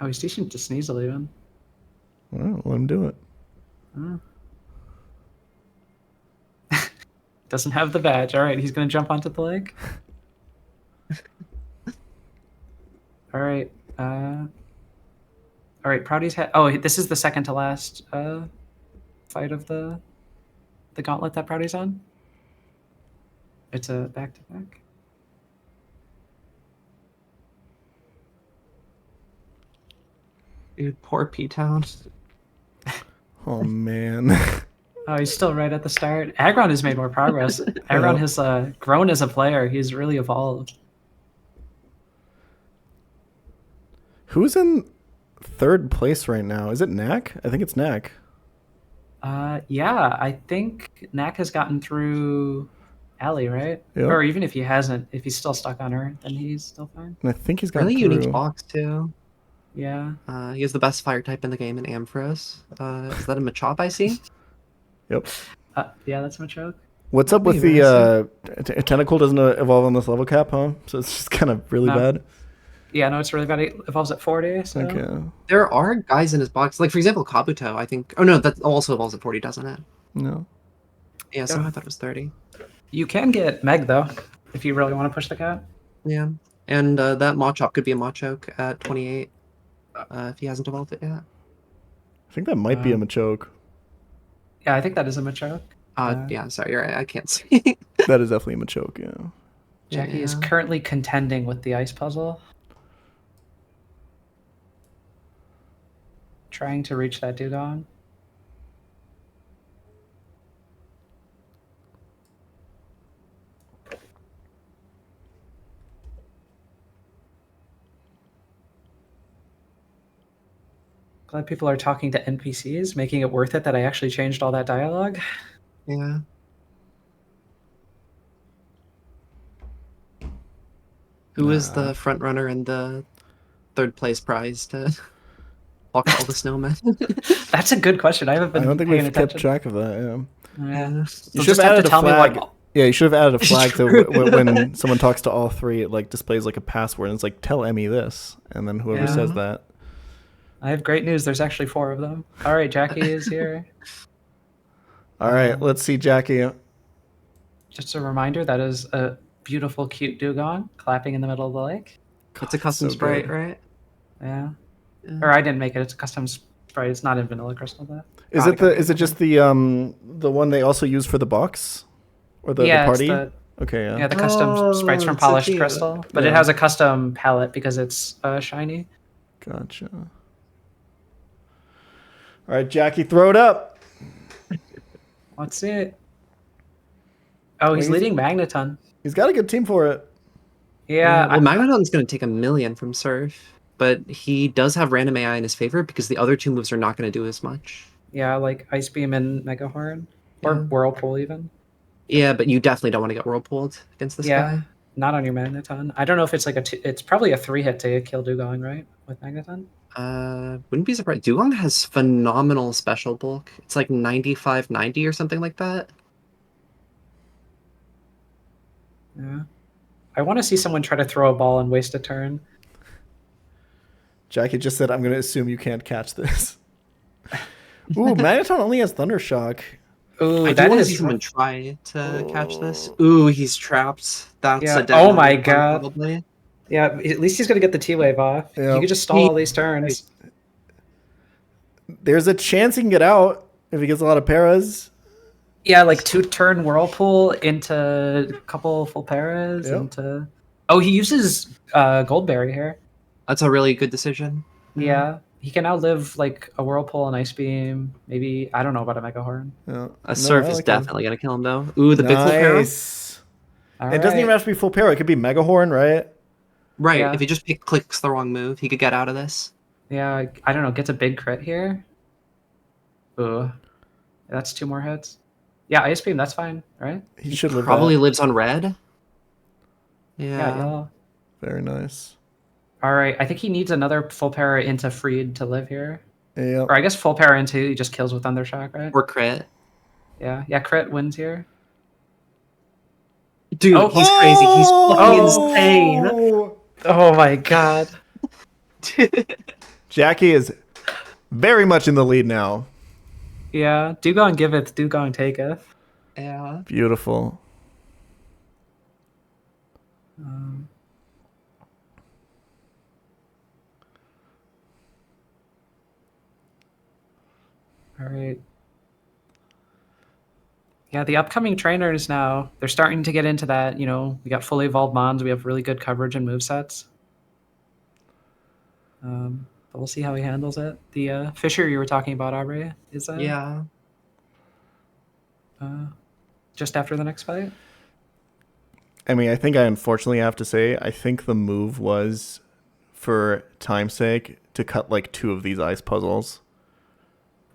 Oh, he's teaching to Sneasel even. Let him do it. Doesn't have the badge. All right, he's going to jump onto the leg. All right. All right, Proudy's had... Oh, this is the second to last fight of the gauntlet that Proudy's on. It's a back-to-back. Dude, poor P-Town. Oh, man. Oh, he's still right at the start. Agron has made more progress. Agron has grown as a player. He's really evolved. Who's in third place right now? Is it Knack? I think it's Knack. Yeah, I think Knack has gotten through Allie, right? Yep. Or even if he hasn't, if he's still stuck on her, then he's still fine. And I think he's got really through. unique box too. Yeah. He has the best fire type in the game in Ampharos. Is that a Machop I see? Yep. Yeah, that's my joke. What's up with the Tentacle doesn't evolve on this level cap, huh? So it's just kind of really bad. Yeah, no, it's really bad. It evolves at 40. So. Okay. There are guys in his box, like for example, Kabuto. I think. Oh no, that also evolves at 40, doesn't it? No. Yeah, so I thought it was 30. You can get Meg though, if you really want to push the cap. Yeah, and that Machop could be a Machoke at 28 if he hasn't evolved it yet. I think that might be a Machoke. Yeah, I think that is a Machoke. Yeah, sorry, you're right. I can't see. That is definitely a Machoke, yeah. Jackie is currently contending with the ice puzzle. Trying to reach that dugong. Glad people are talking to NPCs, making it worth it that I actually changed all that dialogue. Yeah. Who is the front runner and the third place prize to walk all the snowmen? That's a good question. I haven't been. I don't think paying we've attention. kept track of that. Yeah. You should have added a flag. Yeah, you should have added a flag to when someone talks to all three. It like displays like a password and it's like tell Emmy this, and then whoever says that. I have great news. There's actually 4 of them. All right, Jackie is here. All right, let's see Jackie. Just a reminder, that is a beautiful, cute dugong clapping in the middle of the lake. It's a custom sprite, right? Yeah. Or I didn't make it. It's a custom sprite. It's not in Vanilla Crystal. That Is it just the one they also use for the box or the party? Okay, yeah. Yeah, the custom sprites from Polished Crystal, but it has a custom palette because it's shiny. Gotcha. All right, Jackie, throw it up. Let's see it. Oh, he's leading Magneton. He's got a good team for it. Yeah. Well, Magneton's going to take 1,000,000 from Surf, but he does have random AI in his favor because the other 2 moves are not going to do as much. Yeah, like Ice Beam and Mega Horn. Or Whirlpool even. Yeah, but you definitely don't want to get Whirlpooled against this guy. Not on your Magneton. I don't know if it's like it's probably a 3-hit to kill Dugong, right? With Magneton? Wouldn't be surprised. Dugong has phenomenal special bulk. It's like 95-90 or something like that. Yeah. I want to see someone try to throw a ball and waste a turn. Jackie just said, I'm going to assume you can't catch this. Ooh, Magneton only has Thundershock. Ooh, I do want to see someone try to catch this. Ooh, he's trapped. That's a dead Oh my god. Probably. Yeah, at least he's going to get the T-Wave off. Yep. You could just stall all these turns. There's a chance he can get out if he gets a lot of paras. Yeah, like 2-turn Whirlpool into a couple full paras. Into... Oh, he uses Goldberry here. That's a really good decision. Yeah. He can outlive like a Whirlpool and Ice Beam. Maybe, I don't know about a Mega Horn. Yeah. A Surf is definitely going to kill him though. Ooh, the big full para. It doesn't even have to be full para. It could be Mega Horn, right? Right. Yeah. If he just clicks the wrong move, he could get out of this. Yeah, I don't know. Gets a big crit here. Ooh. That's 2 more hits. Yeah, Ice Beam, that's fine, right? He should live probably that. lives on red. Yeah, yellow. Very nice. All right, I think he needs another full para into Freed to live here. Yeah. Or I guess full para into he just kills with Thundershock, right? Or crit. Yeah, crit wins here. Dude, he's crazy. He's fucking insane. Oh my god. Jackie is very much in the lead now. Yeah, Dugong giveth, Dugong taketh. Yeah. Beautiful. All right. Yeah, the upcoming trainers now, they're starting to get into that, you know, we got fully evolved mons, we have really good coverage and movesets. But we'll see how he handles it. The Fisher you were talking about, Aubrey, is Yeah. Just after the next fight? I mean, I think I unfortunately have to say, I think the move was, for time's sake, to cut like 2 of these ice puzzles.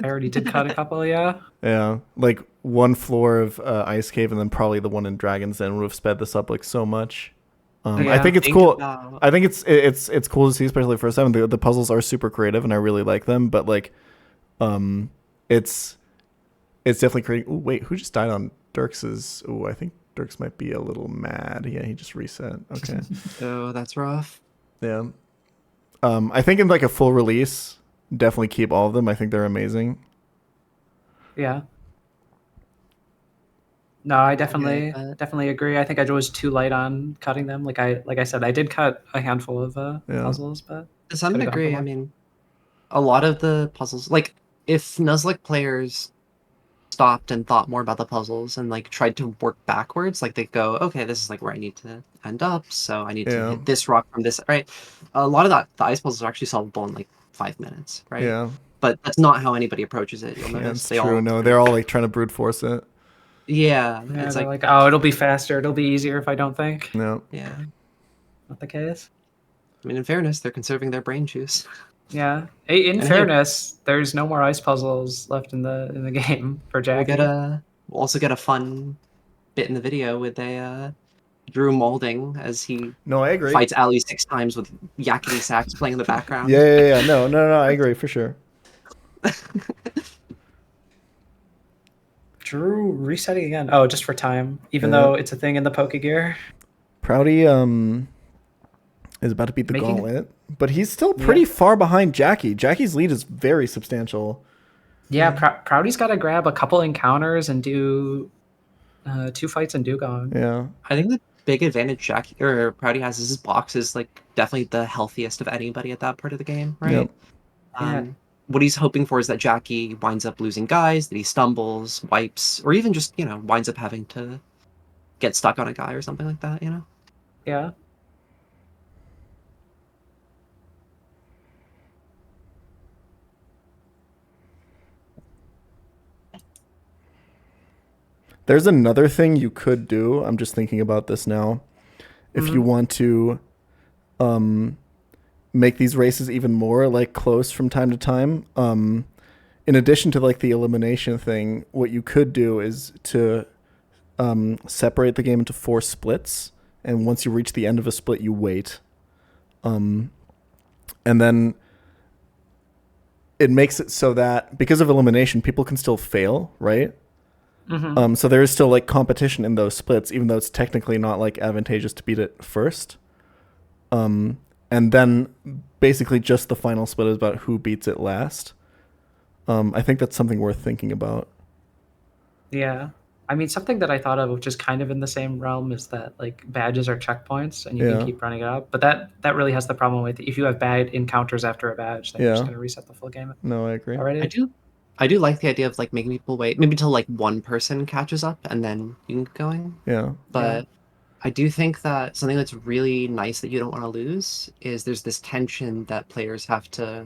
I already did cut a couple, yeah. Yeah, like 1 floor of Ice Cave and then probably the one in Dragon's Den would have sped this up like so much. I think it's cool. I think it's cool to see, especially for 7. The puzzles are super creative and I really like them, but like, it's definitely creating. Ooh, wait, who just died on Dirks's? Oh, I think Dirks might be a little mad. Yeah, he just reset. Okay. Oh, that's rough. Yeah. I think in like a full release, definitely keep all of them. I think they're amazing. Yeah. No, I definitely agree. I think I was too light on cutting them. Like I said, I did cut a handful of puzzles, but to some degree, I mean, a lot of the puzzles, like if Nuzlocke players stopped and thought more about the puzzles and like tried to work backwards, like they go, okay, this is like where I need to end up, so I need to hit this rock from this, right? A lot of the ice puzzles are actually solvable in like 5 minutes, right? Yeah. But that's not how anybody approaches it. You'll notice that's true. No, they're all like trying to brute force it. Yeah, it's like, oh, it'll be faster, it'll be easier if I don't think. No. Yeah. Not the case. I mean, in fairness, they're conserving their brain juice. Yeah. In fairness, there's no more ice puzzles left in the game for Jackie. We'll also get a fun bit in the video with a Drew molding as he I agree. fights Ali 6 times with yakety sax playing in the background. Yeah. No, I agree for sure. Drew resetting again. Oh, just for time, even though it's a thing in the Pokegear. Proudy is about to beat the gauntlet, but he's still pretty far behind Jackie. Jackie's lead is very substantial. Yeah, Proudy's got to grab a couple encounters and do 2 fights in Dugong. Yeah, I think the big advantage Jackie or Proudy has is his box is like definitely the healthiest of anybody at that part of the game, right? Yep. What he's hoping for is that Jackie winds up losing guys, that he stumbles, wipes, or even just, winds up having to get stuck on a guy or something like that, Yeah. There's another thing you could do. I'm just thinking about this now. If you want to make these races even more like close from time to time, in addition to like the elimination thing, what you could do is to separate the game into 4 splits, and once you reach the end of a split, you wait, and then it makes it so that because of elimination, people can still fail, right? So there is still like competition in those splits, even though it's technically not like advantageous to beat it first. And then basically just the final split is about who beats it last. I think that's something worth thinking about. Yeah. I mean, something that I thought of, which is kind of in the same realm, is that like badges are checkpoints and you can keep running it up. But that really has the problem with if you have bad encounters after a badge, then you're just going to reset the full game. No, I agree. Already? I do like the idea of like making people wait maybe till like one person catches up and then you can keep going. Yeah. But I do think that something that's really nice that you don't want to lose is there's this tension that players have to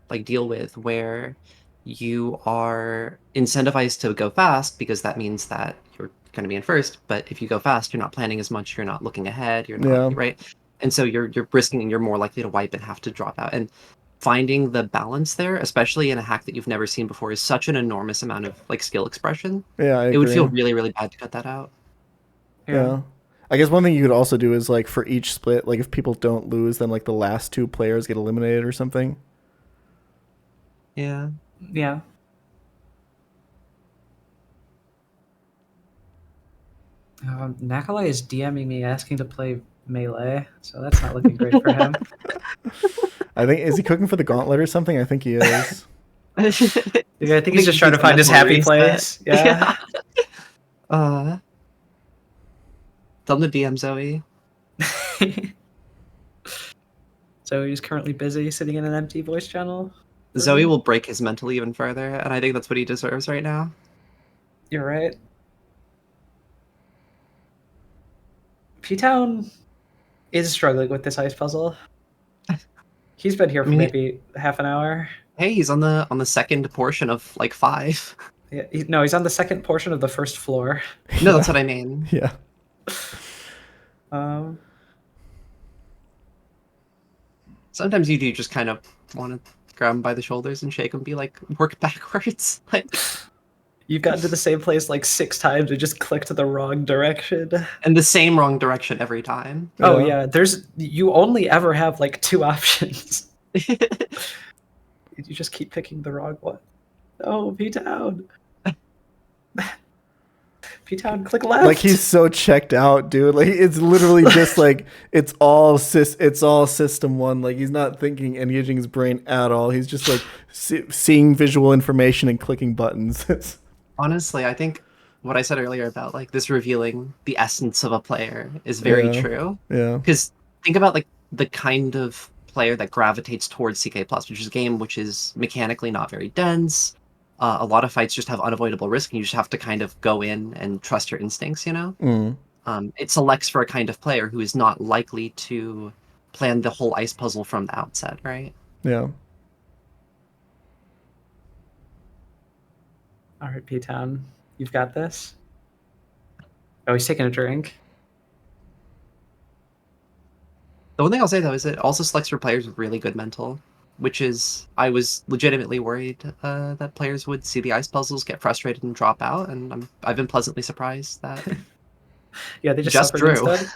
like deal with where you are incentivized to go fast because that means that you're going to be in first, but if you go fast, you're not planning as much, you're not looking ahead, you're not right, and so you're risking and you're more likely to wipe and have to drop out. And finding the balance there, especially in a hack that you've never seen before, is such an enormous amount of like skill expression. Yeah, I agree. It would feel really, really bad to cut that out. Yeah. I guess one thing you could also do is like for each split, like if people don't lose, then like the last 2 players get eliminated or something. Yeah. Yeah. Nakalai is DMing me asking to play melee, so that's not looking great for him. I think, is he cooking for the gauntlet or something? I think he is. Yeah, I think he's just trying to find his happy place. Yeah. Tell him to DM Zoe. So he's currently busy sitting in an empty voice channel. Zoe will break his mental even further, and I think that's what he deserves right now. You're right. pTown is struggling with this ice puzzle. He's been here for maybe half an hour. Hey, he's on the second portion of like 5. Yeah, he's on the second portion of the first floor. No, that's what I mean. Yeah. Sometimes you do just kind of want to grab him by the shoulders and shake him, and be like, work backwards. Like, you've gotten to the same place like 6 times and just clicked the wrong direction. And the same wrong direction every time. Oh yeah, you only ever have like 2 options. You just keep picking the wrong one. Oh, pTown. pTown, click left. Like he's so checked out, dude. Like it's literally just like it's all system 1. Like he's not thinking and using his brain at all. He's just like seeing visual information and clicking buttons. Honestly, I think what I said earlier about like this revealing the essence of a player is very true. Yeah. Because think about like the kind of player that gravitates towards CK+, which is a game which is mechanically not very dense. A lot of fights just have unavoidable risk, and you just have to kind of go in and trust your instincts, you know? It selects for a kind of player who is not likely to plan the whole ice puzzle from the outset, right? Yeah. All right, pTown, you've got this. Oh, he's taking a drink. The one thing I'll say, though, is it also selects for players with really good mental, which is, I was legitimately worried that players would see the ice puzzles, get frustrated, and drop out, and I've been pleasantly surprised that yeah, they just drew. Instead.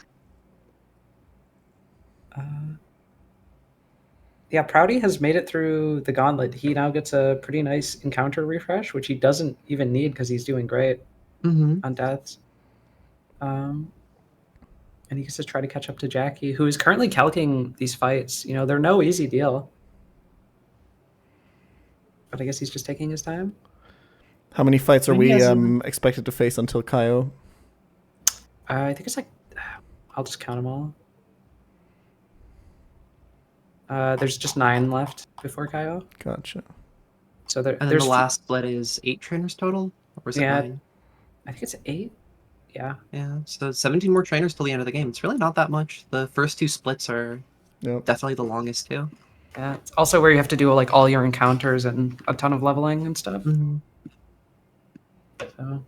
Yeah, Proudy has made it through the gauntlet. He now gets a pretty nice encounter refresh, which he doesn't even need because he's doing great on deaths. And he gets to try to catch up to Jackie, who is currently calcing these fights. You know, they're no easy deal. But I guess he's just taking his time. How many fights are we expected to face until Kaio? I think it's like, I'll just count them all. There's just 9 left before Kaio. Gotcha. So and then the last split is 8 trainers total? Or is it 9? I think it's 8. Yeah. Yeah, so 17 more trainers till the end of the game. It's really not that much. The first 2 splits are definitely the longest too. Yeah, it's also where you have to do like all your encounters and a ton of leveling and stuff. So,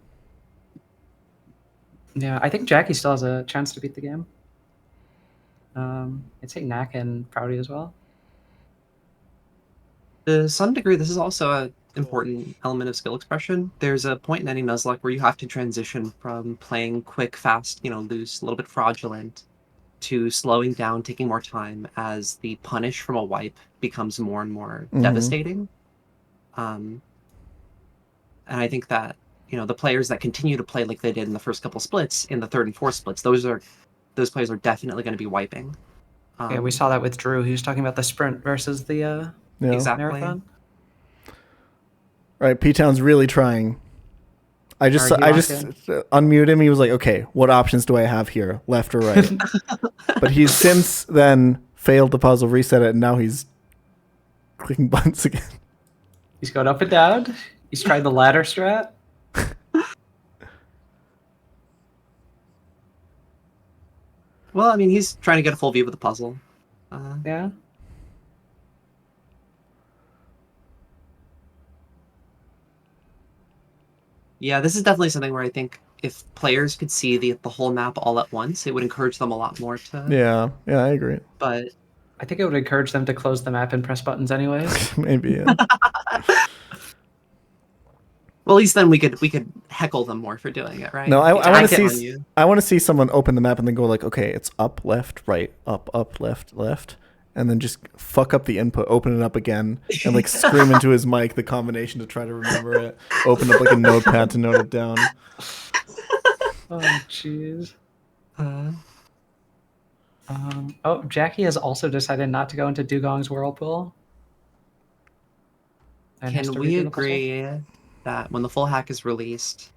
yeah, I think Jackie still has a chance to beat the game. I'd say Knack and Proudy as well. To some degree, this is also an important element of skill expression. There's a point in any Nuzlocke where you have to transition from playing quick, fast, loose, a little bit fraudulent, to slowing down, taking more time as the punish from a wipe becomes more and more devastating. And I think that, the players that continue to play like they did in the first couple splits, in the 3rd and 4th splits, those players are definitely going to be wiping. Yeah, we saw that with Drew. He was talking about the sprint versus the marathon. Right, pTown's really trying. I just unmute him. He was like, "Okay, what options do I have here, left or right?" But he's since then failed the puzzle, reset it, and now he's clicking buttons again. He's going up and down. He's tried the ladder strat. Well, I mean, he's trying to get a full view of the puzzle. Yeah. Yeah, this is definitely something where I think if players could see the whole map all at once, it would encourage them a lot more to... Yeah, I agree. But I think it would encourage them to close the map and press buttons anyways. Maybe, yeah. Well, at least then we could heckle them more for doing it, right? No, I want to see someone open the map and then go like, okay, it's up, left, right, up, left, left, and then just fuck up the input, open it up again, and like scream into his mic the combination to try to remember it. Open up like a notepad to note it down. Oh, jeez. Oh, Jackie has also decided not to go into Dugong's whirlpool. And has Can to we redo the puzzle. agree that when the full hack is released,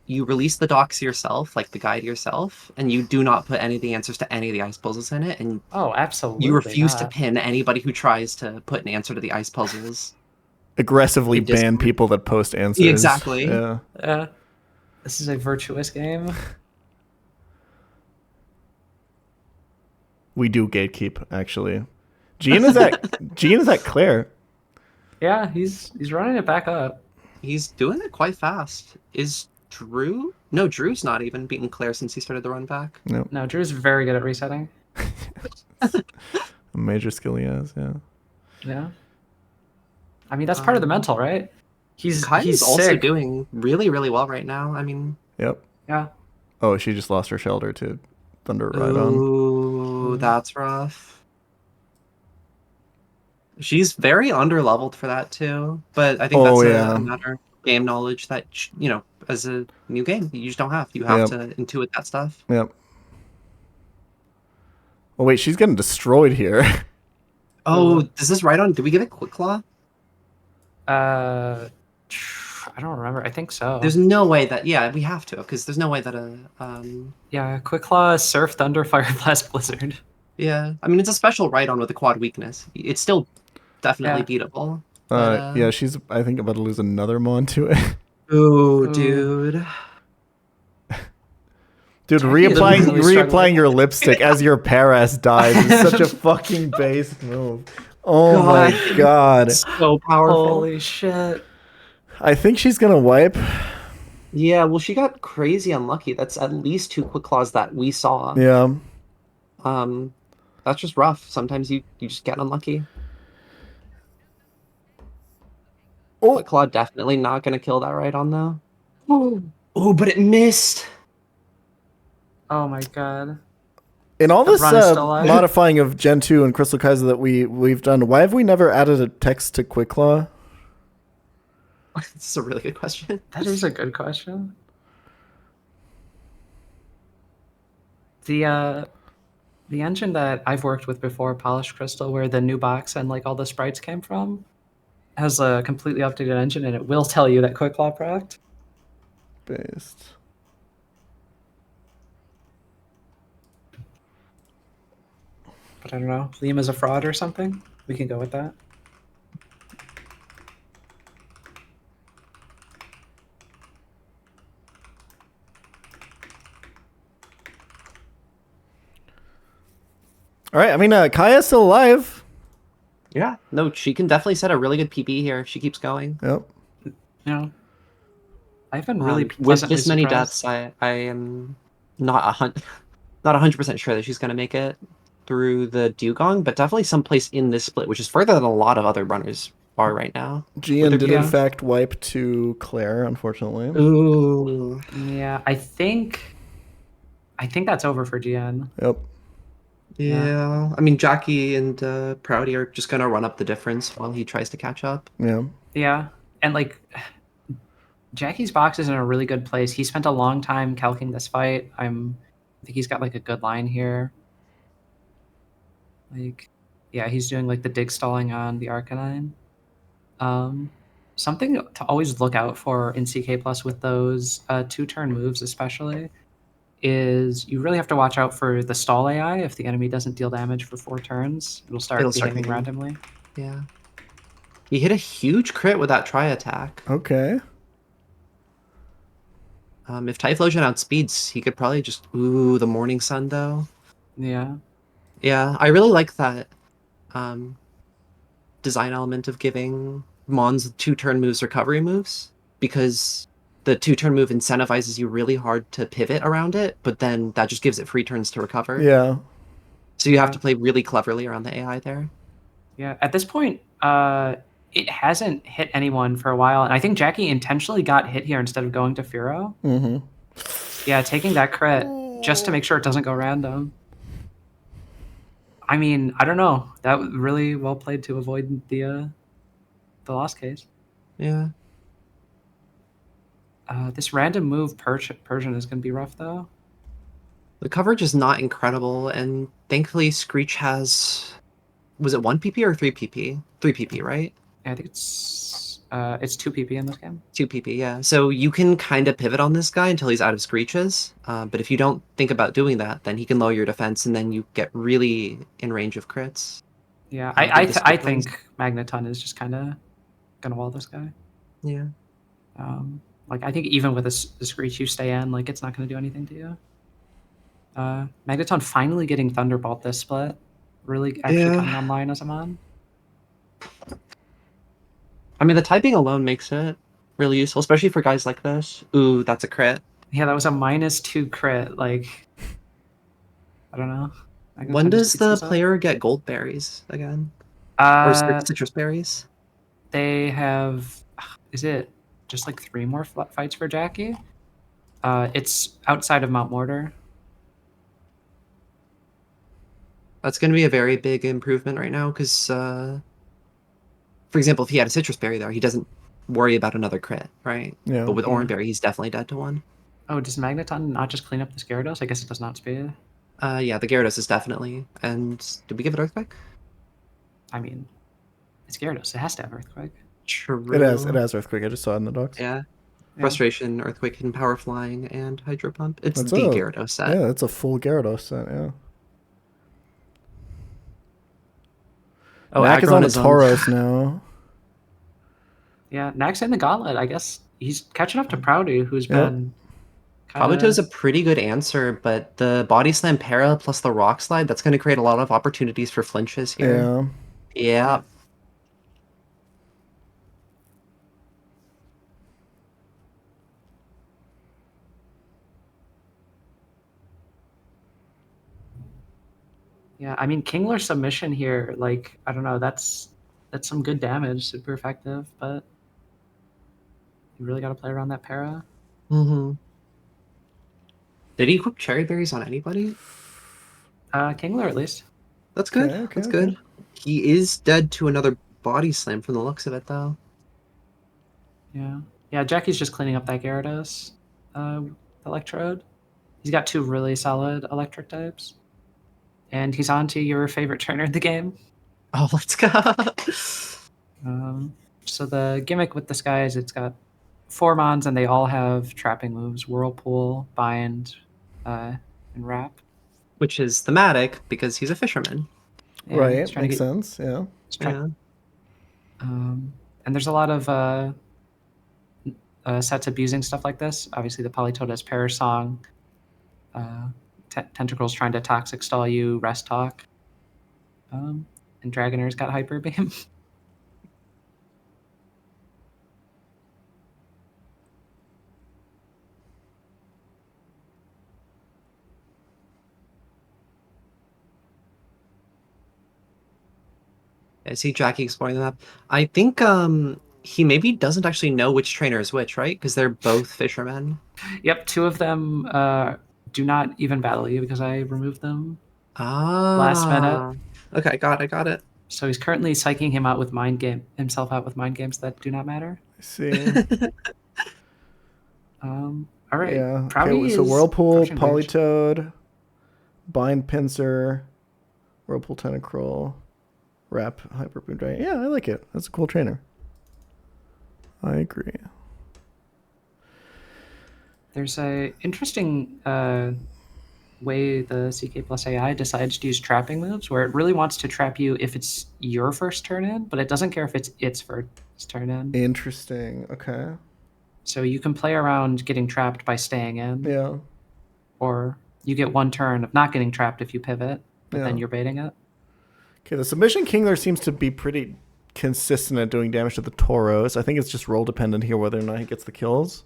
you release the docs yourself, like the guide yourself, and you do not put any of the answers to any of the ice puzzles in it, and Oh, absolutely. you refuse to not. pin anybody who tries to put an answer to the ice puzzles. Aggressively ban people that post answers. Exactly. Yeah. This is a virtuous game. We do gatekeep, actually. Gian is at Claire. Yeah, he's running it back up. He's doing it quite fast. Is Drew? No, Drew's not even beaten Claire since he started the run back. No, Drew's very good at resetting. A major skill he has, yeah. Yeah. I mean, that's part of the mental, right? He's also sick. doing really, really well right now. I mean... Yep. Yeah. Oh, she just lost her shelter to Thunder Ride-On. Ooh, that's rough. She's very underleveled for that too, but I think that's a matter of game knowledge that, you know, as a new game, you just don't have. You have to intuit that stuff. Yep. Oh wait, she's getting destroyed here. Oh, does this Ride-On? Did we give it Quick Claw? I don't remember. I think so. There's no way that... Yeah, we have to, because there's no way that a... Yeah, Quick Claw, Surf, Thunder, Fire Blast, Blizzard. Yeah, I mean, it's a special Ride-On with a quad weakness. It's still definitely beatable. But, yeah, she's, I think, about to lose another Mon to it. Ooh, dude. Dude, reapplying your lipstick as your Paras dies is such a fucking base move. Oh my god. So powerful. Holy shit. I think she's gonna wipe. Yeah, well, she got crazy unlucky. That's at least 2 Quick Claws that we saw. Yeah. That's just rough. Sometimes you just get unlucky. Oh, Quick Claw definitely not gonna kill that Ride-On though. Oh, but it missed. Oh my god. In all this modifying of Gen 2 and Crystal Kaizo that we've done, why have we never added a text to Quick Claw? This is a really good question. That is a good question. The engine that I've worked with before, Polished Crystal, where the new box and like all the sprites came from, has a completely updated engine, and it will tell you that Quick Claw procced. Based. But I don't know. Liam is a fraud or something? We can go with that. All right, I mean, Kaya's still alive. Yeah, no, she can definitely set a really good PB here if she keeps going. Yep. You know, I've been really with this many surprised. deaths. I am not 100% sure that she's going to make it through the Dugong, but definitely someplace in this split, which is further than a lot of other runners are right now. Gian did in fact wipe to Claire, unfortunately. Ooh. Yeah, I think that's over for Gian. Yep. Yeah, I mean, Jackie and Proudy are just going to run up the difference while he tries to catch up. Yeah. Yeah, and like, Jackie's box is in a really good place. He spent a long time calcing this fight. I think he's got like a good line here. Like, yeah, he's doing like the dig stalling on the Arcanine. Something to always look out for in CK Plus with those 2-turn moves especially is you really have to watch out for the stall AI. If the enemy doesn't deal damage for 4 turns, it'll start behaving randomly. Yeah. He hit a huge crit with that tri-attack. Okay. If Typhlosion outspeeds, he could probably just... Ooh, the Morning Sun, though. Yeah. Yeah, I really like that design element of giving Mons 2-turn moves recovery moves, because the 2-turn move incentivizes you really hard to pivot around it, but then that just gives it free turns to recover. Yeah. So you have to play really cleverly around the AI there. Yeah, at this point, it hasn't hit anyone for a while, and I think Jackie intentionally got hit here instead of going to Furo. Mm-hmm. Yeah, taking that crit just to make sure it doesn't go random. I mean, I don't know. That was really well played to avoid the lost case. Yeah. This random move Persian is going to be rough, though. The coverage is not incredible, and thankfully Screech has... Was it 1 PP or 3 PP? 3 PP, right? Yeah, I think it's 2 PP in this game. 2 PP, yeah. So you can kind of pivot on this guy until he's out of Screeches, but if you don't think about doing that, then he can lower your defense, and then you get really in range of crits. Yeah, I think Magneton is just kind of gonna wall this guy. Yeah. Like, I think even with the Screech you stay in, like, it's not gonna do anything to you. Magneton finally getting Thunderbolt this split. Really actually coming online as a mon. I mean, the typing alone makes it really useful, especially for guys like this. Ooh, that's a crit. Yeah, that was a -2 crit. Like, I don't know. When does the player get gold berries again? Or citrus berries? They have... Is it just like 3 more fights for Jackie? It's outside of Mount Mortar. That's going to be a very big improvement right now, because, for example, if he had a citrus berry there, he doesn't worry about another crit, right? Yeah. But with Oranberry, he's definitely dead to 1. Oh, does Magneton not just clean up this Gyarados? I guess it does not speed. Yeah, the Gyarados is definitely. And did we give it Earthquake? I mean, it's Gyarados. It has to have Earthquake. True. It has Earthquake. I just saw it in the docs. Yeah. Frustration, Earthquake, Hidden Power, Flying, and Hydro Pump. It's the Gyarados set. Yeah, it's a full Gyarados set, yeah. Oh, Mac is on a Tauros now. Yeah, Nax in the Gauntlet. I guess he's catching up to Proudy, who's been... Kabuto's a pretty good answer, but the Body Slam Para plus the Rock Slide, that's going to create a lot of opportunities for flinches here. Yeah. Yeah, I mean, Kingler submission here, like, I don't know, that's some good damage, super effective, but you really got to play around that para. Mm-hmm. Did he equip Cherry Berries on anybody? Kingler, at least. That's good. That's good. He is dead to another Body Slam from the looks of it, though. Yeah. Yeah, Jackie's just cleaning up that Gyarados Electrode. He's got 2 really solid electric types. And he's on to your favorite trainer in the game. Oh, let's go. So the gimmick with this guy is it's got 4 mons, and they all have trapping moves: Whirlpool, Bind, and Wrap. Which is thematic because he's a fisherman. Yeah, right, makes sense, yeah. And there's a lot of sets abusing stuff like this. Obviously, the Politoed has Parasong. Tentacles trying to Toxic Stall you, Rest Talk. And Dragonair's got Hyper Beam. I see Jackie exploring the map. I think he maybe doesn't actually know which trainer is which, right? Because they're both fishermen. Yep, 2 of them do not even battle you because I removed them last minute. Okay, got it. So he's currently psyching himself out with mind games that do not matter. I see. All right. Yeah. Okay, so Whirlpool, Politoed, Bind Pinsir, Whirlpool Tentacruel, Wrap Hyper Boom Dragon. Yeah, I like it. That's a cool trainer. I agree. There's a interesting way the CK plus AI decides to use trapping moves, where it really wants to trap you if it's your first turn in, but it doesn't care if it's its first turn in. Interesting. Okay. So you can play around getting trapped by staying in. Yeah. Or you get 1 turn of not getting trapped if you pivot, but then you're baiting it. Okay, the Submission Kingler seems to be pretty consistent at doing damage to the Tauros. I think it's just role dependent here whether or not he gets the kills.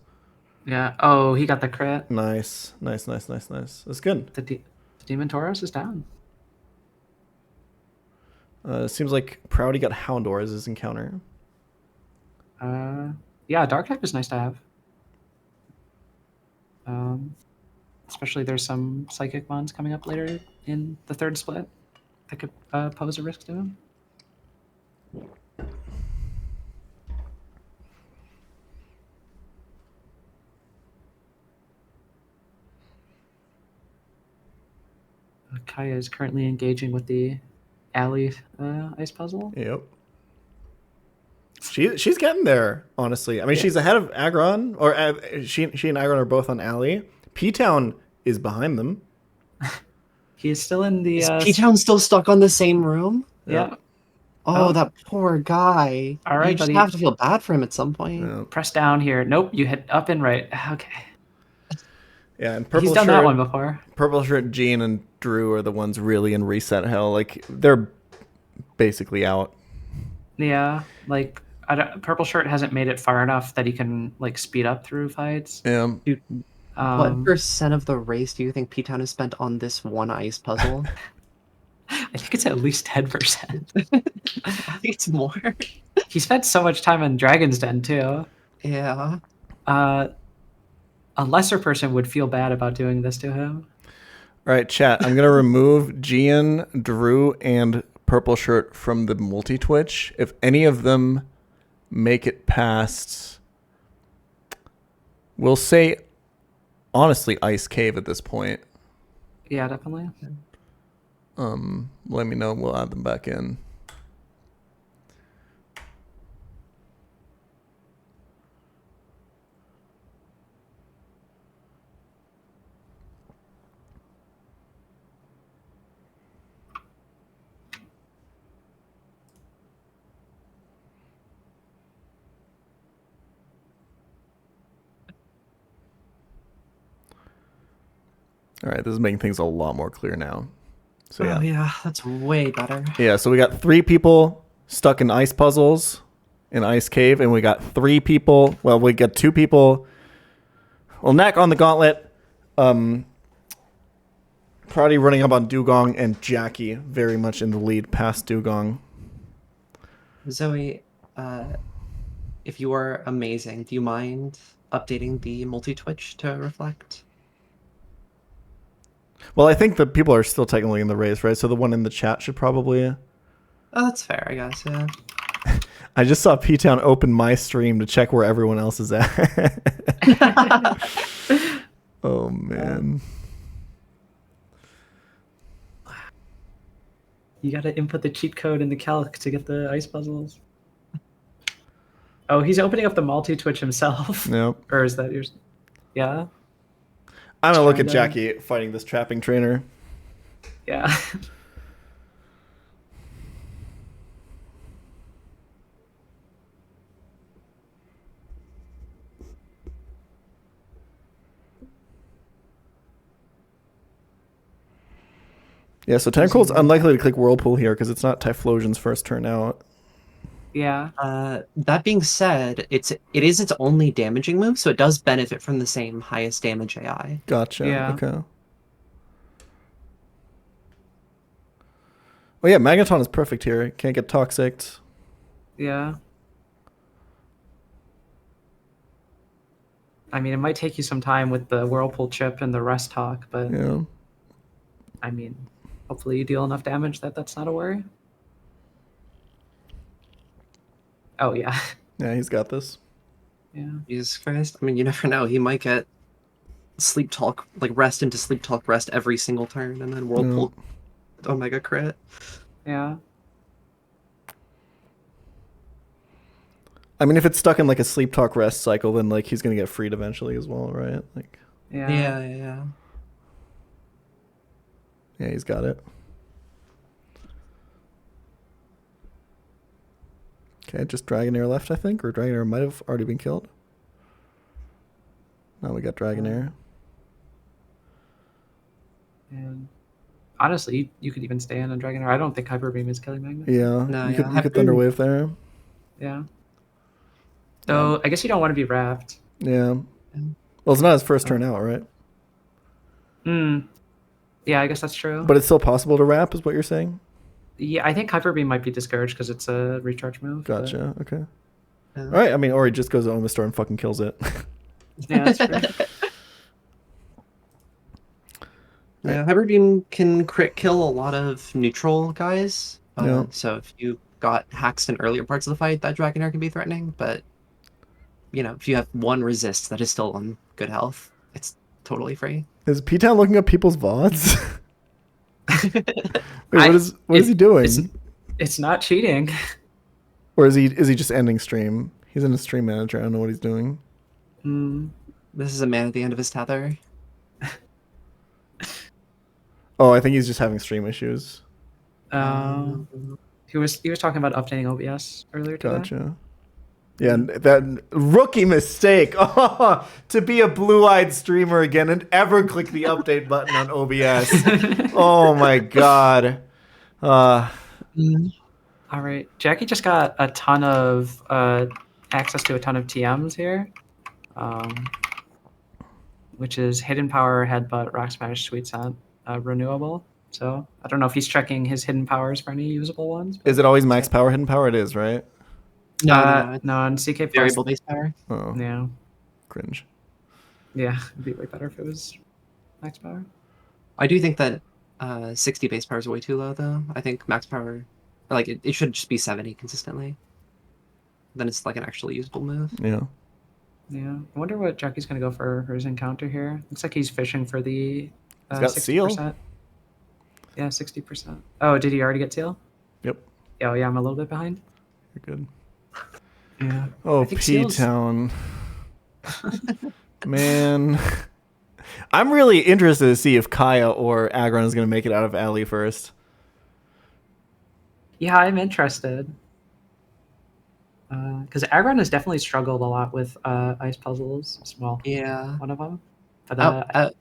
Yeah. Oh, he got the crit. Nice. That's good. The Demon Tauros is down. It seems like Proudy got Houndour as his encounter. Yeah, Dark type is nice to have. Especially there's some Psychic Mons coming up later in the 3rd split that could pose a risk to him. Kaya is currently engaging with the alley ice puzzle. Yep. She's getting there, honestly. I mean, she's ahead of Agron, or she and Agron are both on alley. P-Town is behind them. He is still in the... Is P-Town still stuck on the same room? Yeah. Oh, that poor guy. All right, you just buddy. have to feel bad for him at some point. Yeah. Press down here. Nope, you hit up and right. Okay. Yeah, and purple He's done shirt, that one before. Purple shirt, Jean, and Drew are the ones really in reset hell. Like, they're basically out. Yeah, like purple shirt hasn't made it far enough that he can like speed up through fights. Yeah. Dude, what percent of the race do you think P-Town has spent on this one ice puzzle? I think it's at least 10%. I think it's more. He spent so much time on Dragon's Den too. Yeah. A lesser person would feel bad about doing this to him. All right, chat. I'm gonna remove Gian, Drew, and Purple Shirt from the multi-twitch. If any of them make it past, we'll say, honestly, Ice Cave at this point. Yeah, definitely. Let me know. We'll add them back in. All right, this is making things a lot more clear now. So Oh yeah, that's way better. Yeah, so we got 3 people stuck in ice puzzles in Ice Cave, and we got 3 people. Well, we got 2 people. Well, Knack on the gauntlet. Proudy running up on Dugong, and Jackie very much in the lead past Dugong. Zoe, if you are amazing, do you mind updating the multi-twitch to reflect? Well, I think the people are still technically in the race, right? So the one in the chat should probably... Oh, that's fair, I guess, yeah. I just saw P-Town open my stream to check where everyone else is at. Oh, man. You gotta input the cheat code in the calc to get the ice puzzles. Oh, he's opening up the multi-twitch himself. Yep. Or is that yours? Yeah? I'm gonna look at Jackie fighting this trapping trainer. Yeah. Yeah, so Tentacle's unlikely to click Whirlpool here because it's not Typhlosion's first turn out. Yeah. That being said, it is its only damaging move, so it does benefit from the same highest damage AI. Gotcha. Yeah. Okay. Oh yeah, Magneton is perfect here. Can't get toxic. Yeah. I mean, it might take you some time with the Whirlpool chip and the rest talk, but Yeah. I mean, hopefully you deal enough damage that that's not a worry. Oh, yeah. Yeah, he's got this. Yeah. Jesus Christ. I mean, you never know. He might get sleep talk, like rest into sleep talk rest every single turn, and then Whirlpool Omega crit. Yeah. I mean, if it's stuck in like a sleep talk rest cycle, then like he's gonna get freed eventually as well, right? Like. Yeah. Yeah, he's got it. Okay, just Dragonair left, I think, or Dragonair might have already been killed. Now we got Dragonair. And honestly, you could even stay in on Dragonair. I don't think Hyper Beam is killing Magnet. Yeah, No, you yeah, could Thunder Wave there. Yeah. So I guess you don't want to be wrapped. Yeah. Well, it's not his first turn out, right? Yeah, I guess that's true. But it's still possible to wrap, is what you're saying? Yeah, I think Hyper Beam might be discouraged because it's a recharge move. Gotcha. Okay. All right. I mean, or he just goes to Omastar and fucking kills it. Yeah, that's true. Yeah, Hyper Beam can crit kill a lot of neutral guys. Yeah. So if you got hacks in earlier parts of the fight, that Dragonair can be threatening. But, you know, if you have one resist that is still on good health, it's totally free. Is P-Town looking up people's VODs? Wait, what is he doing? It's not cheating. Or is he just ending stream? He's in a stream manager. I don't know what he's doing. This is a man at the end of his tether. Oh, I think he's just having stream issues. He was talking about updating OBS earlier today. Gotcha. Yeah, that rookie mistake. Oh, to be a blue-eyed streamer again and ever click the update button on OBS. Oh my god. All right, Jackie just got a ton of access to a ton of TMs here, which is Hidden Power, Headbutt, Rock Smash, Sweet Scent, renewable. So I don't know if he's checking his hidden powers for any usable ones. Is it always max power hidden power? It is, right? No, on CK Plus. Variable base power. Oh, yeah. Cringe. Yeah, it'd be way better if it was max power. I do think that 60 base power is way too low, though. I think max power, like it should just be 70 consistently. Then it's like an actually usable move. Yeah. Yeah. I wonder what Jackie's gonna go for his encounter here. Looks like he's fishing for the He's got 60%. seal. Yeah, 60%. Oh, did he already get seal? Yep. Oh yeah, I'm a little bit behind. You're good. Yeah. Oh, P-Town. Man. I'm really interested to see if Kaya or Aggron is going to make it out of Alley first. Yeah, I'm interested. Because Aggron has definitely struggled a lot with ice puzzles. Well, yeah, one of them. But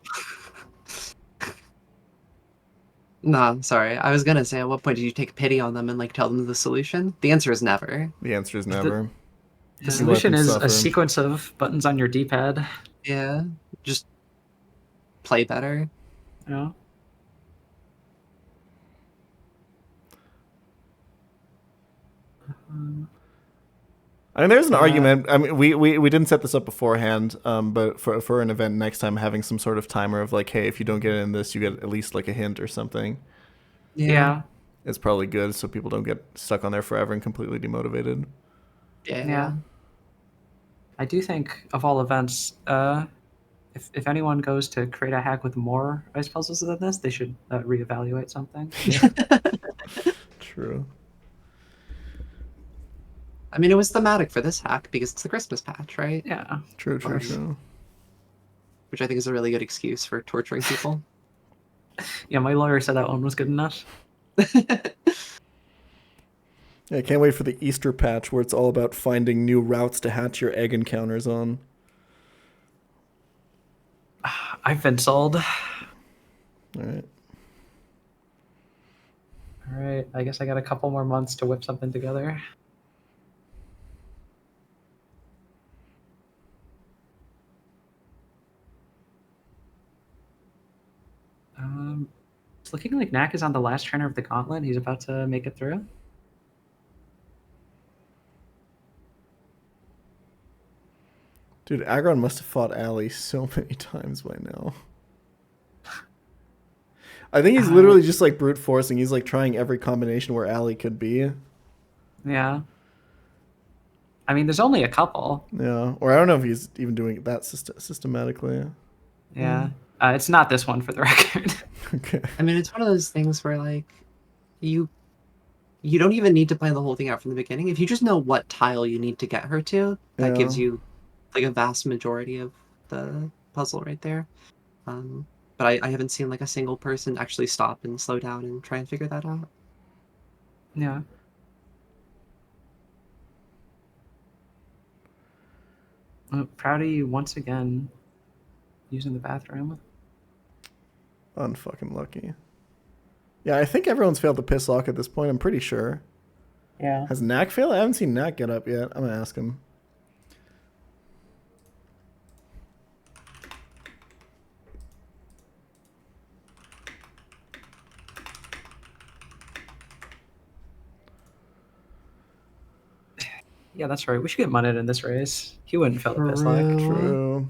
no, sorry. I was gonna say, at what point did you take pity on them and like tell them the solution? The answer is never. The answer is never. The solution is a sequence of buttons on your D-pad. Yeah, just play better. Yeah. I mean, there's an argument. I mean, we didn't set this up beforehand, but for an event next time, having some sort of timer of like, hey, if you don't get in this, you get at least like a hint or something. Yeah. It's probably good so people don't get stuck on there forever and completely demotivated. Yeah. I do think of all events, if anyone goes to create a hack with more ice puzzles than this, they should reevaluate something. True. I mean, it was thematic for this hack because it's the Christmas patch, right? Yeah. True. Which I think is a really good excuse for torturing people. Yeah, my lawyer said that one was good enough. Yeah, I can't wait for the Easter patch where it's all about finding new routes to hatch your egg encounters on. I've been sold. All right. All right. I guess I got a couple more months to whip something together. It's looking like Knack is on the last trainer of the gauntlet. He's about to make it through. Dude, Aggron must have fought Alley so many times by now. I think he's literally just like brute forcing. He's like trying every combination where Alley could be. Yeah. I mean, there's only a couple. Yeah. Or I don't know if he's even doing that systematically. Yeah. It's not this one for the record. Okay. I mean, it's one of those things where like you don't even need to plan the whole thing out from the beginning. If you just know what tile you need to get her to, that gives you like a vast majority of the puzzle right there. But I haven't seen like a single person actually stop and slow down and try and figure that out. Yeah. Proud of you once again using the bathroom. Unfucking lucky. Yeah, I think everyone's failed the piss lock at this point. I'm pretty sure. Yeah. Has Knack failed? I haven't seen Knack get up yet. I'm gonna ask him. Yeah, that's right. We should get Munnet in this race. He wouldn't fail the piss lock. True.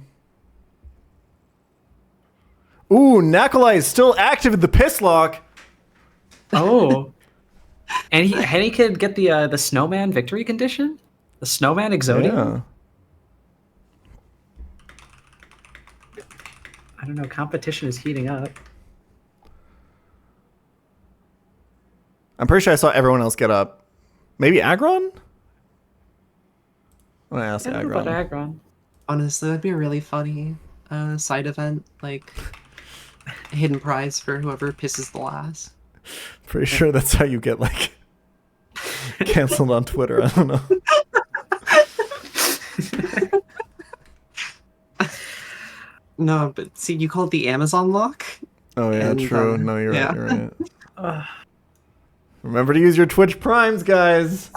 Ooh, Nakolai is still active in the piss lock. Oh. And he could get the snowman victory condition? The snowman Exodium? Yeah. I don't know, competition is heating up. I'm pretty sure I saw everyone else get up. Maybe Aggron? I'm gonna ask I don't know Aggron. about Aggron. Honestly, that'd be a really funny side event, like hidden prize for whoever pisses the last. Pretty sure that's how you get like canceled on Twitter. I don't know. No, but see, you call it the Amazon lock. Oh yeah, And, true. No, you're yeah. right. You're right. Remember to use your Twitch Primes, guys.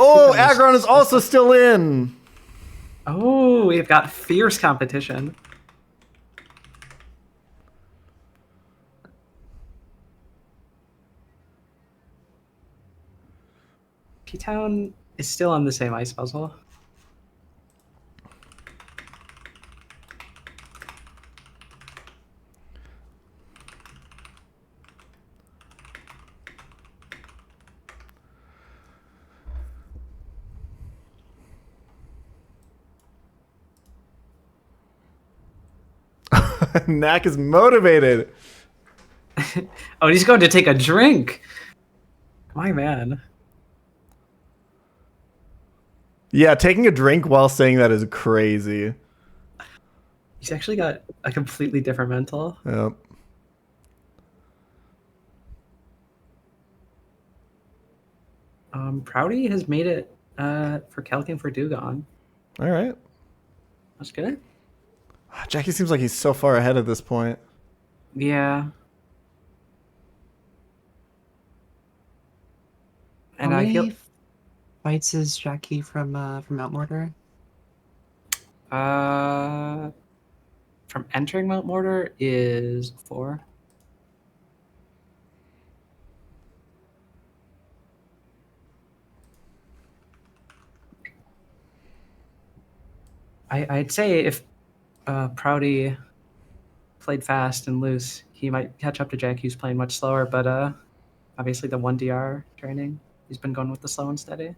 Oh, Aggron is also still in. Oh, we've got fierce competition. P-Town is still on the same ice puzzle. Knack is motivated. Oh, he's going to take a drink. My man. Yeah, taking a drink while saying that is crazy. He's actually got a completely different mental. Yep. Proudy has made it for Kelkin for Dugon. All right. That's good. Jackie seems like he's so far ahead at this point. Yeah. And How I many feel fights is Jackie from Mount Mortar? from entering Mount Mortar is 4. I'd say if Proudy played fast and loose, he might catch up to Jack, who's playing much slower, but obviously the 1DR training, he's been going with the slow and steady.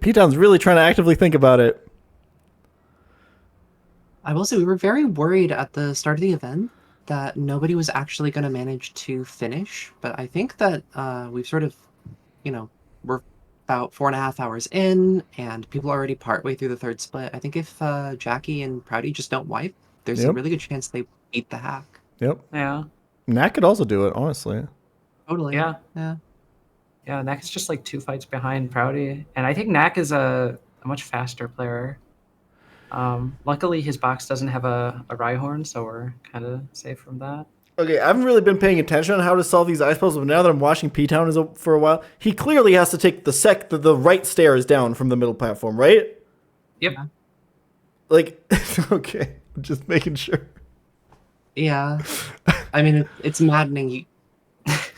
P-Town's really trying to actively think about it. I will say we were very worried at the start of the event that nobody was actually going to manage to finish, but I think that we've sort of, we're about 4.5 hours in, and people are already partway through the third split. I think if Jackie and Proudy just don't wipe, there's a really good chance they beat the hack. Yep. Yeah. Knack could also do it, honestly. Totally. Yeah. Yeah. Yeah, Knack is just like 2 fights behind Proudy, and I think Knack is a much faster player. Luckily, his box doesn't have a Rhyhorn, so we're kind of safe from that. Okay, I haven't really been paying attention on how to solve these ice puzzles, but now that I'm watching P-Town for a while, he clearly has to take the right stairs down from the middle platform, right? Yep. Like, okay, just making sure. Yeah. I mean, it's maddening.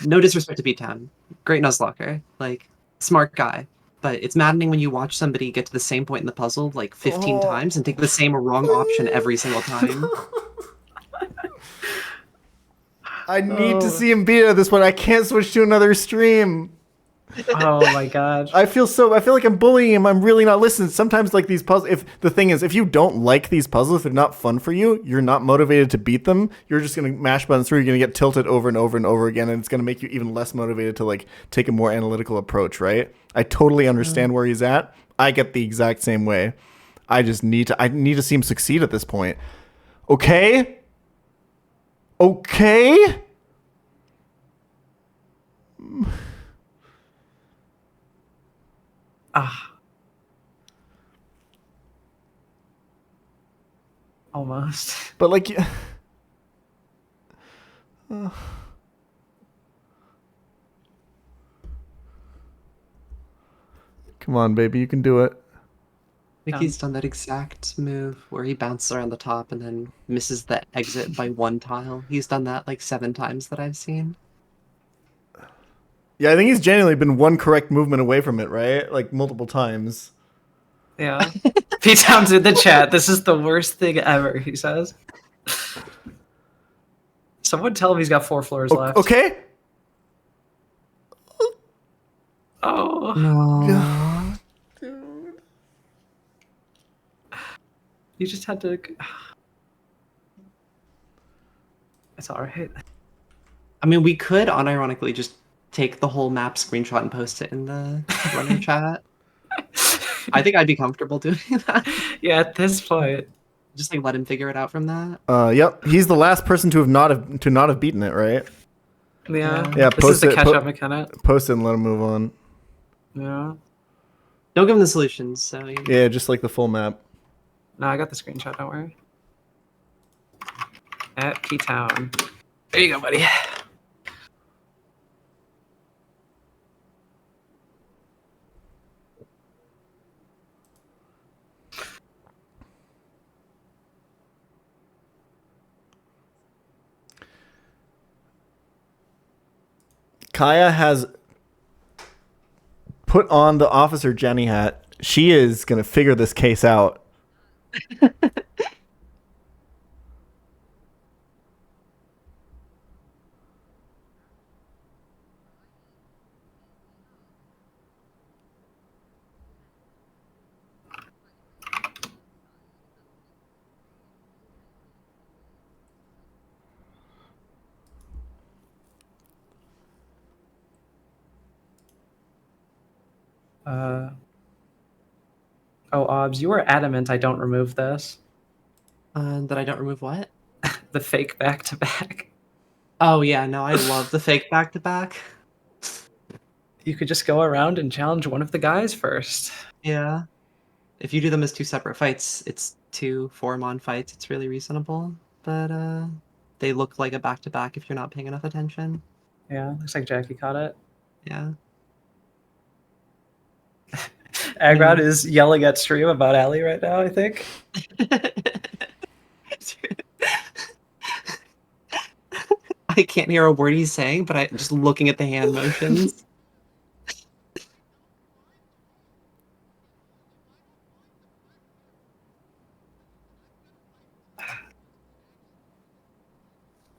No disrespect to P-Town. Great Nuzlocke, like, smart guy. But it's maddening when you watch somebody get to the same point in the puzzle like 15 times and take the same wrong option every single time. I need to see him beat it at this point. I can't switch to another stream. Oh my god. I feel like I'm bullying him. I'm really not listening. Sometimes like these puzzles, if you don't like these puzzles, if they're not fun for you, you're not motivated to beat them. You're just going to mash buttons through. You're going to get tilted over and over and over again. And it's going to make you even less motivated to like take a more analytical approach, right? I totally understand where he's at. I get the exact same way. I need to see him succeed at this point. Okay? Okay? Almost. But like, come on, baby, you can do it. I think he's done that exact move where he bounces around the top and then misses the exit by 1 tile. He's done that like 7 times that I've seen. Yeah, I think he's genuinely been one correct movement away from it, right? Like multiple times. Yeah. P-Town's in the chat. This is the worst thing ever, he says. Someone tell him he's got 4 floors left. Okay. Oh. No. Dude. You just had to... It's alright. I mean, we could unironically just take the whole map screenshot and post it in the runner chat. I think I'd be comfortable doing that. Yeah, at this point. Just like let him figure it out from that. Yep. He's the last person to not have beaten it, right? Yeah. Yeah. This is the catch-up mechanic. Post it and let him move on. Yeah. Don't give him the solutions. So Yeah, just like the full map. No, I got the screenshot. Don't worry. At pChal. There you go, buddy. Kaya has put on the Officer Jenny hat. She is going to figure this case out. Oh, Obs, you were adamant I don't remove this. That I don't remove what? The fake back-to-back. Oh yeah, no, I love the fake back-to-back. You could just go around and challenge one of the guys first. Yeah. If you do them as 2 separate fights, it's 2 4-mon fights. It's really reasonable. But they look like a back-to-back if you're not paying enough attention. Yeah, looks like Jackie caught it. Yeah. Agrod is yelling at stream about Ali right now, I think. I can't hear a word he's saying, but I'm just looking at the hand motions.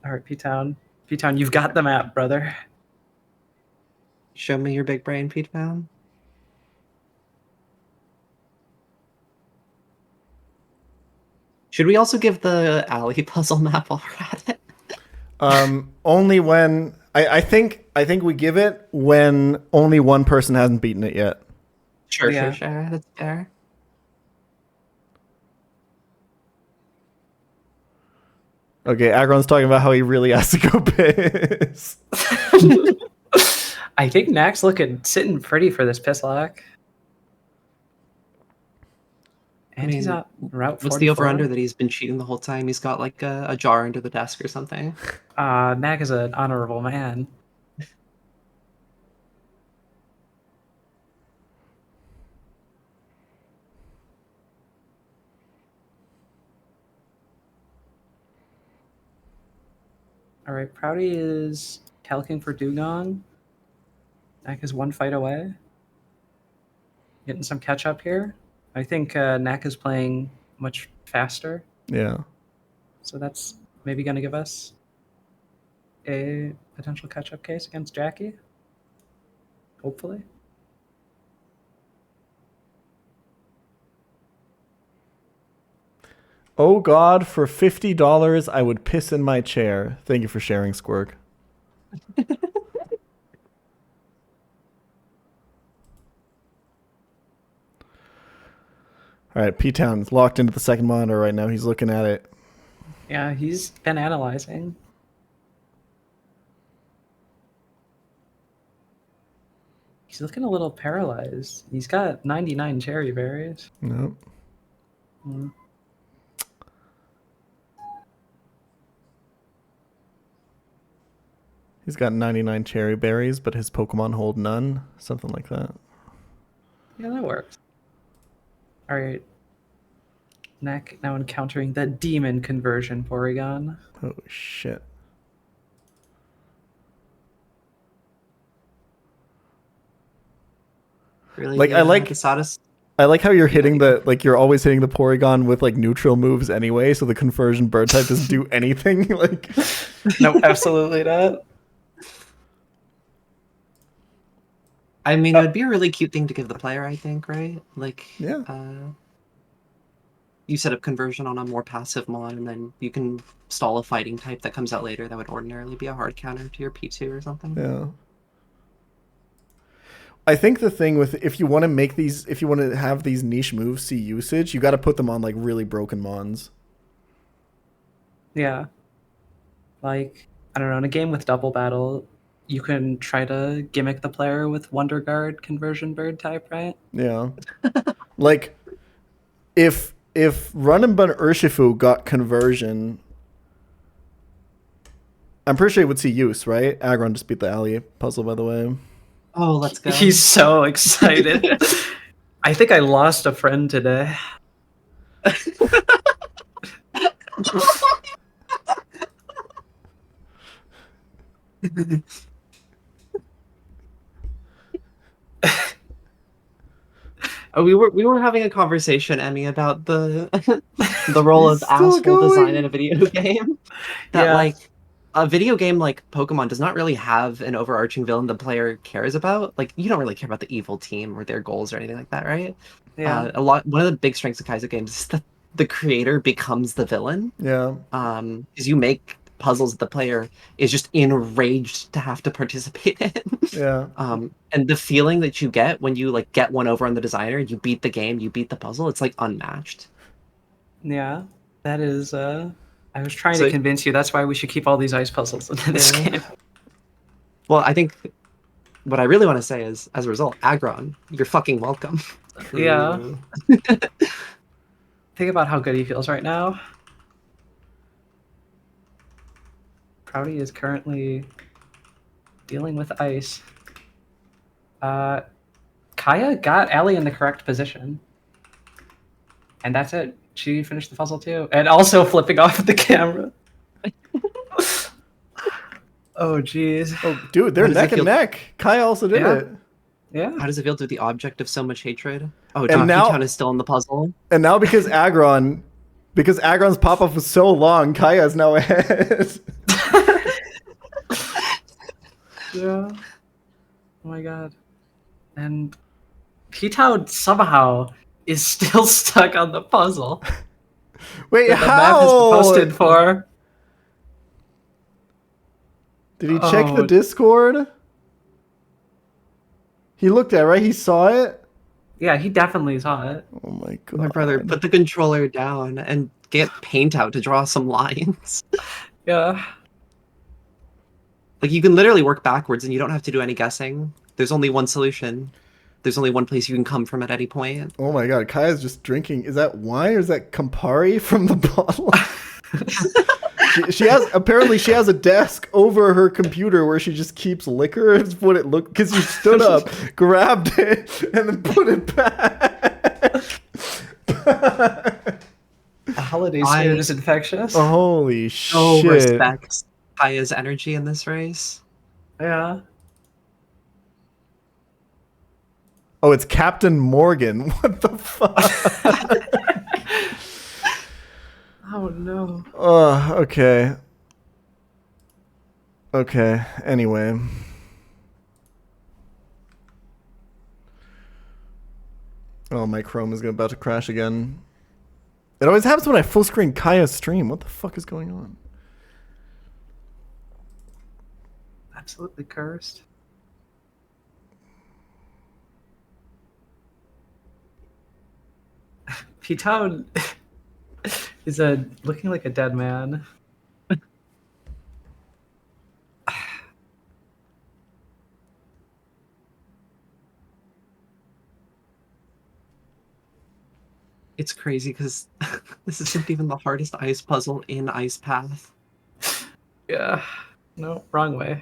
All right, P-Town. P-Town, you've got the map, brother. Show me your big brain, P-Town. Should we also give the alley puzzle map while we're at it? Only when I think we give it when only one person hasn't beaten it yet. Sure. That's fair. Okay, Agron's talking about how he really has to go piss. I think Nack's sitting pretty for this piss lock. And he's not route 44. What's the over-under that he's been cheating the whole time? He's got like a jar under the desk or something. Nack is an honorable man. All right, Proudy is calcing for Dugong. Nack is 1 fight away. Getting some catch up here. I think Nack is playing much faster. Yeah. So that's maybe going to give us a potential catch-up case against Jackie. Hopefully. Oh God, for $50, I would piss in my chair. Thank you for sharing, Squirk. All right, P-Town's locked into the second monitor right now. He's looking at it. Yeah, he's been analyzing. He's looking a little paralyzed. He's got 99 cherry berries. Nope. Mm. He's got 99 cherry berries, but his Pokemon hold none. Something like that. Yeah, that works. All right. Nack now encountering the demon conversion Porygon. Oh, shit. Really, like, I like the saddest. I like how you're hitting you're always hitting the Porygon with like neutral moves anyway, so the conversion bird type doesn't do anything. Like, no, absolutely not. I mean, it would be a really cute thing to give the player, I think, right? Like, yeah. You set up conversion on a more passive mon, and then you can stall a fighting type that comes out later that would ordinarily be a hard counter to your P2 or something. Yeah. I think the thing with if you want to have these niche moves see usage, you got to put them on like really broken mons. Yeah. Like, I don't know, in a game with double battle, you can try to gimmick the player with Wonder Guard conversion bird type, right? Yeah. Like if Run and Bun Urshifu got conversion, I'm pretty sure he would see use, right? Aggron just beat the alley puzzle, by the way. Oh, let's go. He's so excited. I think I lost a friend today. We were having a conversation, Emmy, about the the role of asshole design in a video game. That like a video game like Pokemon does not really have an overarching villain the player cares about. Like you don't really care about the evil team or their goals or anything like that, right? Yeah. One of the big strengths of Kaizo games is that the creator becomes the villain. Yeah. Because you make puzzles that the player is just enraged to have to participate in. Yeah. And the feeling that you get when you like get one over on the designer, you beat the game, you beat the puzzle, it's like unmatched. Yeah. That is I was trying to convince you that's why we should keep all these ice puzzles in this game. Well, I think what I really want to say is, as a result, Aggron, you're fucking welcome. Yeah. Think about how good he feels right now. Proudy is currently dealing with ice. Kaya got Allie in the correct position. And that's it. She finished the puzzle too. And also flipping off the camera. Oh, jeez. Oh, dude, they're neck and neck. Kaya also did it. Yeah. How does it feel to be the object of so much hatred? Oh, And now Town is still in the puzzle. And now because Aggron's pop-off was so long, Kaya is now ahead. Yeah. Oh my god. And pChal somehow is still stuck on the puzzle. Wait, that how? The map is posted for. Did he check the Discord? He looked at it, right? He saw it? Yeah, he definitely saw it. Oh my god. My brother, put the controller down and get paint out to draw some lines. Yeah. Like, you can literally work backwards and you don't have to do any guessing. There's only one solution. There's only one place you can come from at any point. Oh my god, Kaya's just drinking. Is that wine or is that Campari from the bottle? she has a desk over her computer where she just keeps liquor. Is what it looked, because she stood up, grabbed it, and then put it back. The holiday spirit is infectious. Oh, holy shit. So respect Kaya's energy in this race. Yeah. Oh, it's Captain Morgan. What the fuck? Oh no. Okay. Okay, anyway. Oh, my Chrome is about to crash again. It always happens when I full screen Kaya's stream. What the fuck is going on? Absolutely cursed. pChal is looking like a dead man. It's crazy because this isn't even the hardest ice puzzle in Ice Path. Yeah. No, wrong way.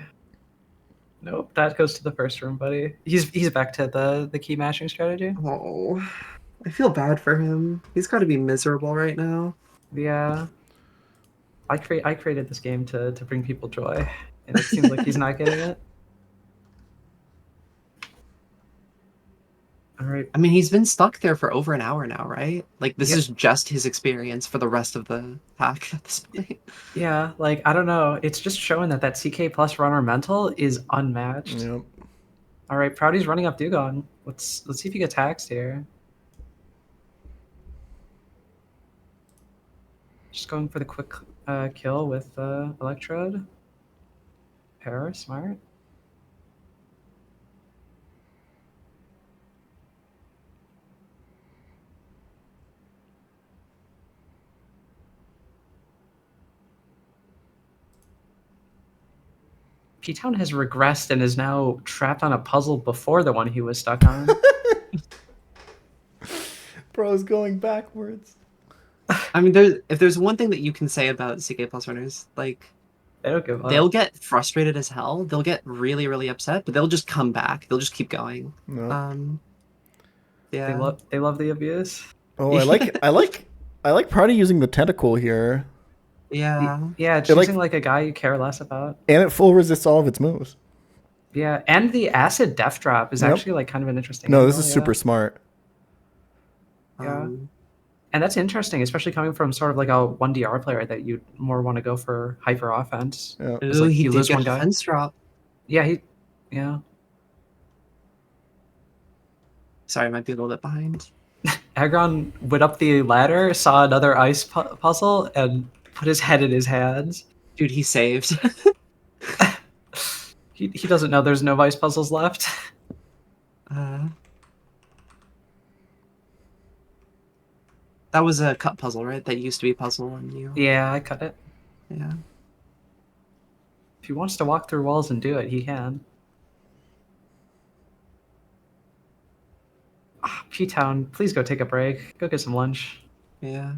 Nope, that goes to the first room, buddy. He's back to the key mashing strategy. Oh, I feel bad for him. He's got to be miserable right now. Yeah. I created this game to bring people joy, and it seems like he's not getting it. All right. I mean, he's been stuck there for over an hour now, right? Like, this is just his experience for the rest of the pack at this point. Yeah, like, I don't know. It's just showing that CK plus runner mental is unmatched. Yep. All right, Proudy's running up Dugong. Let's see if he gets taxed here. Just going for the quick kill with Electrode. Pair, smart. P-Town has regressed and is now trapped on a puzzle before the one he was stuck on. Bro's going backwards. I mean, if there's one thing that you can say about CK plus runners, like, they don't give up. They'll get frustrated as hell. They'll get really, really upset, but they'll just come back. They'll just keep going. No. Yeah. They love the abuse. Oh, I like Proudy using the tentacle here. Yeah. Yeah, choosing like a guy you care less about. And it full resists all of its moves. Yeah, and the acid death drop is actually like kind of an interesting No, angle, this is super smart. Yeah. And that's interesting, especially coming from sort of like a 1DR player that you'd more want to go for hyper offense. Yeah. Ooh, like he you did lose get one a guy. defense drop. Yeah, yeah. Sorry, I might be a little bit behind. Agron went up the ladder, saw another ice puzzle, and put his head in his hands. Dude, he saved. He doesn't know there's no ice puzzles left. That was a cut puzzle, right? That used to be a puzzle, and you. Yeah, I cut it. Yeah. If he wants to walk through walls and do it, he can. P-Town, please go take a break. Go get some lunch. Yeah.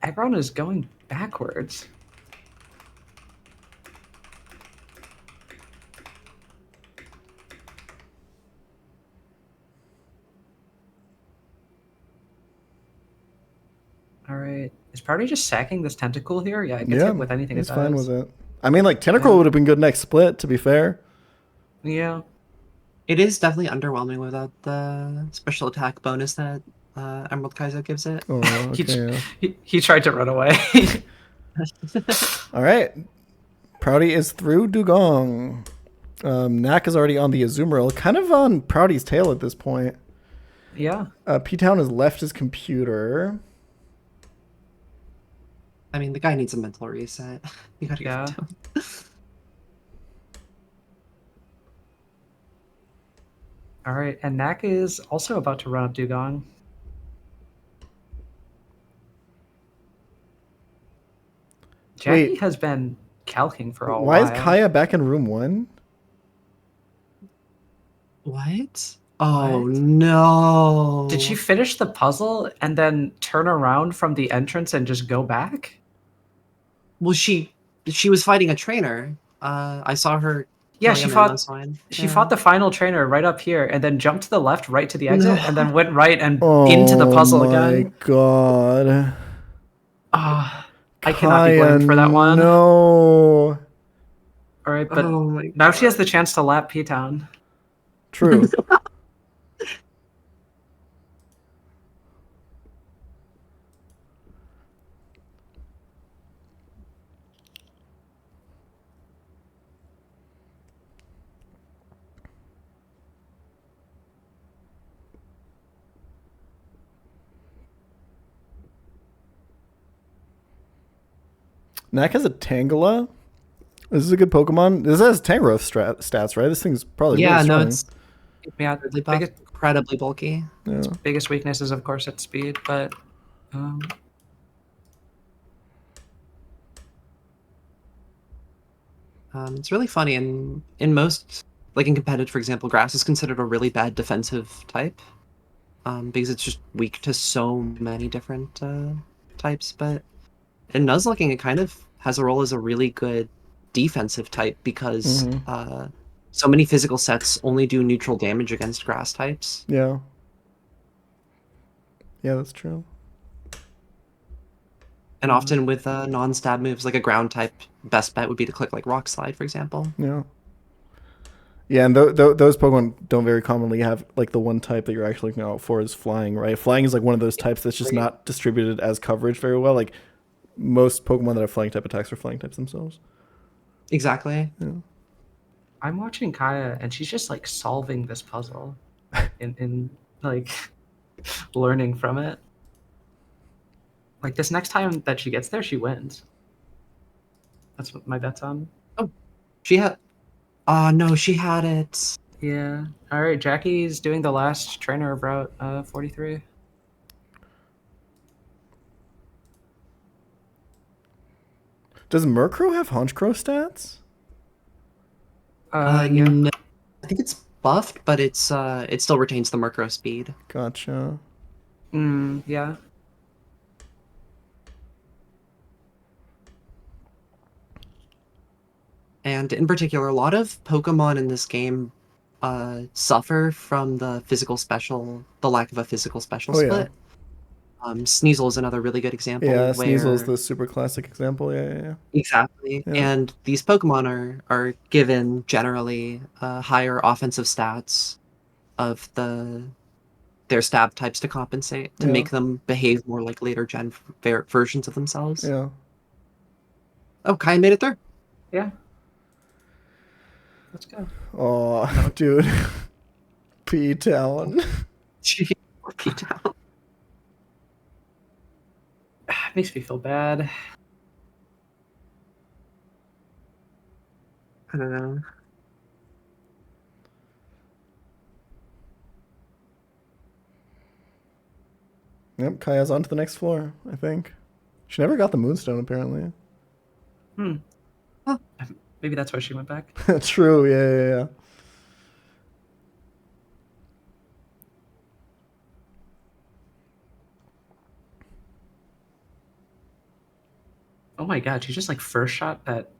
Agron is going backwards. All right. Is Proudy just sacking this tentacle here? Yeah, it gets hit with anything it does. He's fine with it. I mean, like, tentacle would have been good next split, to be fair. Yeah. It is definitely underwhelming without the special attack bonus that Emerald Kaizo gives it. Oh, okay. he tried to run away. All right. Proudy is through Dugong. Knack is already on the Azumarill, kind of on Proudy's tail at this point. Yeah. P-Town has left his computer. I mean, the guy needs a mental reset. You gotta give it to him. All right, and Knack is also about to run up Dugong. Jackie has been calking for a while. Why is Kaya back in room 1? What? Oh, no. Did she finish the puzzle and then turn around from the entrance and just go back? Well, she was fighting a trainer. I saw her. Yeah, she fought the final trainer right up here, and then jumped to the left, right to the exit, and then went right and into the puzzle again. Oh my god! I cannot be blamed for that one. No. All right, but now she has the chance to lap P-Town. True. Knack has a Tangela. This is a good Pokemon. This has Tangrowth stats, right? This thing's probably really strong. It's incredibly bulky. Yeah. Its biggest weakness is, of course, its speed, but it's really funny. In most, like in competitive, for example, Grass is considered a really bad defensive type because it's just weak to so many different types. But in Nuzlocking, it kind of has a role as a really good defensive type because so many physical sets only do neutral damage against grass types. Yeah. Yeah, that's true. And often with non-stab moves, like a ground type, best bet would be to click like Rock Slide, for example. Yeah. Yeah, and those Pokemon don't very commonly have like the one type that you're actually looking out for is flying, right? Flying is like one of those types that's just not distributed as coverage very well. Like most Pokemon that have flying type attacks are flying types themselves. Exactly. Yeah. I'm watching Kaya, and she's just like solving this puzzle, in like learning from it. Like this next time that she gets there, she wins. That's what my bet's on. Oh, she had. No, she had it. Yeah. All right, Jackie's doing the last trainer of Route 43. Does Murkrow have Honchkrow stats? Yeah. No, I think it's buffed, but it still retains the Murkrow speed. Gotcha. Yeah. And in particular, a lot of Pokemon in this game suffer from the lack of a physical special split. Sneasel is another really good example. Yeah, where... Sneasel is the super classic example. Yeah. Exactly. Yeah. And these Pokemon are given generally higher offensive stats of their stab types to compensate, to make them behave more like later gen versions of themselves. Yeah. Oh, Kai made it through. Yeah. Let's go. Oh, dude. pChal. pChal. Makes me feel bad. I don't know. Yep, Kaya's on to the next floor, I think. She never got the Moonstone, apparently. Huh. Maybe that's why she went back. True, yeah. Oh my god, she just like first shot that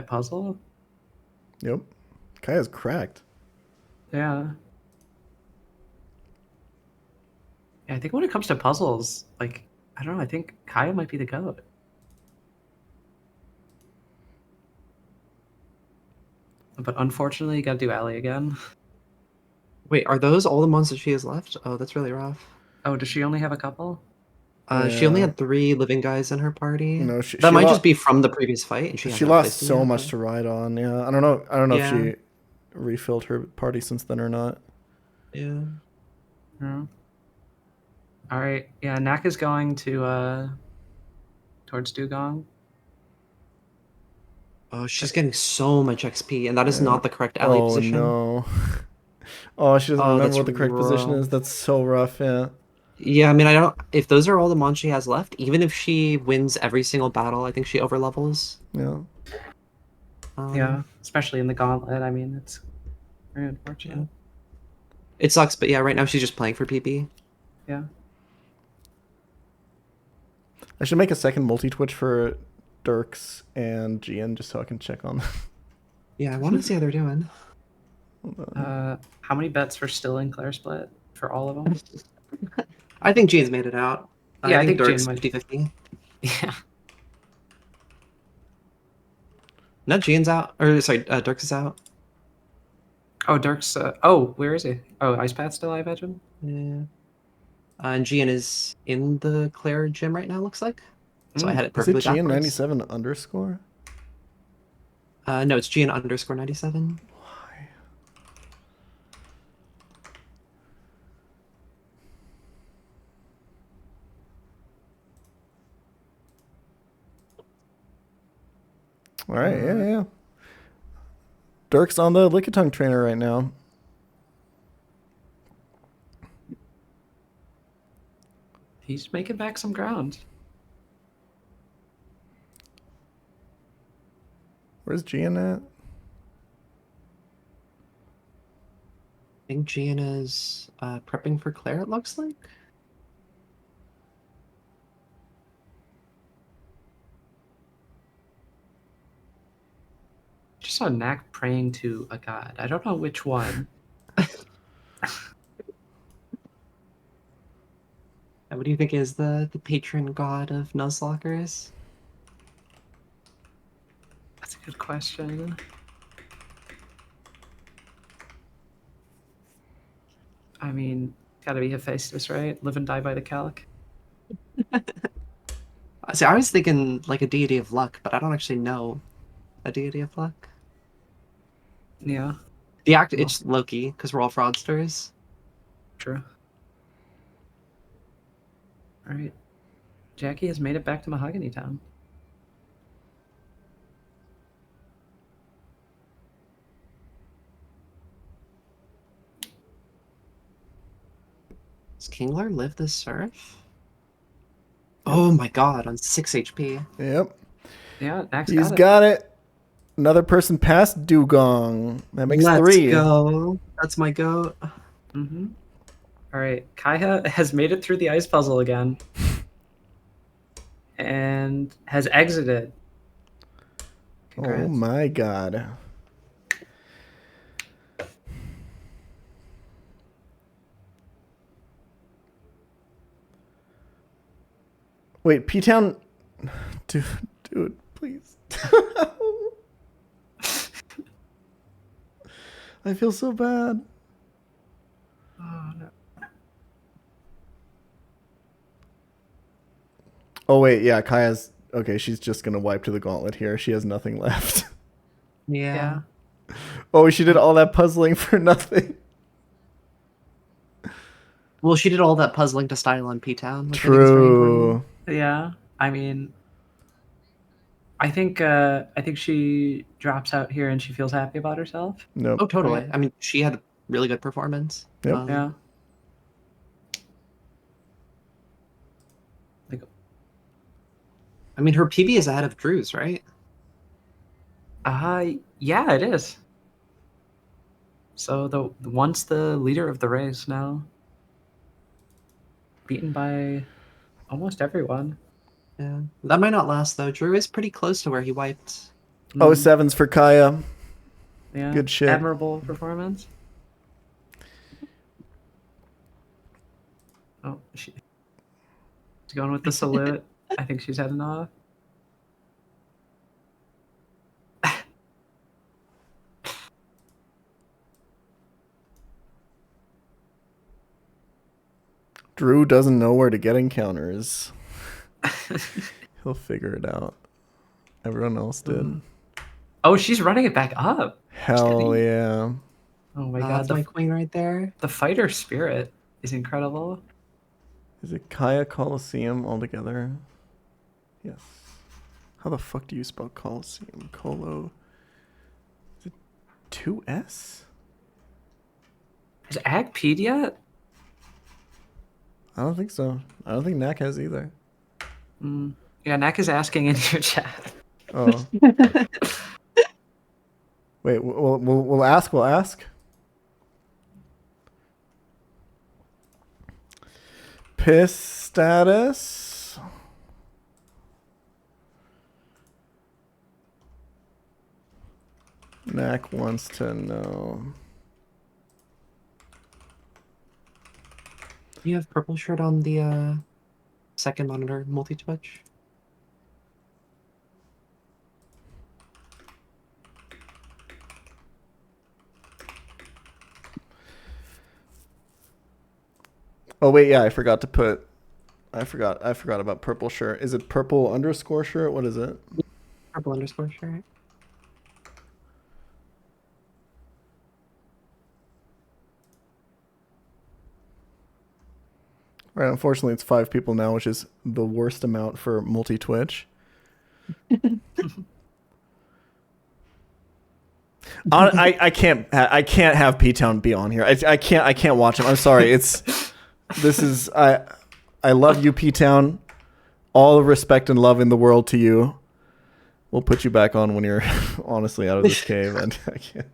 puzzle? Yep. Kaya's cracked. Yeah. Yeah, I think when it comes to puzzles, like, I don't know, I think Kaya might be the GOAT. But unfortunately, you gotta do Allie again. Wait, are those all the monsters she has left? Oh, that's really rough. Oh, does she only have a couple? She only had 3 living guys in her party. No, that might just be from the previous fight, and she lost so much to ride on. Yeah, I don't know if she refilled her party since then or not. Yeah. All right. Yeah, Nak is going to towards Dugong. Oh, she's getting so much XP, and that is not the correct alley position. Oh no. Oh, she doesn't remember what the correct position is. That's so rough. Yeah. Yeah, I mean, I don't. If those are all the mons she has left, even if she wins every single battle, I think she overlevels. Yeah. Yeah, especially in the gauntlet. I mean, it's very unfortunate. Yeah. It sucks, but yeah, right now she's just playing for PP. Yeah. I should make a second multi-twitch for Dirks and Gian just so I can check on them. Yeah, I want to see how they're doing. How many bets for Stilling Claire split for all of them? I think Gian's made it out. Yeah, I think Dirk's Gian might 50-50. Yeah. No, Gian's out. Or, sorry, Dirks is out. Oh, Dirk's... where is he? Oh, Ice Path still, I imagine? Yeah. And Gian is in the Claire gym right now, looks like. So I had it perfectly Is it Gian backwards. 97 underscore? No, it's Gian underscore 97. Why? All right, yeah. Dirk's on the Lickitung trainer right now. He's making back some ground. Where's Gian at? I think Gian is prepping for Claire, it looks like. Just saw Nak praying to a god. I don't know which one. What do you think is the patron god of Nuzlockers? That's a good question. I mean, gotta be Hephaestus, right? Live and die by the calc. See, I was thinking like a deity of luck, but I don't actually know a deity of luck. Yeah. It's Loki, because we're all fraudsters. True. Alright. Jackie has made it back to Mahogany Town. Does Kingler live this surf? Oh my god, on 6 HP. Yep. Yeah, Max He's got it. Another person past Dugong. That makes Let's 3. Go. That's my goat. Mm-hmm. Alright, Kaiha has made it through the ice puzzle again. And has exited. Congrats. Oh my god. Wait, P-Town... Dude, please. I feel so bad. Oh, no. Oh, wait, yeah, Kaya's... Okay, she's just gonna wipe to the gauntlet here. She has nothing left. Yeah. Oh, she did all that puzzling for nothing. Well, she did all that puzzling to style on P-Town. Which I think is very important. True. Yeah, I mean... I think she drops out here and she feels happy about herself. Nope. Oh, totally. I mean, she had a really good performance. Yep. Yeah. Like, I mean, her PB is ahead of Drew's, right? yeah, it is. So once the leader of the race now, beaten by almost everyone. Yeah, that might not last though. Drew is pretty close to where he wiped. Oh, 7's for Kaya. Yeah. Good shit. Admirable performance. Oh, she's going with the salute. I think she's heading off. Drew doesn't know where to get encounters. He'll figure it out. Everyone else did. Oh, she's running it back up. Hell yeah. Oh my god. That's my queen right there. The fighter spirit is incredible. Is it Kaya Coliseum altogether? Yes. How the fuck do you spell Coliseum? Colo. Is it 2S? Has Ag peed yet? I don't think so. I don't think Knack has either. Yeah, Knack is asking in your chat. Oh. Wait, we'll ask. We'll ask. Piss status. Knack wants to know. You have purple shirt on the second monitor multi-twitch. Oh wait, yeah, I forgot about purple shirt. Is it purple underscore shirt? What is it? Purple underscore shirt. Right, unfortunately it's 5 people now, which is the worst amount for multi-Twitch. I can't have P-Town be on here. I can't watch him. I'm sorry. I love you, P-Town. All the respect and love in the world to you. We'll put you back on when you're honestly out of this cave. And I can't.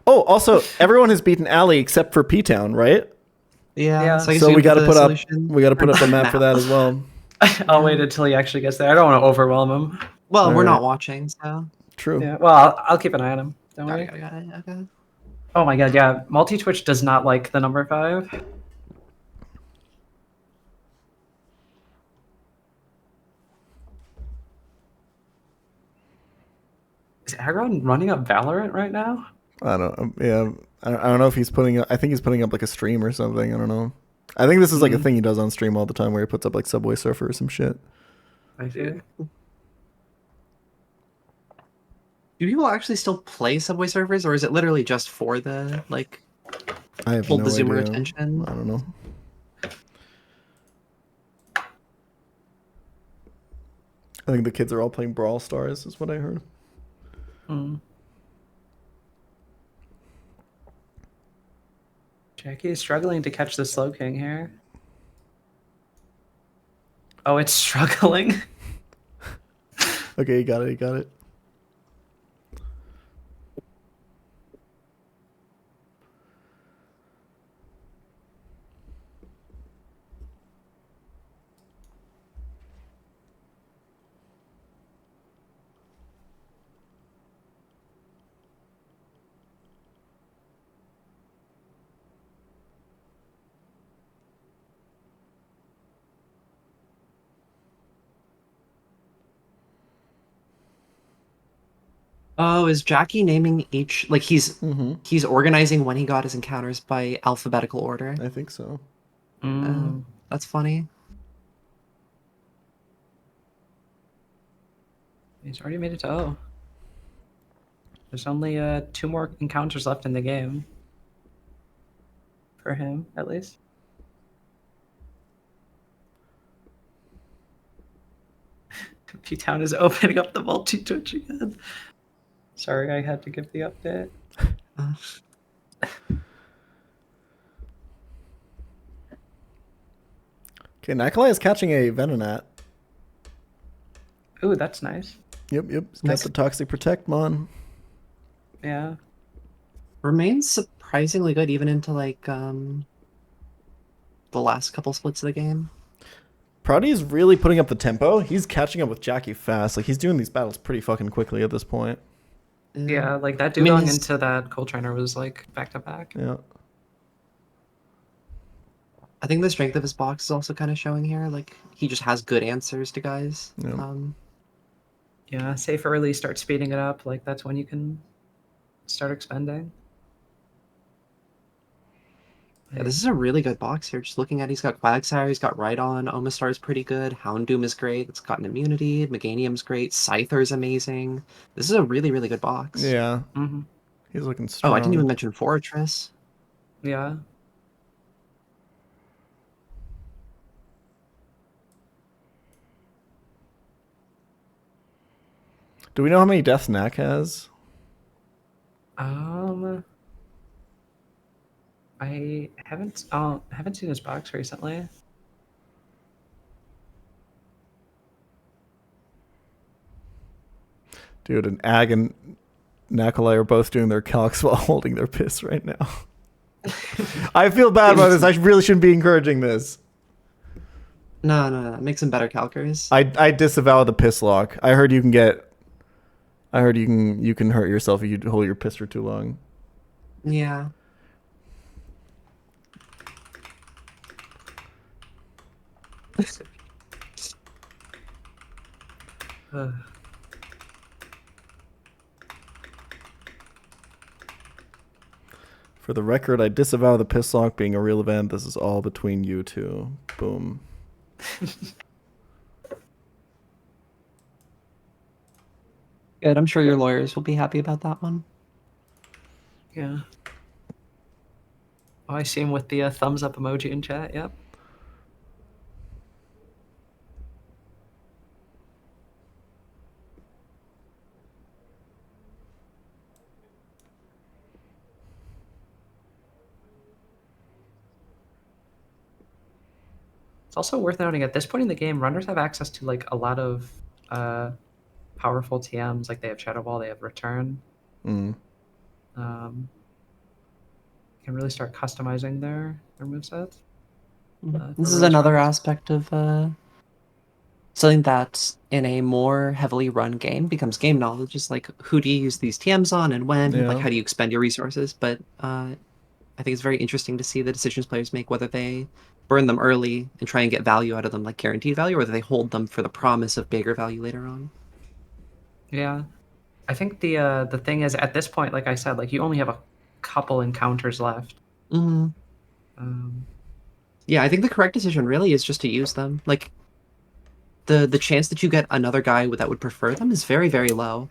Oh, also, everyone has beaten Allie except for P-Town, right? Yeah. So we got to put up the map for that as well. I'll wait until he actually gets there. I don't want to overwhelm him. Well, we're not watching, so. True. Yeah. Well, I'll keep an eye on him. Don't worry. Got it. Okay. Oh my god, yeah. Multi-Twitch does not like the number 5. Is Aggron running up Valorant right now? I don't. Yeah, I don't know if he's putting up. I think he's putting up like a stream or something. I don't know. I think this is like a thing he does on stream all the time, where he puts up like Subway Surfer or some shit. I do. Do people actually still play Subway Surfers, or is it literally just for the like? I have hold no the Zoomer idea. attention. I don't know. I think the kids are all playing Brawl Stars, is what I heard. Jackie is struggling to catch the Slow King here. Oh, it's struggling. Okay, you got it. You got it. Oh, is Jackie naming each like he's organizing when he got his encounters by alphabetical order? I think so. That's funny. He's already made it to O. There's only 2 more encounters left in the game. For him, at least. P-Town is opening up the multi-twitch again. Sorry, I had to give the update. Okay, Nikolai is catching a Venonat. Ooh, that's nice. Yep. He's got the Toxic Protect Mon. Yeah. Remains surprisingly good even into like the last couple splits of the game. Proudy's really putting up the tempo. He's catching up with Jackie fast. Like, he's doing these battles pretty fucking quickly at this point. Yeah, like that dude going into that Cold Trainer was like back to back. Yeah. I think the strength of his box is also kind of showing here. Like, he just has good answers to guys. Yeah. Yeah, safe early, start speeding it up. Like, that's when you can start expending. Yeah, this is a really good box here. Just looking at it, he's got Quagsire, he's got Rhydon, Omastar's pretty good, Houndoom is great, it's got an immunity, Meganium's great, Scyther's amazing. This is a really, really good box. Yeah. He's looking strong. Oh, I didn't even mention Fortress. Yeah. Do we know how many deaths Knack has? I haven't seen his box recently. Dude, and Ag and Nikolai are both doing their calcs while holding their piss right now. I feel bad about this. I really shouldn't be encouraging this. No. Make some better calcers. I disavow the piss lock. I heard you can hurt yourself if you hold your piss for too long. Yeah. For the record, I disavow the piss lock being a real event. This is all between you two. Boom. Good. I'm sure your lawyers will be happy about that one. Yeah. Oh, I see him with the thumbs up emoji in chat. Yep. It's also worth noting at this point in the game, runners have access to like a lot of powerful TMs. Like they have Shadow Ball, they have Return. Can really start customizing their movesets. This is another aspect of something that in a more heavily run game becomes game knowledge. Just like who do you use these TMs on and when? Yeah. Like how do you expend your resources? But I think it's very interesting to see the decisions players make, whether they burn them early and try and get value out of them, like guaranteed value, or whether they hold them for the promise of bigger value later on. Yeah. I think the thing is, at this point, like I said, like you only have a couple encounters left. Mm-hmm. Yeah, I think the correct decision really is just to use them. Like, the chance that you get another guy that would prefer them is very, very low.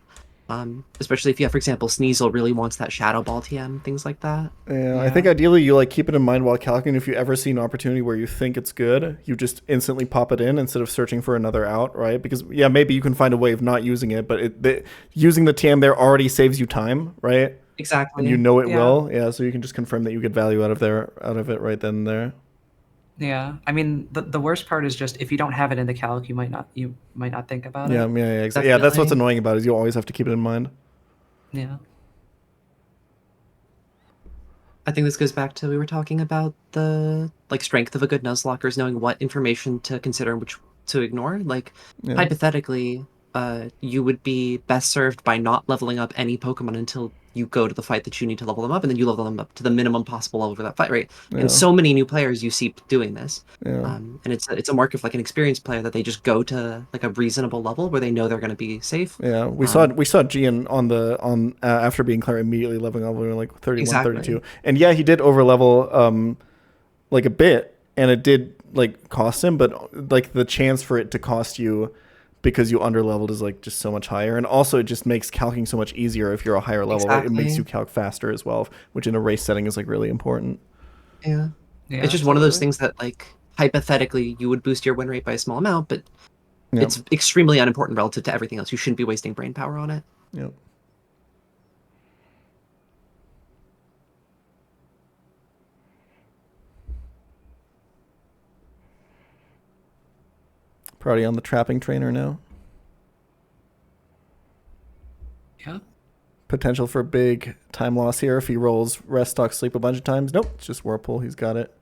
Especially if you have, for example, Sneasel really wants that Shadow Ball TM, things like that. Yeah, I think ideally you like keep it in mind while calculating. If you ever see an opportunity where you think it's good, you just instantly pop it in instead of searching for another out, right? Because yeah, maybe you can find a way of not using it, but using the TM there already saves you time, right? Exactly. And you know it will, yeah. So you can just confirm that you get value out of it right then and there. Yeah, I mean the worst part is just if you don't have it in the calc, you might not think about it. Yeah, exactly. Yeah, that's what's annoying about it. Is you always have to keep it in mind. Yeah. I think this goes back to we were talking about the strength of a good Nuzlocke is knowing what information to consider and which to ignore. Like hypothetically, you would be best served by not leveling up any Pokemon until you go to the fight that you need to level them up, and then you level them up to the minimum possible level for that fight, right? And so many new players you see doing this, and it's a mark of like an experienced player that they just go to like a reasonable level where they know they're going to be safe. Yeah, we saw Gian on after being clear immediately leveling up, we were like 31, 32, and yeah, he did overlevel like a bit, and it did like cost him, but like the chance for it to cost you because you underleveled is like just so much higher, and also it just makes calcing so much easier if you're a higher level. Right? It makes you calc faster as well, which in a race setting is like really important. Yeah, it's just one of those things that like hypothetically you would boost your win rate by a small amount, but it's extremely unimportant relative to everything else. You shouldn't be wasting brain power on it. Yep. Probably on the trapping trainer now. Yeah. Potential for big time loss here if he rolls rest, stock, sleep a bunch of times. Nope, it's just Whirlpool. He's got it.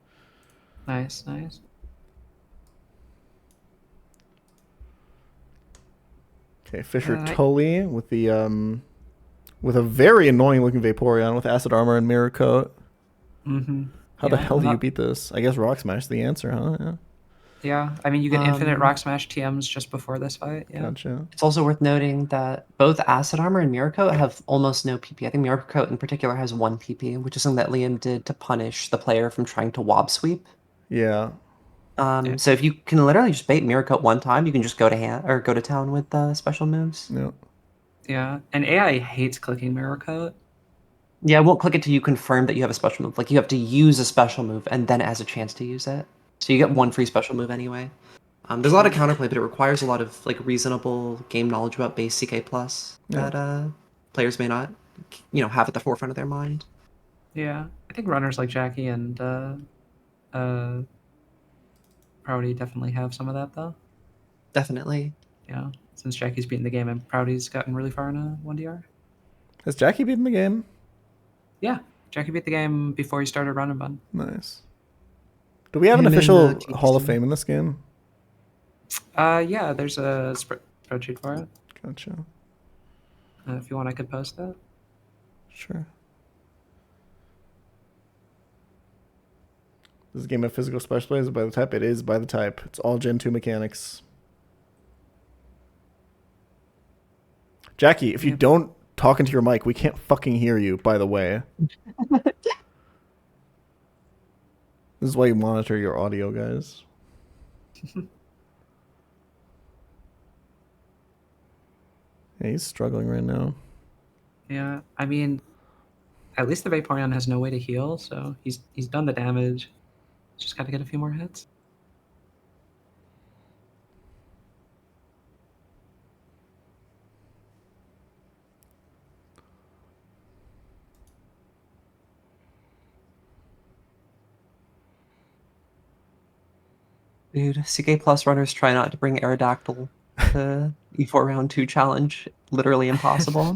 Nice, nice. Okay, Fisher Tully with the with a very annoying looking Vaporeon with acid armor and mirror coat. Mm-hmm. How the hell do you beat this? I guess Rock Smash is the answer, huh? Yeah. Yeah, I mean, you get infinite Rock Smash TMs just before this fight. Yeah. Gotcha. It's also worth noting that both Acid Armor and Mirror Coat have almost no PP. I think Mirror Coat in particular has 1 PP, which is something that Liam did to punish the player from trying to Wob Sweep. Yeah. So if you can literally just bait Mirror Coat one time, you can just go to town with special moves. Yeah. Yeah, and AI hates clicking Mirror Coat. Yeah, it won't click it till you confirm that you have a special move. Like you have to use a special move and then it has a chance to use it. So you get 1 free special move anyway. There's a lot of counterplay, but it requires a lot of like reasonable game knowledge about base CK plus that players may not, have at the forefront of their mind. Yeah, I think runners like Jackie and Proudy definitely have some of that though. Definitely. Yeah, since Jackie's beaten the game and Proudy's gotten really far in a 1DR. Has Jackie beaten the game? Yeah, Jackie beat the game before he started Run and Bun. Nice. Do we have an official Hall of Fame in this game? Yeah, there's a spreadsheet for it. Gotcha. If you want, I could post that. Sure. This is a game of physical special plays by the type. It is by the type. It's all Gen 2 mechanics. Jackie, if you don't talk into your mic, we can't fucking hear you, by the way. This is why you monitor your audio, guys. Yeah, he's struggling right now. Yeah, I mean, at least the Vaporeon has no way to heal, so he's done the damage. Just got to get a few more hits. Dude, CK Plus runners try not to bring Aerodactyl to E4 round 2 challenge. Literally impossible.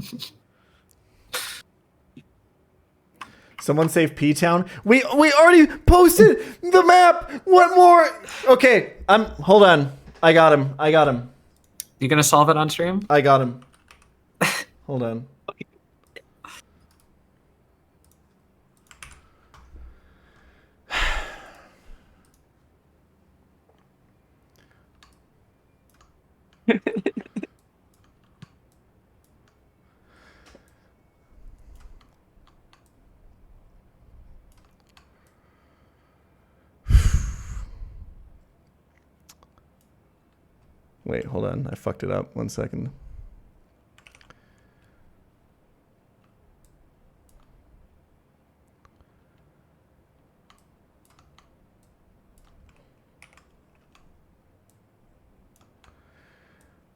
Someone save P-Town. We already posted the map. What more? Okay, hold on. I got him. You gonna solve it on stream? I got him. Hold on. Wait, hold on. I fucked it up. 1 second.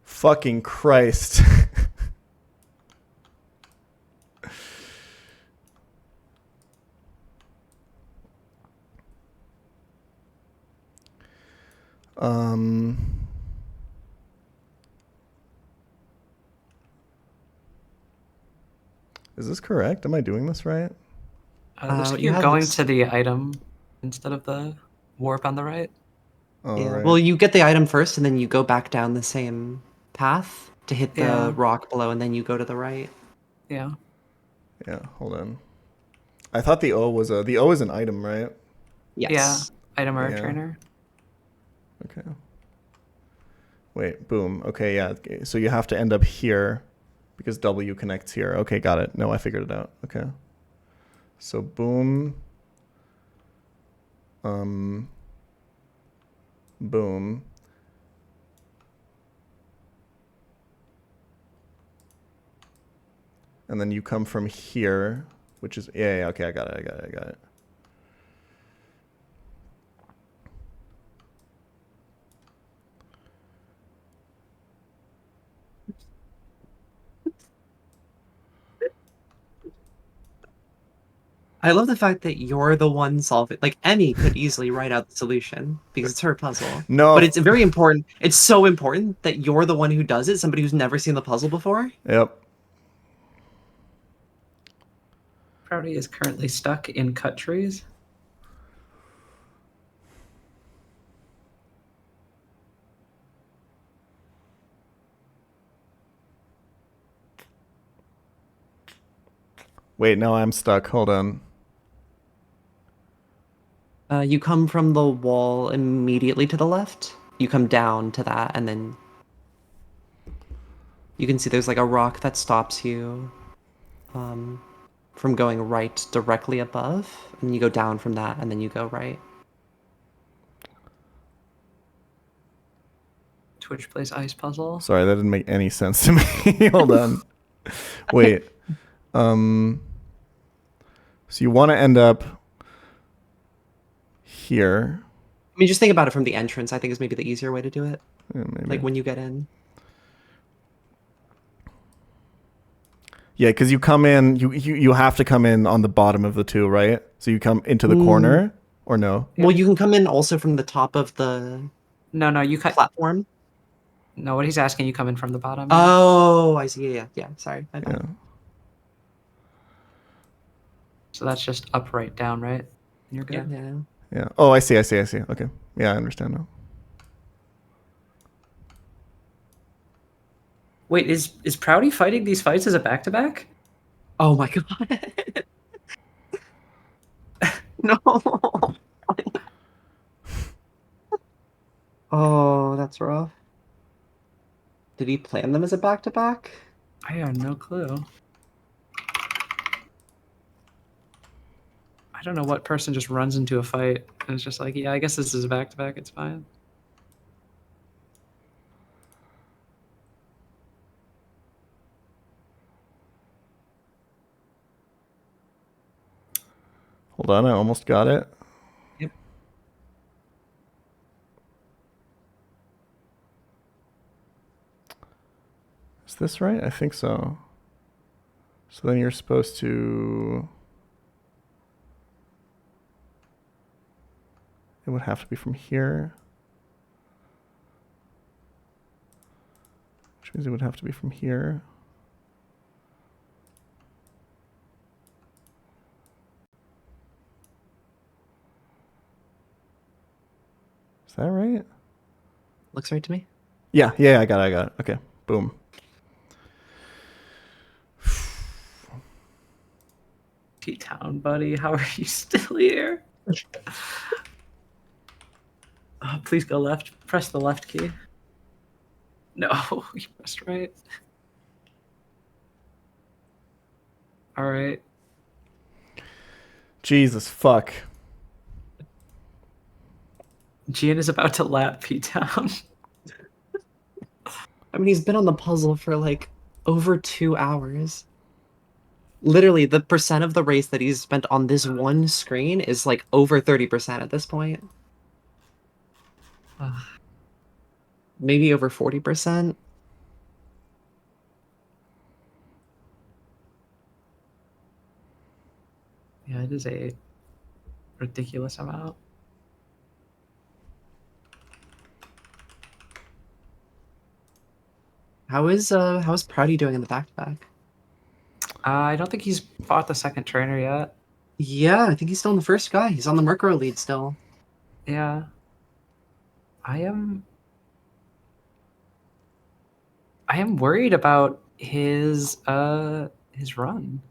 Fucking Christ. Is this correct? Am I doing this right? Looks like you're going to the item instead of the warp on the right. Yeah. Right. Well, you get the item first, and then you go back down the same path to hit the Yeah. rock below, and then you go to the right. Yeah. Yeah, hold on. I thought the O was the O is an item, right? Yes. Yeah. Item or Yeah. trainer. Okay. Wait, boom. Okay, yeah. So you have to end up here because W connects here. Okay, got it. No, I figured it out. Okay. So boom. Boom. And then you come from here, which is yeah, okay, I got it. I love the fact that you're the one solving. Like, Emmy could easily write out the solution because it's her puzzle. No. But it's very important. It's so important that you're the one who does it, somebody who's never seen the puzzle before. Yep. Proudy is currently stuck in cut trees. Wait, no, I'm stuck. Hold on. You come from the wall immediately to the left. You come down to that, and then you can see there's like a rock that stops you from going right directly above, and you go down from that, and then you go right. Twitch plays ice puzzle. Sorry, that didn't make any sense to me. Hold on. Wait. So you want to end up here. I mean, just think about it from the entrance. I think is maybe the easier way to do it. Yeah, maybe. Like when you get in. Yeah, because you come in, you have to come in on the bottom of the two, right? So you come into the corner, or no? Well, you can come in also from the top of the No, you cut platform. No, what he's asking, you come in from the bottom. Oh, I see. Yeah. Sorry. Yeah. So that's just up, right, down, right? You're good. Yeah. Oh, I see. Okay. Yeah, I understand now. Wait, is Proudy fighting these fights as a back-to-back? Oh my god. No. Oh, that's rough. Did he plan them as a back-to-back? I have no clue. I don't know what person just runs into a fight and it's just like, yeah, I guess this is a back-to-back, it's fine. Hold on, I almost got it. Yep. Is this right? I think so. So then you're supposed to... It would have to be from here. Which means it would have to be from here. Is that right? Looks right to me. Yeah, I got it. Okay, boom. T-Town, buddy, how are you still here? Please go left. Press the left key. No, you pressed right. All right. Jesus fuck. Gian is about to lap P-Town. I mean, he's been on the puzzle for like over 2 hours. Literally, the percent of the race that he's spent on this one screen is like over 30% at this point. Maybe over 40%. Yeah, it is a ridiculous amount. How's Prouty doing in the back-to-back? I don't think he's fought the second trainer yet. Yeah, I think he's still in the first guy. He's on the Murkrow lead still. Yeah. I am worried about his run.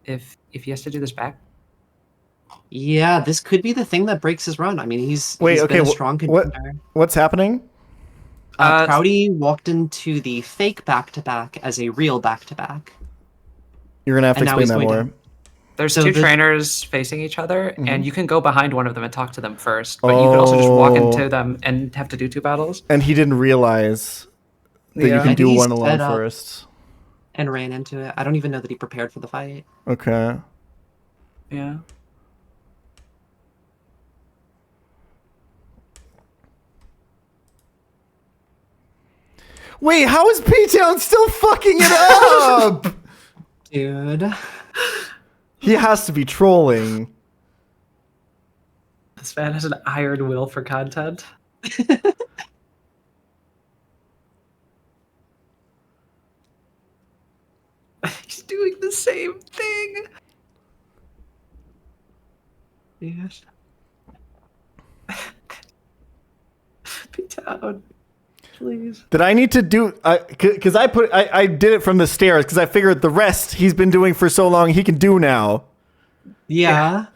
If he has to do this back. Yeah, this could be the thing that breaks his run. I mean, he's been a strong contender. What's happening? Prouty walked into the fake back-to-back as a real back-to-back. You're gonna have to explain that more. There's two trainers facing each other, and you can go behind one of them and talk to them first, but you can also just walk into them and have to do 2 battles. And he didn't realize that you can do one alone first. And ran into it. I don't even know that he prepared for the fight. Okay. Yeah. Wait, how is pChal still fucking it up? Dude. He has to be trolling. This man has an iron will for content. He's doing the same thing. Yes. pChal, please. Did I need to do? Because I did it from the stairs because I figured the rest he's been doing for so long he can do now. Yeah.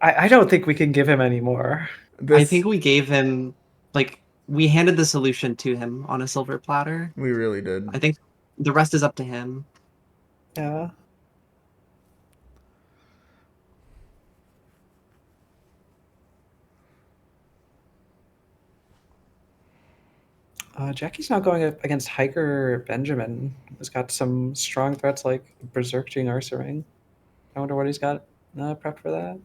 I don't think we can give him any more. I think we gave him, like, we handed the solution to him on a silver platter. We really did. I think the rest is up to him. Yeah. Jackie's now going up against Hiker Benjamin, who's got some strong threats like Berserking Ursaring. I wonder what he's got prepped for that.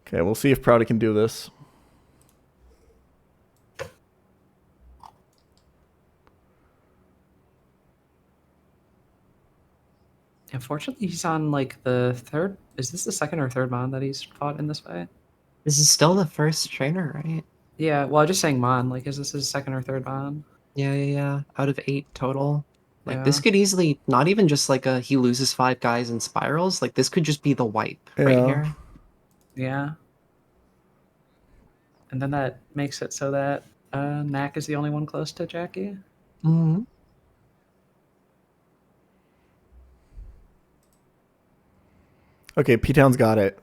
Okay, we'll see if Prouty can do this. Unfortunately, he's on like the third. Is this the second or third Mon that he's fought in this fight? This is still the first trainer, right? Yeah, well, I'm just saying Mon. Like, is this his second or third Mon? Yeah. Out of 8 total. Like, this could easily, not even just like he loses 5 guys in spirals. Like, this could just be the wipe right here. Yeah. And then that makes it so that Knack is the only one close to Jackie. Mm-hmm. Okay, P-Town's got it.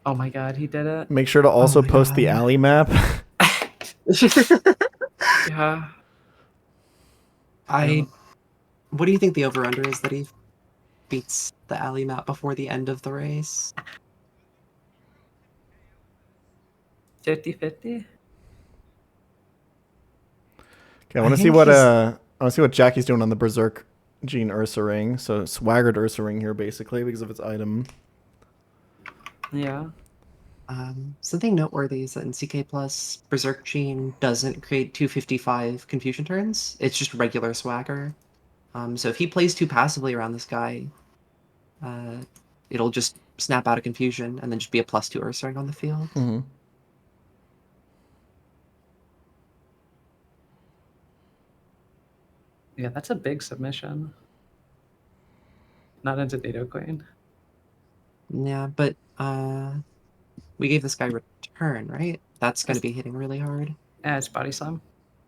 Oh my god, he did it. Make sure to also post the alley map. Yeah. What do you think the over-under is that he beats the alley map before the end of the race? 50-50? Okay, I want to see what Jackie's doing on the Berserk Gene Ursa ring. So swaggered Ursa ring here basically because of its item. Yeah. Something noteworthy is that in CK Plus, Berserk Gene doesn't create 255 confusion turns. It's just regular swagger. So if he plays too passively around this guy, it'll just snap out of confusion and then just be a +2 Ursa ring on the field. Mm-hmm. Yeah, that's a big submission. Not into Nido Queen. Yeah, but we gave this guy return, right? That's going to be hitting really hard. Yeah, it's body slam.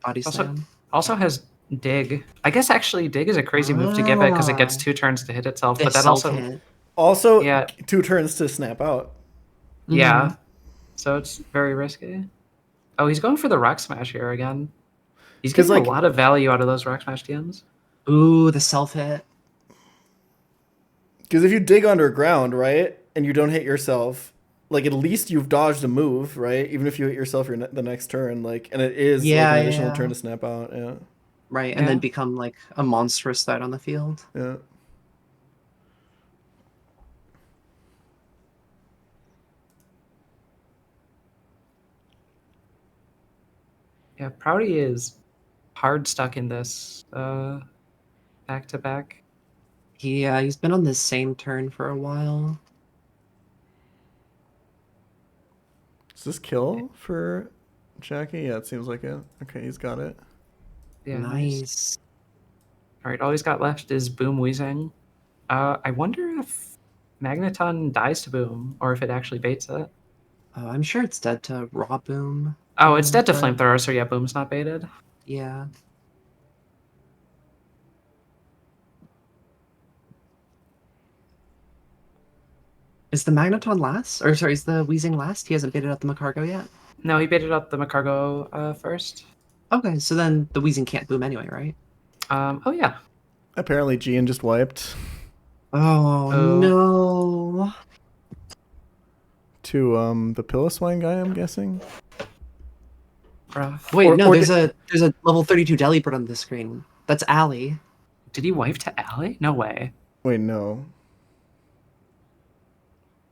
Body slam. Also has dig. I guess actually dig is a crazy move to give it because it gets 2 turns to hit itself. But that also yeah, 2 turns to snap out. Yeah, so it's very risky. Oh, he's going for the rock smash here again. He's getting a lot of value out of those rock smash DMs. Ooh, the self hit. Because if you dig underground, right, and you don't hit yourself, like at least you've dodged a move, right? Even if you hit yourself the next turn, like, and it is like an additional turn to snap out. Yeah. Right, and then become like a monstrous threat on the field. Yeah. Yeah, Prouty is hard stuck in this back to back. He's been on this same turn for a while. Is this kill for Jackie? Yeah, it seems like it. Okay, he's got it. Yeah, nice. All right, all he's got left is Boom Weezing. I wonder if Magneton dies to Boom, or if it actually baits it. I'm sure it's dead to Raw Boom. Oh, it's dead to Flamethrower, so yeah, Boom's not baited. Yeah. Is the Magneton last? Or sorry, is the Weezing last? He hasn't baited out the Macargo yet? No, he baited out the Macargo first. Okay, so then the Weezing can't boom anyway, right? Oh yeah. Apparently Gian just wiped. Oh no. To the Piloswine guy, I'm guessing. Wait, no, there's a level 32 Delibird on the screen. That's Allie. Did he wipe to Allie? No way. Wait, no.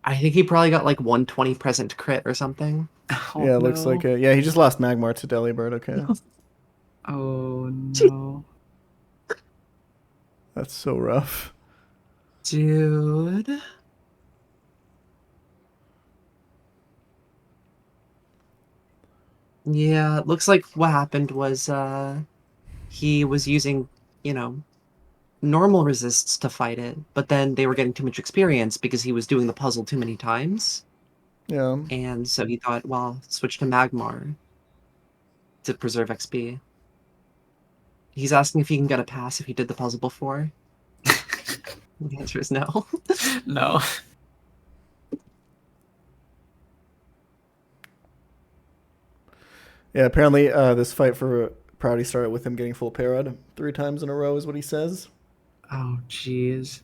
I think he probably got like 120 present crit or something. Oh, yeah, it looks like it. Yeah, he just lost Magmar to Delibird, okay. Oh no. That's so rough. Dude. Yeah, it looks like what happened was he was using, normal resists to fight it, but then they were getting too much experience because he was doing the puzzle too many times. Yeah. And so he thought, well, switch to Magmar to preserve XP. He's asking if he can get a pass if he did the puzzle before. The answer is no. No. Yeah, apparently this fight for Prouty started with him getting full parried 3 times in a row is what he says. Oh, jeez.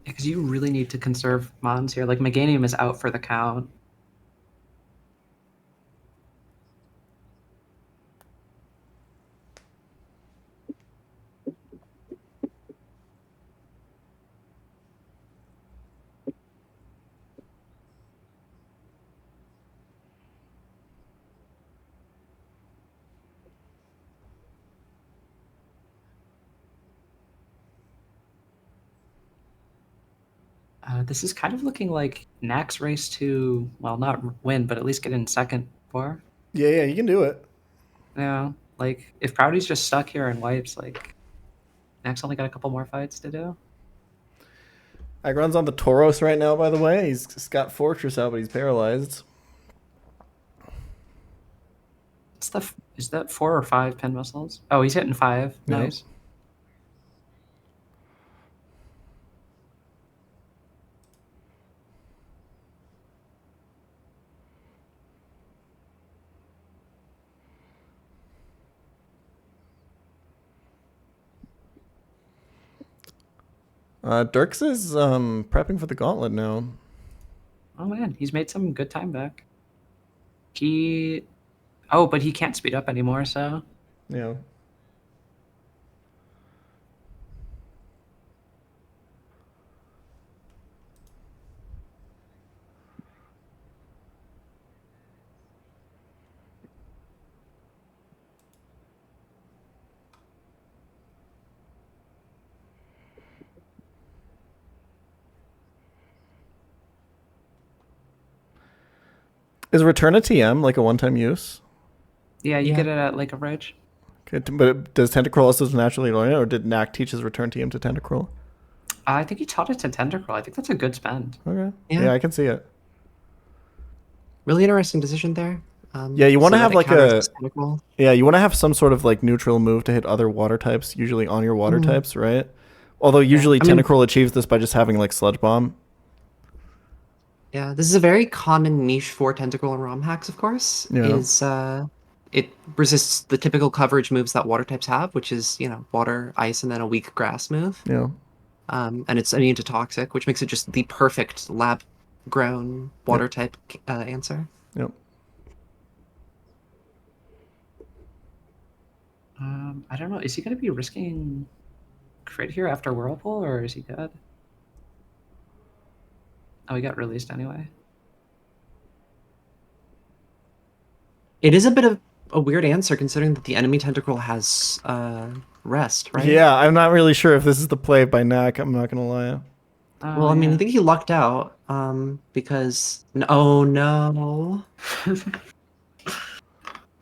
Because you really need to conserve mons here. Like, Meganium is out for the count. This is kind of looking like Nack's race to, well, not win, but at least get in second for. Yeah, you can do it. Yeah, like, if Prouty's just stuck here and wipes, like, Nack's only got a couple more fights to do. Agron's on the Tauros right now, by the way. He's got Fortress out, but he's paralyzed. Is that 4 or 5 pin missiles? Oh, he's hitting 5. Yep. Nice. Dirks is prepping for the gauntlet now. Oh man, he's made some good time back. But he can't speed up anymore, so. Yeah. Is Return a TM like a one-time use? Yeah, you get it at Lake of Rage. Okay, but does Tentacruel also naturally learn it, or did Knack teach his Return TM to Tentacruel? I think he taught it to Tentacruel. I think that's a good spend. Okay. Yeah, I can see it. Really interesting decision there. Yeah, you want to so have that it like counters a Tentacruel. yeah, you want to have some sort of like neutral move to hit other water types, usually on your water types, right? Although usually Tentacruel achieves this by just having like Sludge Bomb. Yeah, this is a very common niche for Tentacle and ROM hacks, of course. Yeah. Is it resists the typical coverage moves that water types have, which is, you know, water, ice, and then a weak grass move. Yeah. And it's immune to toxic, which makes it just the perfect lab-grown water type answer. Yep. I don't know. Is he going to be risking crit here after Whirlpool, or is he good? Oh, he got released anyway. It is a bit of a weird answer considering that the enemy tentacle has rest, right? Yeah, I'm not really sure if this is the play by Knack. I'm not gonna lie. Well, I mean, I think he lucked out because oh no.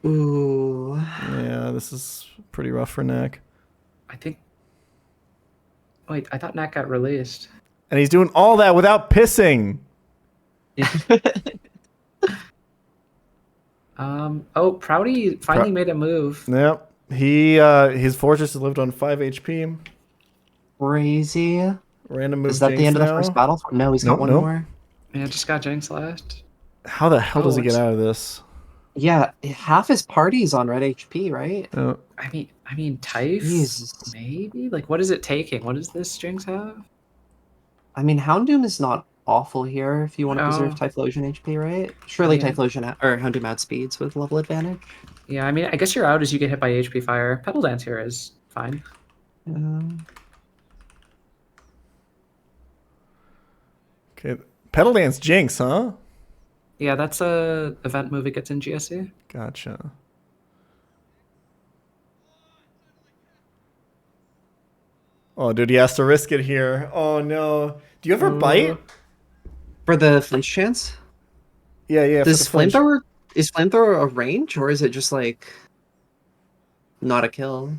Ooh. Yeah, this is pretty rough for Knack. I think. Wait, I thought Knack got released. And he's doing all that without pissing. Oh, Proudy finally made a move. Yep. He his fortress has lived on 5 HP. Crazy. Random move. Is that the end of the first battle? No, he's got one more. Yeah, just got Jinx left. How the hell does he get out of this? Yeah, half his party's on red HP, right? I mean, Typh, Jesus. maybe? Like, what is it taking? What does this Jinx have? I mean, Houndoom is not awful here if you want to preserve Typhlosion HP, right? Surely Typhlosion or Houndoom outspeeds with level advantage. Yeah, I mean, I guess you're out as you get hit by HP fire. Petal Dance here is fine. Okay, Petal Dance Jinx, huh? Yeah, that's a event move it gets in GSC. Gotcha. Oh, dude, he has to risk it here. Oh no. Do you ever bite? For the flinch chance? Yeah. Does flamethrower is flamethrower a range or is it just like not a kill?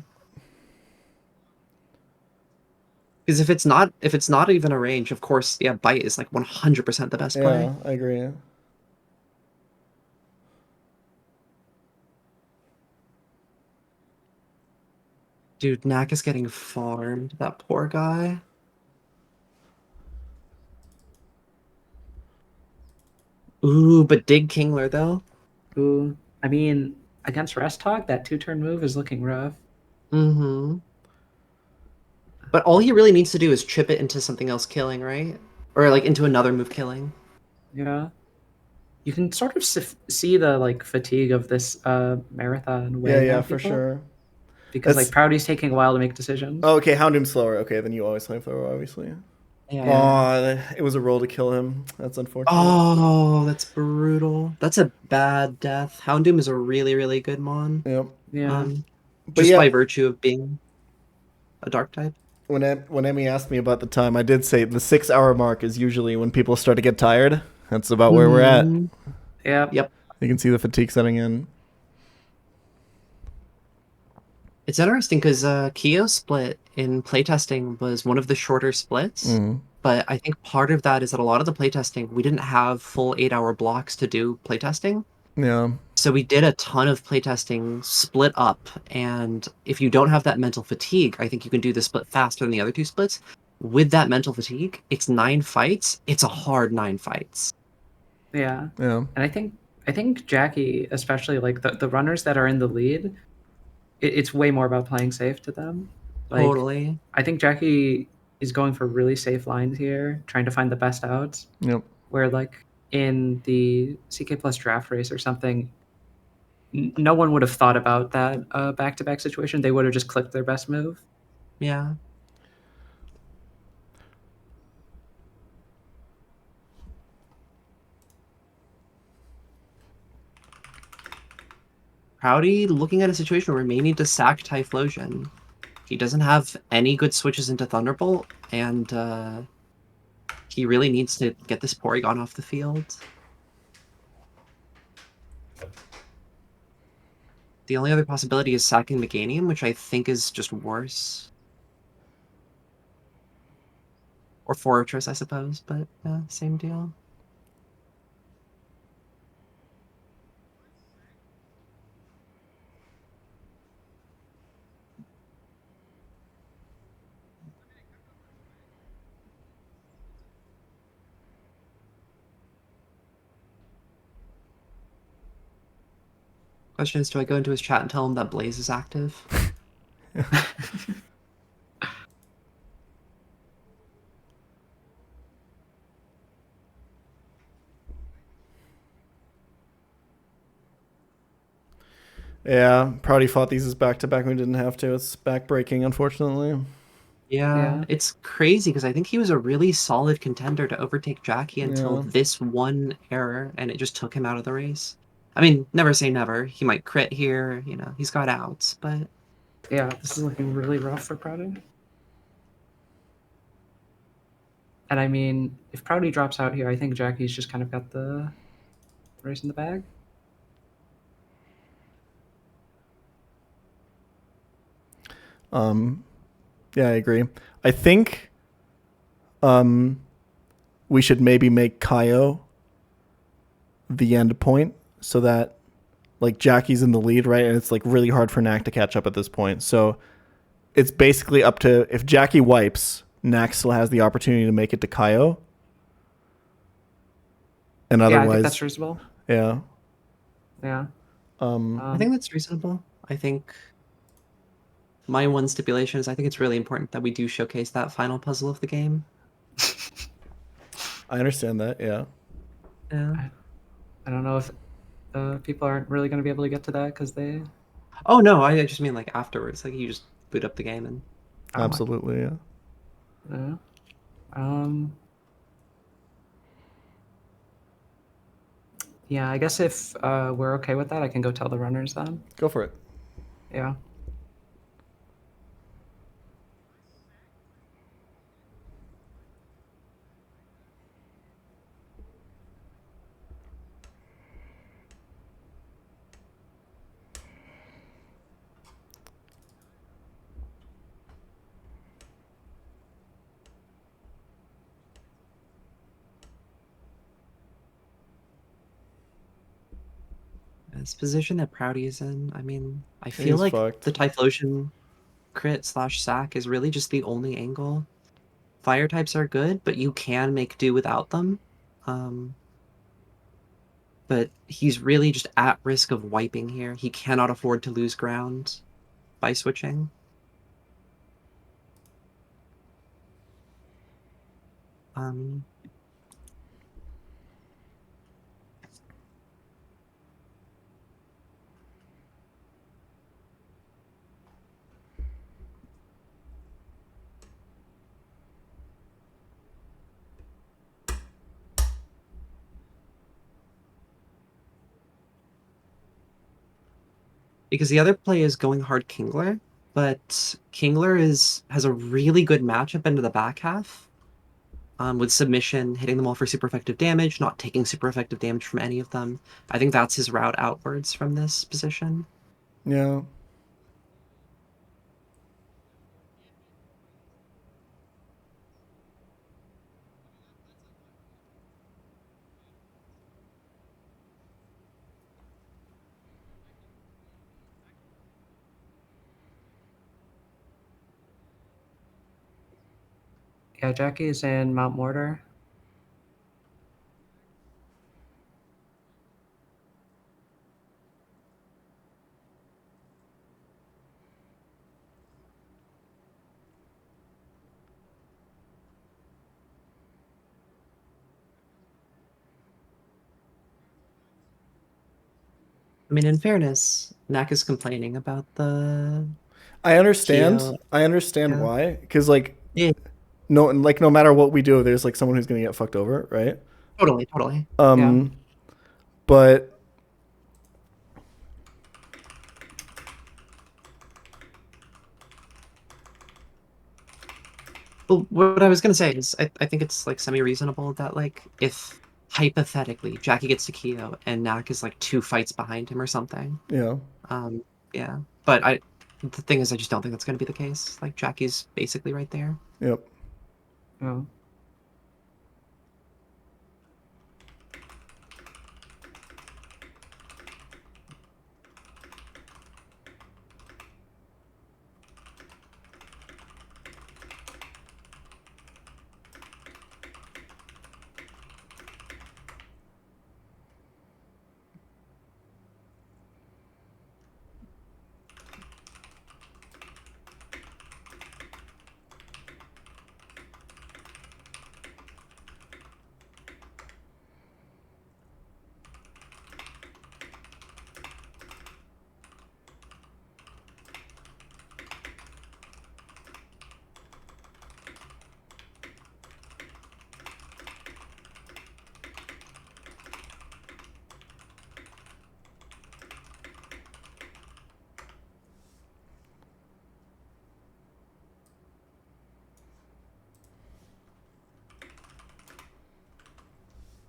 Because if it's not even a range, of course, yeah, bite is like 100% the best play. Yeah, I agree. Dude, Knack is getting farmed. That poor guy. Ooh, but dig Kingler though. Ooh, I mean, against Rest Hog, that 2-turn move is looking rough. Mm-hmm. But all he really needs to do is chip it into something else killing, right? Or like into another move killing. Yeah. You can sort of see the like fatigue of this marathon weighing Yeah, on for people. sure. Because like Proudy's taking a while to make decisions. Oh, okay, Houndoom's slower. Okay, then you always flamethrower, obviously. Yeah. Oh, it was a roll to kill him. That's unfortunate. Oh, that's brutal. That's a bad death. Houndoom is a really, really good mon. Yep. Yeah. Just by virtue of being a dark type. When Emmy asked me about the time, I did say the 6-hour mark is usually when people start to get tired. That's about where we're at. Yeah. Yep. You can see the fatigue setting in. It's interesting because Kyo split in playtesting was one of the shorter splits. But I think part of that is that a lot of the playtesting, we didn't have full 8-hour blocks to do playtesting. Yeah. So we did a ton of playtesting split up. And if you don't have that mental fatigue, I think you can do the split faster than the other 2 splits. With that mental fatigue, it's 9 fights. It's a hard 9 fights. Yeah. Yeah. And I think Jackie, especially like the runners that are in the lead, it's way more about playing safe to them. Like, Totally. I think Jackie is going for really safe lines here, trying to find the best outs. Yep. Where like in the CK Plus draft race or something, no one would have thought about that back-to-back situation. They would have just clicked their best move. Yeah. Proudy looking at a situation where he may need to sack Typhlosion. He doesn't have any good switches into Thunderbolt, and he really needs to get this Porygon off the field. The only other possibility is sacking Meganium, which I think is just worse. Or Fortress, I suppose, but yeah, same deal. question is, do I go into his chat and tell him that Blaze is active? Yeah, Proudy fought these as back-to-back when we didn't have to. It's back-breaking, unfortunately. Yeah, it's crazy because I think he was a really solid contender to overtake Jackie until this one error, and it just took him out of the race. I mean, never say never. He might crit here, you know, he's got outs, but... Yeah, this is looking really rough for Proudy. And I mean, if Proudy drops out here, I think Jackie's just kind of got the race in the bag. Yeah, I agree. I think we should maybe make Kaio the end point so that like Jackie's in the lead, right? And it's like really hard for Knack to catch up at this point. So it's basically up to, if Jackie wipes, Knack still has the opportunity to make it to Kaio. And otherwise, I think that's reasonable. Yeah. Yeah. I think that's reasonable. I think my one stipulation is I think it's really important that we do showcase that final puzzle of the game. I understand that, yeah. Yeah. I don't know if people aren't really going to be able to get to that because they... Oh, no, I just mean like afterwards. Like you just boot up the game and... Absolutely, yeah. Yeah. Yeah, I guess if we're okay with that, I can go tell the runners then. Go for it. Yeah. This position that Proudy is in, I mean, I feel like the Typhlosion crit / sack is really just the only angle. Fire types are good, but you can make do without them. But he's really just at risk of wiping here. He cannot afford to lose ground by switching. Because the other play is going hard Kingler, but Kingler has a really good matchup into the back half. With submission, hitting them all for super effective damage, not taking super effective damage from any of them. I think that's his route outwards from this position. Yeah. Yeah, Jackie's in Mount Mortar. I mean, in fairness, Knack is complaining about the... I understand. I understand why. Because, like, no matter what we do, there's, like, someone who's going to get fucked over, right? Totally. But... Well, what I was going to say is I think it's, like, semi-reasonable that, like, if hypothetically Jackie gets to Kyo and Knack is, like, 2 fights behind him or something. Yeah. Yeah. But the thing is, I just don't think that's going to be the case. Like, Jackie's basically right there. Yep. Oh.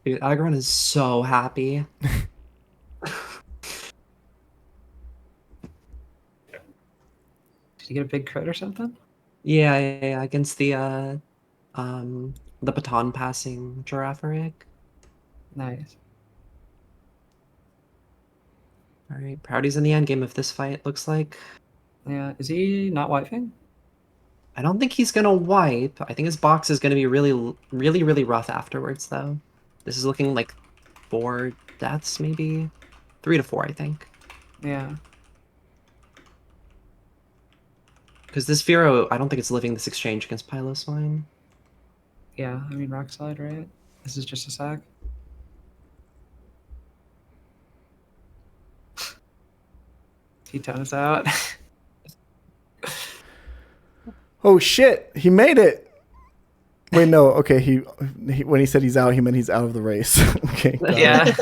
Dude, Aggron is so happy. Did you get a big crit or something? Yeah, against the baton passing Girafarig. Nice. All right, Proudy's in the end game of this fight. Looks like. Yeah, is he not wiping? I don't think he's gonna wipe. I think his box is gonna be really rough afterwards, though. This is looking like 4 deaths, maybe 3 to 4, I think. Yeah. Because this Firo, I don't think it's living this exchange against Piloswine. Yeah, I mean Rock Slide, right? This is just a sack. T-Town is out. Oh shit! He made it. Wait, no. Okay, he when he said he's out, he meant he's out of the race. Okay. Yeah.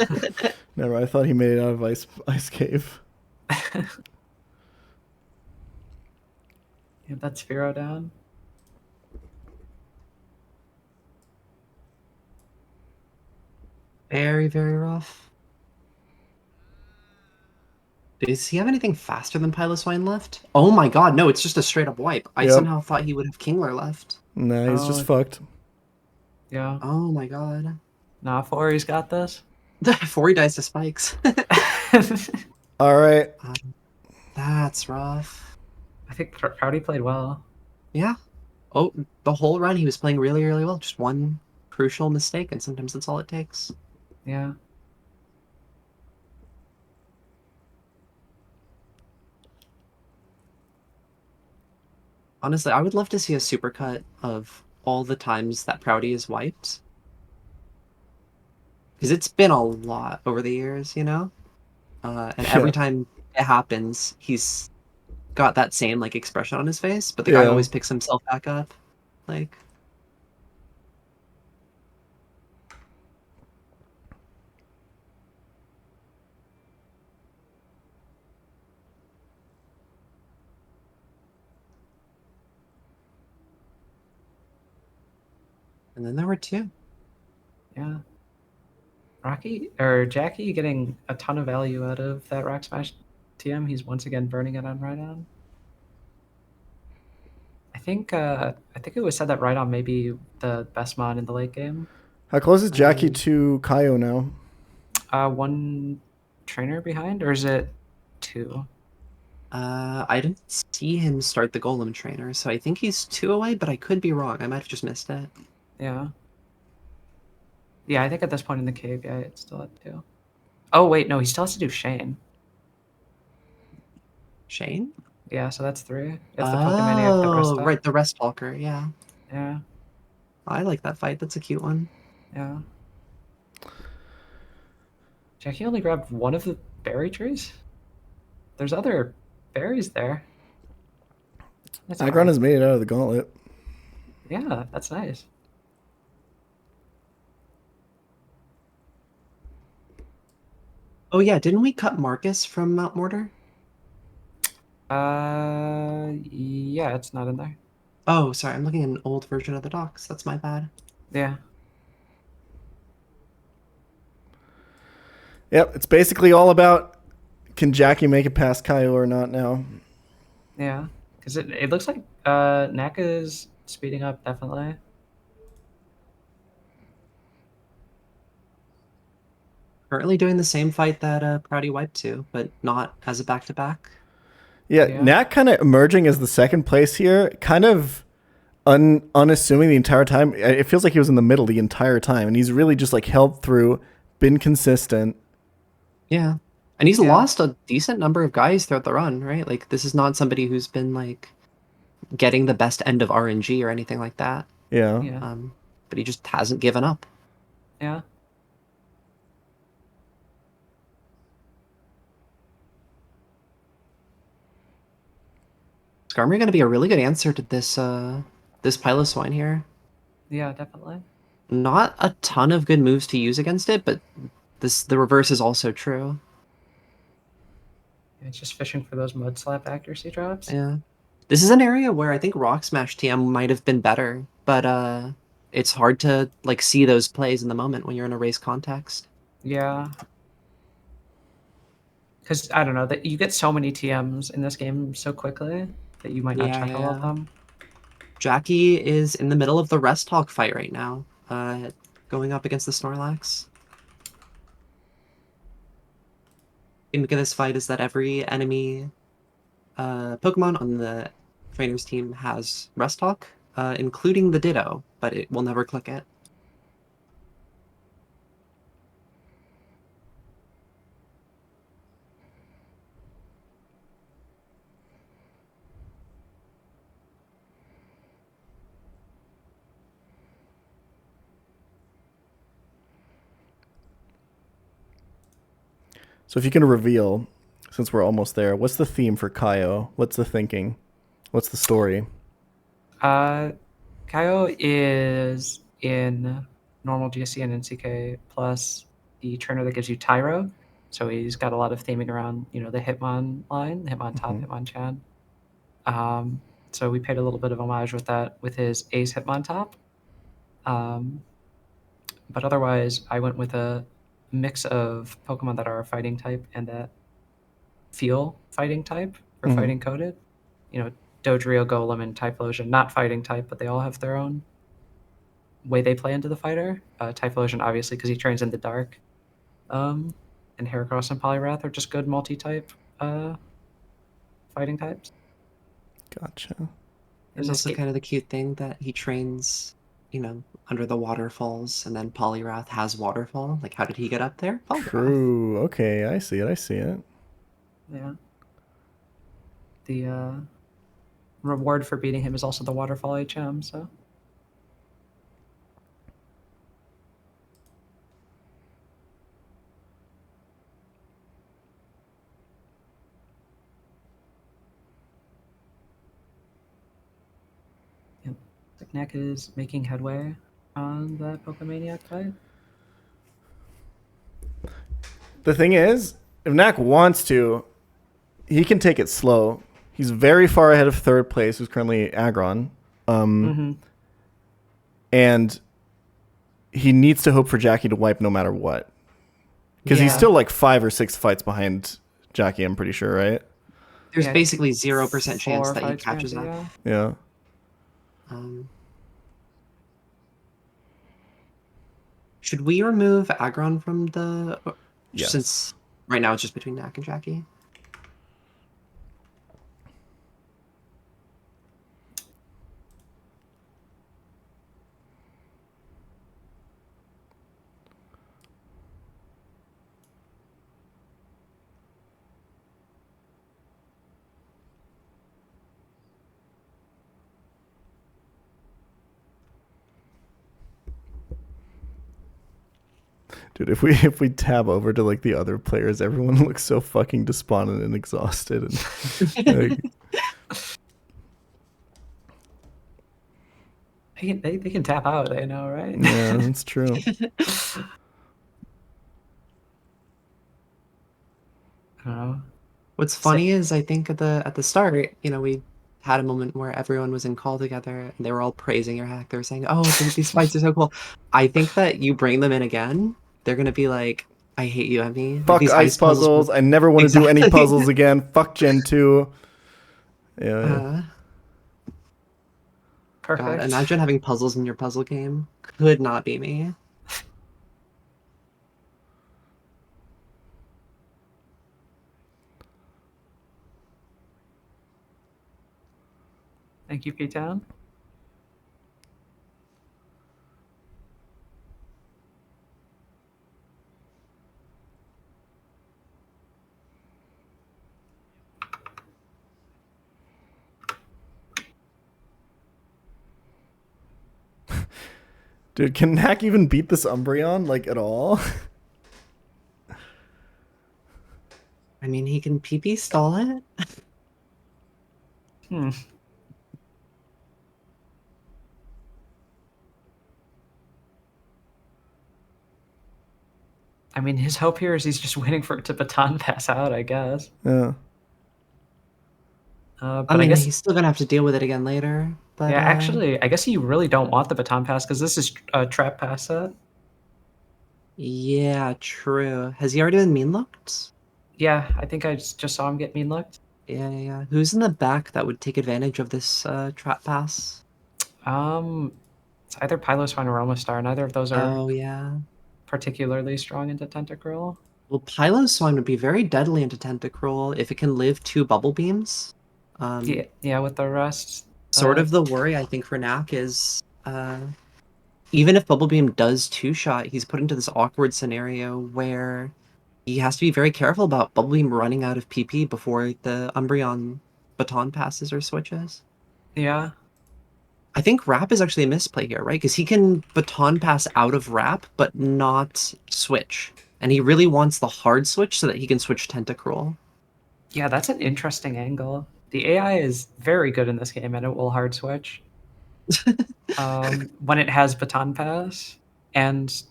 Never. I thought he made it out of Ice Cave. Yeah, that's Firo down. Very rough. Does he have anything faster than Piloswine left? Oh my god, no, it's just a straight up wipe. I somehow thought he would have Kingler left. Nah, he's just fucked. Yeah. Oh my god. Nah, Fori's got this. Fori dies to spikes. All right. That's rough. I think Proudy played well. Yeah. Oh, the whole run he was playing really well. Just one crucial mistake, and sometimes that's all it takes. Yeah. Honestly, I would love to see a supercut of all the times that Proudy is wiped. Because it's been a lot over the years, you know? And every time it happens, he's got that same like expression on his face, but the guy always picks himself back up. Like... And then there were 2. Yeah. Jackie getting a ton of value out of that Rock Smash TM. He's once again burning it on Rhydon. I think it was said that Rhydon may be the best mod in the late game. How close is Jackie to Kaio now? 1 trainer behind, or is it 2? I didn't see him start the Golem trainer, so I think he's 2 away, but I could be wrong. I might have just missed it. Yeah. Yeah, I think at this point in the cave, yeah, it's still at 2. Oh, wait, no, he still has to do Shane. Shane? Yeah, so that's 3. It's the Pokemon of the rest right, the Rest Walker, yeah. Yeah. I like that fight. That's a cute one. Yeah. Jackie only grabbed 1 of the berry trees? There's other berries there. Aggron has made it out of the gauntlet. Yeah, that's nice. Oh yeah, didn't we cut Marcus from Mount Mortar? Yeah, it's not in there. Oh, sorry, I'm looking at an old version of the docs. That's my bad. Yeah. Yep, it's basically all about can Jackie make it past Kaio or not now. Yeah, because it looks like Naka is speeding up, definitely. Currently doing the same fight that Proudy wiped to, but not as a back-to-back. Yeah, Nat kind of emerging as the second place here, kind of unassuming the entire time. It feels like he was in the middle the entire time, and he's really just like held through, been consistent. Yeah. And he's lost a decent number of guys throughout the run, right? Like, this is not somebody who's been, like, getting the best end of RNG or anything like that. Yeah. But he just hasn't given up. Yeah. Skarmory going to be a really good answer to this this Piloswine here. Yeah, definitely. Not a ton of good moves to use against it, but the reverse is also true. It's just fishing for those mud slap accuracy drops. Yeah. This is an area where I think Rock Smash TM might have been better, but it's hard to like see those plays in the moment when you're in a race context. Yeah. Because I don't know that you get so many TMs in this game so quickly that you might not check all of them. Jackie is in the middle of the rest talk fight right now, going up against the Snorlax. The gimmick of this fight is that every enemy Pokemon on the trainer's team has rest talk, including the Ditto, but it will never click it. So if you can reveal, since we're almost there, what's the theme for Kaio? What's the thinking? What's the story? Kaio is in normal GSC and NCK plus the trainer that gives you Tyro. So he's got a lot of theming around, you know, the Hitmon line, Hitmon top, Hitmonchan. So we paid a little bit of homage with that with his Ace Hitmon top. But otherwise, I went with a mix of Pokemon that are fighting type and that feel fighting type or fighting coded. You know, Dodrio, Golem, and Typhlosion, not fighting type, but they all have their own way they play into the fighter. Typhlosion, obviously, because he trains in the dark. And Heracross and Poliwrath are just good multi-type fighting types. Gotcha. There's also kind of the cute thing that he trains, you know, under the waterfalls, and then Poliwrath has waterfall. Like, how did he get up there? Poliwrath. True. Okay, I see it. Yeah. The reward for beating him is also the waterfall HM, so. Yep. Knack is making headway on the Pokemaniac fight. The thing is, if Knack wants to, he can take it slow. He's very far ahead of third place, who's currently Aggron. And he needs to hope for Jackie to wipe no matter what. Because he's still like 5 or 6 fights behind Jackie, I'm pretty sure, right? There's basically 0% chance that he catches up. Yeah. Should we remove Aggron from the... Yes. Since right now it's just between Knack and Jackie? Dude, if we tab over to like the other players, everyone looks so fucking despondent and exhausted, and like, they can tap out, I know, right? Yeah, that's true. I don't know. What's funny is I think at the start, you know, we had a moment where everyone was in call together and they were all praising your hack. They were saying, "Oh, these fights are so cool." I think that you bring them in again, they're gonna be like, "I hate you, Emmy. Fuck these ice puzzles. I never want to do any puzzles again. Fuck Gen 2. Yeah. Perfect. God, imagine having puzzles in your puzzle game. Could not be me. Thank you, P-Town. Dude, can Knack even beat this Umbreon, like, at all? I mean, he can PP stall it. I mean, his hope here is he's just waiting for it to baton pass out, I guess. Yeah. I mean, he's still gonna have to deal with it again later, But, yeah, actually, I guess you really don't want the baton pass because this is a trap pass set. Yeah, true. Has he already been mean looked? Yeah, I think I just saw him get mean looked. Yeah. Who's in the back that would take advantage of this trap pass? It's either Piloswine or Romastar. Neither of those are yeah. particularly strong into Tentacruel. Well, Piloswine would be very deadly into Tentacruel if it can live 2 Bubble Beams. Yeah, with the rest. Sort of the worry, I think, for Knack is even if Bubble Beam does 2-shot, he's put into this awkward scenario where he has to be very careful about Bubble Beam running out of PP before the Umbreon baton passes or switches. Yeah. I think Wrap is actually a misplay here, right? Because he can baton pass out of Wrap, but not switch. And he really wants the hard switch so that he can switch Tentacruel. Yeah, that's an interesting angle. The AI is very good in this game, and it will hard switch. When it has baton pass and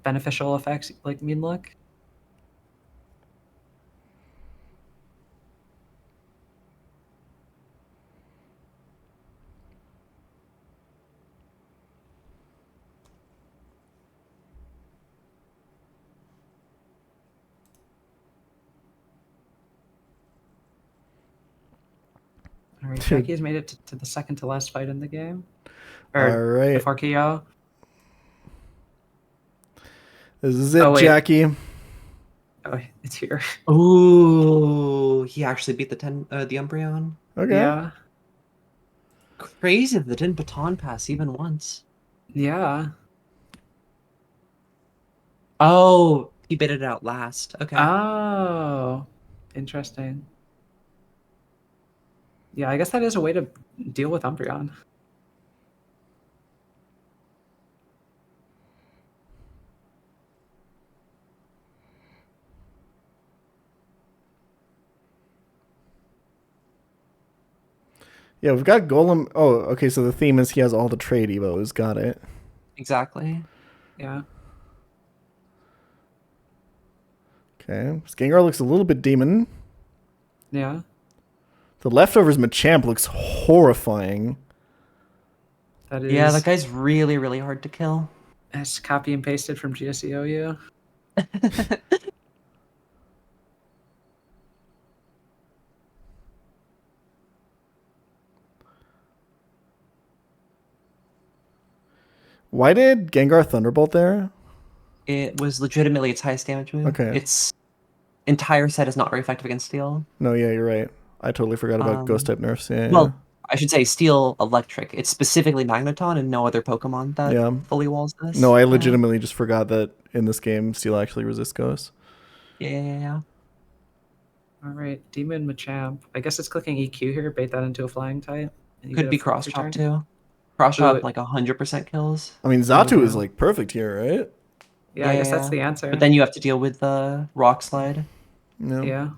beneficial effects like mean look. All right, Jackie has made it to the second to last fight in the game. All right. Before Kyo. This is it, Jackie. Oh, it's here. Ooh, he actually beat the Umbreon. Okay. Yeah. Crazy that didn't baton pass even once. Yeah. Oh, he bit it out last. Okay. Oh, interesting. Yeah, I guess that is a way to deal with Umbreon. Yeah, we've got Golem. Oh, okay, so the theme is he has all the trade Evos. Got it. Exactly. Yeah. Okay. Gengar looks a little bit demon. Yeah. The leftovers Machamp looks horrifying. That is. Yeah, that guy's really, really hard to kill. It's copy and pasted from GSEOU. Why did Gengar Thunderbolt there? It was legitimately its highest damage move. Okay. Its entire set is not very effective against Steel. No, yeah, you're right. I totally forgot about Ghost type nerfs. Yeah. Well, I should say Steel Electric. It's specifically Magneton and no other Pokemon that fully walls this. No, I legitimately just forgot that in this game, Steel actually resists Ghost. Yeah. All right, Demon Machamp. I guess it's clicking EQ here, bait that into a flying type. Could be Cross Chop too. Cross Chop like 100% kills. I mean, Xatu is like perfect here, right? Yeah, I guess that's the answer. But then you have to deal with the Rock Slide. Yeah.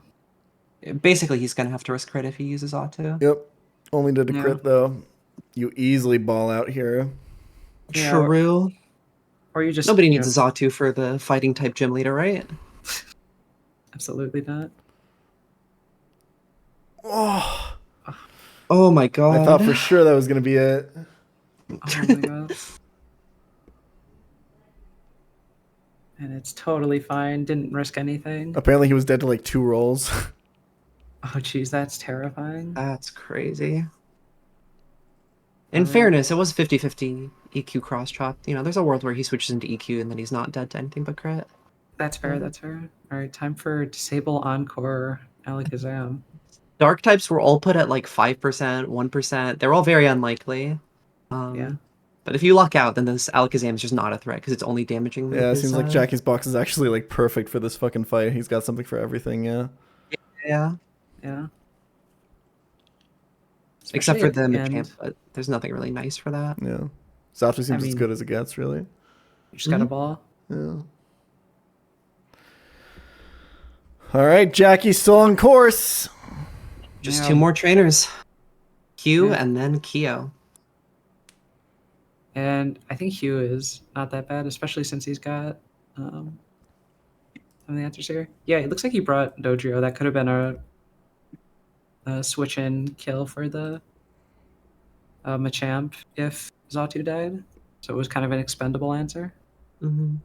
Basically, he's going to have to risk crit if he uses Xatu. Yep. Only did a crit, though. You easily ball out here. True. Or you just... Nobody needs a Xatu for the fighting type gym leader, right? Absolutely not. Oh my god. I thought for sure that was going to be it. Oh my god. And it's totally fine. Didn't risk anything. Apparently he was dead to like 2 rolls. Oh, geez, that's terrifying. That's crazy. In fairness, it was 50-50 EQ cross chop. You know, there's a world where he switches into EQ and then he's not dead to anything but crit. That's fair, that's fair. All right, time for Disable Encore Alakazam. Dark types were all put at like 5%, 1%. They're all very unlikely. Yeah. But if you luck out, then this Alakazam is just not a threat because it's only damaging. Yeah, it seems like Jackie's box is actually like perfect for this fucking fight. He's got something for everything, yeah. Yeah. Yeah. Except for the Machamp, but there's nothing really nice for that. Yeah. Xatu seems as good as it gets, really. You just got a ball. Yeah. All right, Jackie's still on course. Just 2 more trainers. Q and then Kyo. And I think Hugh is not that bad, especially since he's got some of the answers here. Yeah, it looks like he brought Dodrio. That could have been a switch-in kill for the Machamp if Xatu died. So it was kind of an expendable answer. Mm-hmm.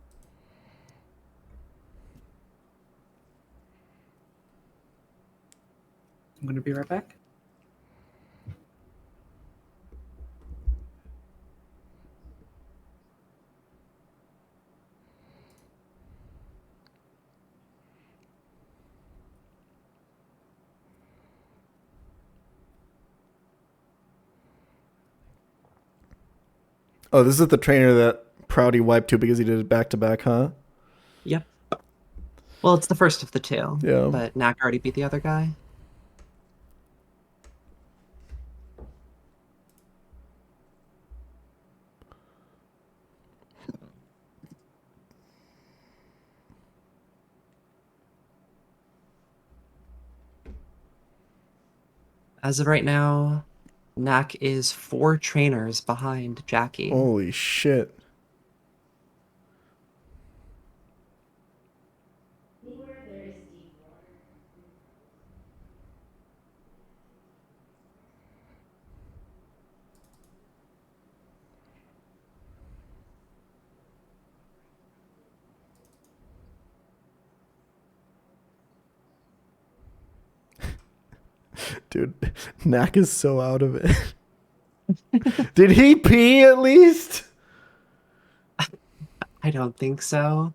I'm going to be right back. Oh, this is the trainer that Proudy wiped to because he did it back-to-back, huh? Yep. Well, it's the first of the two. Yeah. But Knack already beat the other guy. As of right now, Knack is 4 trainers behind Jackie. Holy shit. Dude, Knack is so out of it. Did he pee at least? I don't think so.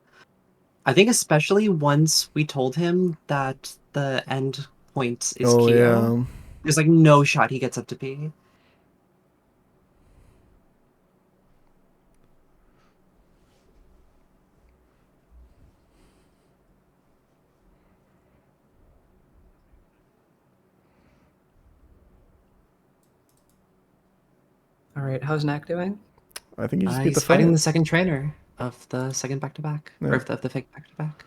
I think especially once we told him that the end point is Kyo. Yeah. There's like no shot he gets up to pee. All right, how's Knack doing? I think he just beat the He's fight. fighting the second trainer of the second back-to-back. Yeah. Or of the fake back-to-back.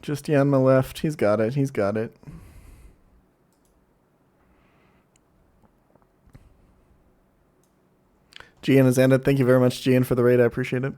Just on my left. He's got it. He's got it. Gian has ended. Thank you very much, Gian, for the raid. I appreciate it.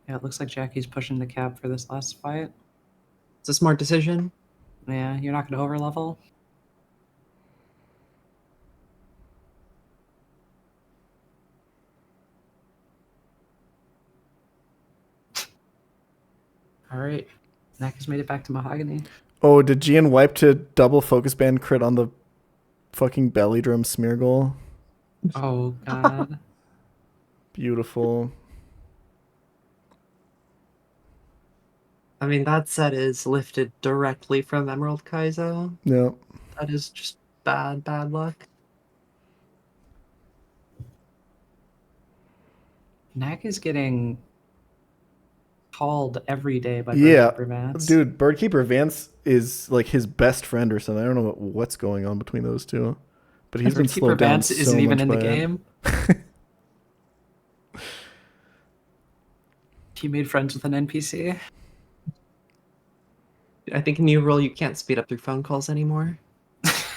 Yeah, it looks like Jackie's pushing the cab for this last fight. It's a smart decision. Yeah, you're not going to overlevel. All right. Knack has made it back to Mahogany. Oh, did Gian wipe to double focus band crit on the fucking belly drum smear goal? Oh, God. Beautiful. I mean, that set is lifted directly from Emerald Kaizo. Yep. That is just bad luck. Knack is getting called every day by Yeah, Birdkeeper Vance. dude, Birdkeeper Vance is like his best friend or something. I don't know what's going on between those two, but he's been slowed down Vance so isn't even much in the by it. game. He made friends with an NPC. I think in new rule you can't speed up through phone calls anymore.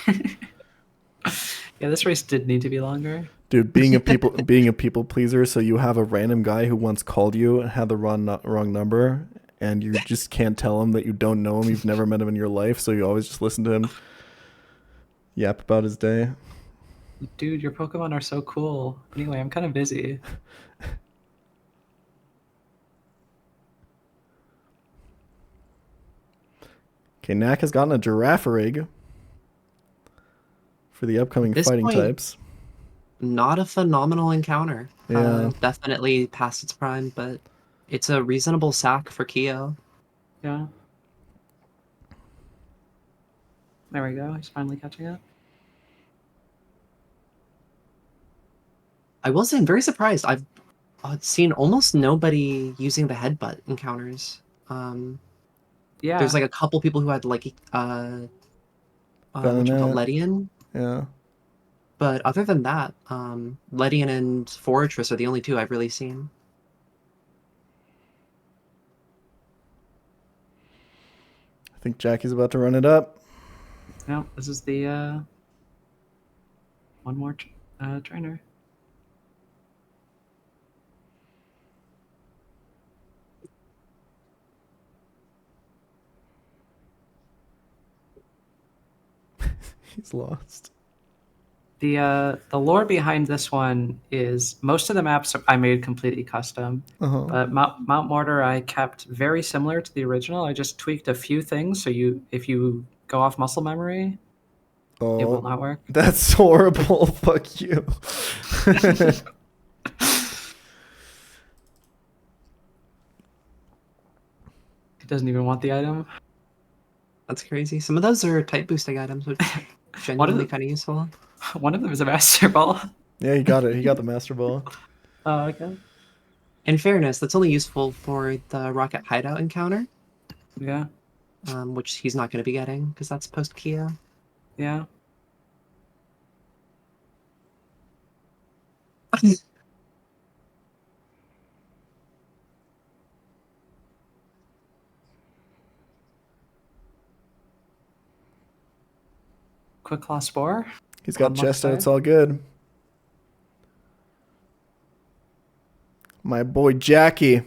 Yeah, this race did need to be longer. Dude, being a people pleaser, so you have a random guy who once called you and had the wrong number, and you just can't tell him that you don't know him, you've never met him in your life, so you always just listen to him yap about his day. Dude, your Pokemon are so cool. Anyway, I'm kind of busy. Okay, Knack has gotten a Girafarig for the upcoming This fighting point, types. Not a phenomenal encounter. Yeah. Definitely past its prime, but it's a reasonable sack for Kyo. Yeah. There we go. He's finally catching up. I will say I'm very surprised. I've seen almost nobody using the headbutt encounters. Yeah. There's like a couple people who had like Ledian. Yeah. But other than that, Ledian and Fortress are the only two I've really seen. think Jackie's about to run it up. No, this is the one more trainer. He's lost. The lore behind this one is most of the maps I made completely custom, but Mount Mortar I kept very similar to the original. I just tweaked a few things, so if you go off muscle memory, it will not work. That's horrible. Fuck you. It doesn't even want the item. That's crazy. Some of those are type boosting items, which genuinely kind of useful. One of them is a master ball. Yeah, he got it. He got the master ball. Oh, okay. In fairness, that's only useful for the rocket hideout encounter. Yeah. Which he's not going to be getting because that's post Kia. Yeah. Quick Claw Spore. He's got chest out. It's all good. My boy Jackie.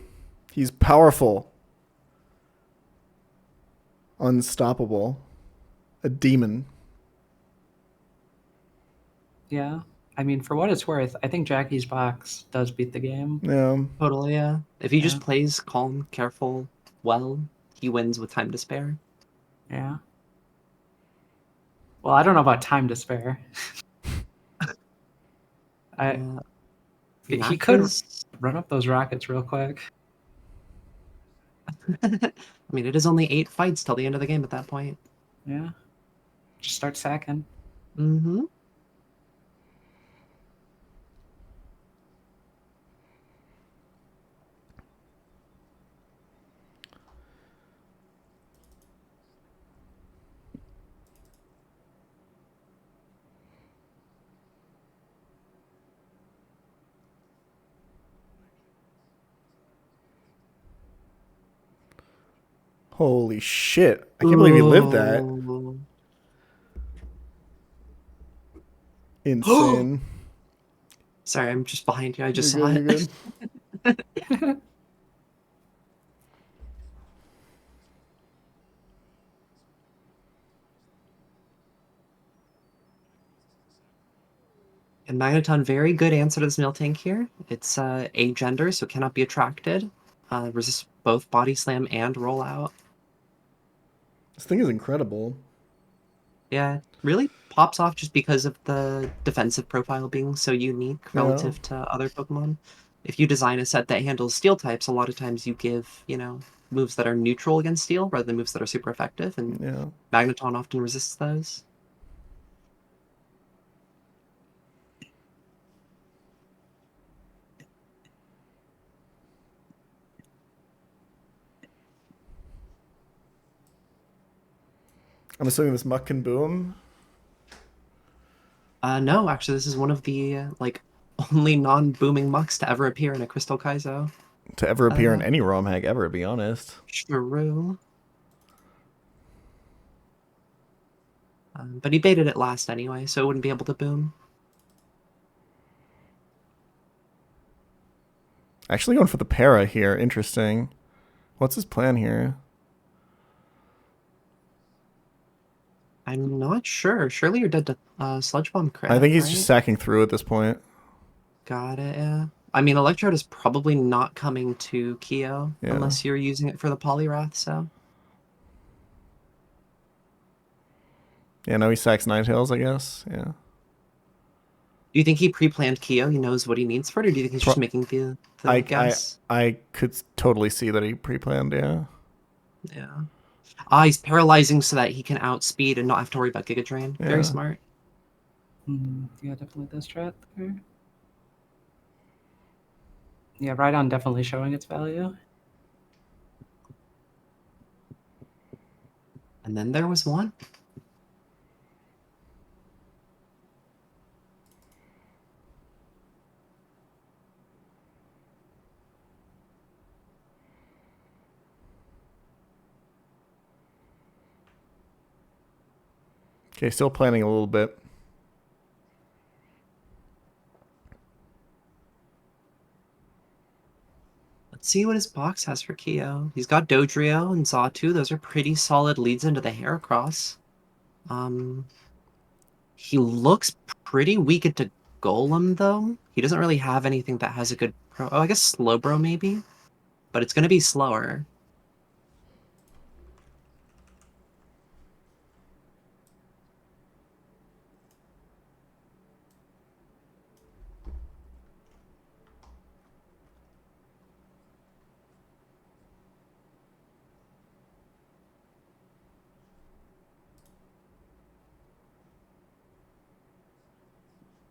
He's powerful. Unstoppable. A demon. Yeah. I mean, for what it's worth, I think Jackie's box does beat the game. Yeah. Totally, yeah. If he just plays calm, careful, well, he wins with time to spare. Yeah. Well, I don't know about time to spare. He could run up those rockets real quick. I mean, it is only 8 fights till the end of the game at that point. Yeah. Just start sacking. Mm-hmm. Holy shit. I can't believe he lived that. Insane. Sorry, I'm just behind you. I just saw it. And Magneton, very good answer to this mill tank here. It's agender, so cannot be attracted. Resists both body slam and rollout. This thing is incredible. Yeah, really pops off just because of the defensive profile being so unique relative to other Pokemon. If you design a set that handles steel types, a lot of times you give, moves that are neutral against steel rather than moves that are super effective, and Magneton often resists those. I'm assuming this muck can boom. No, actually, this is one of the only non-booming mucks to ever appear in a Crystal Kaizo. To ever appear in any ROM hack ever, to be honest. True. But he baited it last anyway, so it wouldn't be able to boom. Actually going for the para here. Interesting. What's his plan here? I'm not sure. Surely you're dead to Sludge Bomb crit, I think he's just sacking through at this point. Got it, yeah. I mean, Electrode is probably not coming to Kyo unless you're using it for the Poliwrath, so... Yeah, no, he sacks Ninetales, I guess. Yeah. Do you think he pre-planned Kyo? He knows what he needs for it, or do you think he's just making the guess? I could totally see that he pre-planned, yeah. Yeah. He's paralyzing so that he can outspeed and not have to worry about Giga Drain. Yeah. Very smart. Yeah, definitely this strat there. Yeah, Rhydon definitely showing its value. And then there was one. Okay, still planning a little bit. Let's see what his box has for Keo. He's got Dodrio and Xatu. Those are pretty solid leads into the Heracross. He looks pretty weak into Golem, though. He doesn't really have anything that has a good pro. Oh, I guess Slowbro, maybe? But it's going to be slower.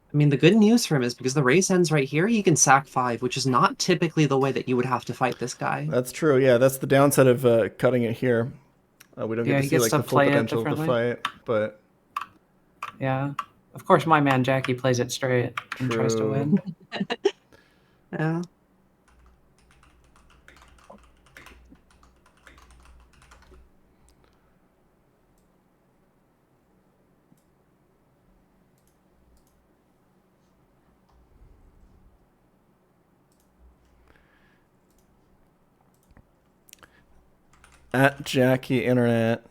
I mean, the good news for him is because the race ends right here, he can sack 5, which is not typically the way that you would have to fight this guy. That's true. Yeah, that's the downside of cutting it here. We don't get to see like the full potential of the fight, but yeah, of course, my man Jackie plays it straight and tries to win. Yeah. At Jackie Internet.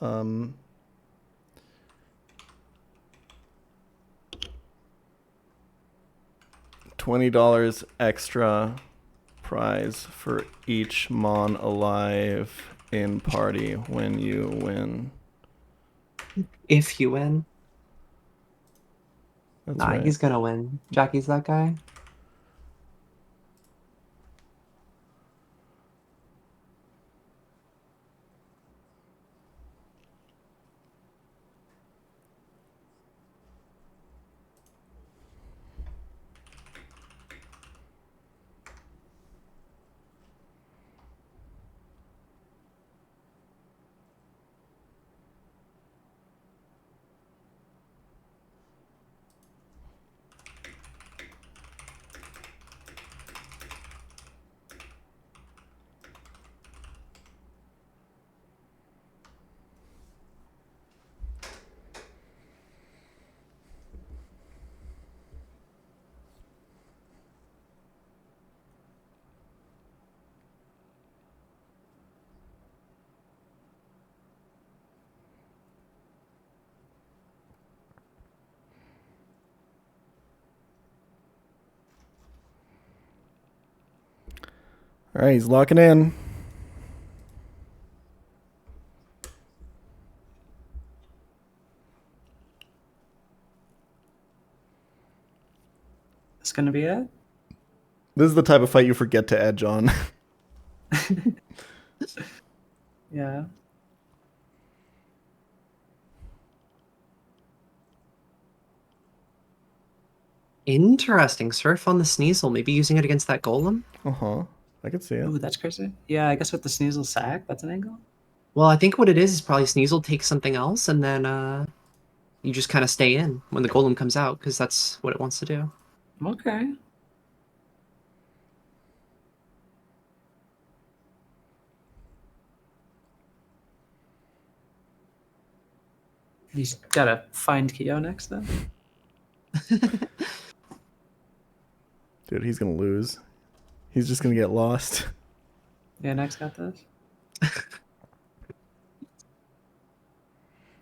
$20 extra prize for each Mon alive in party when you win. If you win. That's nah, right. He's gonna win. Jackie's that guy. All right, he's locking in. It's gonna be it. This is the type of fight you forget to edge on. Yeah. Interesting. Surf on the Sneasel. Maybe using it against that Golem? Uh-huh. I could see it. Ooh, that's crazy. Yeah, I guess with the Sneasel sack, that's an angle. Well, I think what it is probably Sneasel takes something else, and then you just kind of stay in when the Golem comes out, because that's what it wants to do. Okay. He's gotta find Keo next, though. Dude, he's gonna lose. He's just gonna get lost. Yeah, next got this.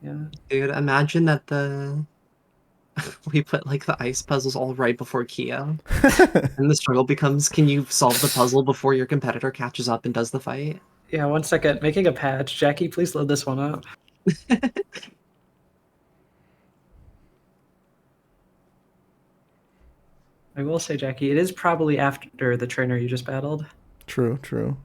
Yeah. Dude, imagine that we put like the ice puzzles all right before Keo. And the struggle becomes, can you solve the puzzle before your competitor catches up and does the fight? Yeah, 1 second. Making a patch. Jackie, please load this one up. I will say, Jackie, it is probably after the trainer you just battled. True, true.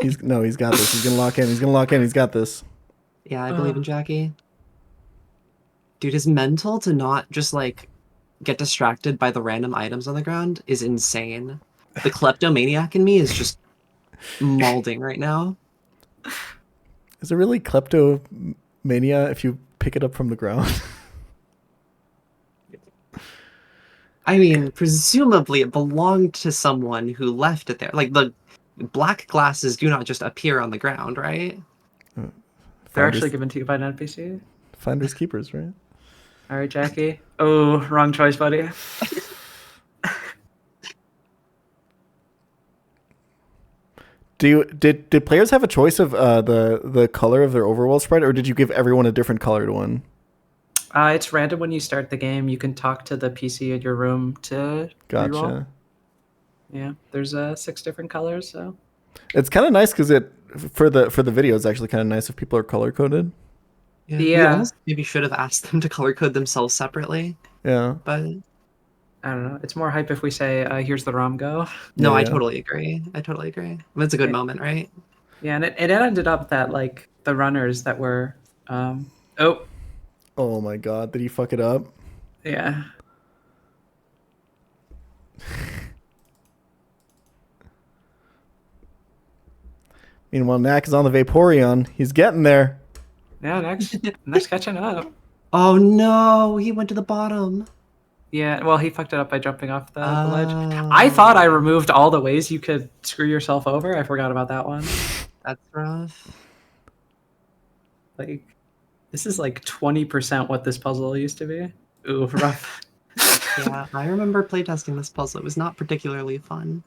He's got this. He's gonna lock in. He's gonna lock in. He's got this. Yeah, I believe in Jackie. Dude, his mental to not just like get distracted by the random items on the ground is insane. The kleptomaniac in me is just mauling right now. Is it really kleptomania if you pick it up from the ground? I mean, presumably it belonged to someone who left it there. Like black glasses do not just appear on the ground, right? They're actually given to you by an NPC. Finders keepers, right? All right, Jackie. Oh, wrong choice, buddy. Did players have a choice of the color of their overworld sprite, or did you give everyone a different colored one? It's random when you start the game. You can talk to the PC in your room to Gotcha. reroll. Yeah, there's 6 different colors. So it's kind of nice because for the video, it's actually kind of nice if people are color coded. Yeah. We almost maybe should have asked them to color code themselves separately. Yeah. But I don't know. It's more hype if we say, "Here's the ROM go." No, I totally agree. That's a good moment, right? Yeah, and it ended up that like the runners that were, Oh my God! Did he fuck it up? Yeah. Meanwhile, Knack is on the Vaporeon. He's getting there. Yeah, next catching up. Oh no, he went to the bottom. Yeah, well, he fucked it up by jumping off the ledge. I thought I removed all the ways you could screw yourself over. I forgot about that one. That's rough. Like, this is like 20% what this puzzle used to be. Ooh, rough. Yeah, I remember playtesting this puzzle. It was not particularly fun.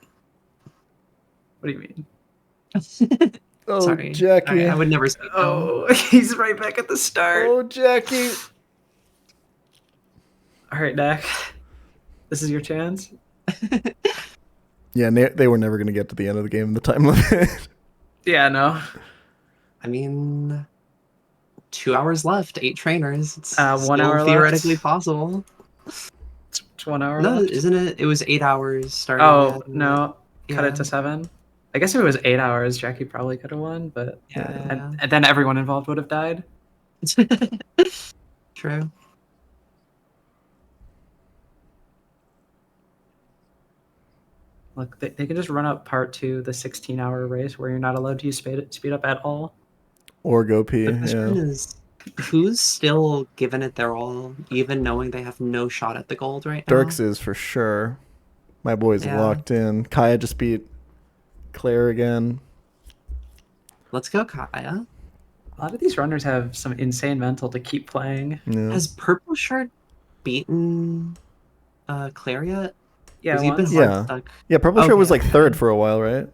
What do you mean? Oh, Sorry, Jackie. I would never speak. Oh, he's right back at the start. Oh, Jackie. All right, Dak. This is your chance. Yeah, they were never going to get to the end of the game in the time limit. Yeah, no. I mean, 2 hours left, 8 trainers. It's 1 hour left. theoretically possible. It's 1 hour No, left. isn't it? It was 8 hours starting. Oh, no. Cut Yeah. it to 7. I guess if it was 8 hours, Jackie probably could have won, but Yeah. and then everyone involved would have died. True. Look, they can just run up part 2, the 16-hour race, where you're not allowed to use speed up at all. Or go pee. The question is, who's still giving it their all, even knowing they have no shot at the gold right now? Dirks is for sure. My boy's locked in. Kaya just beat Claire again. Let's go, Kaya. A lot of these runners have some insane mental to keep playing. Yeah. Has Purple Shirt beaten Claire yet? Yeah, He's been once. hard stuck. Yeah, Purple Shirt was like 3rd for a while, right?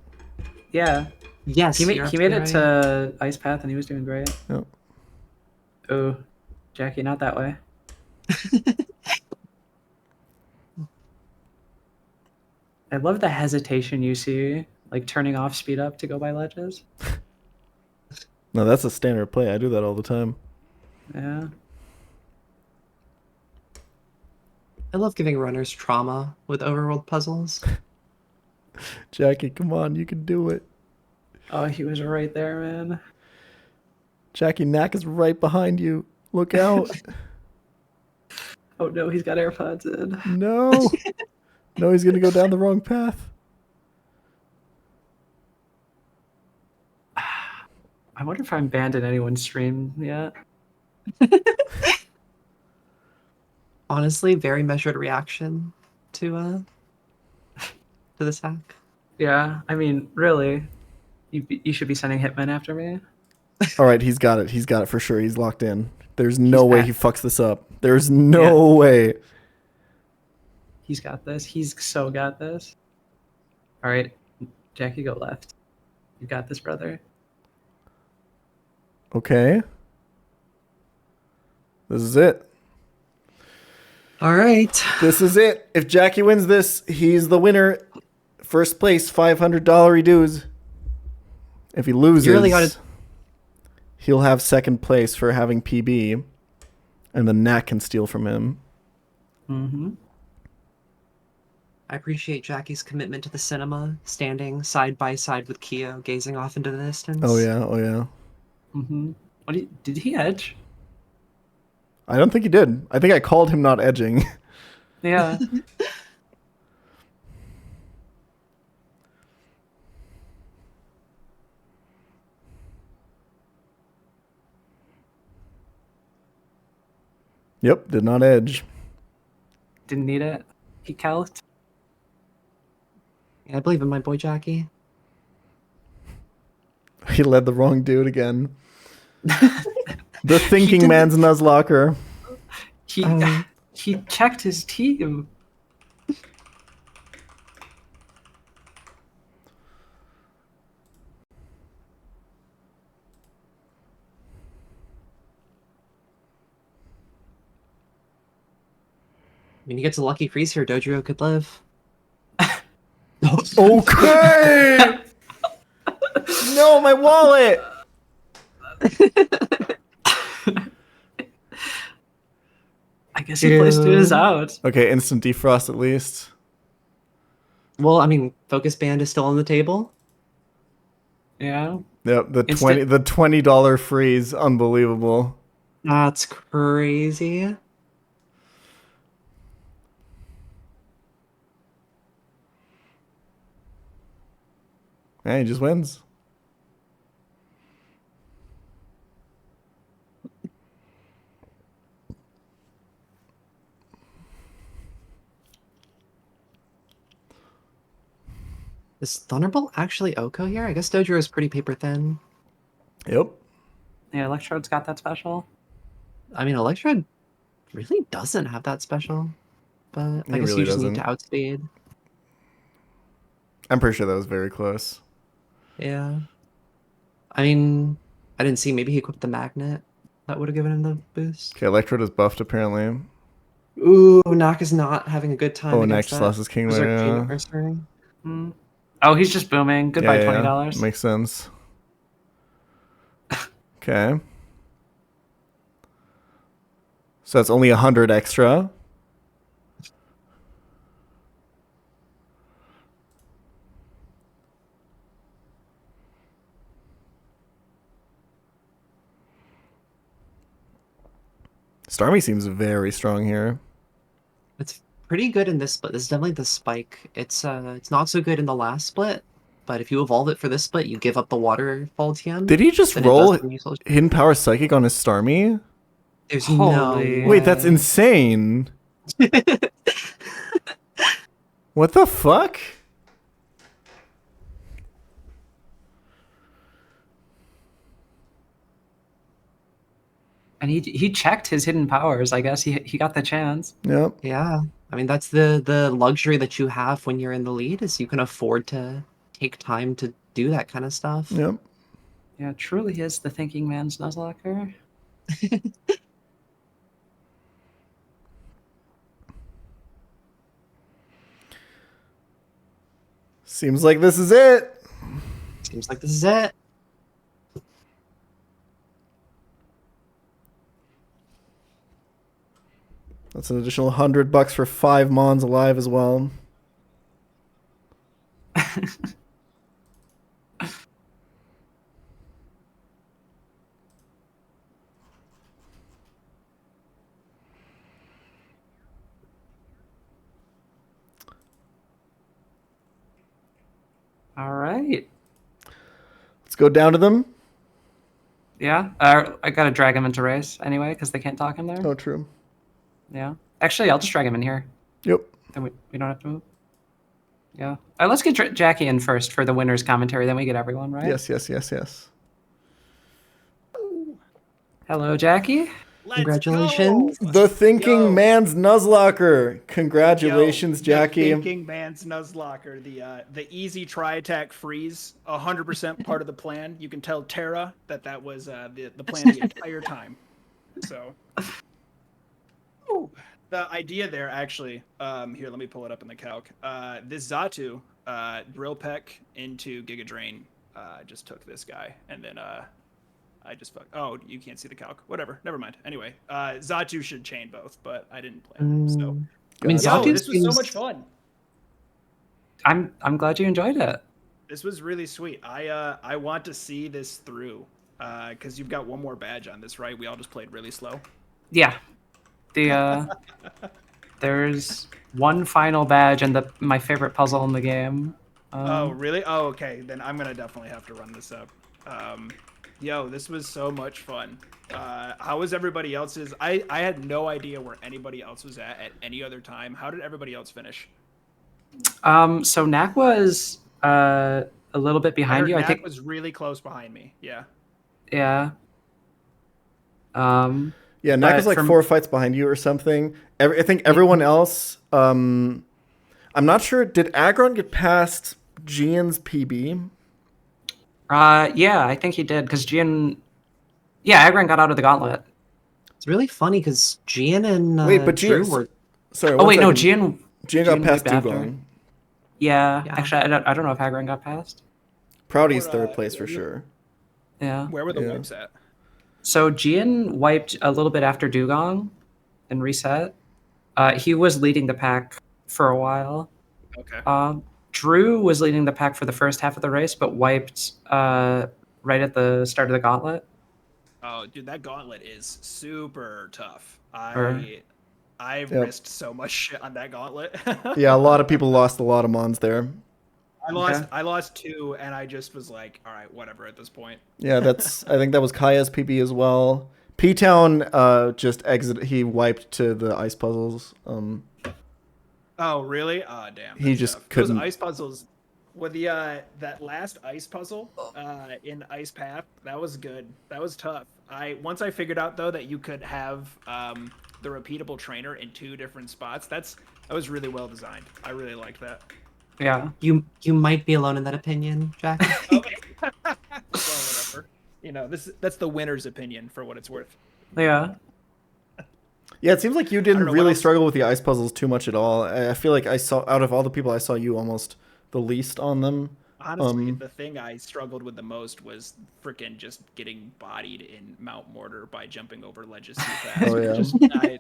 Yeah. Yes, He made you're it absolutely to Ice Path, and he was doing great. Yep. Oh, Jackie, not that way. I love the hesitation you see, like turning off speed up to go by ledges. No, that's a standard play. I do that all the time. Yeah. I love giving runners trauma with overworld puzzles. Jackie, come on, you can do it. Oh, he was right there, man. Jackie, Knack is right behind you. Look out. Oh no, he's got AirPods in. No. No, he's going to go down the wrong path. I wonder if I'm banned in anyone's stream yet. Honestly, very measured reaction to this hack. Yeah, I mean, really, you should be sending hitmen after me. All right, he's got it. He's got it for sure. He's locked in. There's no way he fucks this up. There's no way. He's got this. He's so got this. All right, Jackie, go left. You got this, brother. Okay. This is it. All right. This is it. If Jackie wins this, he's the winner. First place, $500 dues. If he loses, You really gotta... he'll have second place for having PB, and the Knack can steal from him. Mm-hmm. I appreciate Jackie's commitment to the cinema, standing side by side with Kyo, gazing off into the distance. Oh yeah, oh yeah. Mm-hmm. Did he edge? I don't think he did. I think I called him not edging. Yeah. Yep, did not edge. Didn't need it. He calced. Yeah, I believe in my boy Jackie. He led the wrong dude again. The thinking man's Nuzlocke. He checked his team. When he gets a lucky freeze here, Dojiro could live. Okay! No, my wallet! I guess he placed his out. Okay, instant defrost at least. Well, I mean, Focus Band is still on the table. Yeah. Yep, the $20 freeze, unbelievable. That's crazy. Yeah, he just wins. Is Thunderbolt actually Oko here? I guess Dojiro is pretty paper thin. Yep. Yeah, Electrode's got that special. I mean, Electrode really doesn't have that special, but I guess really you just doesn't. need to outspeed. I'm pretty sure that was very close. Yeah. I mean, I didn't see. Maybe he equipped the magnet. That would have given him the boost. Okay, Electrode is buffed apparently. Ooh, Nak is not having a good time. Oh, against next that. loss is King Berserk Lear, King yeah. Mercenary. Oh, he's just booming. Goodbye, Yeah, $20. makes sense. Okay. So that's only 100 extra. Starmie seems very strong here. It's pretty good in this split. This is definitely the spike. It's not so good in the last split, but if you evolve it for this split, you give up the waterfall TM. Did he just then it roll does some useful- Hidden Power Psychic on his Starmie? There's Holy- no Wait, that's insane. What the fuck? And he checked his hidden powers. I guess he got the chance. Yep. Yeah, I mean that's the luxury that you have when you're in the lead is you can afford to take time to do that kind of stuff. Yep. Yeah, truly is the thinking man's Nuzlocke. Seems like this is it. Seems like this is it. That's an additional $100 for 5 Mons alive as well. All right. Let's go down to them. Yeah. I gotta drag him into race anyway because they can't talk in there. Oh, true. Yeah. Actually, I'll just drag him in here. Yep. Then we don't have to move. Yeah. Let's get Jackie in first for the winner's commentary. Then we get everyone, right? Yes, yes, yes, yes. Hello, Jackie. Congratulations. The thinking man's Nuzlocke. Congratulations, Jackie. The thinking man's Nuzlocke. The easy try attack freeze. 100% part of the plan. You can tell Terra that was the plan the entire time. So, the idea there actually. Here, let me pull it up in the calc. This Zatu drill peck into Giga Drain just took this guy, and then I just fucked. Oh, you can't see the calc. Whatever. Never mind. Anyway, Zatu should chain both, but I didn't plan. So, I mean, Zatu this was so much fun. I'm glad you enjoyed it. This was really sweet. I want to see this through, because you've got one more badge on this, right? We all just played really slow. Yeah. There's one final badge and my favorite puzzle in the game. Oh, really? Oh, okay. Then I'm gonna definitely have to run this up. Yo, this was so much fun. How was everybody else's? I had no idea where anybody else was at any other time. How did everybody else finish? So Nak was a little bit behind you. I Knack think was really close behind me. Yeah. Yeah. Yeah, Knack is like 4 fights behind you or something. I think everyone else. I'm not sure. Did Agron get past Gian's PB? Yeah, I think he did because Gian. Yeah, Agron got out of the gauntlet. It's really funny because Gian and Wait, but Drew Gian, were. Sorry. Oh wait, no, Gian got past wiped Dugong. Yeah, actually, I don't know if Agron got past. Proudy's third place for sure. Yeah. Where were the wipes at? So Gian wiped a little bit after Dugong and reset. He was leading the pack for a while. Okay. Drew was leading the pack for the first half of the race, but wiped right at the start of the gauntlet. Oh, dude, that gauntlet is super tough. Yep. risked so much shit on that gauntlet. Yeah, a lot of people lost a lot of mons there. I lost 2, and I just was like, all right, whatever at this point. Yeah, I think that was Kaya's PB as well. P-Town just exited. He wiped to the ice puzzles. Oh, really? Oh, damn. He just couldn't. Those ice puzzles. With the that last ice puzzle in Ice Path, that was good. That was tough. Once I figured out though that you could have the repeatable trainer in 2 different spots. That was really well designed. I really liked that. Yeah. You might be alone in that opinion, Jack. Okay. Well, whatever. You know, that's the winner's opinion for what it's worth. Yeah. Yeah, it seems like you didn't really struggle with the ice puzzles too much at all. I feel like I saw, out of all the people, I saw you almost the least on them. Honestly, the thing I struggled with the most was freaking just getting bodied in Mount Mortar by jumping over ledges too fast. Oh, yeah.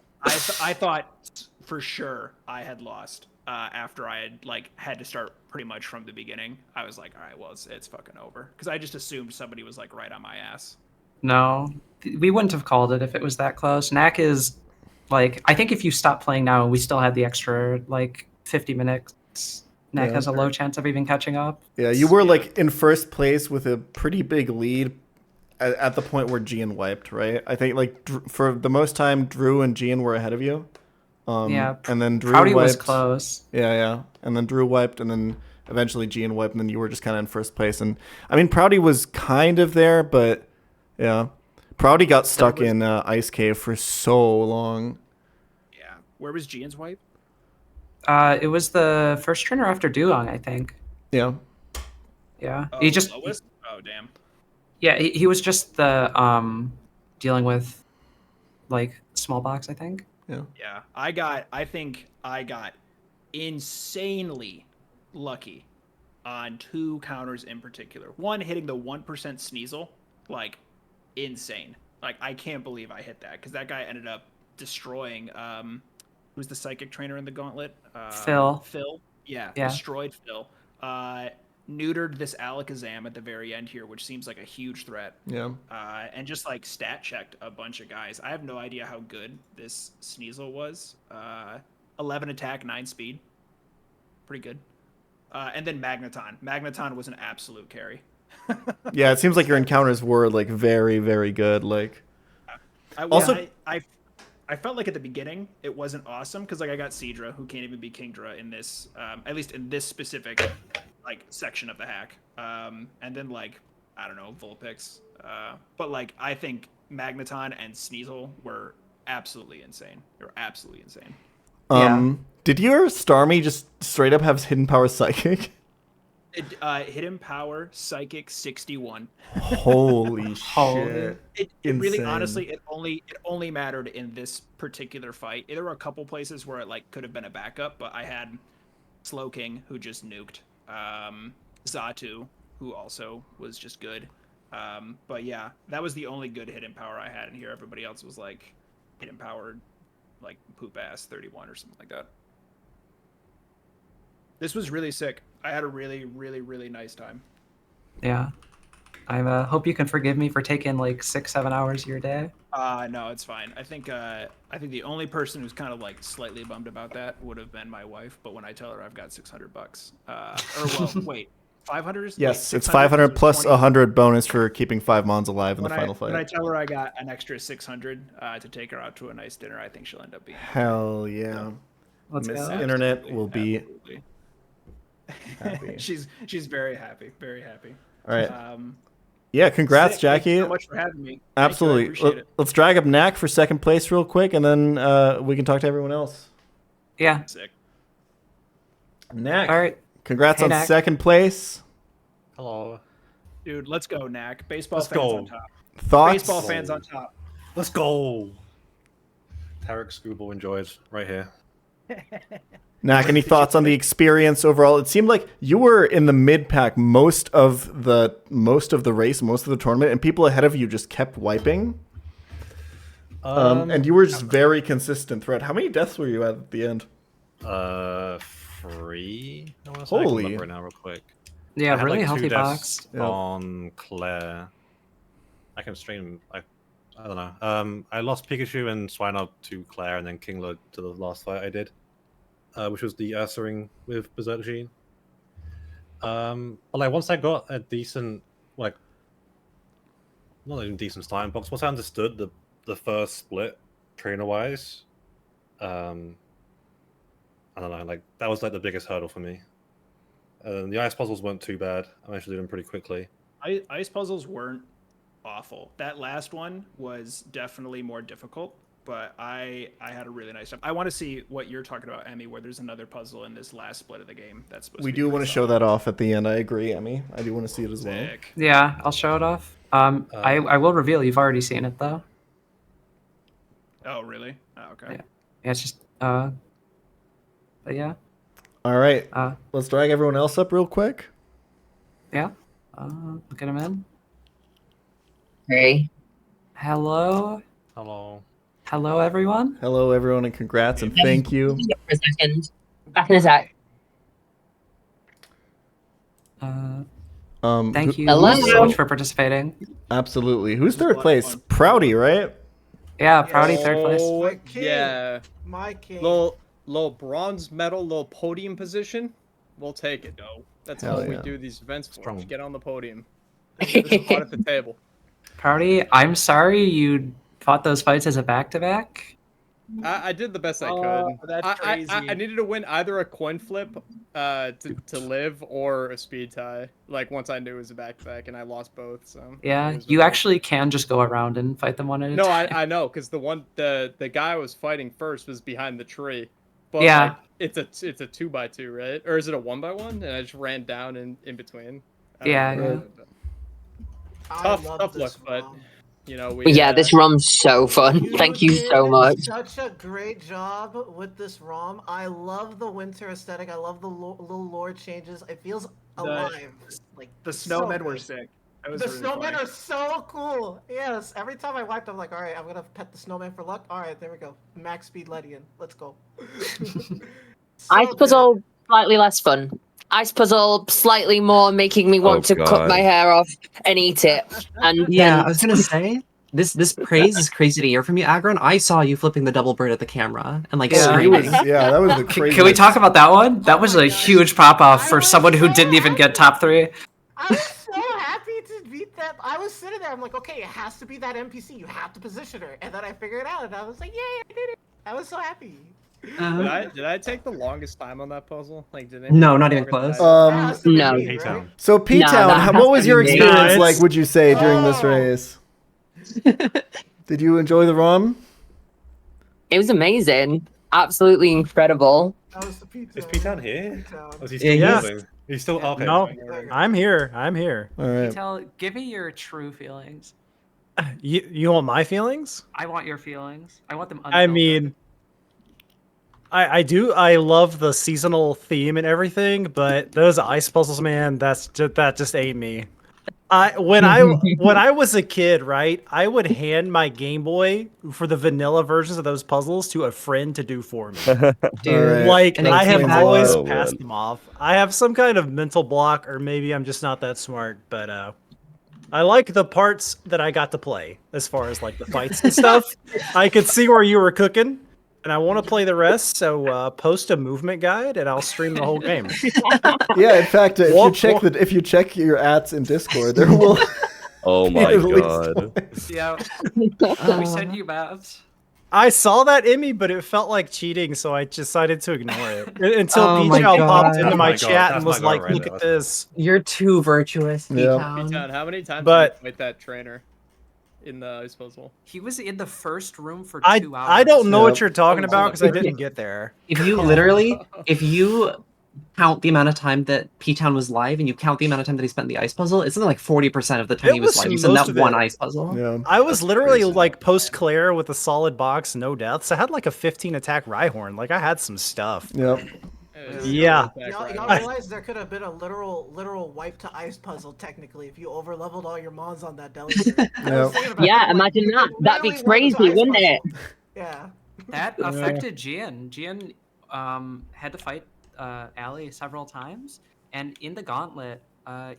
I thought for sure I had lost after I had to start pretty much from the beginning. I was like, all right, well, it's fucking over. Because I just assumed somebody was like right on my ass. No, we wouldn't have called it if it was that close. Knack is like, I think if you stop playing now, we still had the extra 50 minutes. Knack has a low chance of even catching up. Yeah, you were like in first place with a pretty big lead at the point where Gian wiped, right? I think like for the most time, Drew and Gian were ahead of you. Yeah, and then Drew Proudy wiped. was close. Yeah, and then Drew wiped, and then eventually Gian wiped, and then you were just kind of in first place. And I mean, Proudy was kind of there, but yeah, Proudy got stuck in Ice Cave for so long. Yeah, where was Gian's wipe? It was the first trainer after Dugong, I think. Yeah. Yeah. Oh, he just. lowest? Oh, damn. Yeah, he was just the dealing with small box, I think. Yeah. Yeah, I think I got insanely lucky on 2 counters in particular. One hitting the 1% Sneasel, insane. I can't believe I hit that because that guy ended up destroying who's the psychic trainer in the gauntlet? Phil. Yeah, Yeah. destroyed Phil. Neutered this Alakazam at the very end here, which seems like a huge threat. Yeah. And just stat checked a bunch of guys. I have no idea how good this Sneasel was. 11 attack, 9 speed. Pretty good. And then Magneton. Magneton was an absolute carry. Yeah, it seems like your encounters were very, very good. I felt like at the beginning it wasn't awesome because I got Seadra, who can't even be Kingdra in this, at least in this specific section of the hack. And then I don't know, Vulpix. But I think Magneton and Sneasel were absolutely insane. They were absolutely insane. Did your Starmie just straight up have Hidden Power Psychic? Hidden Power Psychic 61. Holy shit! It really, honestly, it only mattered in this particular fight. There were a couple places where it could have been a backup, but I had Slowking, who just nuked, Xatu, who also was just good. But yeah, that was the only good hidden power I had in here. Everybody else was hidden powered, poop ass 31 or something like that. This was really sick. I had a really, really, really nice time. Yeah. I hope you can forgive me for taking 6-7 hours of your day. No, it's fine. I think the only person who's kind of slightly bummed about that would have been my wife. But when I tell her I've got $600, wait, 500? Yes, it's 500 plus 100 bonus for keeping 5 mons alive in the final fight. When I tell her I got an extra 600 to take her out to a nice dinner, I think she'll end up being. Hell yeah! Let's Miss go. Internet will be. Absolutely. happy. she's very happy, very happy. All right. Yeah, congrats, sick. Jackie. Thank you so much for having me. Absolutely. Thank you, I appreciate it. Let's drag up Knack for second place real quick, and then we can talk to everyone else. Yeah. Sick. Knack. All right. Congrats Hey, on Knack. second place. Hello. Dude, let's go, Knack. Baseball Let's fans go. on top. Thoughts? Baseball fans on top. Let's go. Tarek Scooble enjoys right here. Knack, any thoughts on the experience overall? It seemed like you were in the mid pack most of the race, most of the tournament, and people ahead of you just kept wiping. And you were just very consistent throughout. How many deaths were you at the end? 3. I wanna say. Holy. I can look right now, real quick. Yeah, I had, really like, 2 healthy deaths box. on Claire. I can stream. I don't know. I lost Pikachu and Swinub to Claire, and then Kingler to the last fight I did, which was the Ursaring with Berserk Gene. But like once I got a decent, like, not even decent starting box. Once I understood the first split trainer wise, I don't know. Like that was like the biggest hurdle for me. The ice puzzles weren't too bad. I managed to do them pretty quickly. Ice puzzles weren't awful. That last one was definitely more difficult, but I had a really nice time. I want to see what you're talking about, Emmy, where there's another puzzle in this last split of the game. That's supposed We to be do pretty want to show that off at the end. I agree, Emmy. I do want to see it as well. sick. Yeah, I'll show it off. I will reveal you've already seen it though. Oh, really? Oh, okay. Yeah, it's just but yeah. All right. Let's drag everyone else up real quick. Yeah. Look at him in. Hey. Hello. Hello. Hello, everyone. Hello, everyone, and congrats and thank you. For a second. Back in a sec. Thank you Hello. so much for participating. Absolutely. Who's third place? Proudy, right? Yeah, Proudy, third place. Oh, yeah. My king. Little bronze medal, little podium position. We'll take it. No. That's Hell what we yeah. do these events for. Strong. Just get on the podium. There's a spot at the table. Proudy, I'm sorry you fought those fights as a back-to-back. I did the best I could. Oh, that's crazy. I needed to win either a coin flip to live or a speed tie. Like once I knew it was a back-to-back, and I lost both. So Yeah, you actually can just go around and fight them one at a No, time. I know, because the guy I was fighting first was behind the tree. But Yeah. like, it's a 2x2, right? Or is it a 1x1? And I just ran down in between. I don't Yeah, know. yeah. Tough love this luck, but ROM. you know we. Yeah, this ROM's so fun. Thank you so did much. Such a great job with this ROM. I love the winter aesthetic. I love the little lore changes. It feels alive. Like The so snowmen were good. sick. That was The really snowmen funny. are so cool. Yes, every time I wiped, I'm like, all right, I'm gonna pet the snowman for luck. All right, there we go. Max speed Ledian. Let's go. Ice good. puzzle, slightly less fun. Ice puzzle, slightly more making me want to cut God. my hair off and eat it. And Yeah, then I was gonna say this praise is crazy to hear from you, Agron. I saw you flipping the double bird at the camera and like Yeah, He screaming. was, yeah, that was the craziest. Can we talk about that one? That was my a gosh. huge pop-off I for was someone who so didn't even get top 3. I was so happy to beat that. I was sitting there. I'm like, okay, it has to be that NPC. You have to position her. And then I figured it out, and I was like, yay, I did it. I was so happy. Did I take the longest time on that puzzle? Like, did it No, not even longer than close. I- That has to be no. me, Hey-town. right? So P-Town, that what has was to your be me. experience Nice. like, would you say, during this Oh. race? Did you enjoy the ROM? it was amazing. Absolutely incredible. That was the P-Town. Is P-Town here? P-Town. Oh, is he still Yeah. moving? He's still Yeah. okay. No, okay. I'm here. I'm here. All right. Give me your true feelings. You want my feelings? I want your feelings. I want them I unfiltered. mean, I do. I love the seasonal theme and everything, but those ice puzzles, man, that just ain't me. When I was a kid, right, I would hand my Game Boy for the vanilla versions of those puzzles to a friend to do for me. Dude, Like and it I have explains a always lot. passed them off. I have some kind of mental block, or maybe I'm just not that smart. But I like the parts that I got to play, as far as like the fights and stuff. I could see where you were cooking, and I want to play the rest. So post a movement guide, and I'll stream the whole game. Yeah, in fact, Whoop, if you check your ats in Discord, there will Oh be my at least god. one. Yeah. We sent you maps. I saw that in me, but it felt like cheating, so I decided to ignore it until Oh my pChal popped God. into That's my my goal. chat That's and my was goal like, right "Look there. at this." You're too virtuous, Yeah. P-Town. P-Town, how many times But- did you fight that trainer in the ice puzzle? He was in the first room for I 2 hours. I don't know what Yep. you're talking Oh, about because I if you- didn't get there. If you literally, if you count the amount of time that P-Town was live and you count the amount of time that he spent in the ice puzzle, it's something like 40% of the time It he was was live. He's in most that of one it. ice puzzle. Yeah. I was That's literally crazy. like post Claire with a solid box, no deaths. I had like a 15 attack Rhyhorn. Like I had some stuff. Yep. Yeah. Y'all realize there could have been a literal wipe to ice puzzle technically if you over leveled all your mons on that Delibird. Yeah, imagine that. That'd be crazy, wouldn't it? Yeah. That affected Gian. Gian had to fight Ali several times, and in the gauntlet,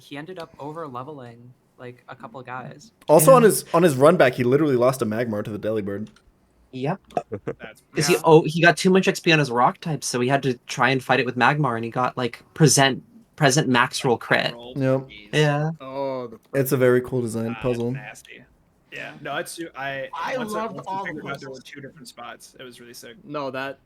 he ended up over leveling like a couple of guys. Also on his run back, he literally lost a Magmar to the Delibird. Yep. Because he got too much XP on his rock types, so he had to try and fight it with Magmar, and he got like present max roll crit. Yep. Yeah. Oh, It's a very cool design puzzle. nasty. Yeah, no, it's I loved once all the figured out there were puzzles. 2 different spots. It was really sick. No, that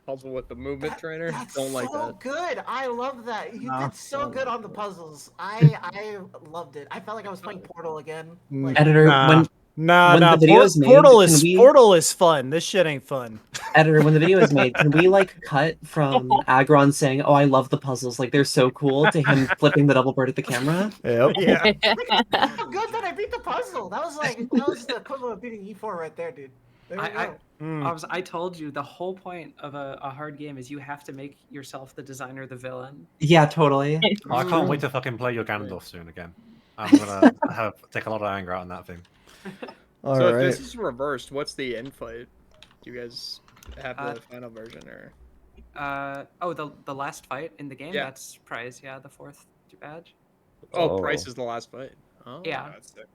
puzzle with the movement trainer. That's Don't like so that. good. I love that. You No. did so good on the puzzles. I loved it. I felt like I was playing Portal again. Like, Editor, when Nah. the video is made, Portal can is fun. This shit ain't fun. Editor, when the video is made, can we like cut from Agron saying, "Oh, I love the puzzles. Like they're so cool," to him flipping the double bird at the camera? Yep. Yeah. how good that I beat the puzzle. That was the equivalent of beating E4 right there, dude. There we go. I told you the whole point of a hard game is you have to make yourself the designer, the villain. Yeah, totally. I can't wait to fucking play your Ganondorf soon again. I'm gonna take a lot of anger out on that thing. All So right. if this is reversed, what's the end fight? Do you guys have the final version or? The last fight in the game. Yeah. That's prize. Yeah, the 4th badge. Oh, Price is the last fight. Oh, Yeah. That's sick.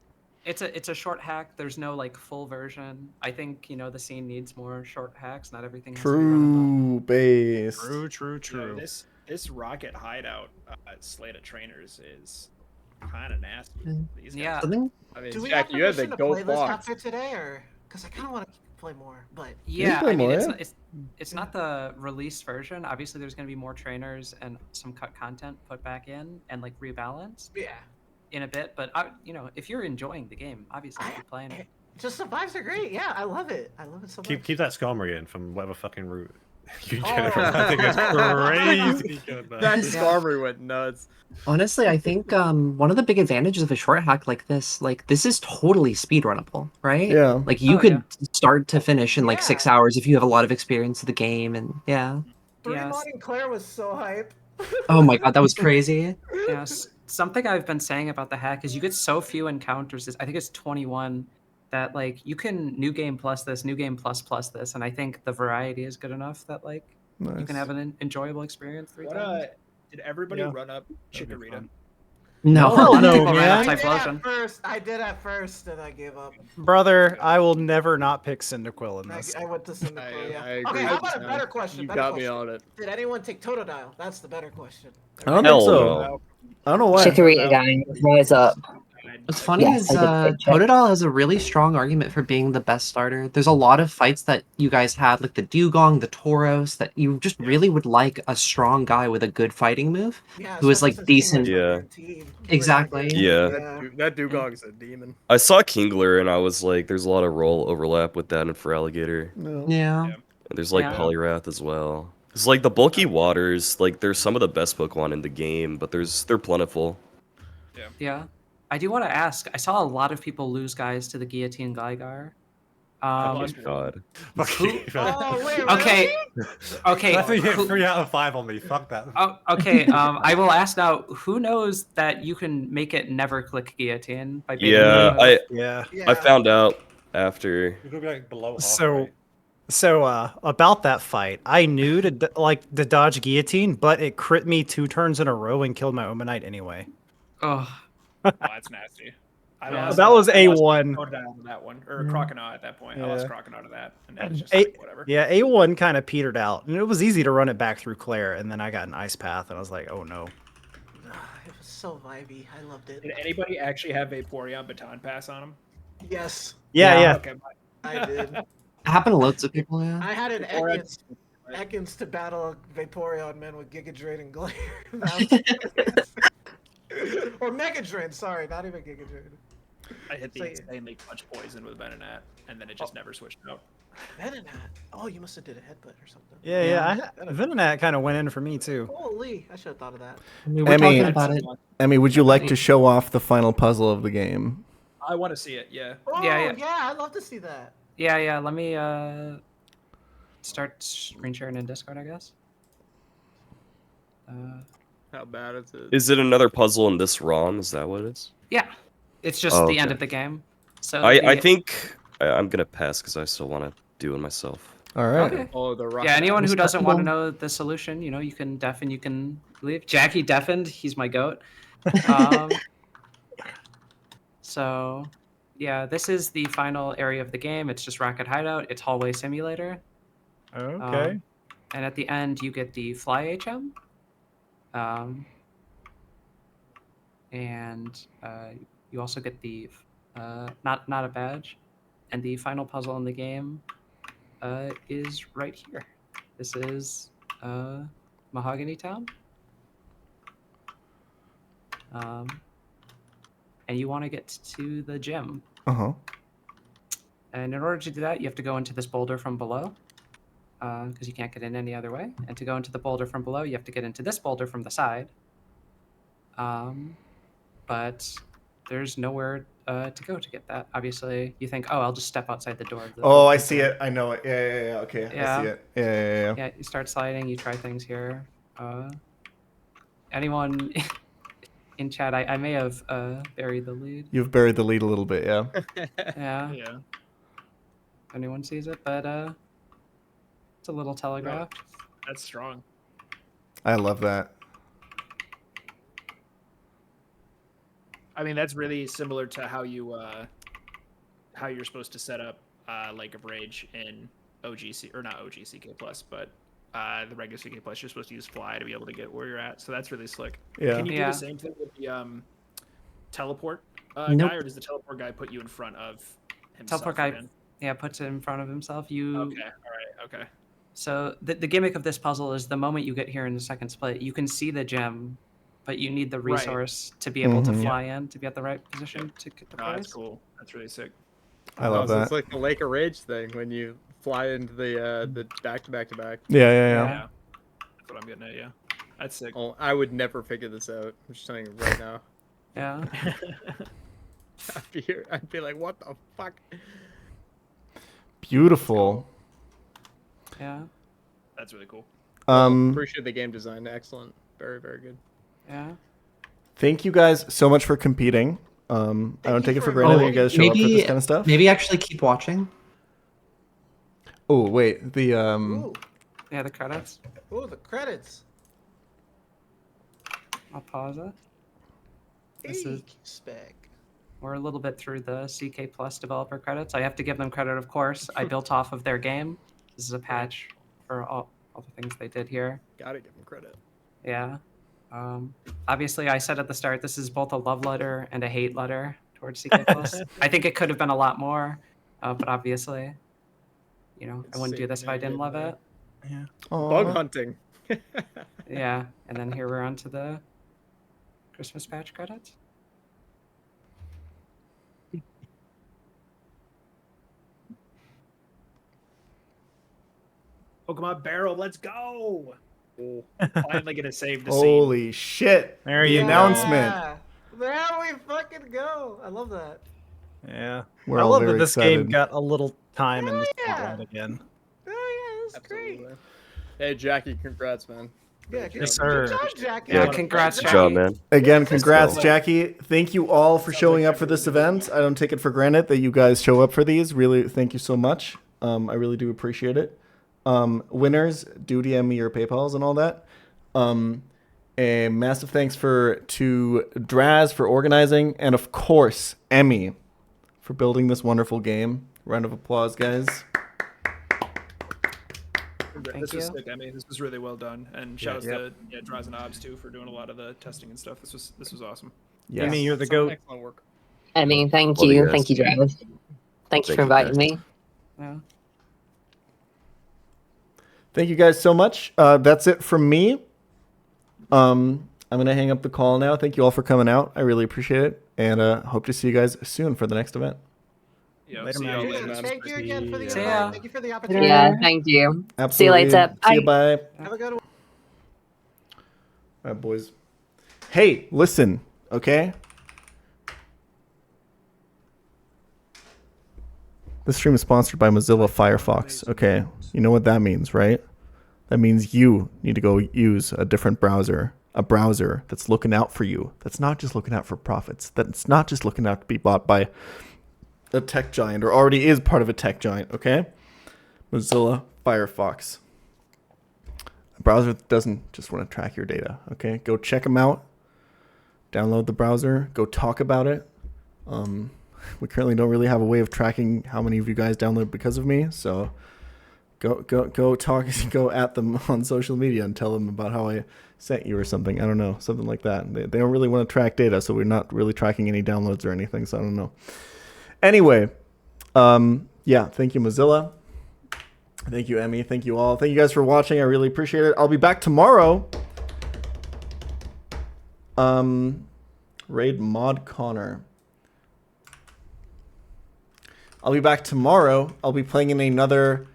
It's a short hack. There's no like full version. I think the scene needs more short hacks. Not everything has to be run True base. True. Yeah, this rocket hideout slate of trainers is kind of nasty. These Yeah. guys. I mean, Do we Jack, have you had the permission to gold play this box. after today, or because I kind of want to play more, but Yeah, play I mean, more, it's, yeah. it's not the released version. Obviously, there's going to be more trainers and some cut content put back in and like rebalanced yeah, in a bit. But if you're enjoying the game, obviously keep playing it. just the vibes are great. Yeah, I love it. I love it so much. Keep that Skarmory in from whatever fucking route you Oh. get it from. I think it's crazy good, man. That Skarmory went nuts. Honestly, I think one of the big advantages of a short hack like this is totally speedrunnable, right? Yeah. Like you Oh, could yeah. start to finish in like Yeah. 6 hours if you have a lot of experience of the game, and yeah. Yes. Modding Claire was so hype. Oh my god, that was crazy. Yes. Something I've been saying about the hack is you get so few encounters. I think it's 21 that like you can new game plus this, new game plus this, and I think the variety is good enough that like you Nice. can have an enjoyable experience 3 What times. did everybody Yeah. run up That'd be Chikorita? fun. No. Hell no, People ran up man. Typhlosion. I did at first, and I gave up. Brother, I will never not pick Cyndaquil in this. I went to Cyndaquil, yeah. I agree Okay, how with about a Sam. better question? You better got me question. on it. Did anyone take Totodile? That's the better question. I don't Hell think so. no. I don't know why. Chikorita gang, rise up. What's funny Yes, is I did pick it. Totodile has a really strong argument for being the best starter. There's a lot of fights that you guys had, like the Dugong, the Tauros, that you just really would like a strong guy with a good fighting move, Yeah, who is especially like since decent. Kingler's Yeah. on your team. Exactly. Yeah. That Dugong's a demon. I saw Kingler and I was like, there's a lot of role overlap with that and for Alligator. No. Yeah. And there's like Yeah. Polyrath as well. It's like the bulky waters, like they're some of the best Pokemon in the game, but they're plentiful. Yeah. I do want to ask. I saw a lot of people lose guys to the Guillotine Gligar. Oh my god. Fuck you. Oh, wait, Okay. Okay. I think you who- hit 3 out of 5 on me. Fuck that. Oh, okay. I will ask now. Who knows that you can make it never click Guillotine by baiting Yeah, the move? Yeah. I found out after. You could be like below half. So about that fight, I knew to to dodge Guillotine, but it crit me 2 turns in a row and killed my Omanite anyway. Oh, Oh, that's nasty. I Yeah. lost That was I lost A1. Totodile to that one, or Croconaw at that point. I lost Yeah. Croconaw to that, and that was just A- like, whatever. Yeah, A1 kind of petered out, and it was easy to run it back through Claire, and then I got an Ice Path, and I was like, oh no. It was so vibey. I loved it. Did anybody actually have Vaporeon Baton Pass on him? Yes, Yeah. Okay, I did. It happened to loads of people, yeah. I had an Ekans to battle Vaporeon men with Giga Drain and Glare. Or Mega Drain, sorry, not even Giga Drain. I hit the insanely punch poison with Venonat, and then it just never switched out. Venonat? Oh, you must have did a headbutt or something. Yeah. Venonat kind of went in for me too. Holy, I should have thought of that. I mean, we're talking about it. Emmy, would you like to show off the final puzzle of the game? I want to see it, yeah. Oh, Yeah. I'd love to see that. Yeah. Let me start screen sharing in Discord, I guess. How bad is it? Is it another puzzle in this ROM? Is that what it is? Yeah, it's just the end of the game. So I think I'm gonna pass because I still want to do it myself. All right. Okay. Oh, the rock. Yeah, anyone who doesn't want to know the solution, you can deafen, you can leave. Jackie deafened. He's my goat. So, yeah, this is the final area of the game. It's just Rocket Hideout. It's Hallway Simulator. Okay. And at the end, you get the Fly HM. And you also get the not a badge, and the final puzzle in the game is right here. This is Mahogany Town, and you want to get to the gym. And in order to do that, you have to go into this boulder from below, because you can't get in any other way. And to go into the boulder from below, you have to get into this boulder from the side. But there's nowhere to go to get that. Obviously, you think, oh, I'll just step outside the door. Oh, I see it. I know it. Yeah. Okay, Yeah. I see it. Yeah. Yeah, you start sliding. You try things here. Anyone in chat? I may have buried the lead. You've buried the lead a little bit, yeah. Yeah. Yeah. Anyone sees it, but it's a little telegraph. That's strong. I love that. I mean, that's really similar to how you're supposed to set up Lake of Rage in OGC, or not OGCK Plus, but the regular CK Plus. You're supposed to use Fly to be able to get where you're at. So that's really slick. Yeah. Can you do the same thing with the teleport guy, or does the teleport guy put you in front of himself? Teleport guy, puts it in front of himself. Okay. All right. Okay. So the gimmick of this puzzle is the moment you get here in the second split, you can see the gem, but you need the resource to be able to fly in, to be at the right position to get the prize. That's cool. That's really sick. I love that. It's like the Lake of Rage thing when you fly into the back to back to back. Yeah. That's what I'm getting at. Yeah, that's sick. Oh, I would never figure this out. I'm just telling you right now. Yeah. I'd be like, what the fuck? Beautiful. Yeah. That's really cool. Appreciate the game design. Excellent. Very, very good. Yeah. Thank you guys so much for competing. I don't take it for granted that you guys show up for this kind of stuff. Maybe actually keep watching. Oh wait, the Yeah, the credits. Oh, the credits. I'll pause it. This is spec. We're a little bit through the CK Plus developer credits. I have to give them credit, of course. I built off of their game. This is a patch for all the things they did here. Gotta give them credit. Yeah. Obviously, I said at the start, this is both a love letter and a hate letter towards CK Plus. I think it could have been a lot more, but obviously, I wouldn't do this if I didn't love it. Yeah. Bug hunting. Yeah, and then here we're on to the Christmas patch credits. Pokemon Barrel, let's go! Finally gonna save the scene. holy shit! There the you go. announcement. There we fucking go. I love that. Yeah. We're I all love that very this excited. game got a little time in this yeah. format again. Oh yeah, that's great. Hey Jackie, congrats, man. Yeah, Yes, sir. Good job, Jackie. Yeah, congrats, Good job, man. Again, congrats, Jackie. Thank you all for showing up for this event. I don't take it for granted that you guys show up for these. Really, thank you so much. I really do appreciate it. Winners, do DM me your PayPals and all that. A massive thanks to Draz for organizing, and of course, Emmy for building this wonderful game. Round of applause, guys. This was sick, Emmy. This was really well done, and shout out to Draz and Obs too for doing a lot of the testing and stuff. This was awesome. Yes. Emmy, you're the goat. Excellent work. I mean, thank Love you you. guys. Thank you, Travis. Thank you for inviting me. Yeah. Thank you guys so much. That's it from me. I'm going to hang up the call now. Thank you all for coming out. I really appreciate it. And hope to see you guys soon for the next event. Yeah, Later, see y'all man. later. Thank you again for the See invite. ya. Thank you for the opportunity. Yeah, thank you. Absolutely. See you later. See you. Bye. Bye. Have a good one. All right, boys. Hey, listen, okay? This stream is sponsored by Mozilla Firefox. Okay, you know what that means, right? That means you need to go use a different browser. A browser that's looking out for you. That's not just looking out for profits. That's not just looking out to be bought by a tech giant or already is part of a tech giant, okay? Mozilla Firefox. A browser that doesn't just want to track your data, okay? Go check them out. Download the browser. Go talk about it. We currently don't really have a way of tracking how many of you guys download because of me, so go talk, go at them on social media and tell them about how I sent you or something. I don't know, something like that. They don't really want to track data, so we're not really tracking any downloads or anything, so I don't know. Anyway, yeah, thank you, Mozilla. Thank you, Emmy. Thank you all. Thank you guys for watching. I really appreciate it. I'll be back tomorrow. Raid Mod Connor. I'll be back tomorrow. I'll be playing in another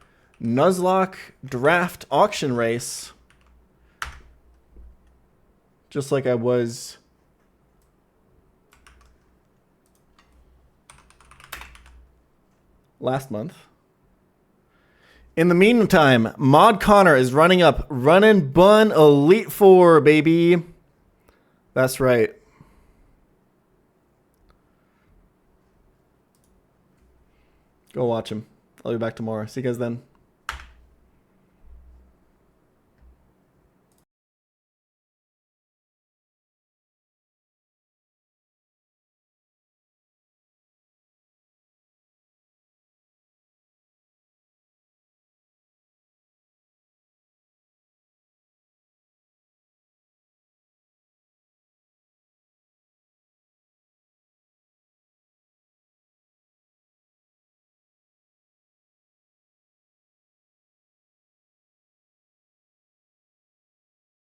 Nuzlocke draft auction race. Just like I was last month. In the meantime, Mod Connor is running up Runnin' Bun Elite Four, baby. That's right. Go watch him. I'll be back tomorrow. See you guys then.